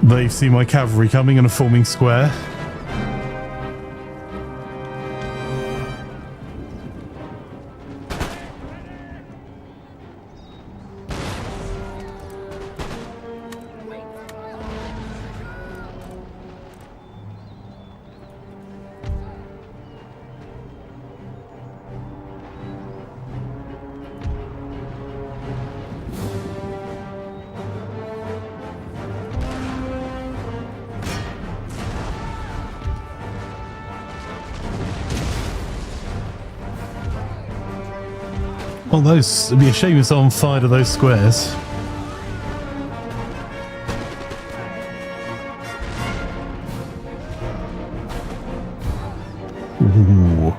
They see my cavalry coming and are forming square. Well, those, it'd be a shame if someone fired at those squares. Ooh.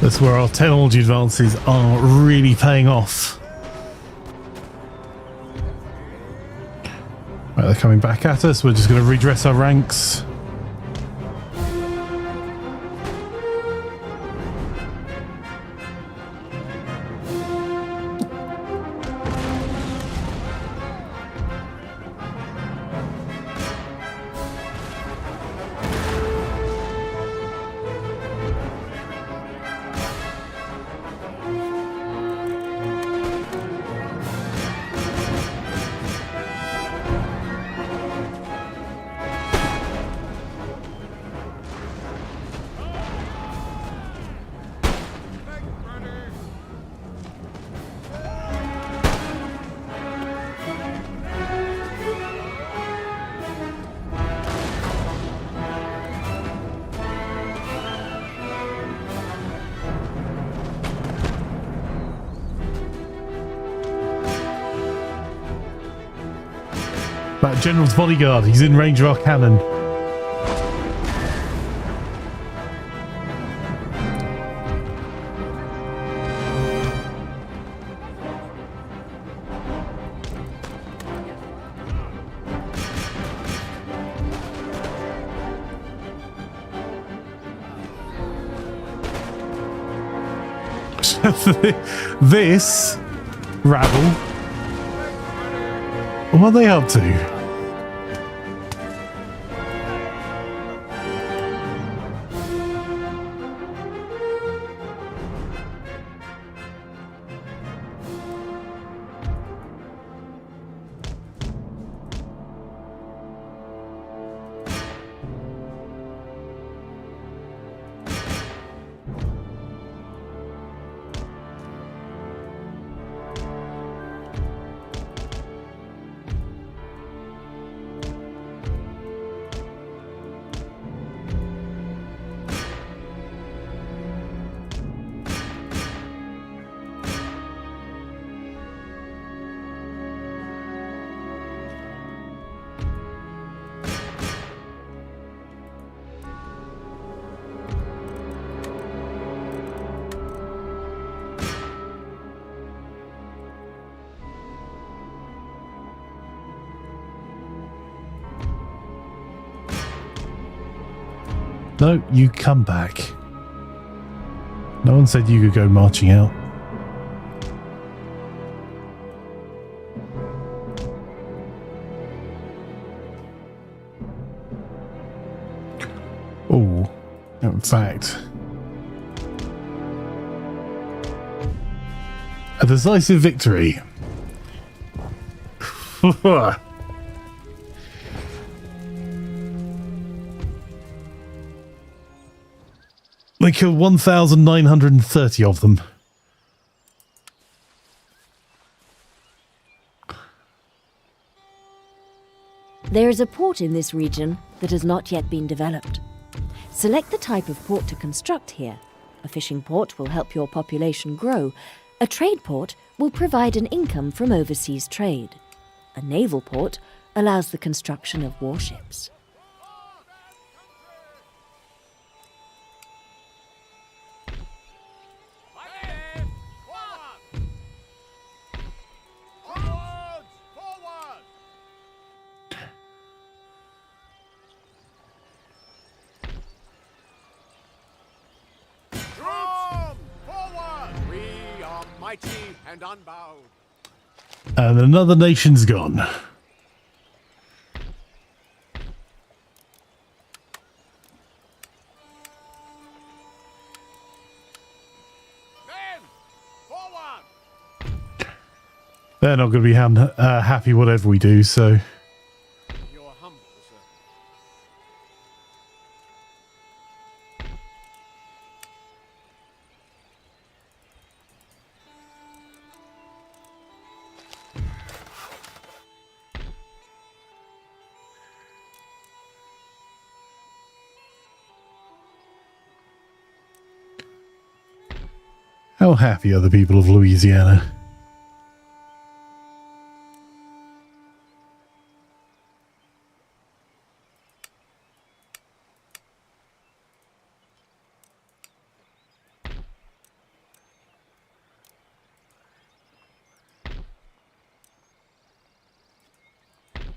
That's where our technology advances are really paying off. Right, they're coming back at us. We're just going to redress our ranks. That general's bodyguard. He's in range of our cannon. This rabble. What are they up to? No, you come back. No one said you could go marching out. Oh, in fact, a decisive victory. They killed 1,930 of them. There is a port in this region that has not yet been developed. Select the type of port to construct here. A fishing port will help your population grow. A trade port will provide an income from overseas trade. A naval port allows the construction of warships. And unbowed. And another nation's gone. Men, forward! They're not going to be happy whatever we do, so... You're humble, sir. How happy are the people of Louisiana?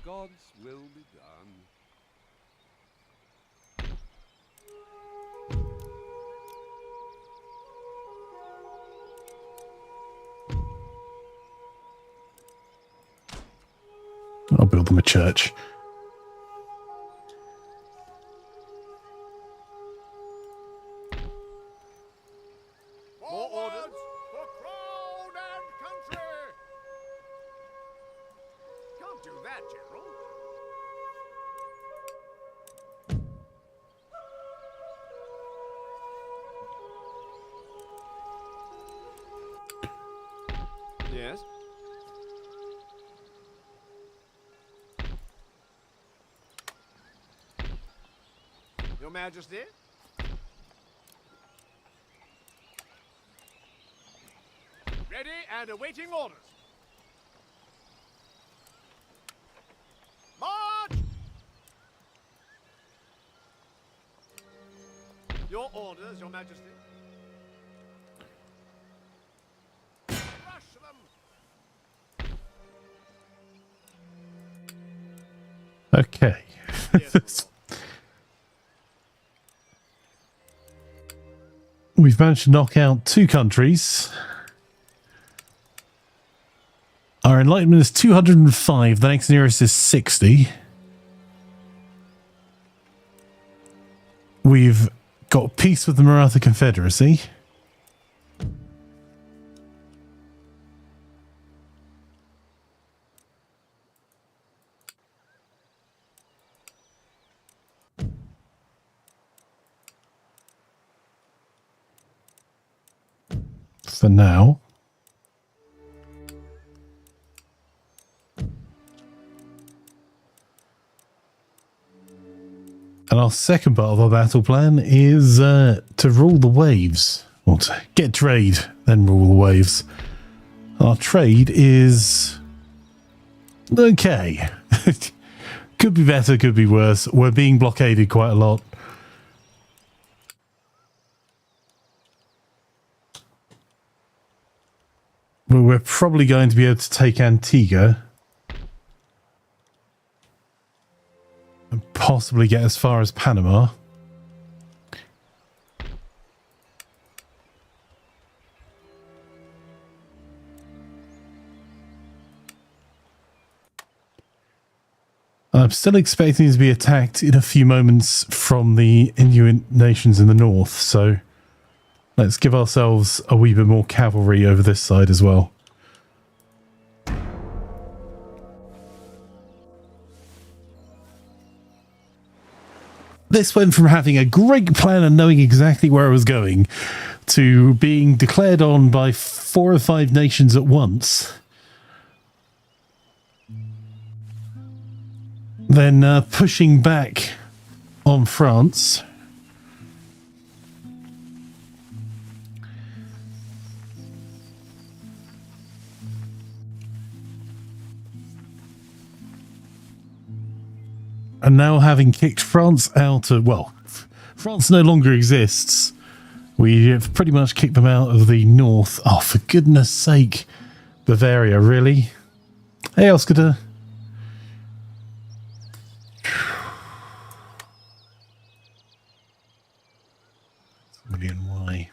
God's will be done. I'll build them a church. More orders for crown and country. Can't do that, General. Yes. Your Majesty? Ready and awaiting orders. March! Your orders, Your Majesty. Crush them. Okay. Yes, We've managed to knock out 2 countries. Our enlightenment is 205. The next nearest is 60. We've got peace with the Maratha Confederacy. For now. And our second part of our battle plan is to rule the waves. Or to get trade, then rule the waves. Our trade is okay. Could be better, could be worse. We're being blockaded quite a lot. But we're probably going to be able to take Antigua. And possibly get as far as Panama. I'm still expecting to be attacked in a few moments from the Inuit nations in the north, so let's give ourselves a wee bit more cavalry over this side as well. This went from having a great plan and knowing exactly where I was going to being declared on by 4 or 5 nations at once. Then pushing back on France. And now having kicked France out of, well, France no longer exists. We have pretty much kicked them out of the north. Oh, for goodness sake. Bavaria, really? Hey, Oscar. Why?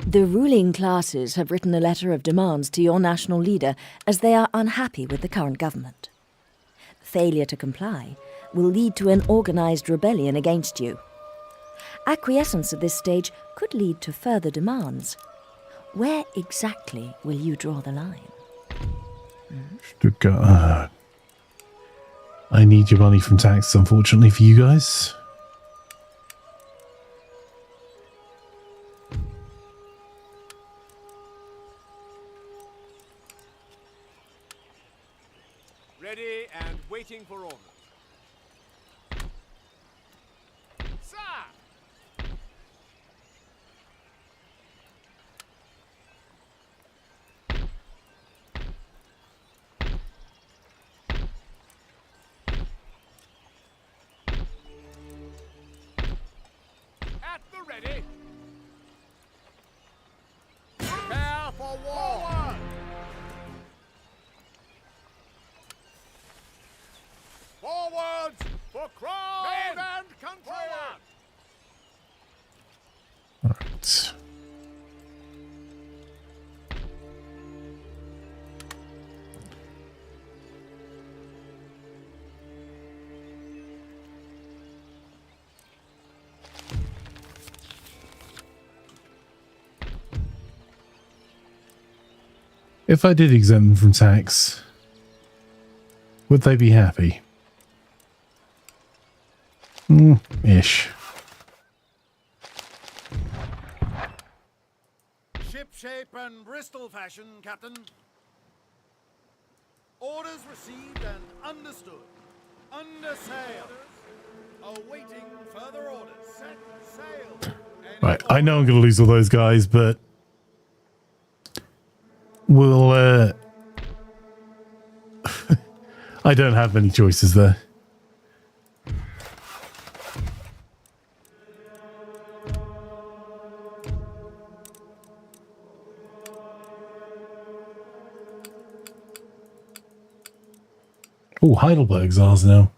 The ruling classes have written a letter of demands to your national leader as they are unhappy with the current government. Failure to comply will lead to an organized rebellion against you. Acquiescence at this stage could lead to further demands. Where exactly will you draw the line? Stuttgart. I need your money from tax, unfortunately, for you guys. Ready and waiting for orders. Sir! At the ready. Prepare for war. Forwards for crown and country! Alright. If I did exempt them from tax, would they be happy? Ish. Shipshape and Bristol fashion, Captain. Orders received and understood. Under sail. Awaiting further orders. Set sail. Right, I know I'm going to lose all those guys, but we'll, I don't have many choices there. Oh, Heidelberg's ours now.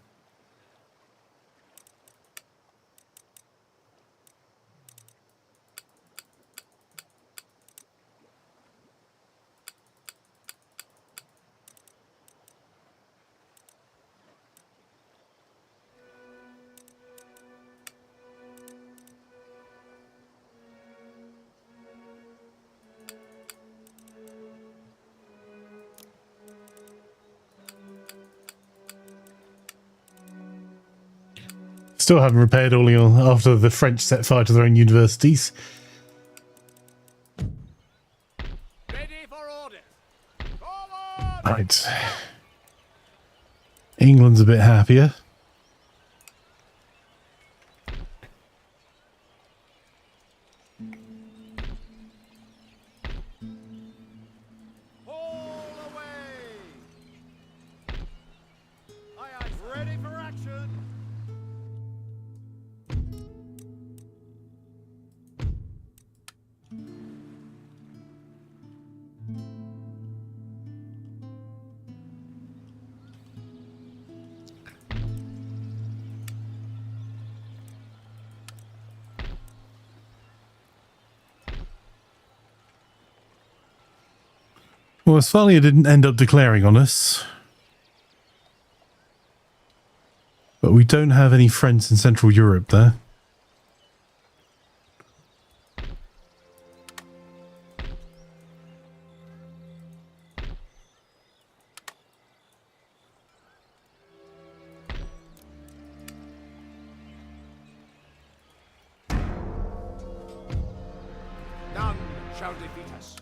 Still haven't repaired all your after the French set fire to their own universities. Ready for orders. Forward! Right. England's a bit happier. All away! Aye, aye, ready for action! Well, Westphalia didn't end up declaring on us. But we don't have any friends in Central Europe there. None shall defeat us.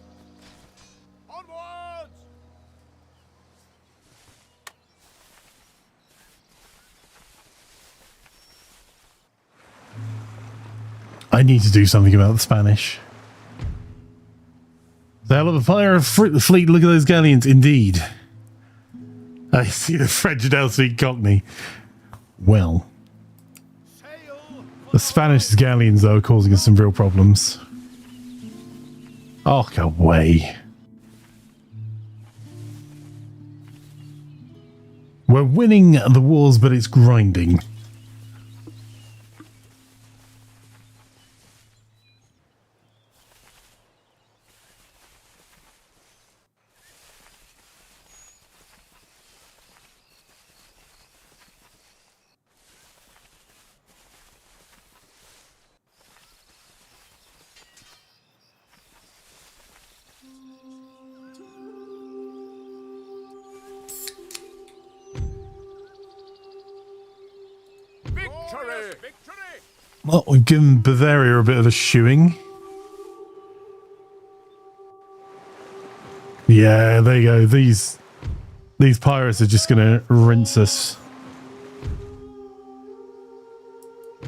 Onwards! I need to do something about the Spanish. The hell of a fire of fleet, look at those galleons, indeed. I see the French now speak Cockney. Well, Sail! the Spanish galleons, though, are causing us some real problems. Oh, go away. We're winning the wars, but it's grinding. Victory! Victory! Well, we've given Bavaria a bit of a shoeing. Yeah, there you go. These pirates are just going to rinse us.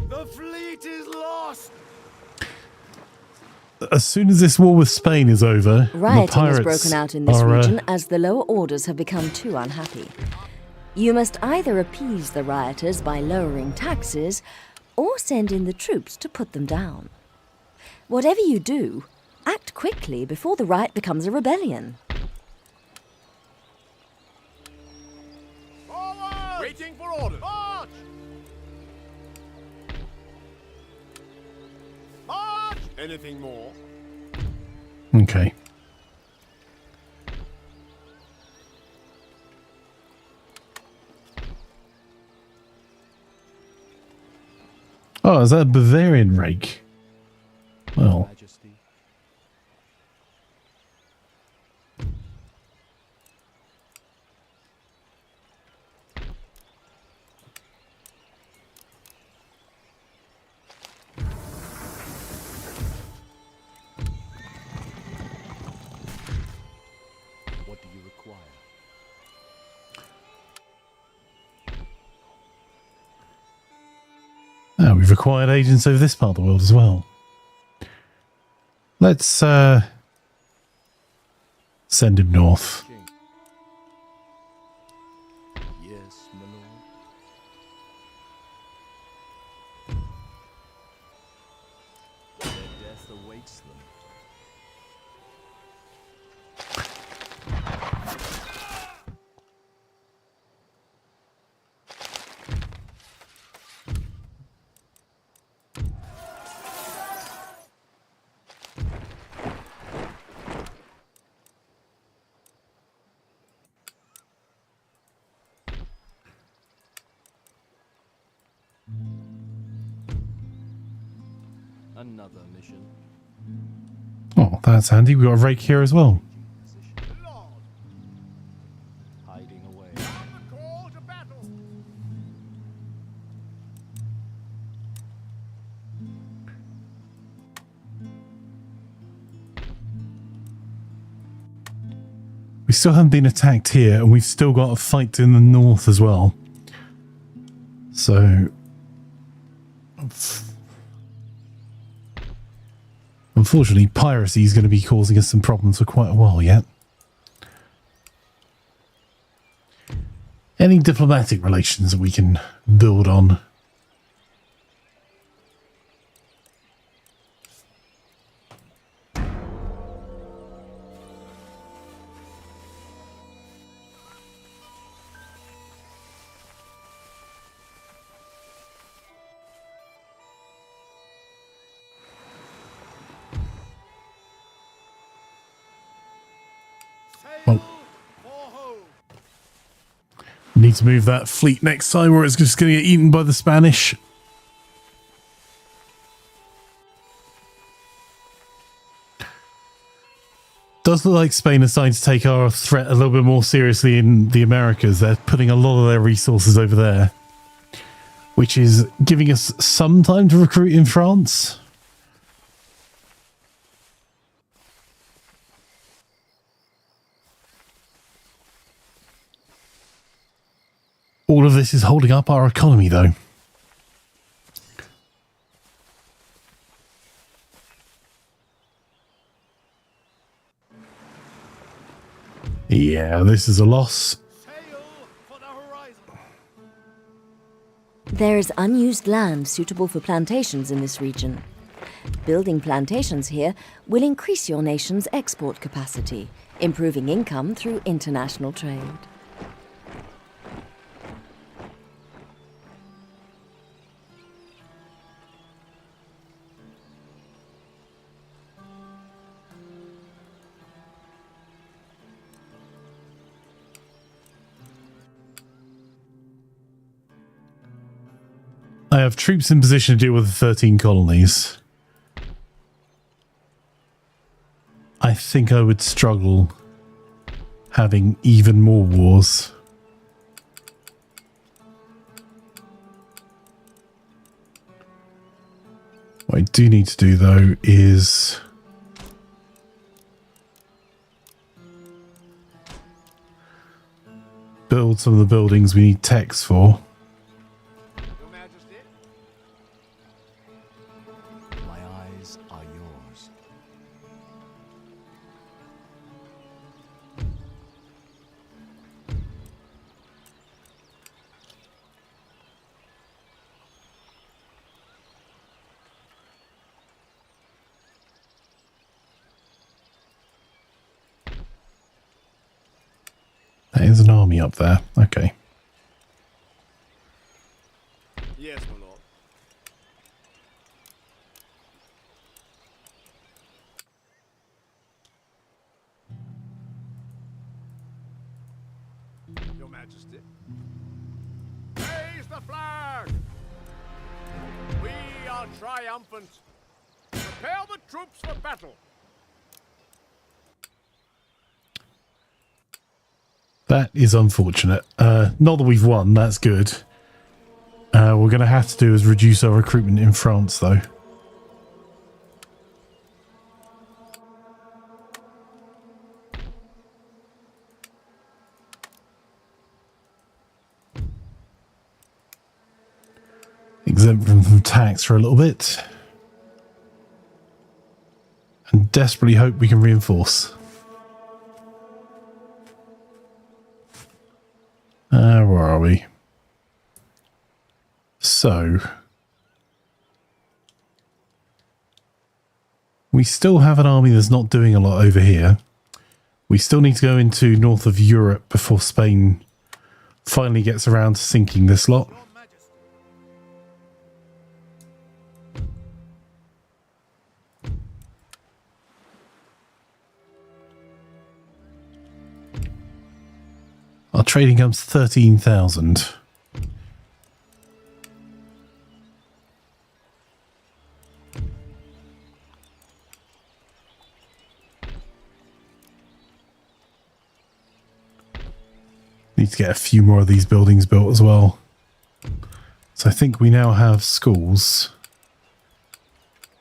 The fleet is lost! As soon as this war with Spain is over, the Rioting has pirates broken out in this are, region as the lower orders have become too unhappy. You must either appease the rioters by lowering taxes, or send in the troops to put them down. Whatever you do, act quickly before the riot becomes a rebellion. Forward! Waiting for orders. March! March! Anything more? Okay. Oh, is that a Bavarian rake? Well, Majesty. What do you require? we've acquired agents over this part of the world as well. Let's send him north. King. Yes, my lord. Their death awaits them. Another mission. Oh, that's handy. We've got a rake here as well. Lord, Hiding away. sound the call to battle. We still haven't been attacked here, and we've still got a fight in the north as well. So, unfortunately, piracy is going to be causing us some problems for quite a while yet. Any diplomatic relations that we can build on? Sail for home. Need to move that fleet next time or it's just going to get eaten by the Spanish. Does look like Spain is starting to take our threat a little bit more seriously in the Americas. They're putting a lot of their resources over there, which is giving us some time to recruit in France. All of this is holding up our economy, though. Yeah, this is a loss. Sail for the horizon. There is unused land suitable for plantations in this region. Building plantations here will increase your nation's export capacity, improving income through international trade. I have troops in position to deal with the 13 colonies. I think I would struggle having even more wars. What I do need to do, though, is build some of the buildings we need techs for. Your Majesty. My eyes are yours. There's an army up there. Okay. Yes, my lord. Your Majesty. Raise the flag! We are triumphant. Prepare the troops for battle. That is unfortunate. Not that we've won, that's good. We're going to have to do is reduce our recruitment in France, though. Exempt them from tax for a little bit. And desperately hope we can reinforce. Where are we? So, we still have an army that's not doing a lot over here. We still need to go into north of Europe before Spain finally gets around to sinking this lot. Your Majesty. Our trading comes 13,000. Need to get a few more of these buildings built as well. So I think we now have schools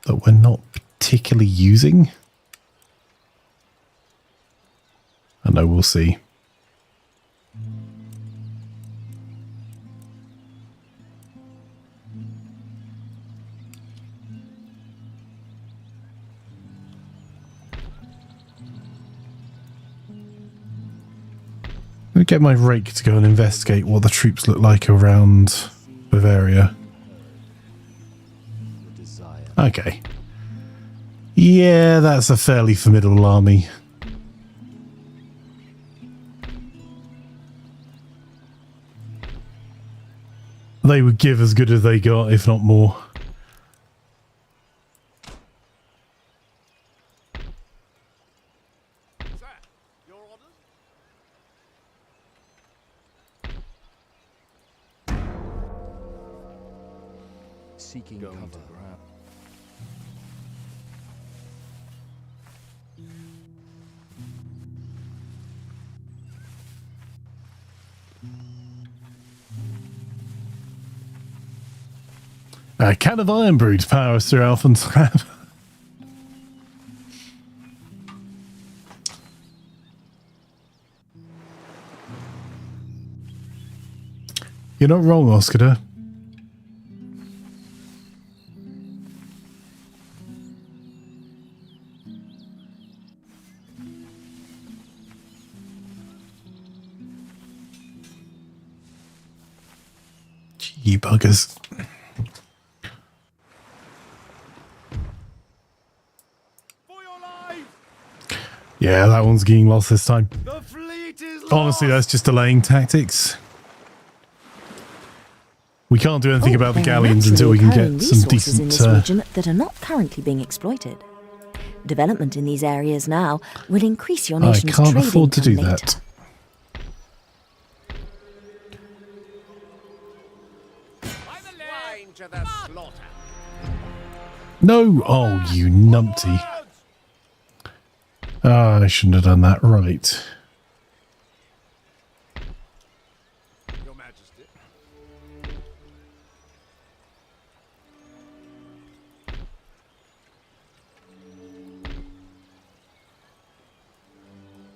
that we're not particularly using. I know, we'll see. Let me get my rake to go and investigate what the troops look like around Bavaria. Okay. Yeah, that's a fairly formidable army. They would give as good as they got, if not more. Sir, your orders? Seeking cover. A can of iron brew to power us through Alphen's Trap. You're not wrong, Oscar. You buggers. For your life! Yeah, that one's getting lost this time. The fleet is Honestly, lost! that's just delaying tactics. We can't do anything about the there are galleons until we can naturally get occurring some resources in decent... this region that are not currently being exploited. Development in these areas now will increase your I nation's can't trade afford to do income that. later. By the line to the slaughter. No! Oh, you numpty. Ah, I shouldn't have done that. Right. Your Majesty.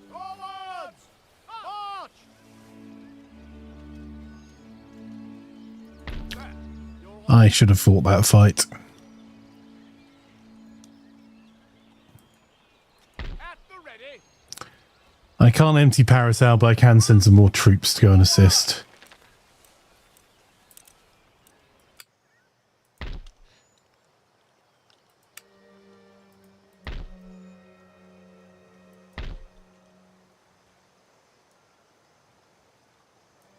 Forwards! March! Sir, your orders. I should have fought that fight. At the ready. I can't empty Paris out, but I can send some more troops to go and assist.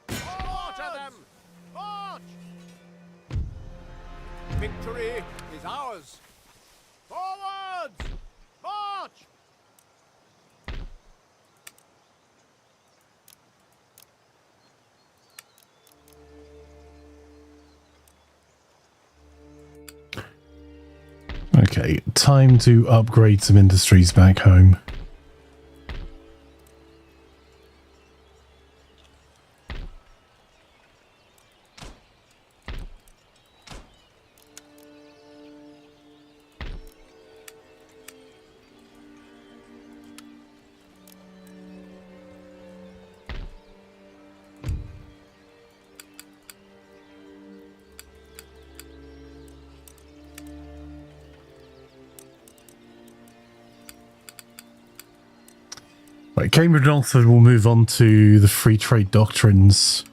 Slaughter them! March! Victory is ours. Forwards! March! Okay, time to upgrade some industries back home. Right, Cambridge and Oxford will move on to the free trade doctrines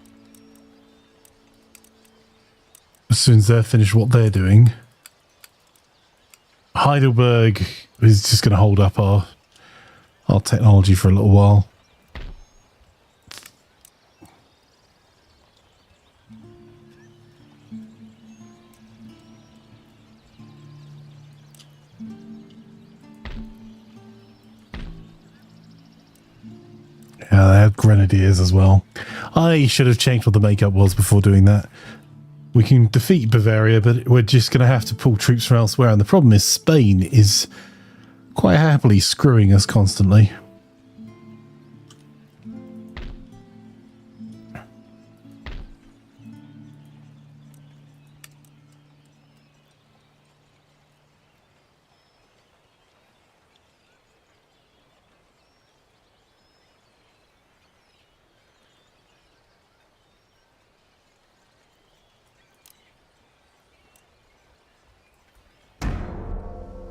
as soon as they're finished what they're doing. Heidelberg is just going to hold up our technology for a little while. Yeah, they had grenadiers as well. I should have changed what the makeup was before doing that. We can defeat Bavaria, but we're just going to have to pull troops from elsewhere. And the problem is Spain is quite happily screwing us constantly.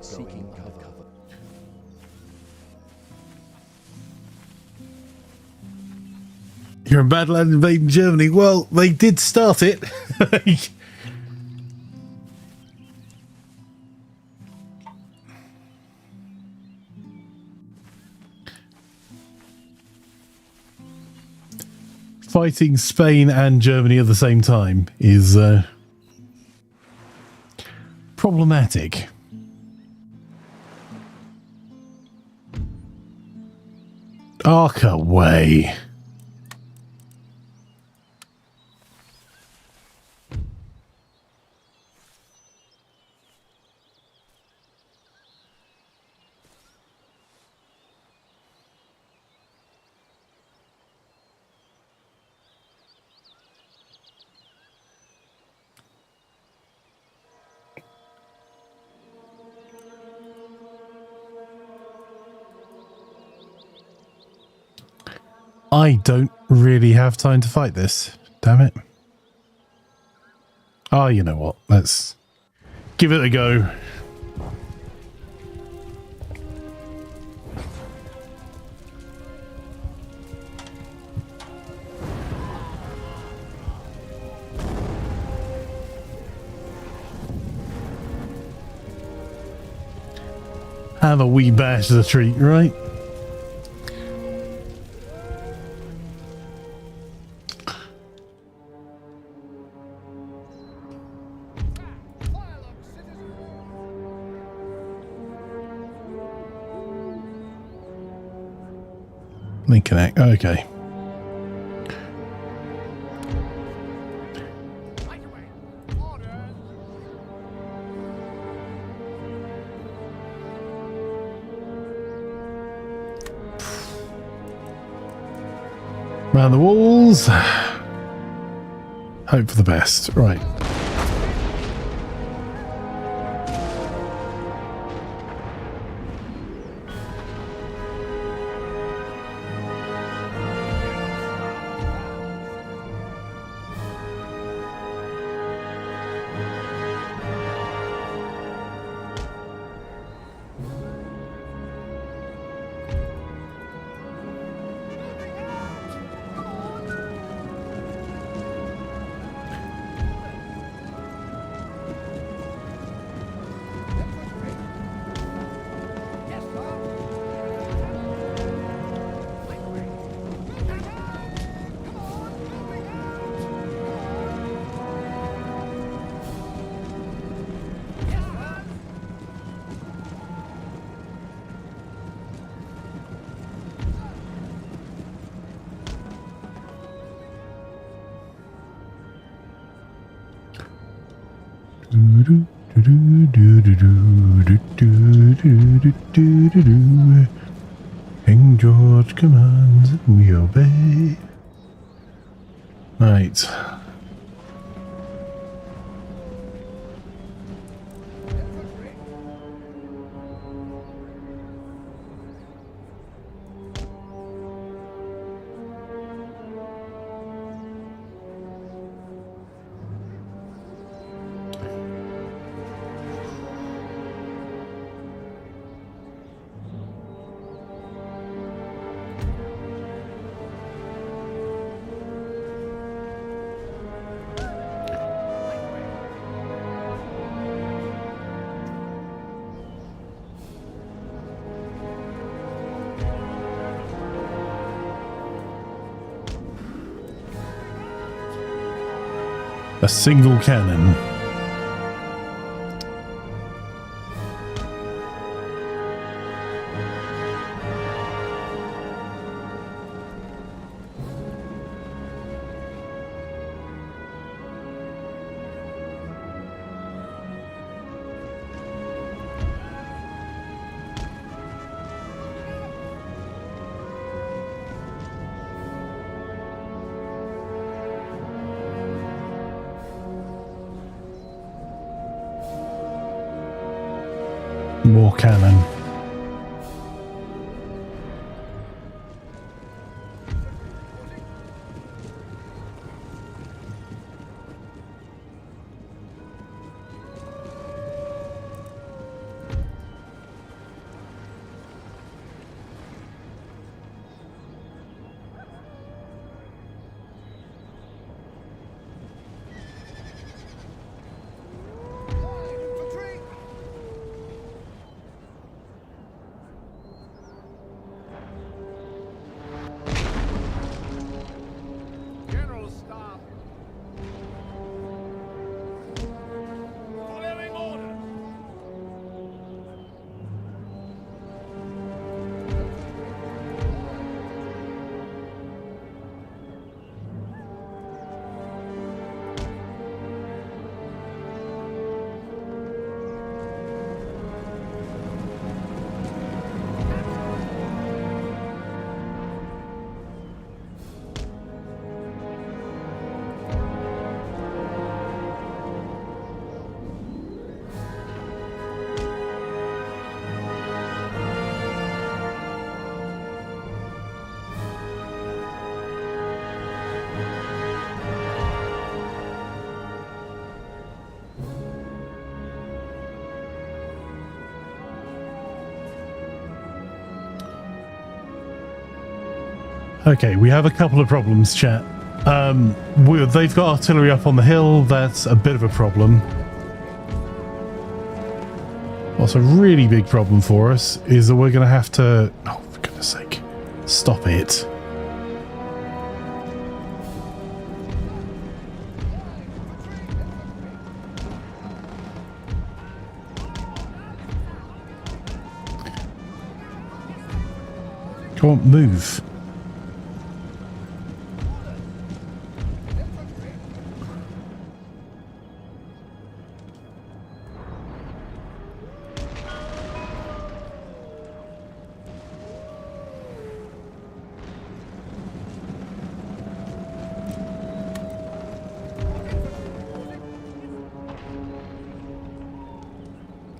Seeking cover. You're in battle and invading Germany. Well, they did start it. Fighting Spain and Germany at the same time is problematic. Arc away. I don't really have time to fight this. Damn it. Oh, you know what? Let's give it a go. Have a wee bash of the treat, right? Link connect. Okay. Round the walls. Hope for the best. Right. King George commands, we obey. Right. A single cannon. More cannon. Okay, we have a couple of problems, chat. They've got artillery up on the hill. That's a bit of a problem. What's a really big problem for us is that we're going to have to... Oh, for goodness sake. Stop it. Come on, move.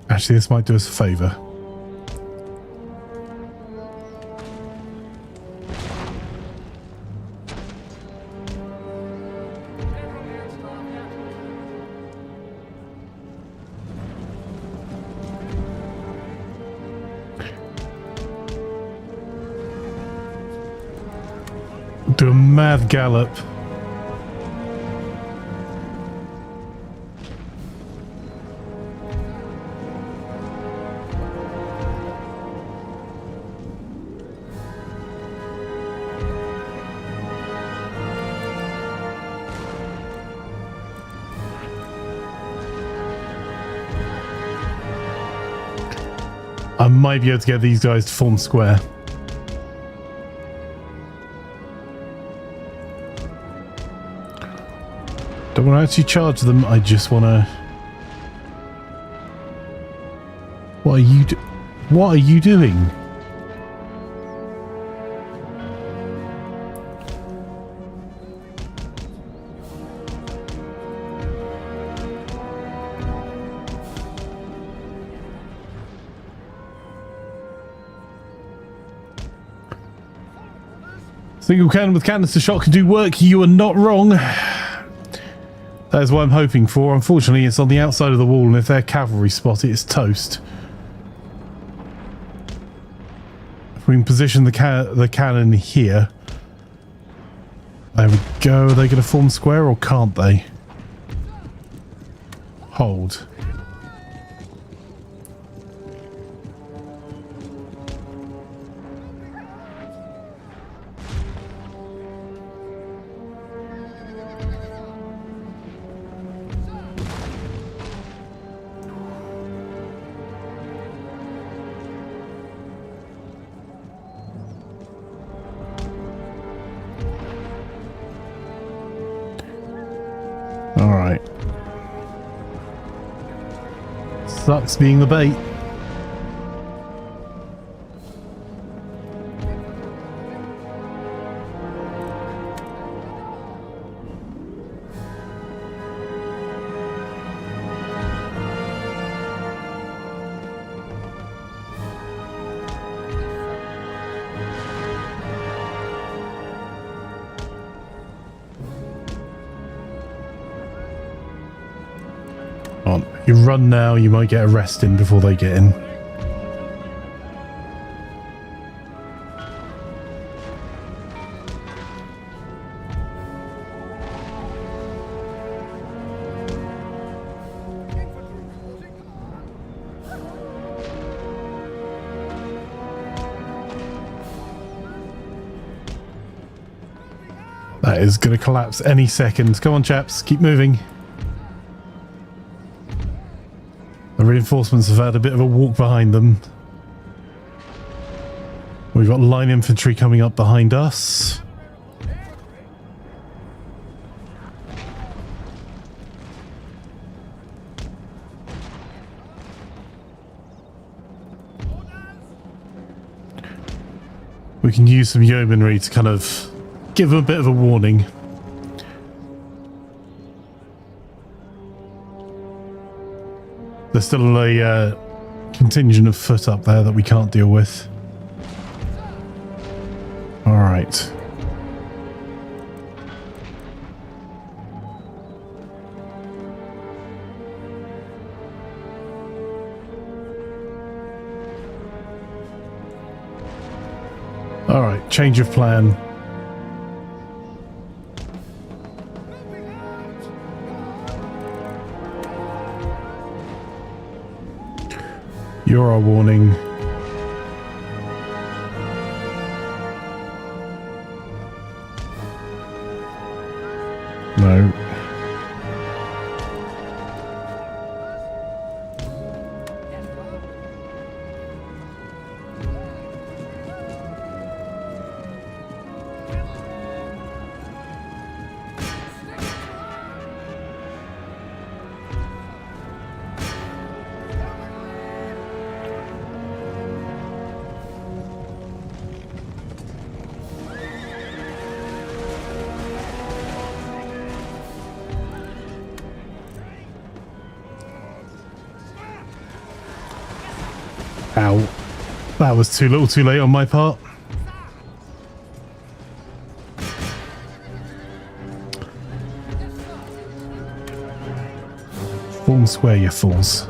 Actually, this might do us a favour. Do a mad gallop. I might be able to get these guys to form square. Don't want to actually charge them, I just want to... What are you doing? Single cannon with canister shot can do work. You are not wrong. That is what I'm hoping for. Unfortunately, it's on the outside of the wall, and if their cavalry spot it, it's toast. If we can position the cannon here. There we go. Are they going to form square, or can't they? Hold. Alright. Sucks being the bait. You run now, you might get a rest in before they get in. That is going to collapse any second. Come on, chaps, keep moving. The reinforcements have had a bit of a walk behind them. We've got line infantry coming up behind us. We can use some yeomanry to kind of give them a bit of a warning. There's still a contingent of foot up there that we can't deal with. All right. All right, change of plan. You're our warning. No. Ow. That was too little too late on my part. Form square, you fools.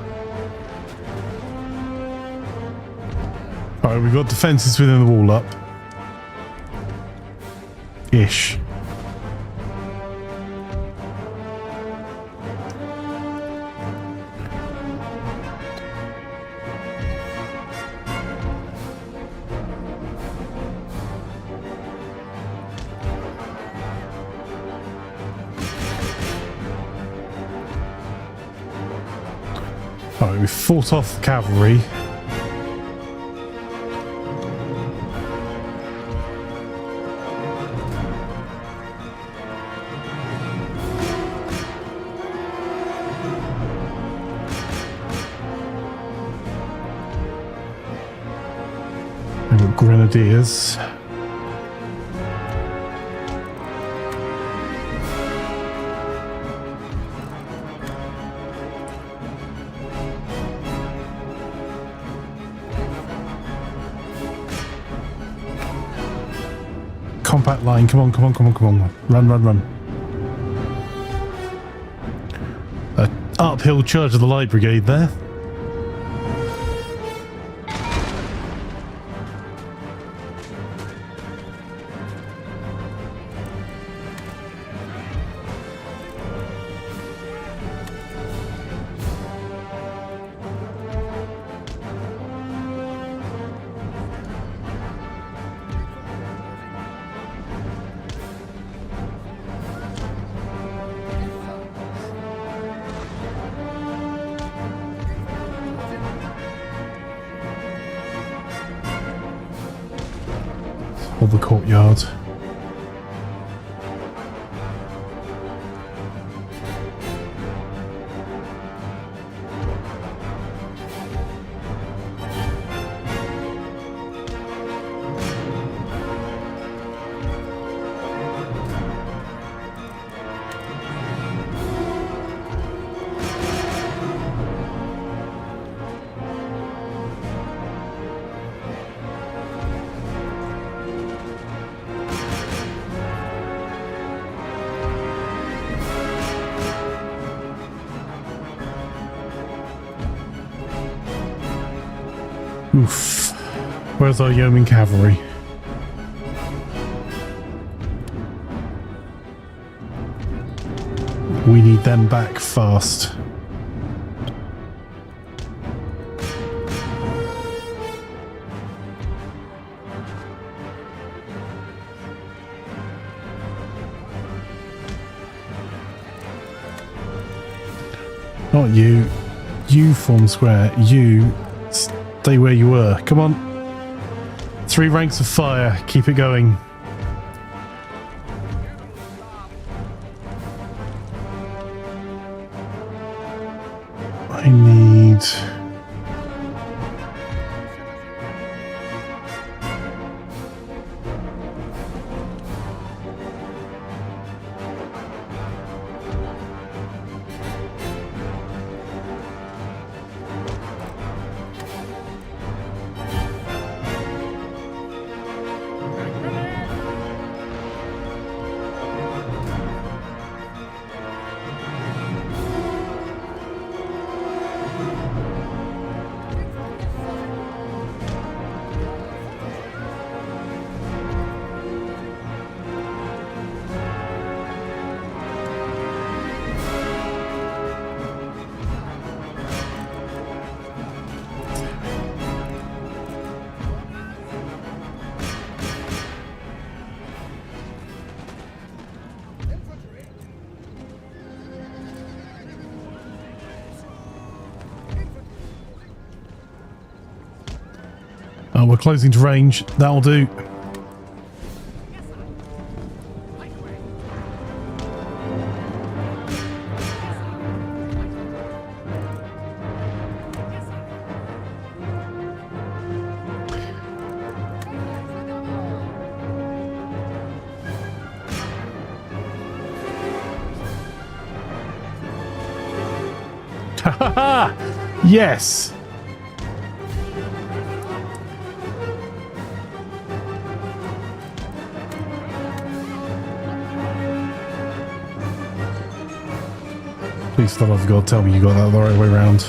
Alright, we've got defences within the wall up. Ish. Alright, we've fought off the cavalry. We've got grenadiers. Compact line, come on, come on, come on, come on. Run, run, run. Uphill charge of the light brigade there. Hold the courtyard. Oof. Where's our yeoman cavalry? We need them back fast. Not you. You form square. You stay where you were. Come on. 3 ranks of fire. Keep it going. I need... Oh, we're closing to range. That'll do. Ha ha! Yes! Please, for the love of God, tell me you got that the right way around.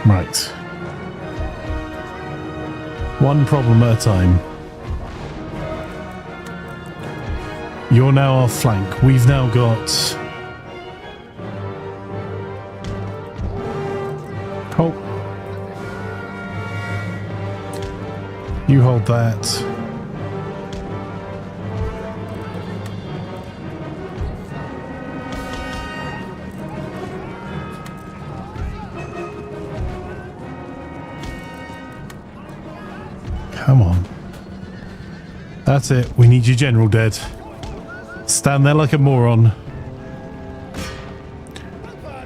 Right. One problem at a time. You're now our flank. We've now got... Oh. You hold that. Come on. That's it. We need your general dead. Stand there like a moron.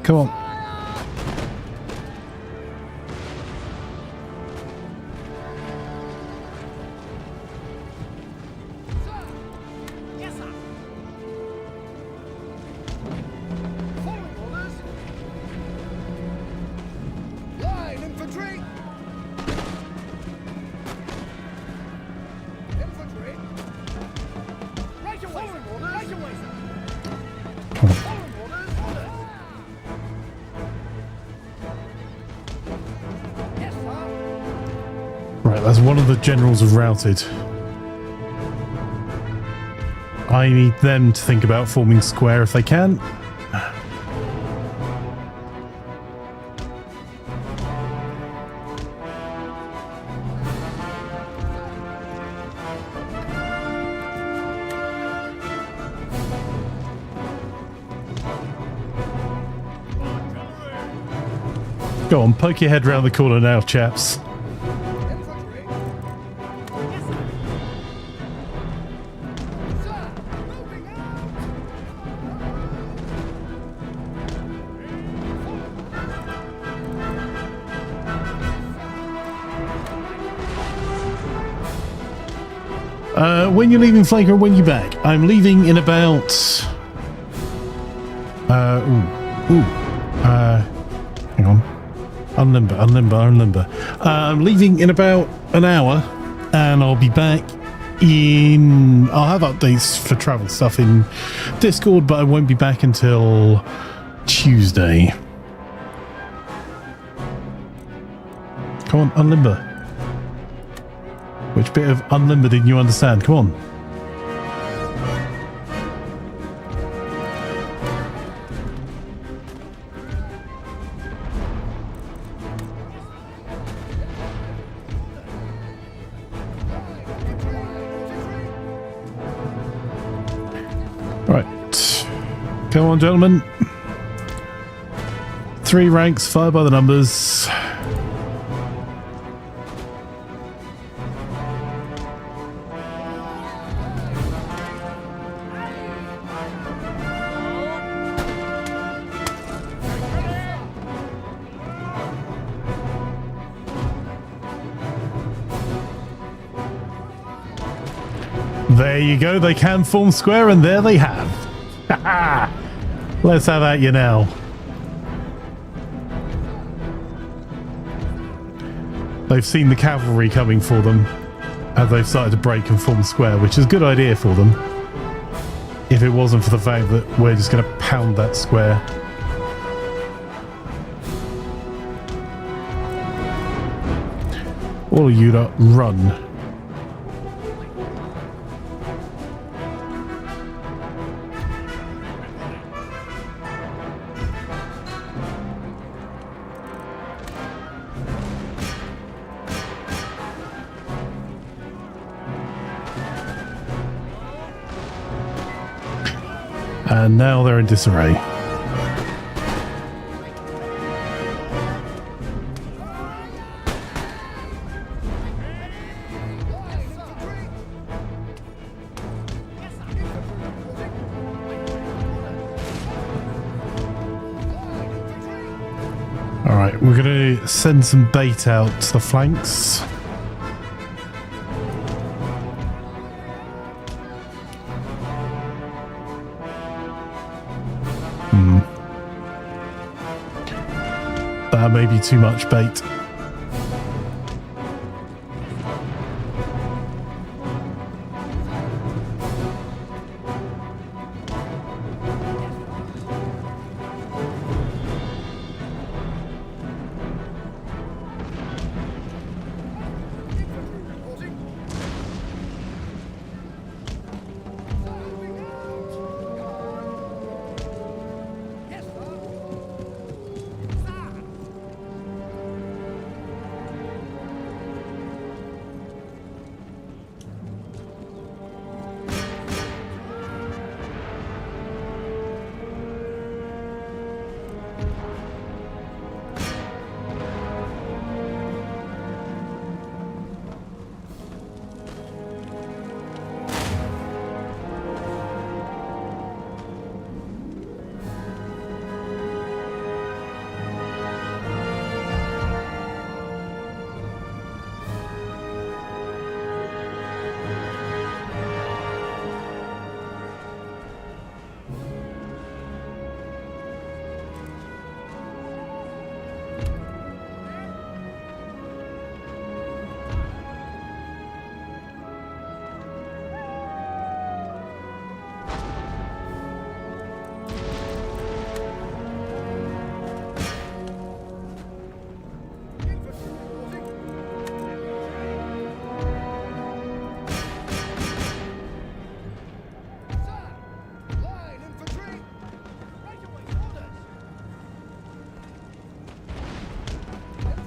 Come on. Yes, sir. Following orders. Line infantry. Infantry. Right away. Following orders. Right away, sir. Come on. Following orders. Orders. Yes, sir. Right, that's one of the generals have routed. I need them to think about forming square if they can. Go on, poke your head round the corner now, chaps. Infantry. Yes, sir. Sir, moving out. When you're leaving, Flanker, when you're back? I'm leaving in about... hang on. Unlimber. I'm leaving in about an hour, and I'll be back in... I'll have updates for travel stuff in Discord, but I won't be back until Tuesday. Come on, unlimber. Which bit of unlimber didn't you understand? Come on. Right. Come on, gentlemen. 3 ranks, fire by the numbers. There you go, they can form square, and there they have. Let's have at you now. They've seen the cavalry coming for them, and they've started to break and form square, which is a good idea for them. If it wasn't for the fact that we're just going to pound that square. All of you lot, run. And now they're in disarray. we're going to send some bait out to the flanks. That may be too much bait.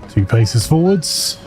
Two paces forwards.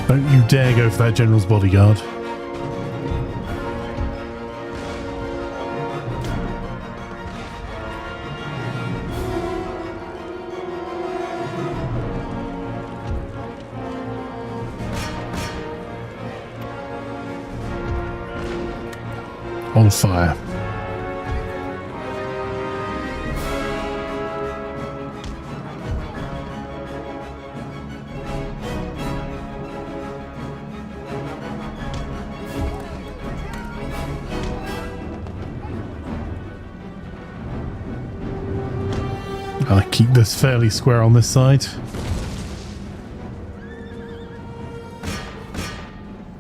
Don't you dare go for that general's bodyguard. On fire. I'll keep this fairly square on this side.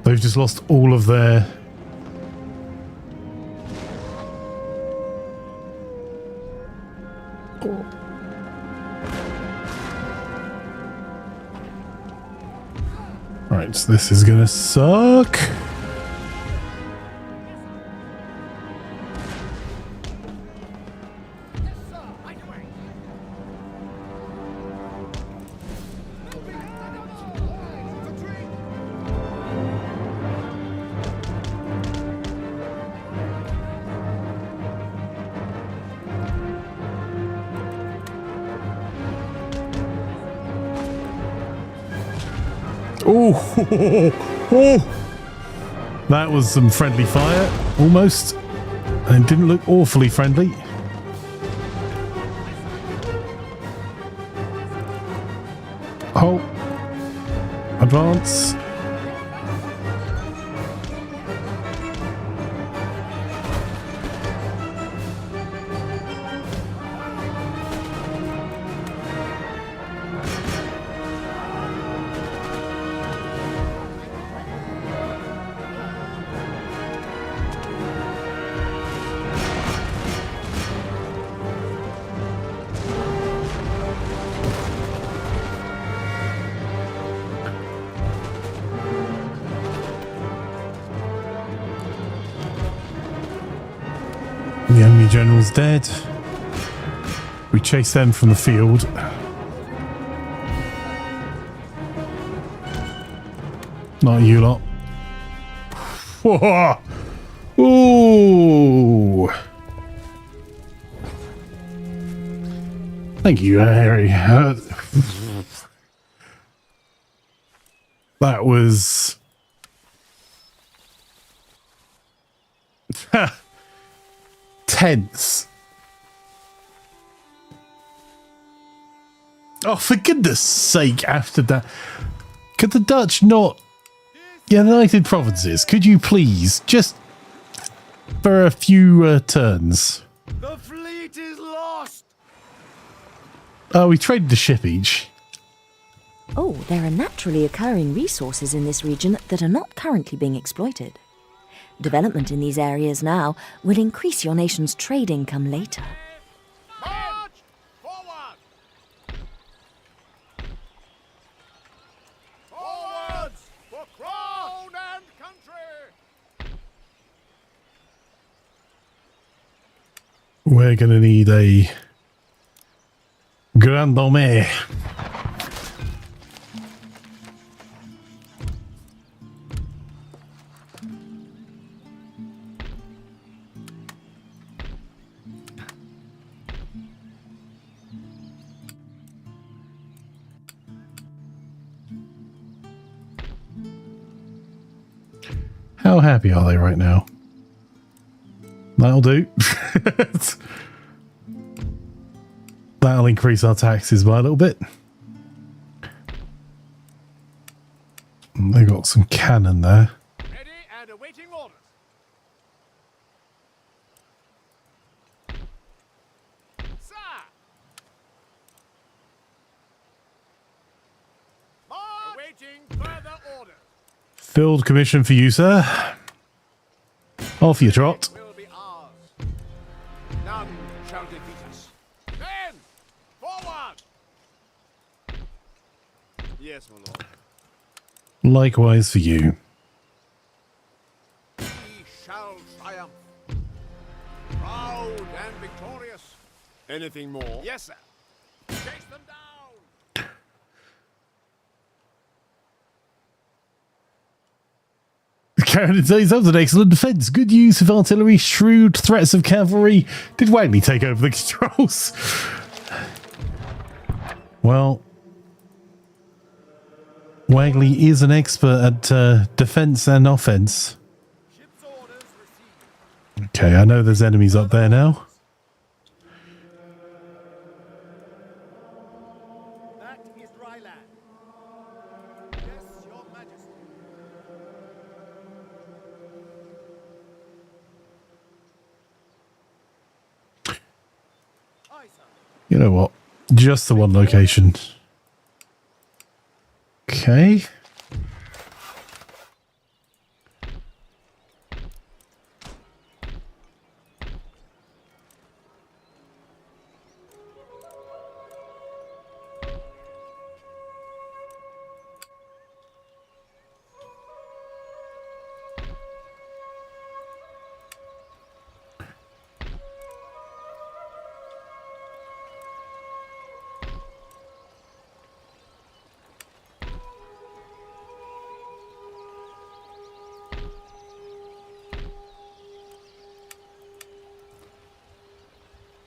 They've just lost all of their... Right, so this is gonna suck. Oh, that was some friendly fire, almost, and it didn't look awfully friendly. Oh, advance. The enemy general's dead. We chase them from the field. Not you lot. Whoa. Ooh. Thank you, Harry. That was... tense. Oh, for goodness sake, after that. Could the Dutch not... United Provinces, could you please, just for a few turns? The fleet is lost. Oh, we traded a ship each. Oh, there are naturally occurring resources in this region that are not currently being exploited. Development in these areas now will increase your nation's trade income later. March! Forward! Forwards! For crown and country! We're going to need a Grand Armée. How happy are they right now? That'll do. That'll increase our taxes by a little bit. And they got some cannon there. Ready and awaiting orders. Sir! March! Awaiting further orders. Field commission for you, sir. Off you trot. Will be ours. None shall defeat us. Men! Forward! Yes, my lord. Likewise for you. We shall triumph. Proud and victorious. Anything more? Yes, sir. Chase them down! Carrion says that was an excellent defence. Good use of artillery, shrewd threats of cavalry. Did Wagley take over the controls? Well, Wagley is an expert at defence and offence. Ship's orders received. Okay, I know there's enemies up there now. That is dry land. Yes, your majesty. Aye, sir. You know what? Just the one location. Okay.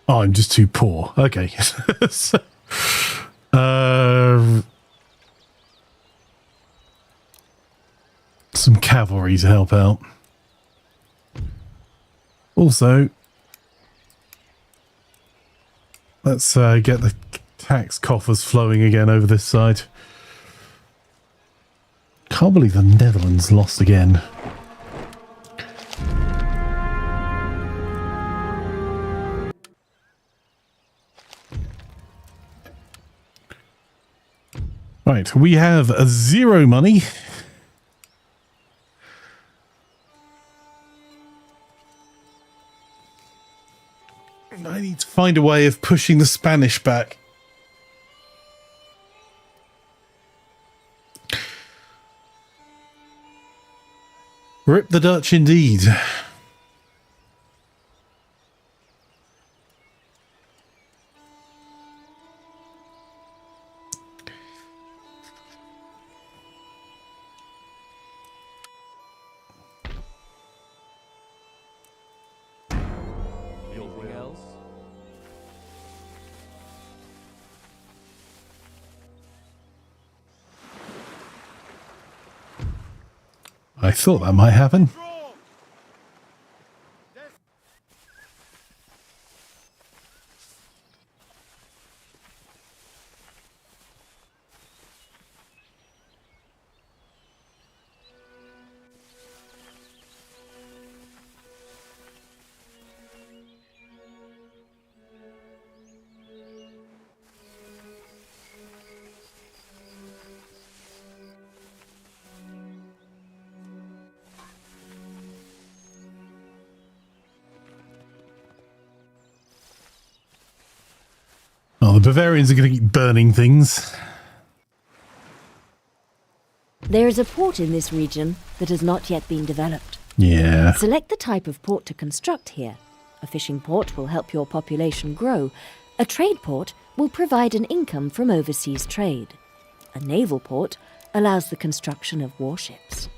Oh, I'm just too poor. Okay. So, some cavalry to help out. Also, let's get the tax coffers flowing again over this side. Can't believe the Netherlands lost again. Right, we have zero money. I need to find a way of pushing the Spanish back. Rip the Dutch indeed. I thought that might happen. Oh, the Bavarians are going to keep burning things. There is a port in this region that has not yet been developed. Yeah. Select the type of port to construct here. A fishing port will help your population grow. A trade port will provide an income from overseas trade. A naval port allows the construction of warships.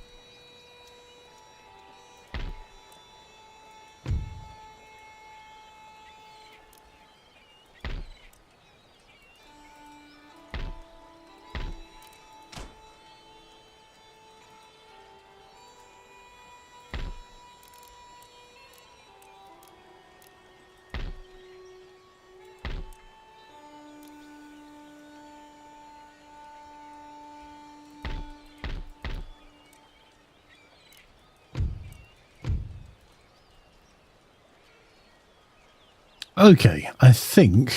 Okay, I think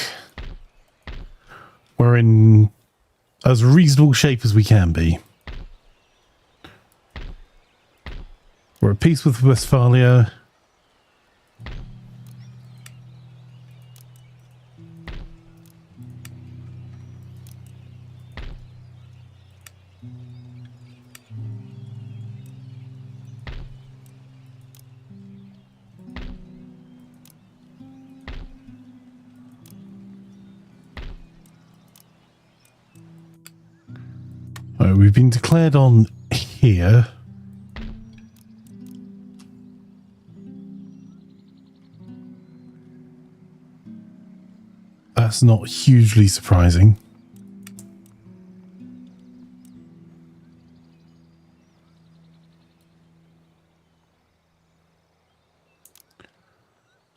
we're in as reasonable shape as we can be. We're at peace with Westphalia. We've been declared on here. That's not hugely surprising.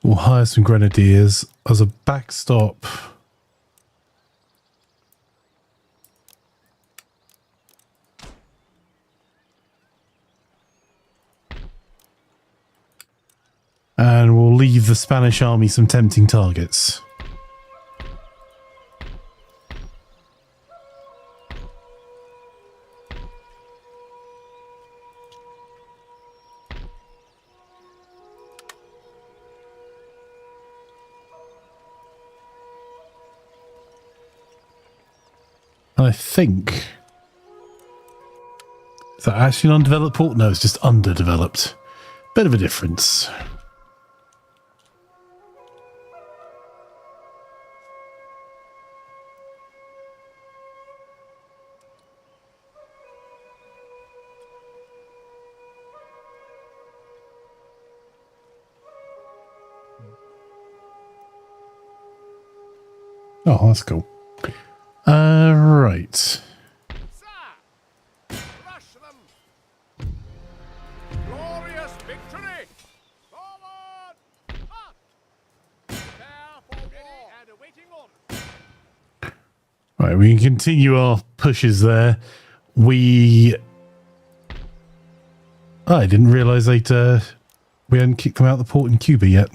We'll hire some grenadiers as a backstop. And we'll leave the Spanish army some tempting targets. And I think... Is that actually an undeveloped port? No, it's just underdeveloped. Bit of a difference. Oh, that's cool. Right. Sir! Crush them! Glorious victory! Forward! Up! Prepare for war and awaiting orders. Right, we can continue our pushes there. I didn't realise we hadn't kicked them out of the port in Cuba yet.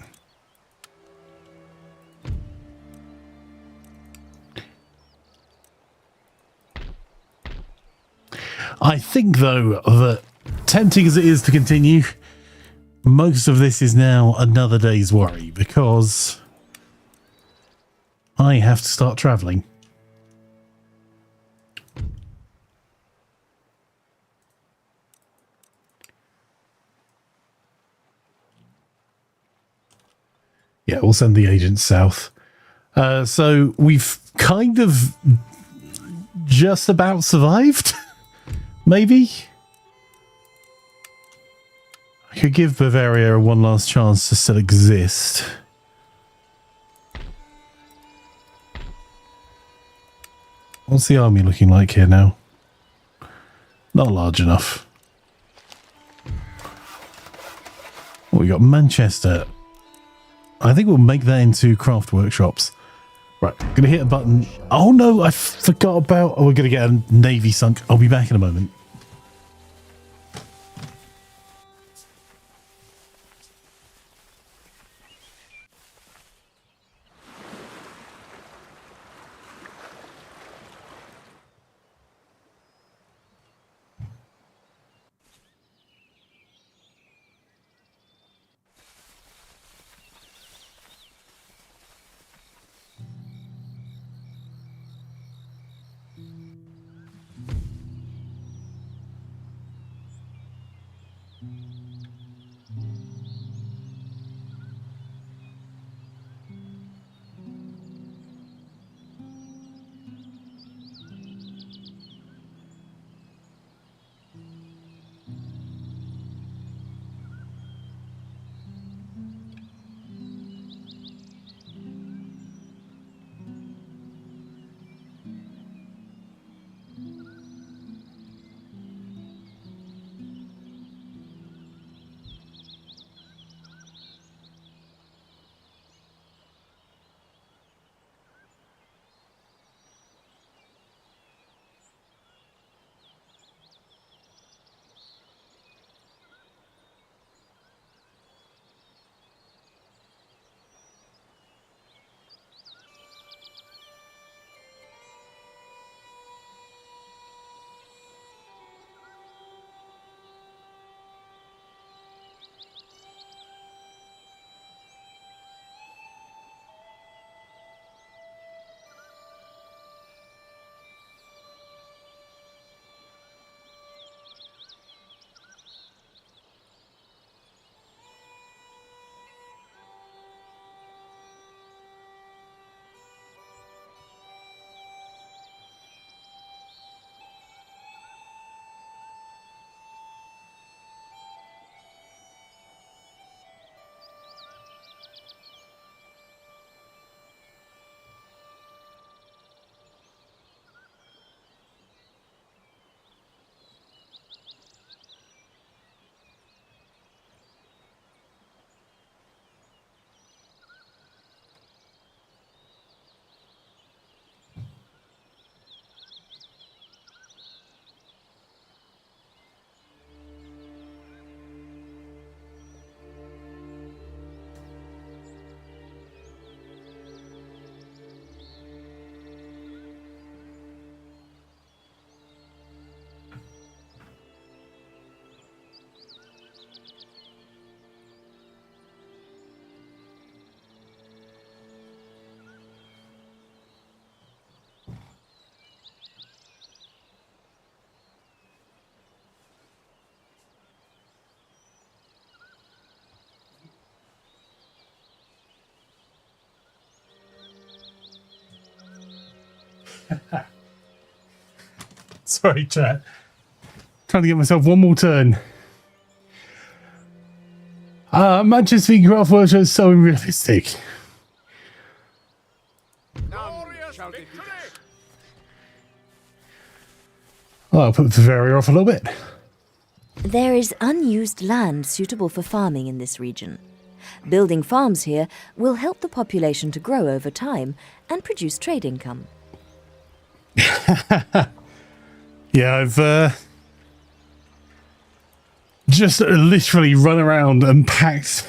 I think, though, that tempting as it is to continue, most of this is now another day's worry because I have to start travelling. Yeah, we'll send the agents south. So we've kind of just about survived. Maybe? I could give Bavaria one last chance to still exist. What's the army looking like here now? Not large enough. Oh, we got Manchester. I think we'll make that into craft workshops. Right, gonna hit a button. Oh no, I forgot about... Oh, we're gonna get a navy sunk. I'll be back in a moment. Sorry, chat. Trying to get myself one more turn. Manchester craft workshop is so unrealistic. Oh, I'll put the Bavaria off a little bit. There is unused land suitable for farming in this region. Building farms here will help the population to grow over time and produce trade income. Yeah, I've just literally run around and packed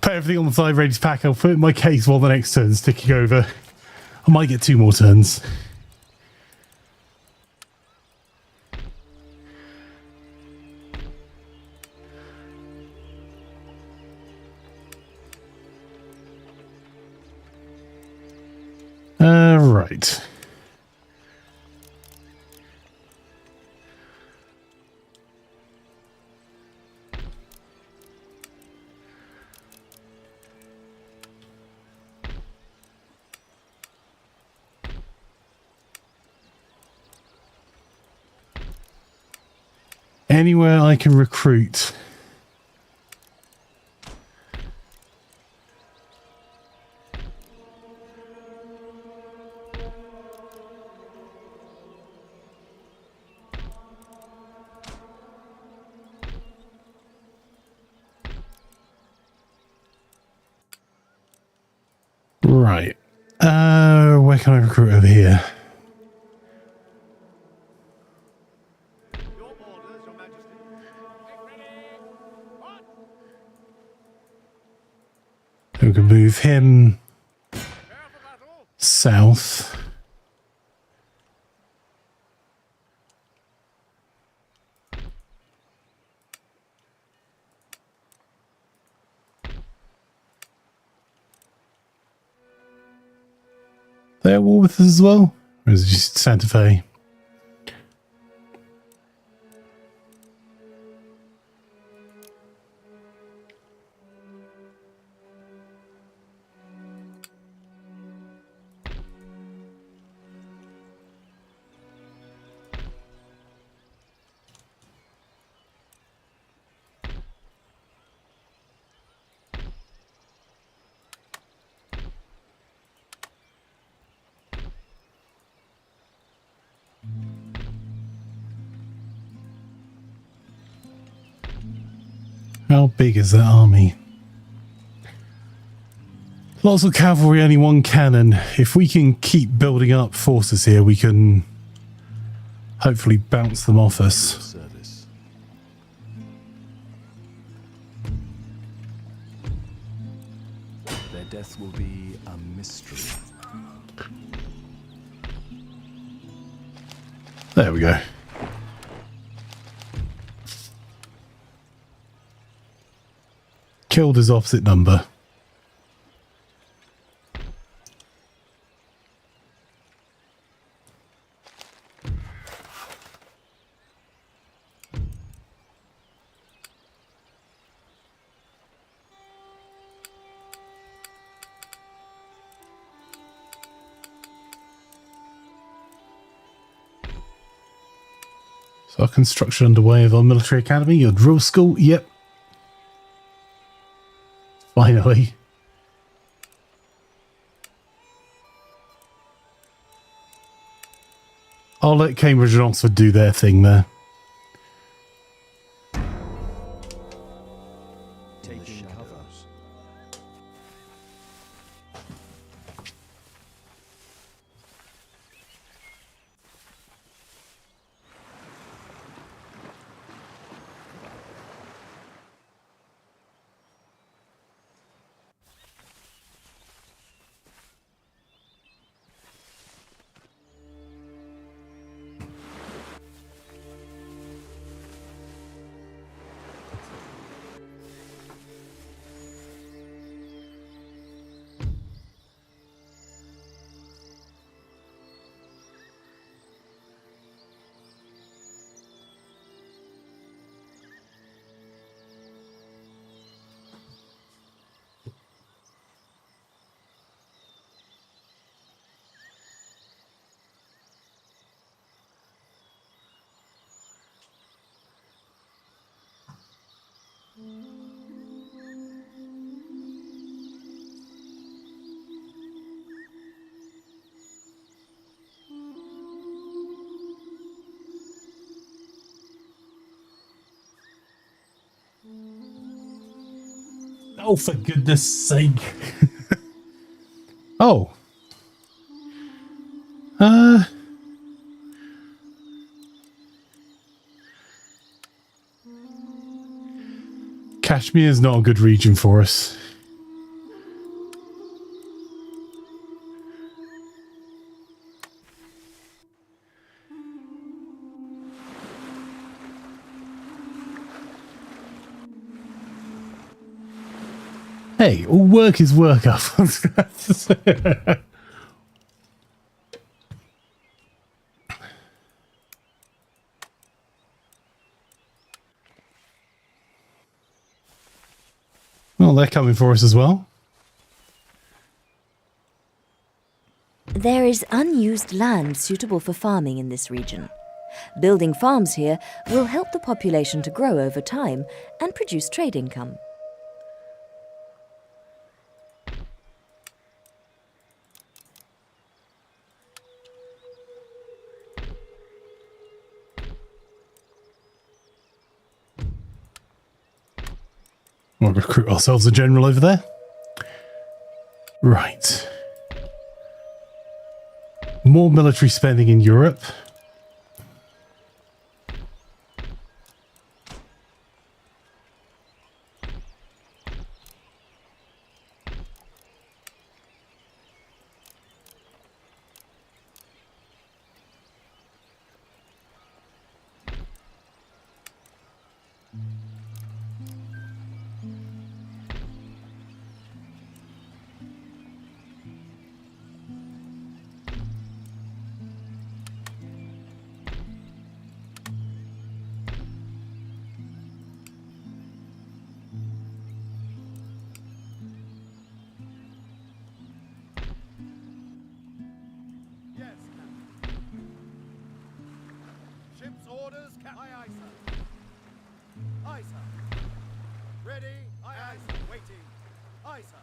put everything on the 5 radius pack. I'll put it in my case while the next turn's ticking over. I might get 2 more turns. Right. Anywhere I can recruit. Right. Where can I recruit over here? Your orders, Your Majesty. Make ready. March. We can move him Prepare for battle. south. They're at war with us as well? Or is it just Santa Fe? How big is that army? Lots of cavalry, only one cannon. If we can keep building up forces here, we can hopefully bounce them off us. Service. Their death will be a mystery. There we go. Killed his opposite number. So our construction underway of our military academy, your drill school, yep. Finally. I'll let Cambridge and Oxford do their thing there. Taking cover. Oh, for goodness sake. Oh. Kashmir is not a good region for us. Hey, all work is work up. Well, they're coming for us as well. There is unused land suitable for farming in this region. Building farms here will help the population to grow over time and produce trade income. We'll recruit ourselves a general over there. Right. more military spending in Europe. Yes, Captain. Ship's orders, Captain. Aye, aye, sir. Aye, sir. Ready? Aye, aye, sir. Waiting. Aye, sir.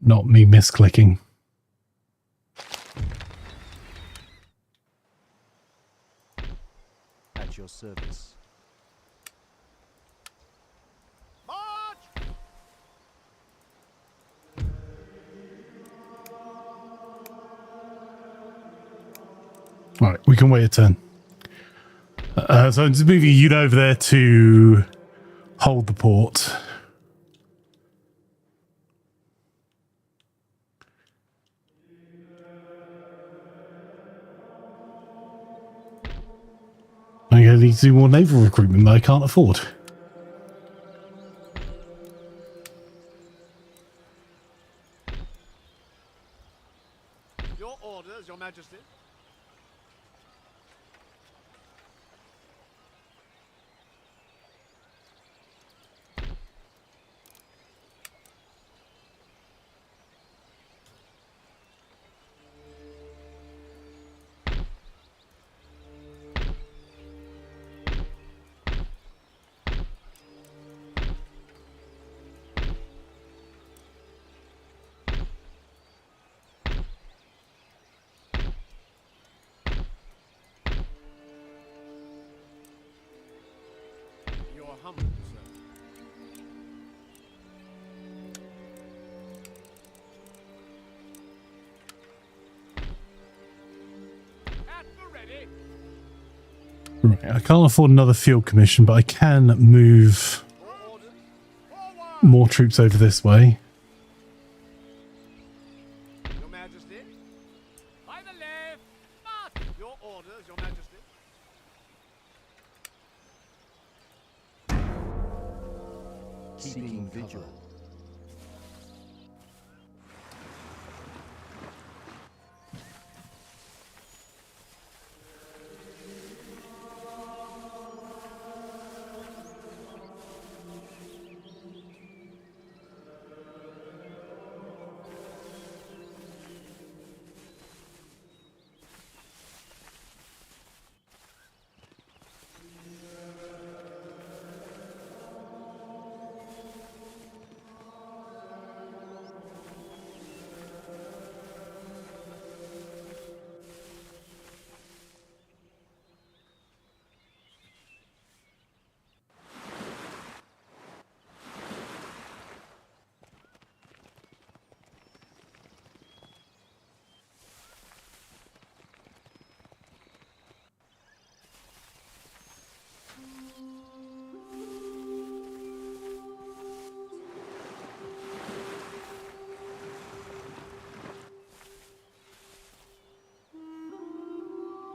Not me misclicking. At your service. March! All right, we can wait a turn. So I'm just moving a unit over there to hold the port. I'm going to need to do more naval recruitment that I can't afford. Your orders, Your Majesty. You're humble, sir. At the ready. Right, I can't afford another field commission, but I can move Your orders. Forward! more troops over this way. Your Majesty. By the left. March! Your orders, Your Majesty. Keeping vigil.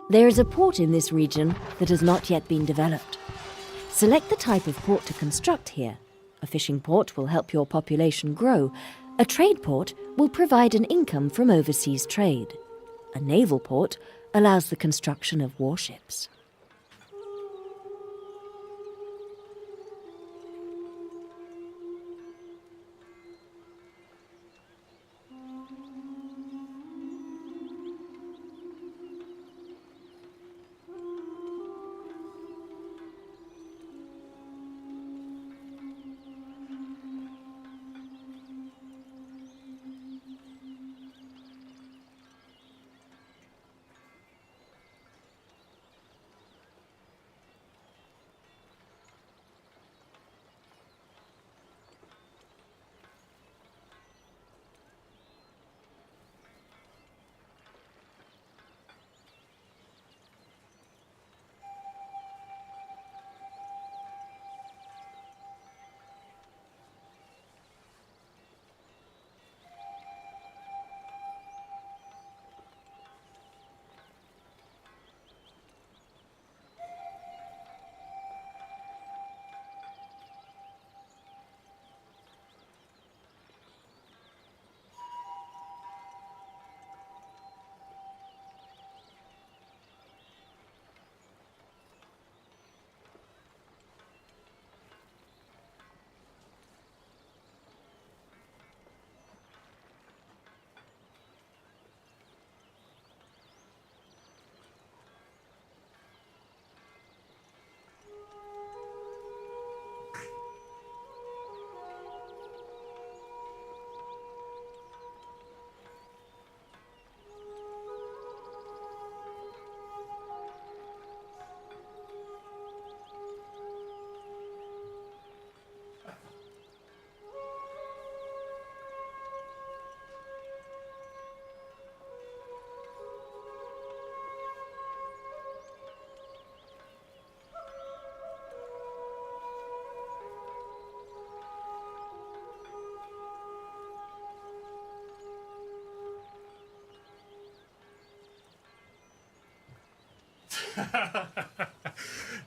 There is a port in this region that has not yet been developed. Select the type of port to construct here. A fishing port will help your population grow. A trade port will provide an income from overseas trade. A naval port allows the construction of warships.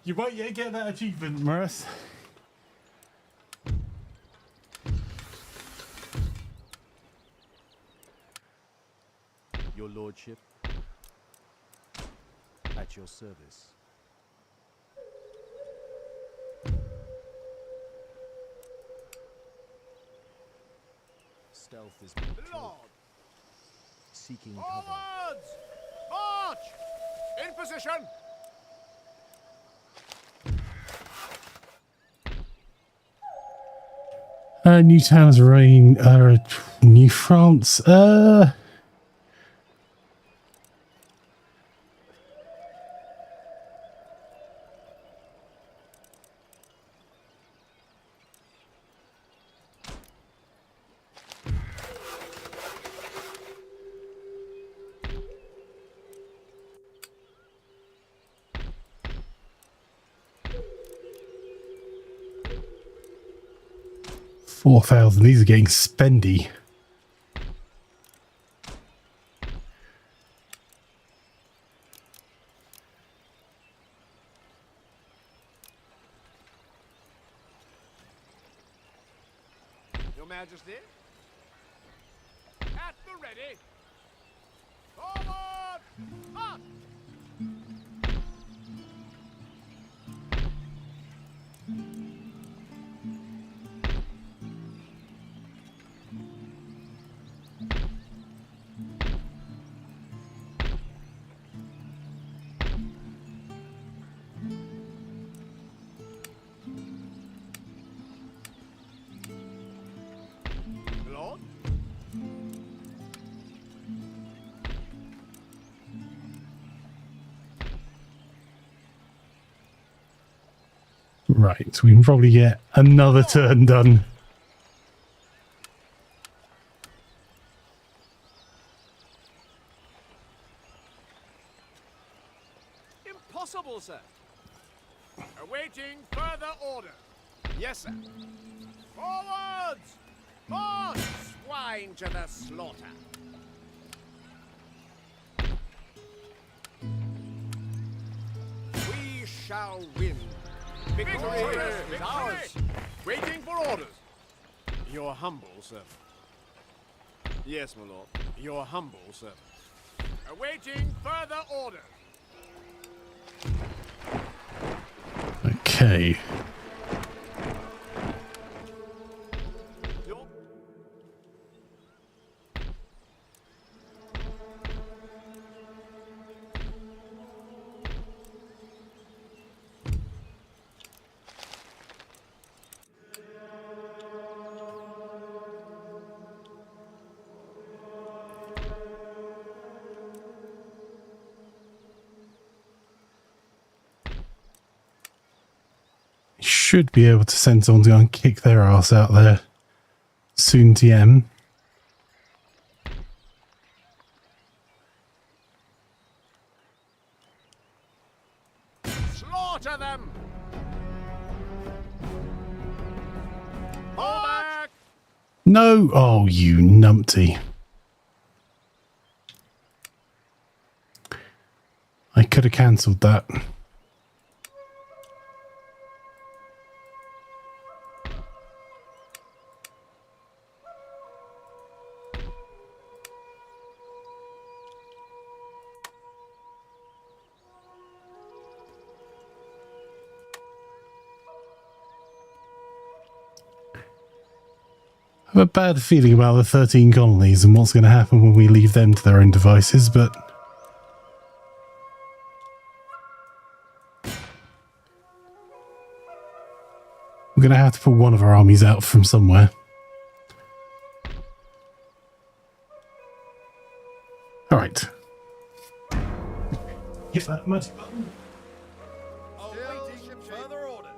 You might yet get that achievement, Morris. Your lordship, at your service. Stealth is my Lord! trope. Seeking cover. Forwards! March! In position! New towns reign, New France, 4,000. These are getting spendy. Your Majesty? At the ready! Forward! March! Lord? Right, we can probably get another turn done. Impossible, sir. Awaiting further order. Yes, sir. Forwards! March! Swine to the slaughter. We shall win. Victory is ours. Waiting for orders. Your humble servant. Yes, my lord. Your humble servant. Awaiting further orders. Okay. Your Should be able to send someone to go and kick their ass out there. Soon TM. slaughter them! Fall back! No! Oh, you numpty. I could have cancelled that. I have a bad feeling about the 13 colonies and what's going to happen when we leave them to their own devices, but we're going to have to pull one of our armies out from somewhere. All right. Hit that magic button. Awaiting further orders.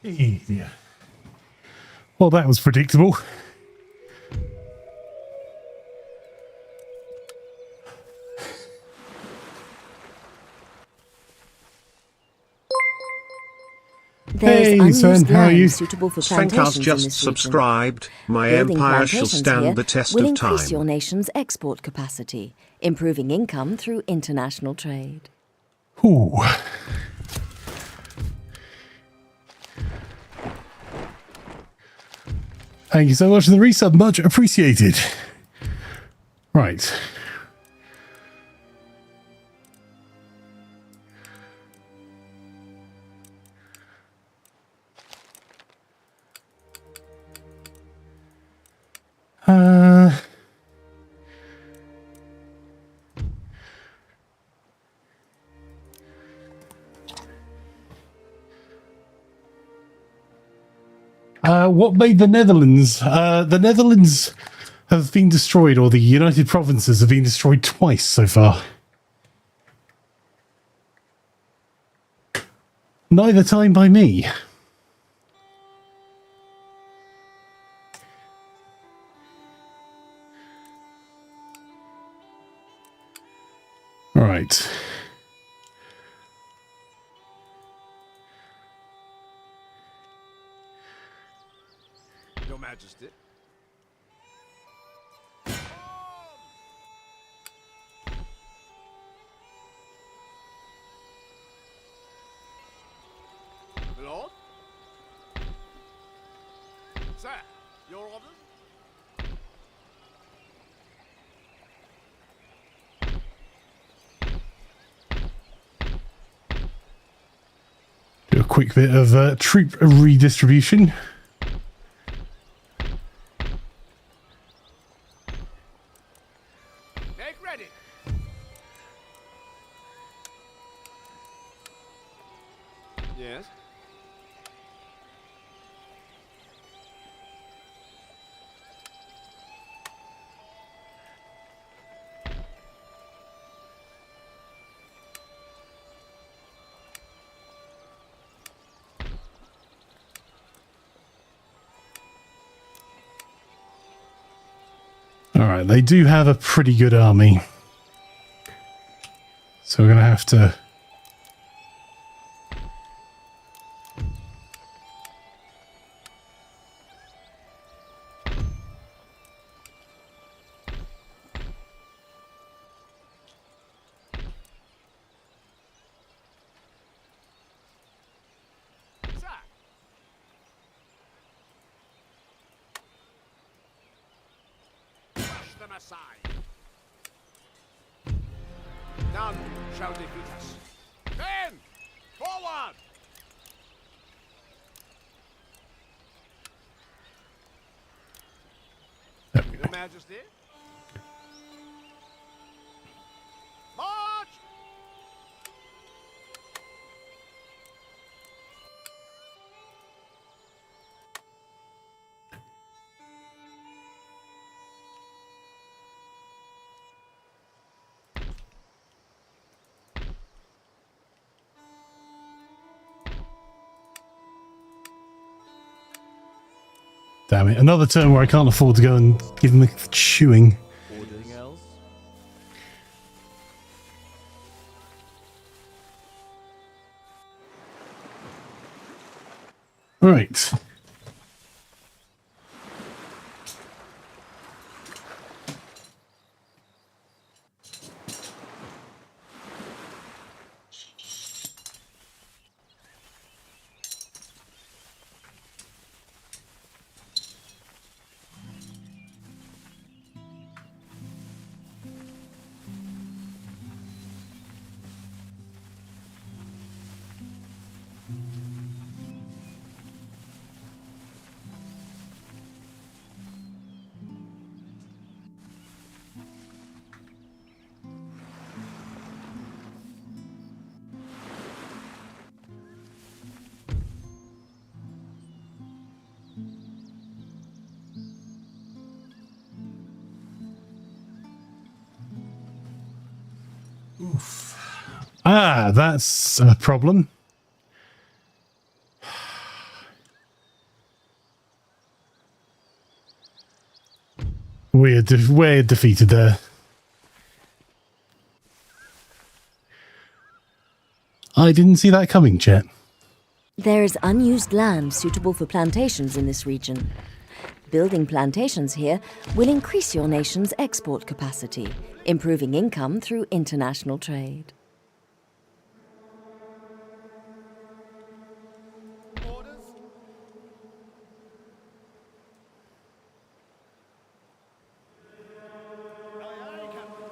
Yeah. Well, that was predictable. There's Hey, unused son, how are you? land suitable for Svenkar's plantations in just this region. subscribed. My Building empire shall plantations stand here the test will of increase your time. nation's export capacity, improving income through international trade. Ooh. Thank you so much for the resub. Much appreciated. Right. What made the Netherlands? The Netherlands have been destroyed, or the United Provinces have been destroyed twice so far. Neither time by me. All right. Your Majesty. Lord? Sir, your orders? Do a quick bit of troop redistribution. Make ready. Yes. All right, they do have a pretty good army. So we're going to have to... Sir. Brush them aside. None shall defeat us. Men! Forward! Your Majesty? March! Damn it, another turn where I can't afford to go and give them a chewing. Anything else? Right. Ah, that's a problem. We're defeated there. I didn't see that coming, chat. There is unused land suitable for plantations in this region. Building plantations here will increase your nation's export capacity, improving income through international trade. Orders? Aye, aye, Captain.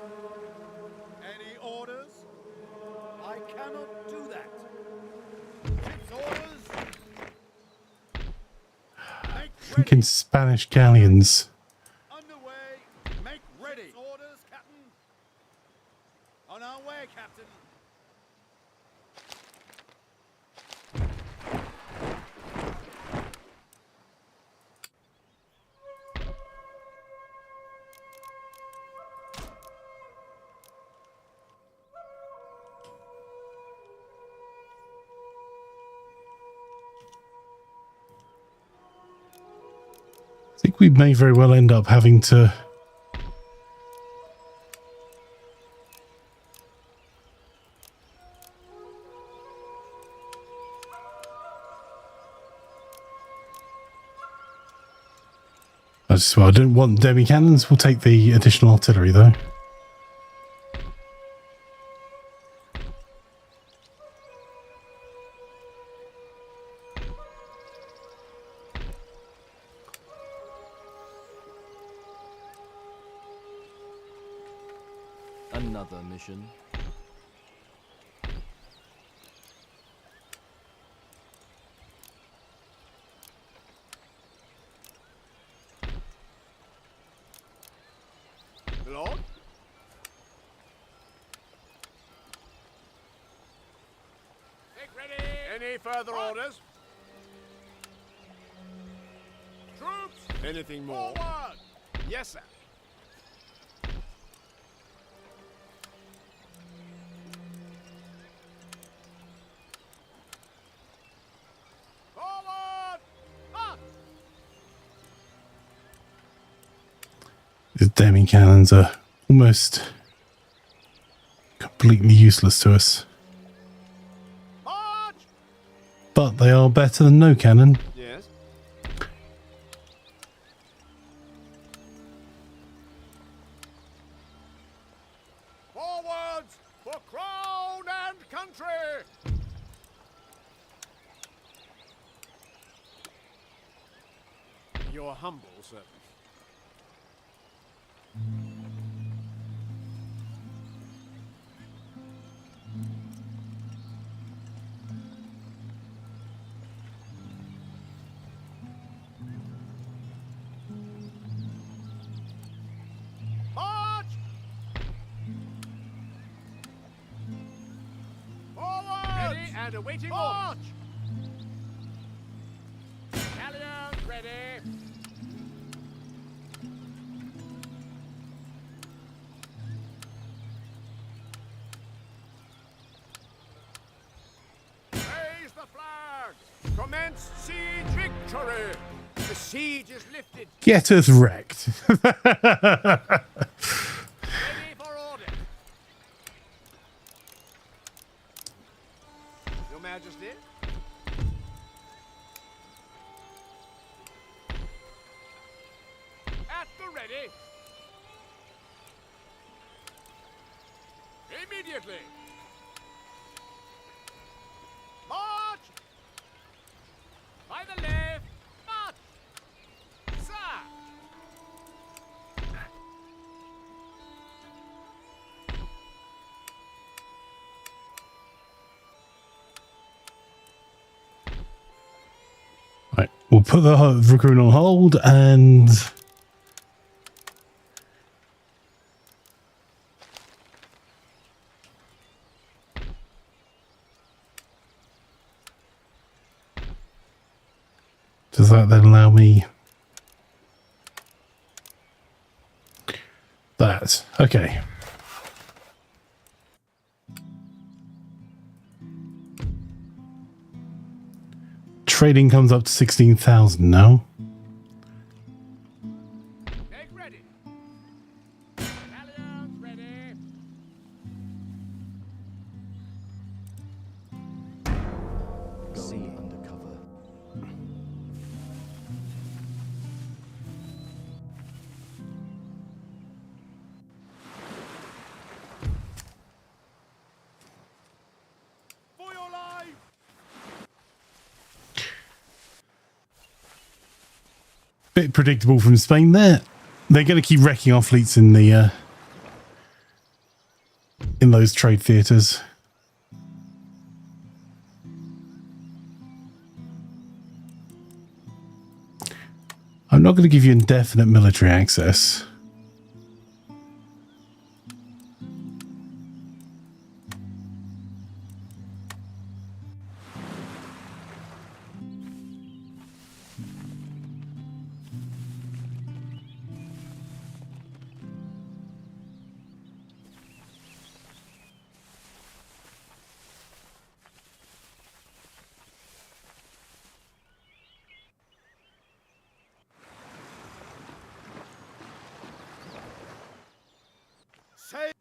Any orders? I cannot do that. Ship's orders. Make ready. Freaking Spanish galleons. Underway. Make ready. Orders, Captain. On our way, Captain. I think we may very well end up having to... I don't want demi cannons. We'll take the additional artillery though. Another mission. Lord? Make ready! Any further orders? Troops! Anything more? Forward! Yes, sir. Forward! Up! The demi cannons are almost completely useless to us. March! But they are better than no cannon. Yes. Forwards for crown and country! Your humble servant. March! Forward! Ready and awaiting march! Galleons ready! Raise the flag! Commence siege victory! The siege is lifted! Get us wrecked. Ready for order. Your Majesty? At the ready. Immediately. March! By the left. March! Sir! Right, we'll put the recruit on hold and... Does that then allow me... That. Okay. Trading comes up to 16,000 now. Make ready. Bit predictable from Spain there. They're going to keep wrecking our fleets in the in those trade theatres. I'm not going to give you indefinite military access. Say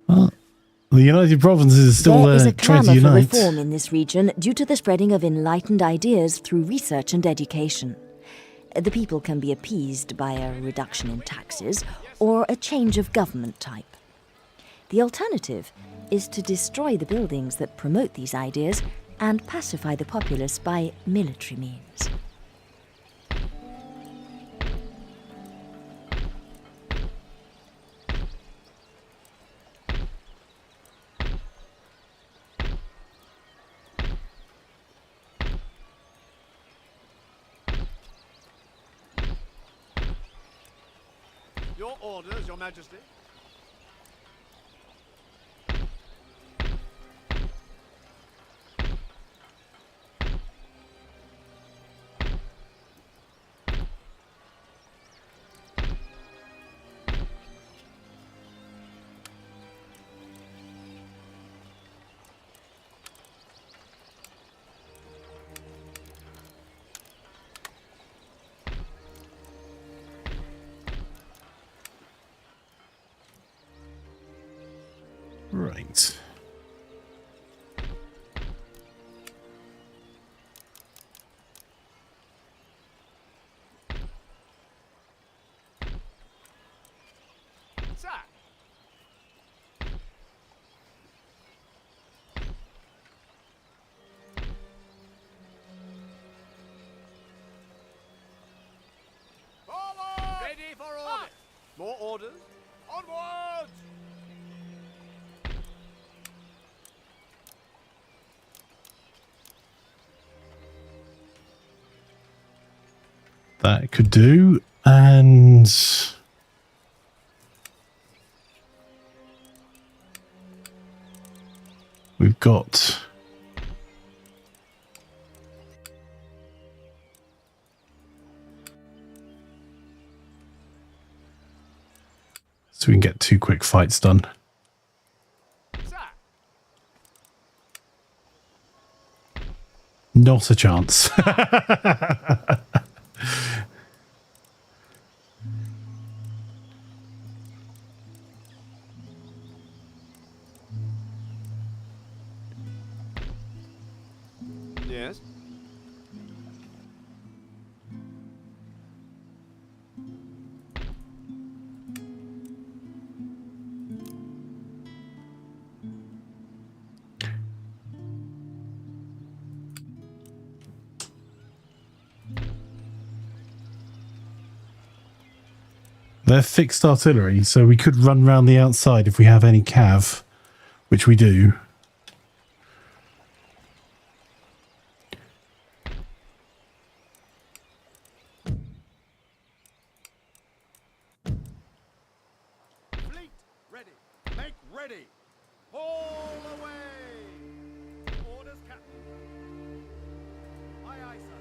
Well, the United Provinces are still There is a trying to clamour for unite. reform in this region due to the spreading of enlightened ideas through research and education. The people can be appeased by a reduction in taxes or a change of government type. The alternative is to destroy the buildings that promote these ideas and pacify the populace by military means. Your orders, Your Majesty. Right. Sir. forward! Ready for orders. More orders? Onwards! That could do. And we've got so we can get 2 quick fights done. Sir. Not a chance. Yes. They're fixed artillery, so we could run round the outside if we have any cav, which we do. Fleet ready. Make ready. Haul away. Orders, Captain. Aye, aye, sir.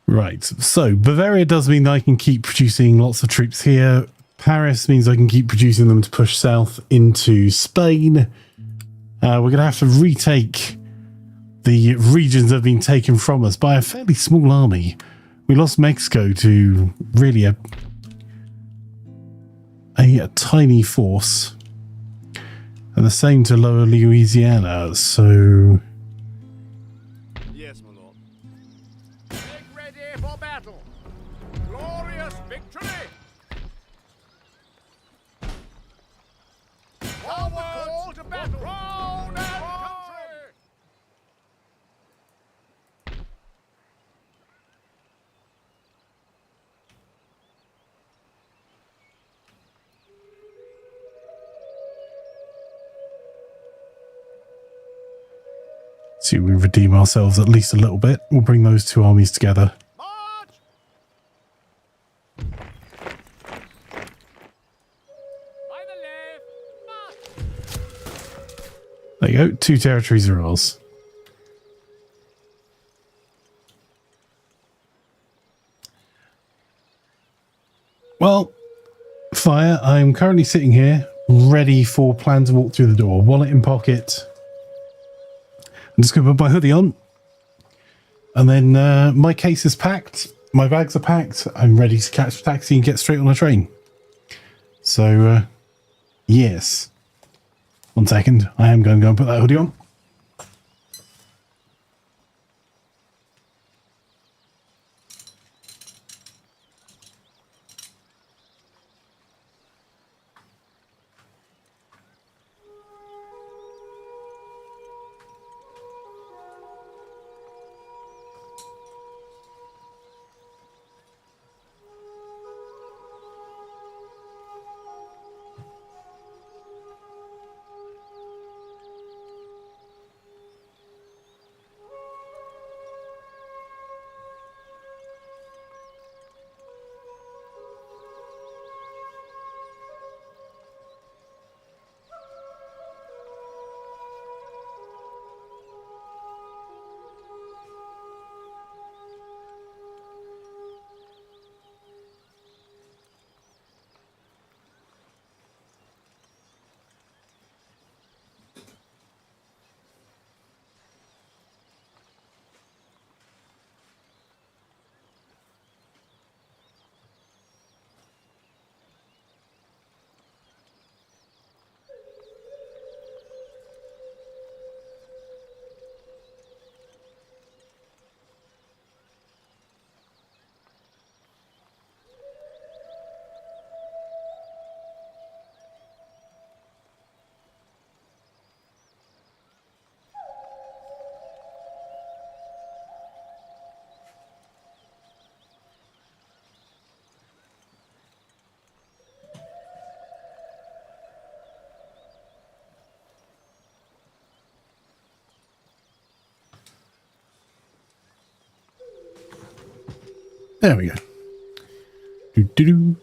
Right, so Bavaria does mean that I can keep producing lots of troops here. Paris means I can keep producing them to push south into Spain. We're going to have to retake the regions that have been taken from us by a fairly small army, We lost Mexico to really a tiny force. And the same to Lower Louisiana, so... Yes, my lord. Make ready for battle. Glorious victory! Forward! Call to battle! Crown and country! See, we redeem ourselves at least a little bit. We'll bring those two armies together. March! By the left! March! There you go. 2 territories are ours. Well, Fire, I'm currently sitting here ready for plan to walk through the door. Wallet in pocket. I'm just going to put my hoodie on. And then my case is packed. My bags are packed. I'm ready to catch a taxi and get straight on a train. So, yes. 1 second. I am going to go and put that hoodie on. There we go. Do.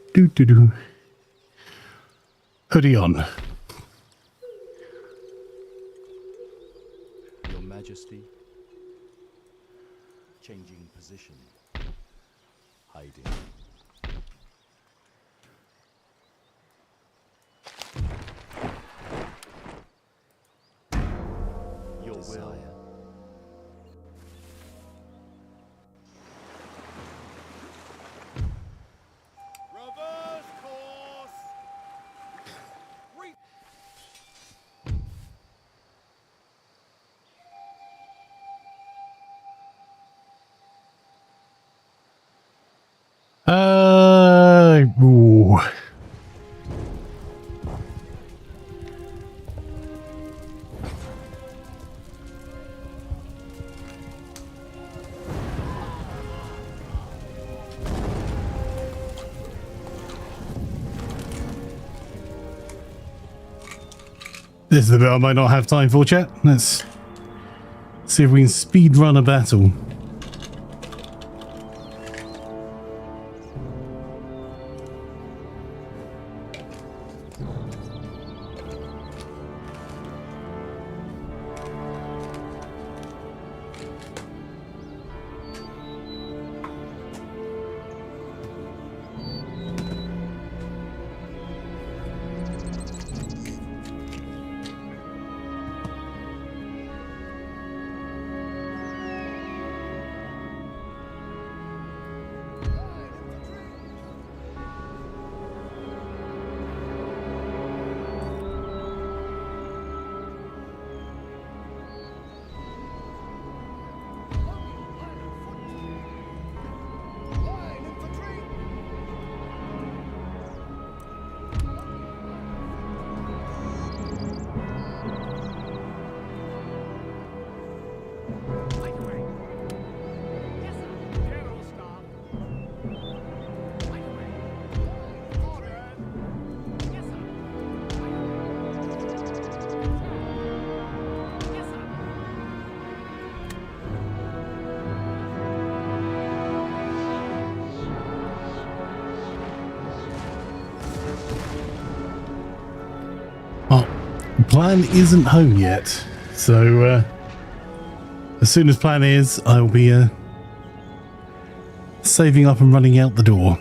Hoodie on. Your Majesty. Changing position. Hiding. Your will. Reverse course! Ooh. This is the bit I might not have time for, chat. Let's see if we can speed run a battle. Plan isn't home yet, so as soon as Plan is, I'll be saving up and running out the door.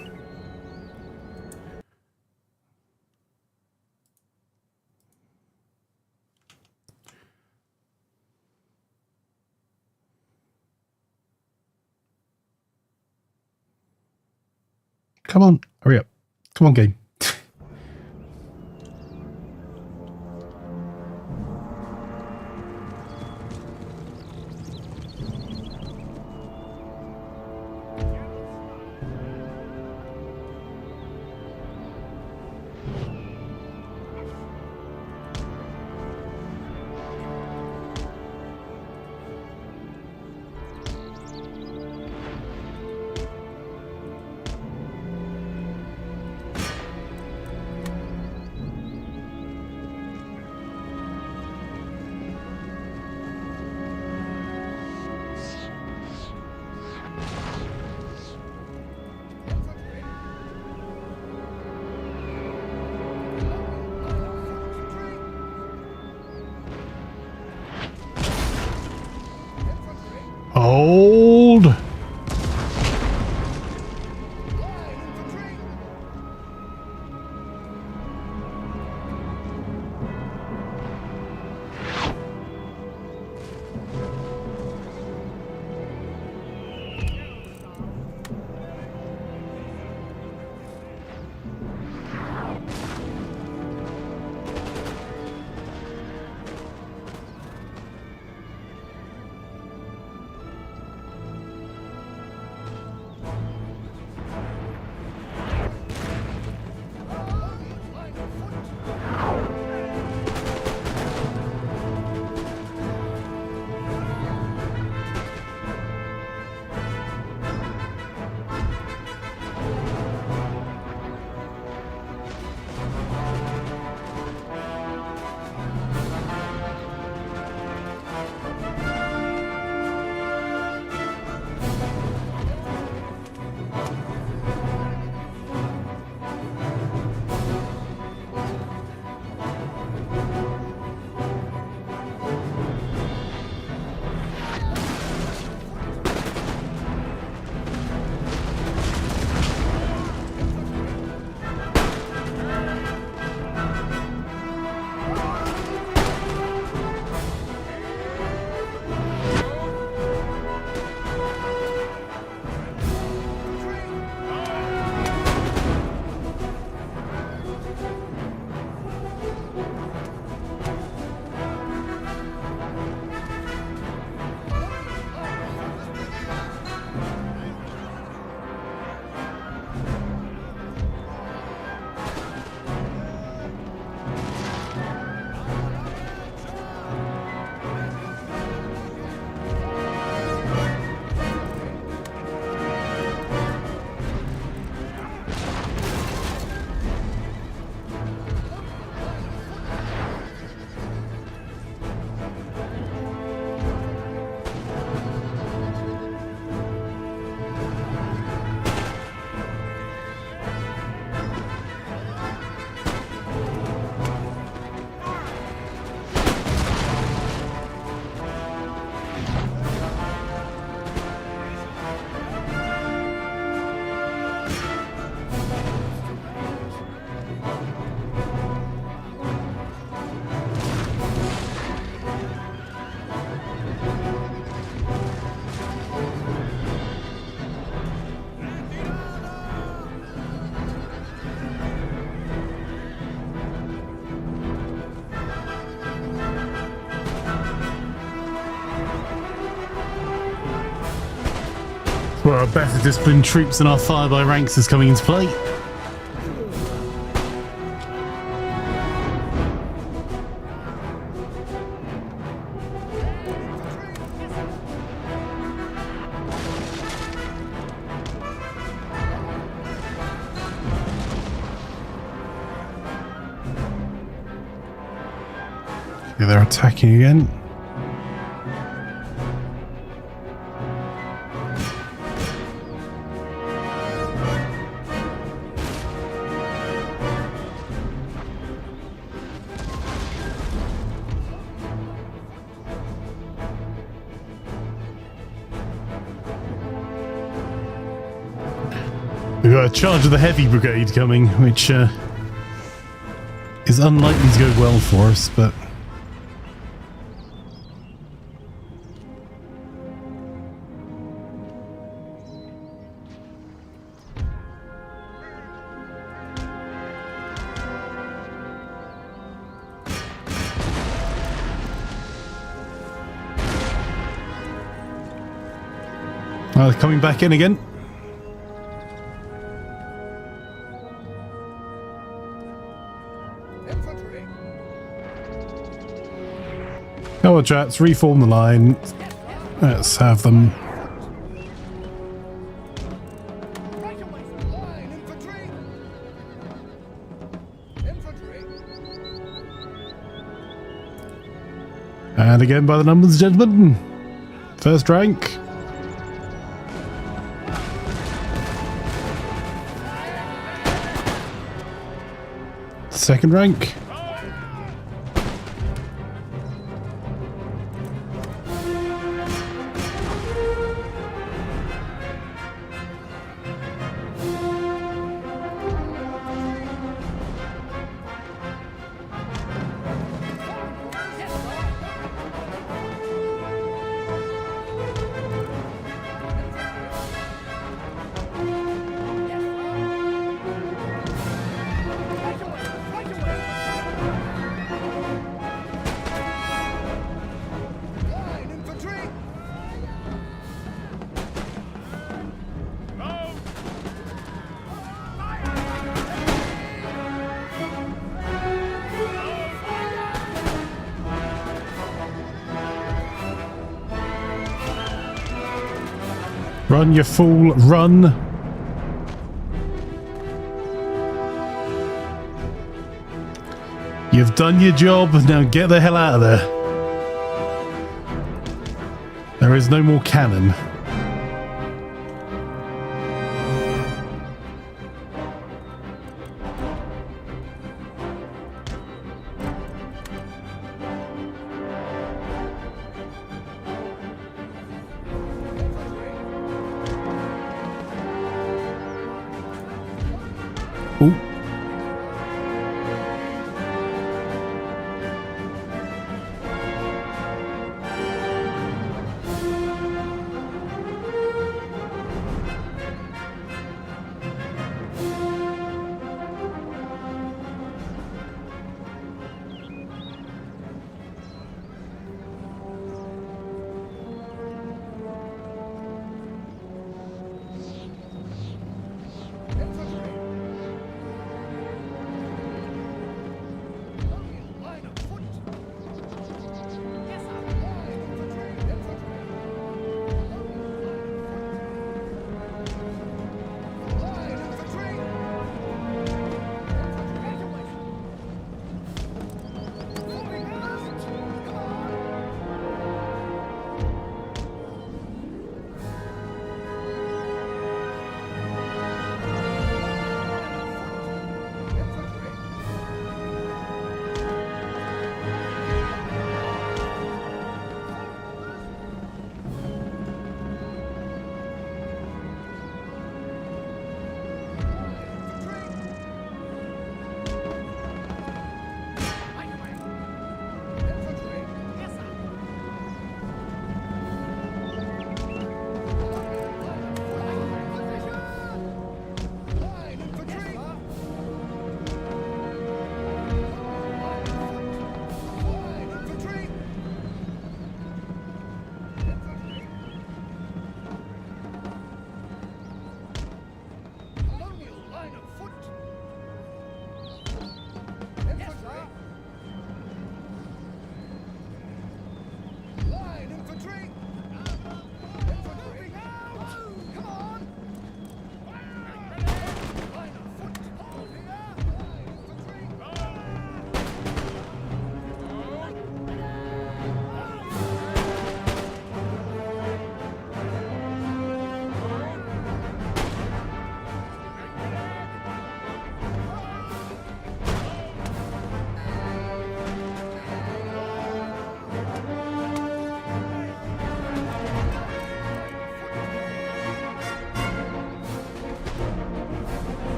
Come on, hurry up. Come on, game. Hold. Well, our better disciplined troops and our fire-by ranks is coming into play. Yeah, they're attacking again. We've got a charge of the heavy brigade coming, which is unlikely to go well for us, but... they're coming back in again. Infantry. Come on, chaps, reform the line. Let's have them. Line infantry. Infantry. And again by the numbers, gentlemen. First rank. Second rank. Line infantry. Run, you fool, run. You've done your job, now get the hell out of there. There is no more cannon. Ooh.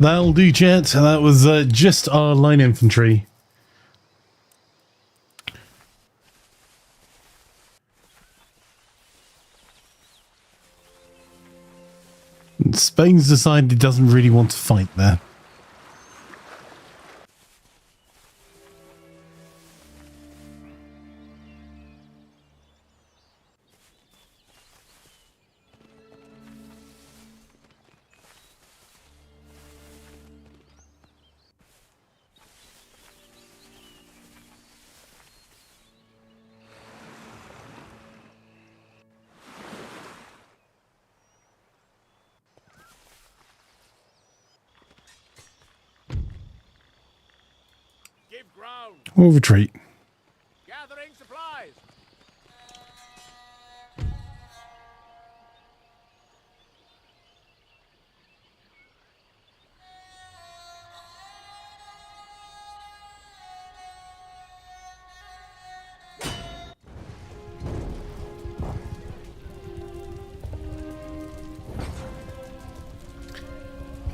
That'll do, chat. That was just our line infantry. Spain's decided it doesn't really want to fight there. Give ground. We'll retreat. Gathering supplies.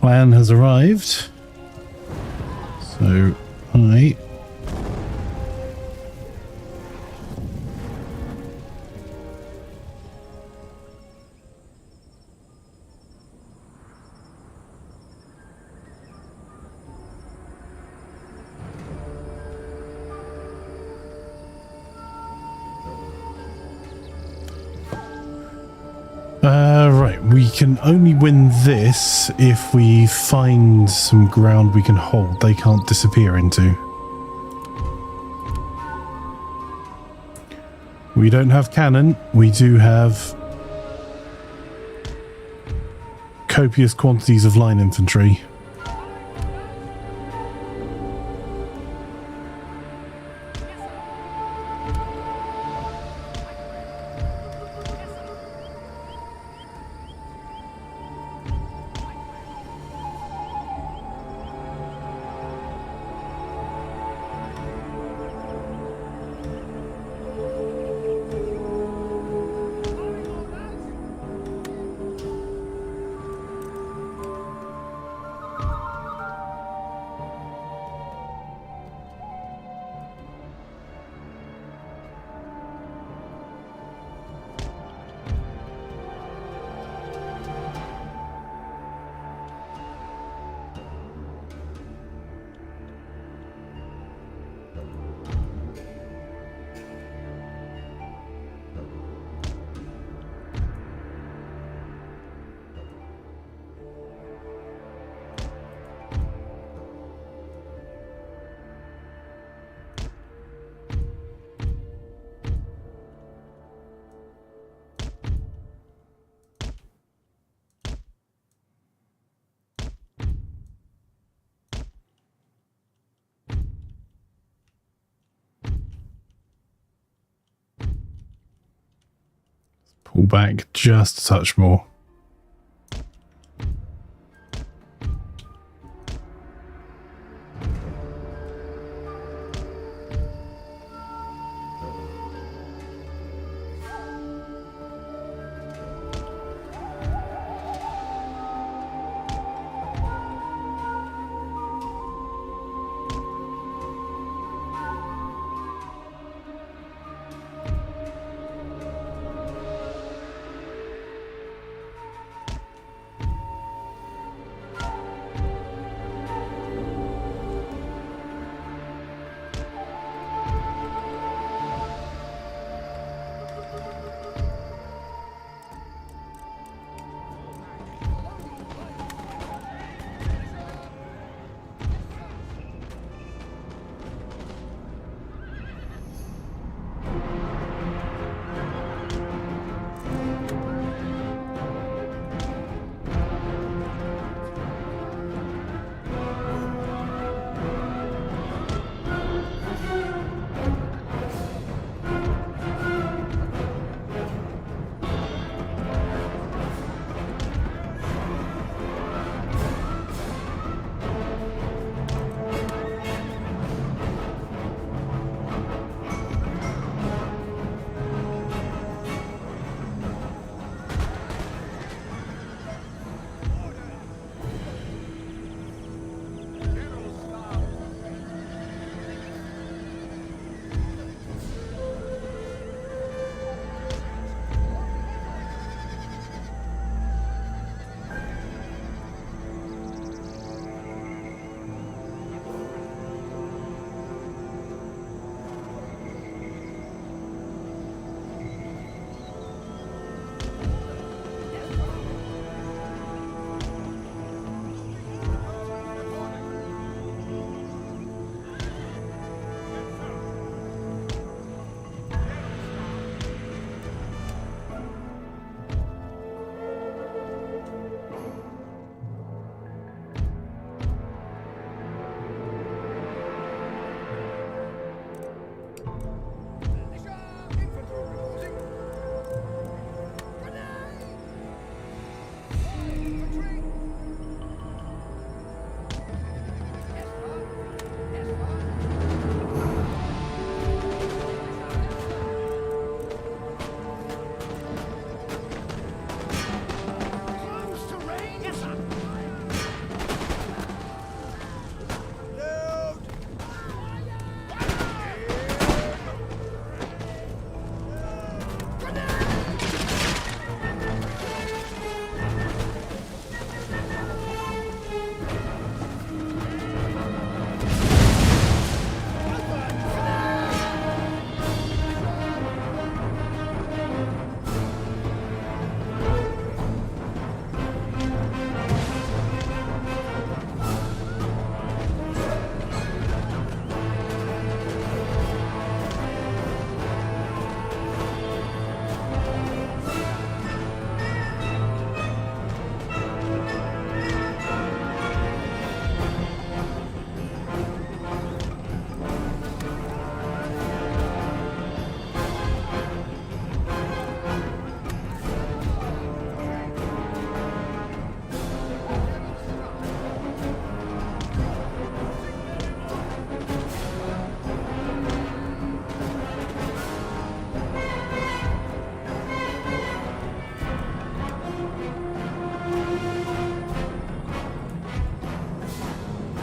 Plan has arrived. So, I... Right, we can only win this if we find some ground we can hold they can't disappear into. We don't have cannon, we do have copious quantities of line infantry. Pull back just a touch more.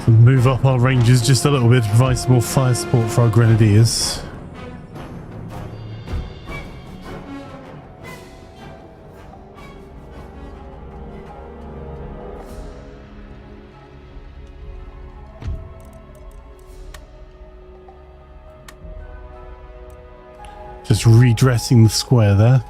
So move up our rangers just a little bit to provide some more fire support for our grenadiers. Just redressing the square there.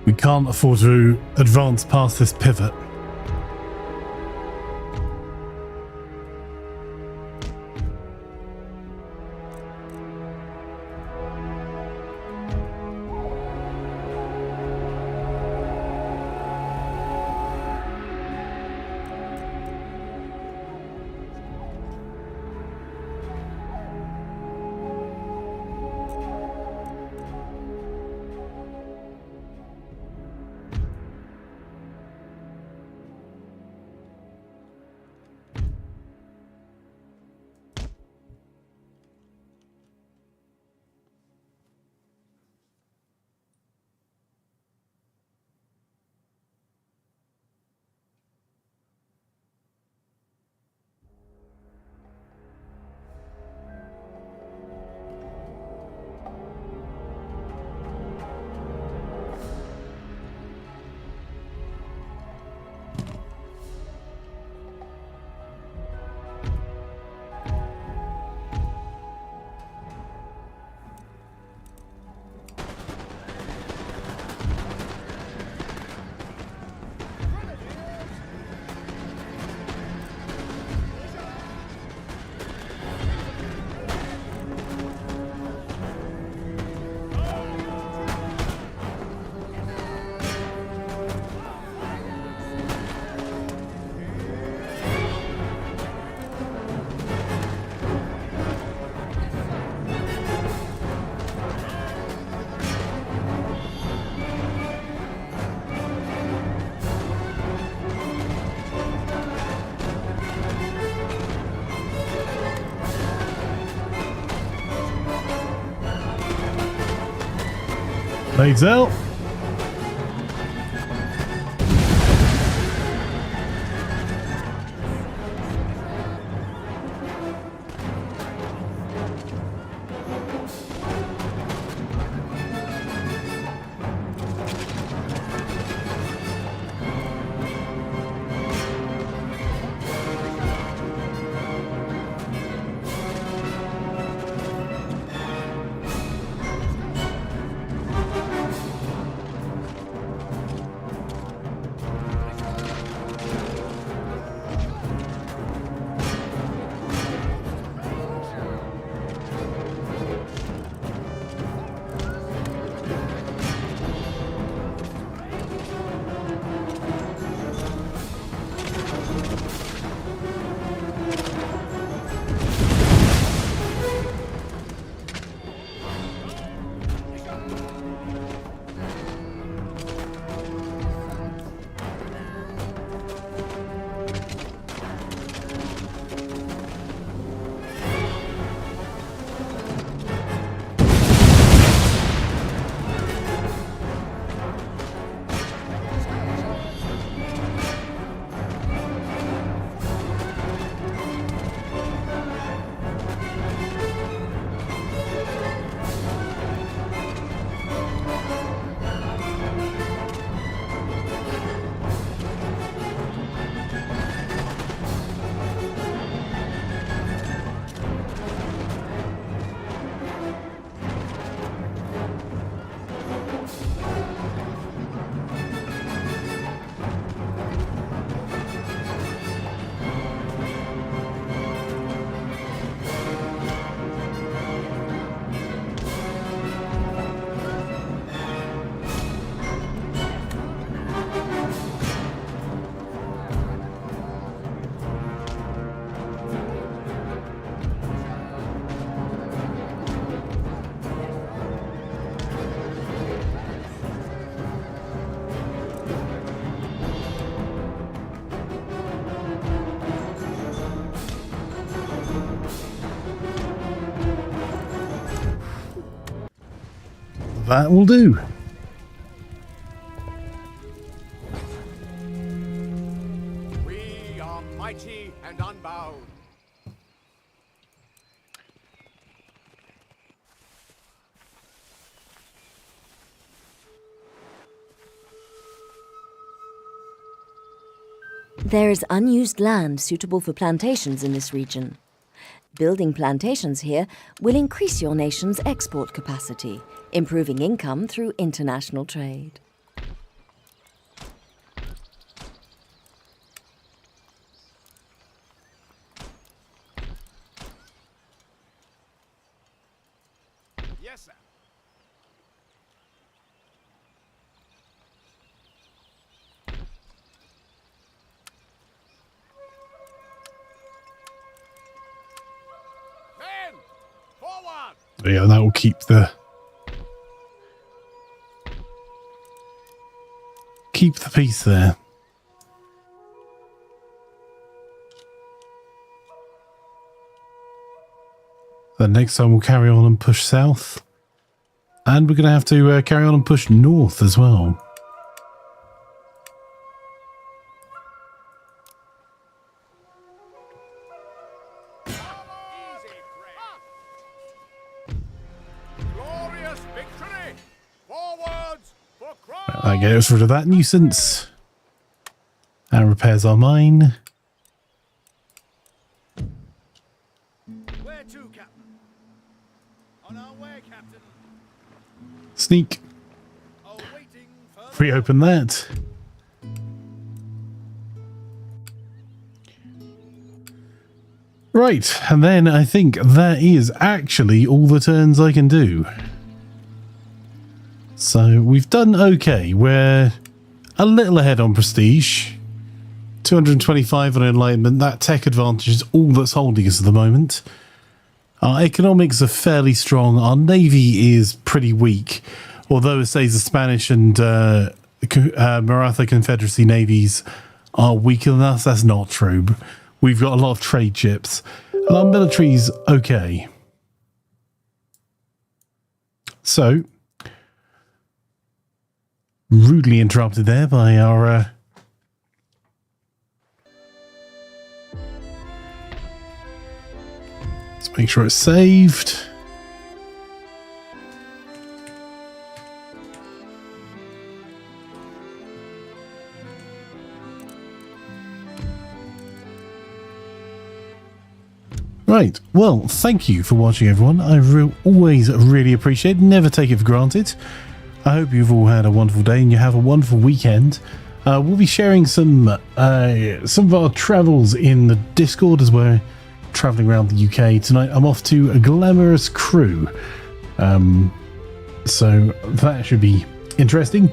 We can't afford to advance past this pivot. Blades out. That will do. We are mighty and unbound. There is unused land suitable for plantations in this region. Building plantations here will increase your nation's export capacity, improving income through international trade. Yes, sir. Men, forward! Yeah, that will keep the peace there. Then next time we'll carry on and push south, and we're going to have to carry on and push north as well. Easy, friend. Glorious victory! Forwards for Christ! That gets rid of that nuisance and repairs our mine. Where to, Captain? On our way, Captain. Sneak. Awaiting further. Reopen that. Right, and then I think that is actually all the turns I can do. So we've done okay. We're a little ahead on prestige. 225 on enlightenment. That tech advantage is all that's holding us at the moment. Our economics are fairly strong. Our navy is pretty weak. Although it says the Spanish and Maratha Confederacy navies are weaker than us, that's not true. We've got a lot of trade ships. And our military's okay. So, rudely interrupted there by our... let's make sure it's saved. Right, well, thank you for watching, everyone. I always really appreciate it. Never take it for granted. I hope you've all had a wonderful day and you have a wonderful weekend. We'll be sharing some of our travels in the Discord as we're traveling around the UK tonight. I'm off to a glamorous crew, so that should be interesting.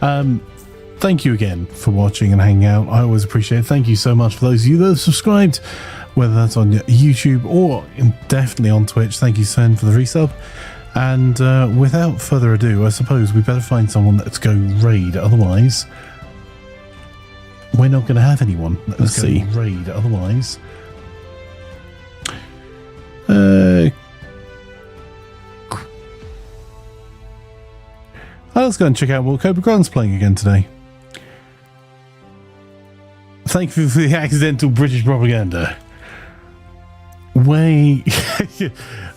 Thank you again for watching and hanging out. I always appreciate it. Thank you so much for those of you that have subscribed, whether that's on YouTube or definitely on Twitch. Thank you, Sen, for the resub. And without further ado, I suppose we better find someone let's go raid. Otherwise, we're not going to have anyone. Let's see. Raid. Otherwise, let's go and check out what Cobra Grant's playing again today. Thank you for the accidental British propaganda.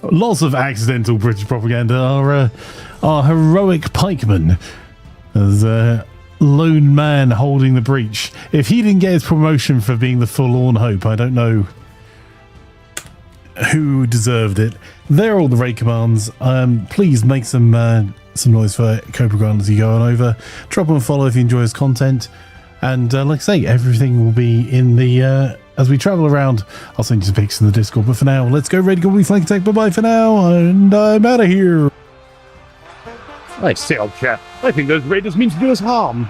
Lots of accidental British propaganda. Our heroic pikeman as a lone man holding the breach. If he didn't get his promotion for being the forlorn hope, I don't know who deserved it. They're all the raid commands. Please make some noise for Cobra Grant as you go on over. Drop him a follow if you enjoy his content. And like I say, everything will be in the... as we travel around, I'll send you some pics in the Discord. But for now, let's go ready to go flank attack. Bye-bye for now, and I'm out of here. I say, old chap, I think those raiders mean to do us harm.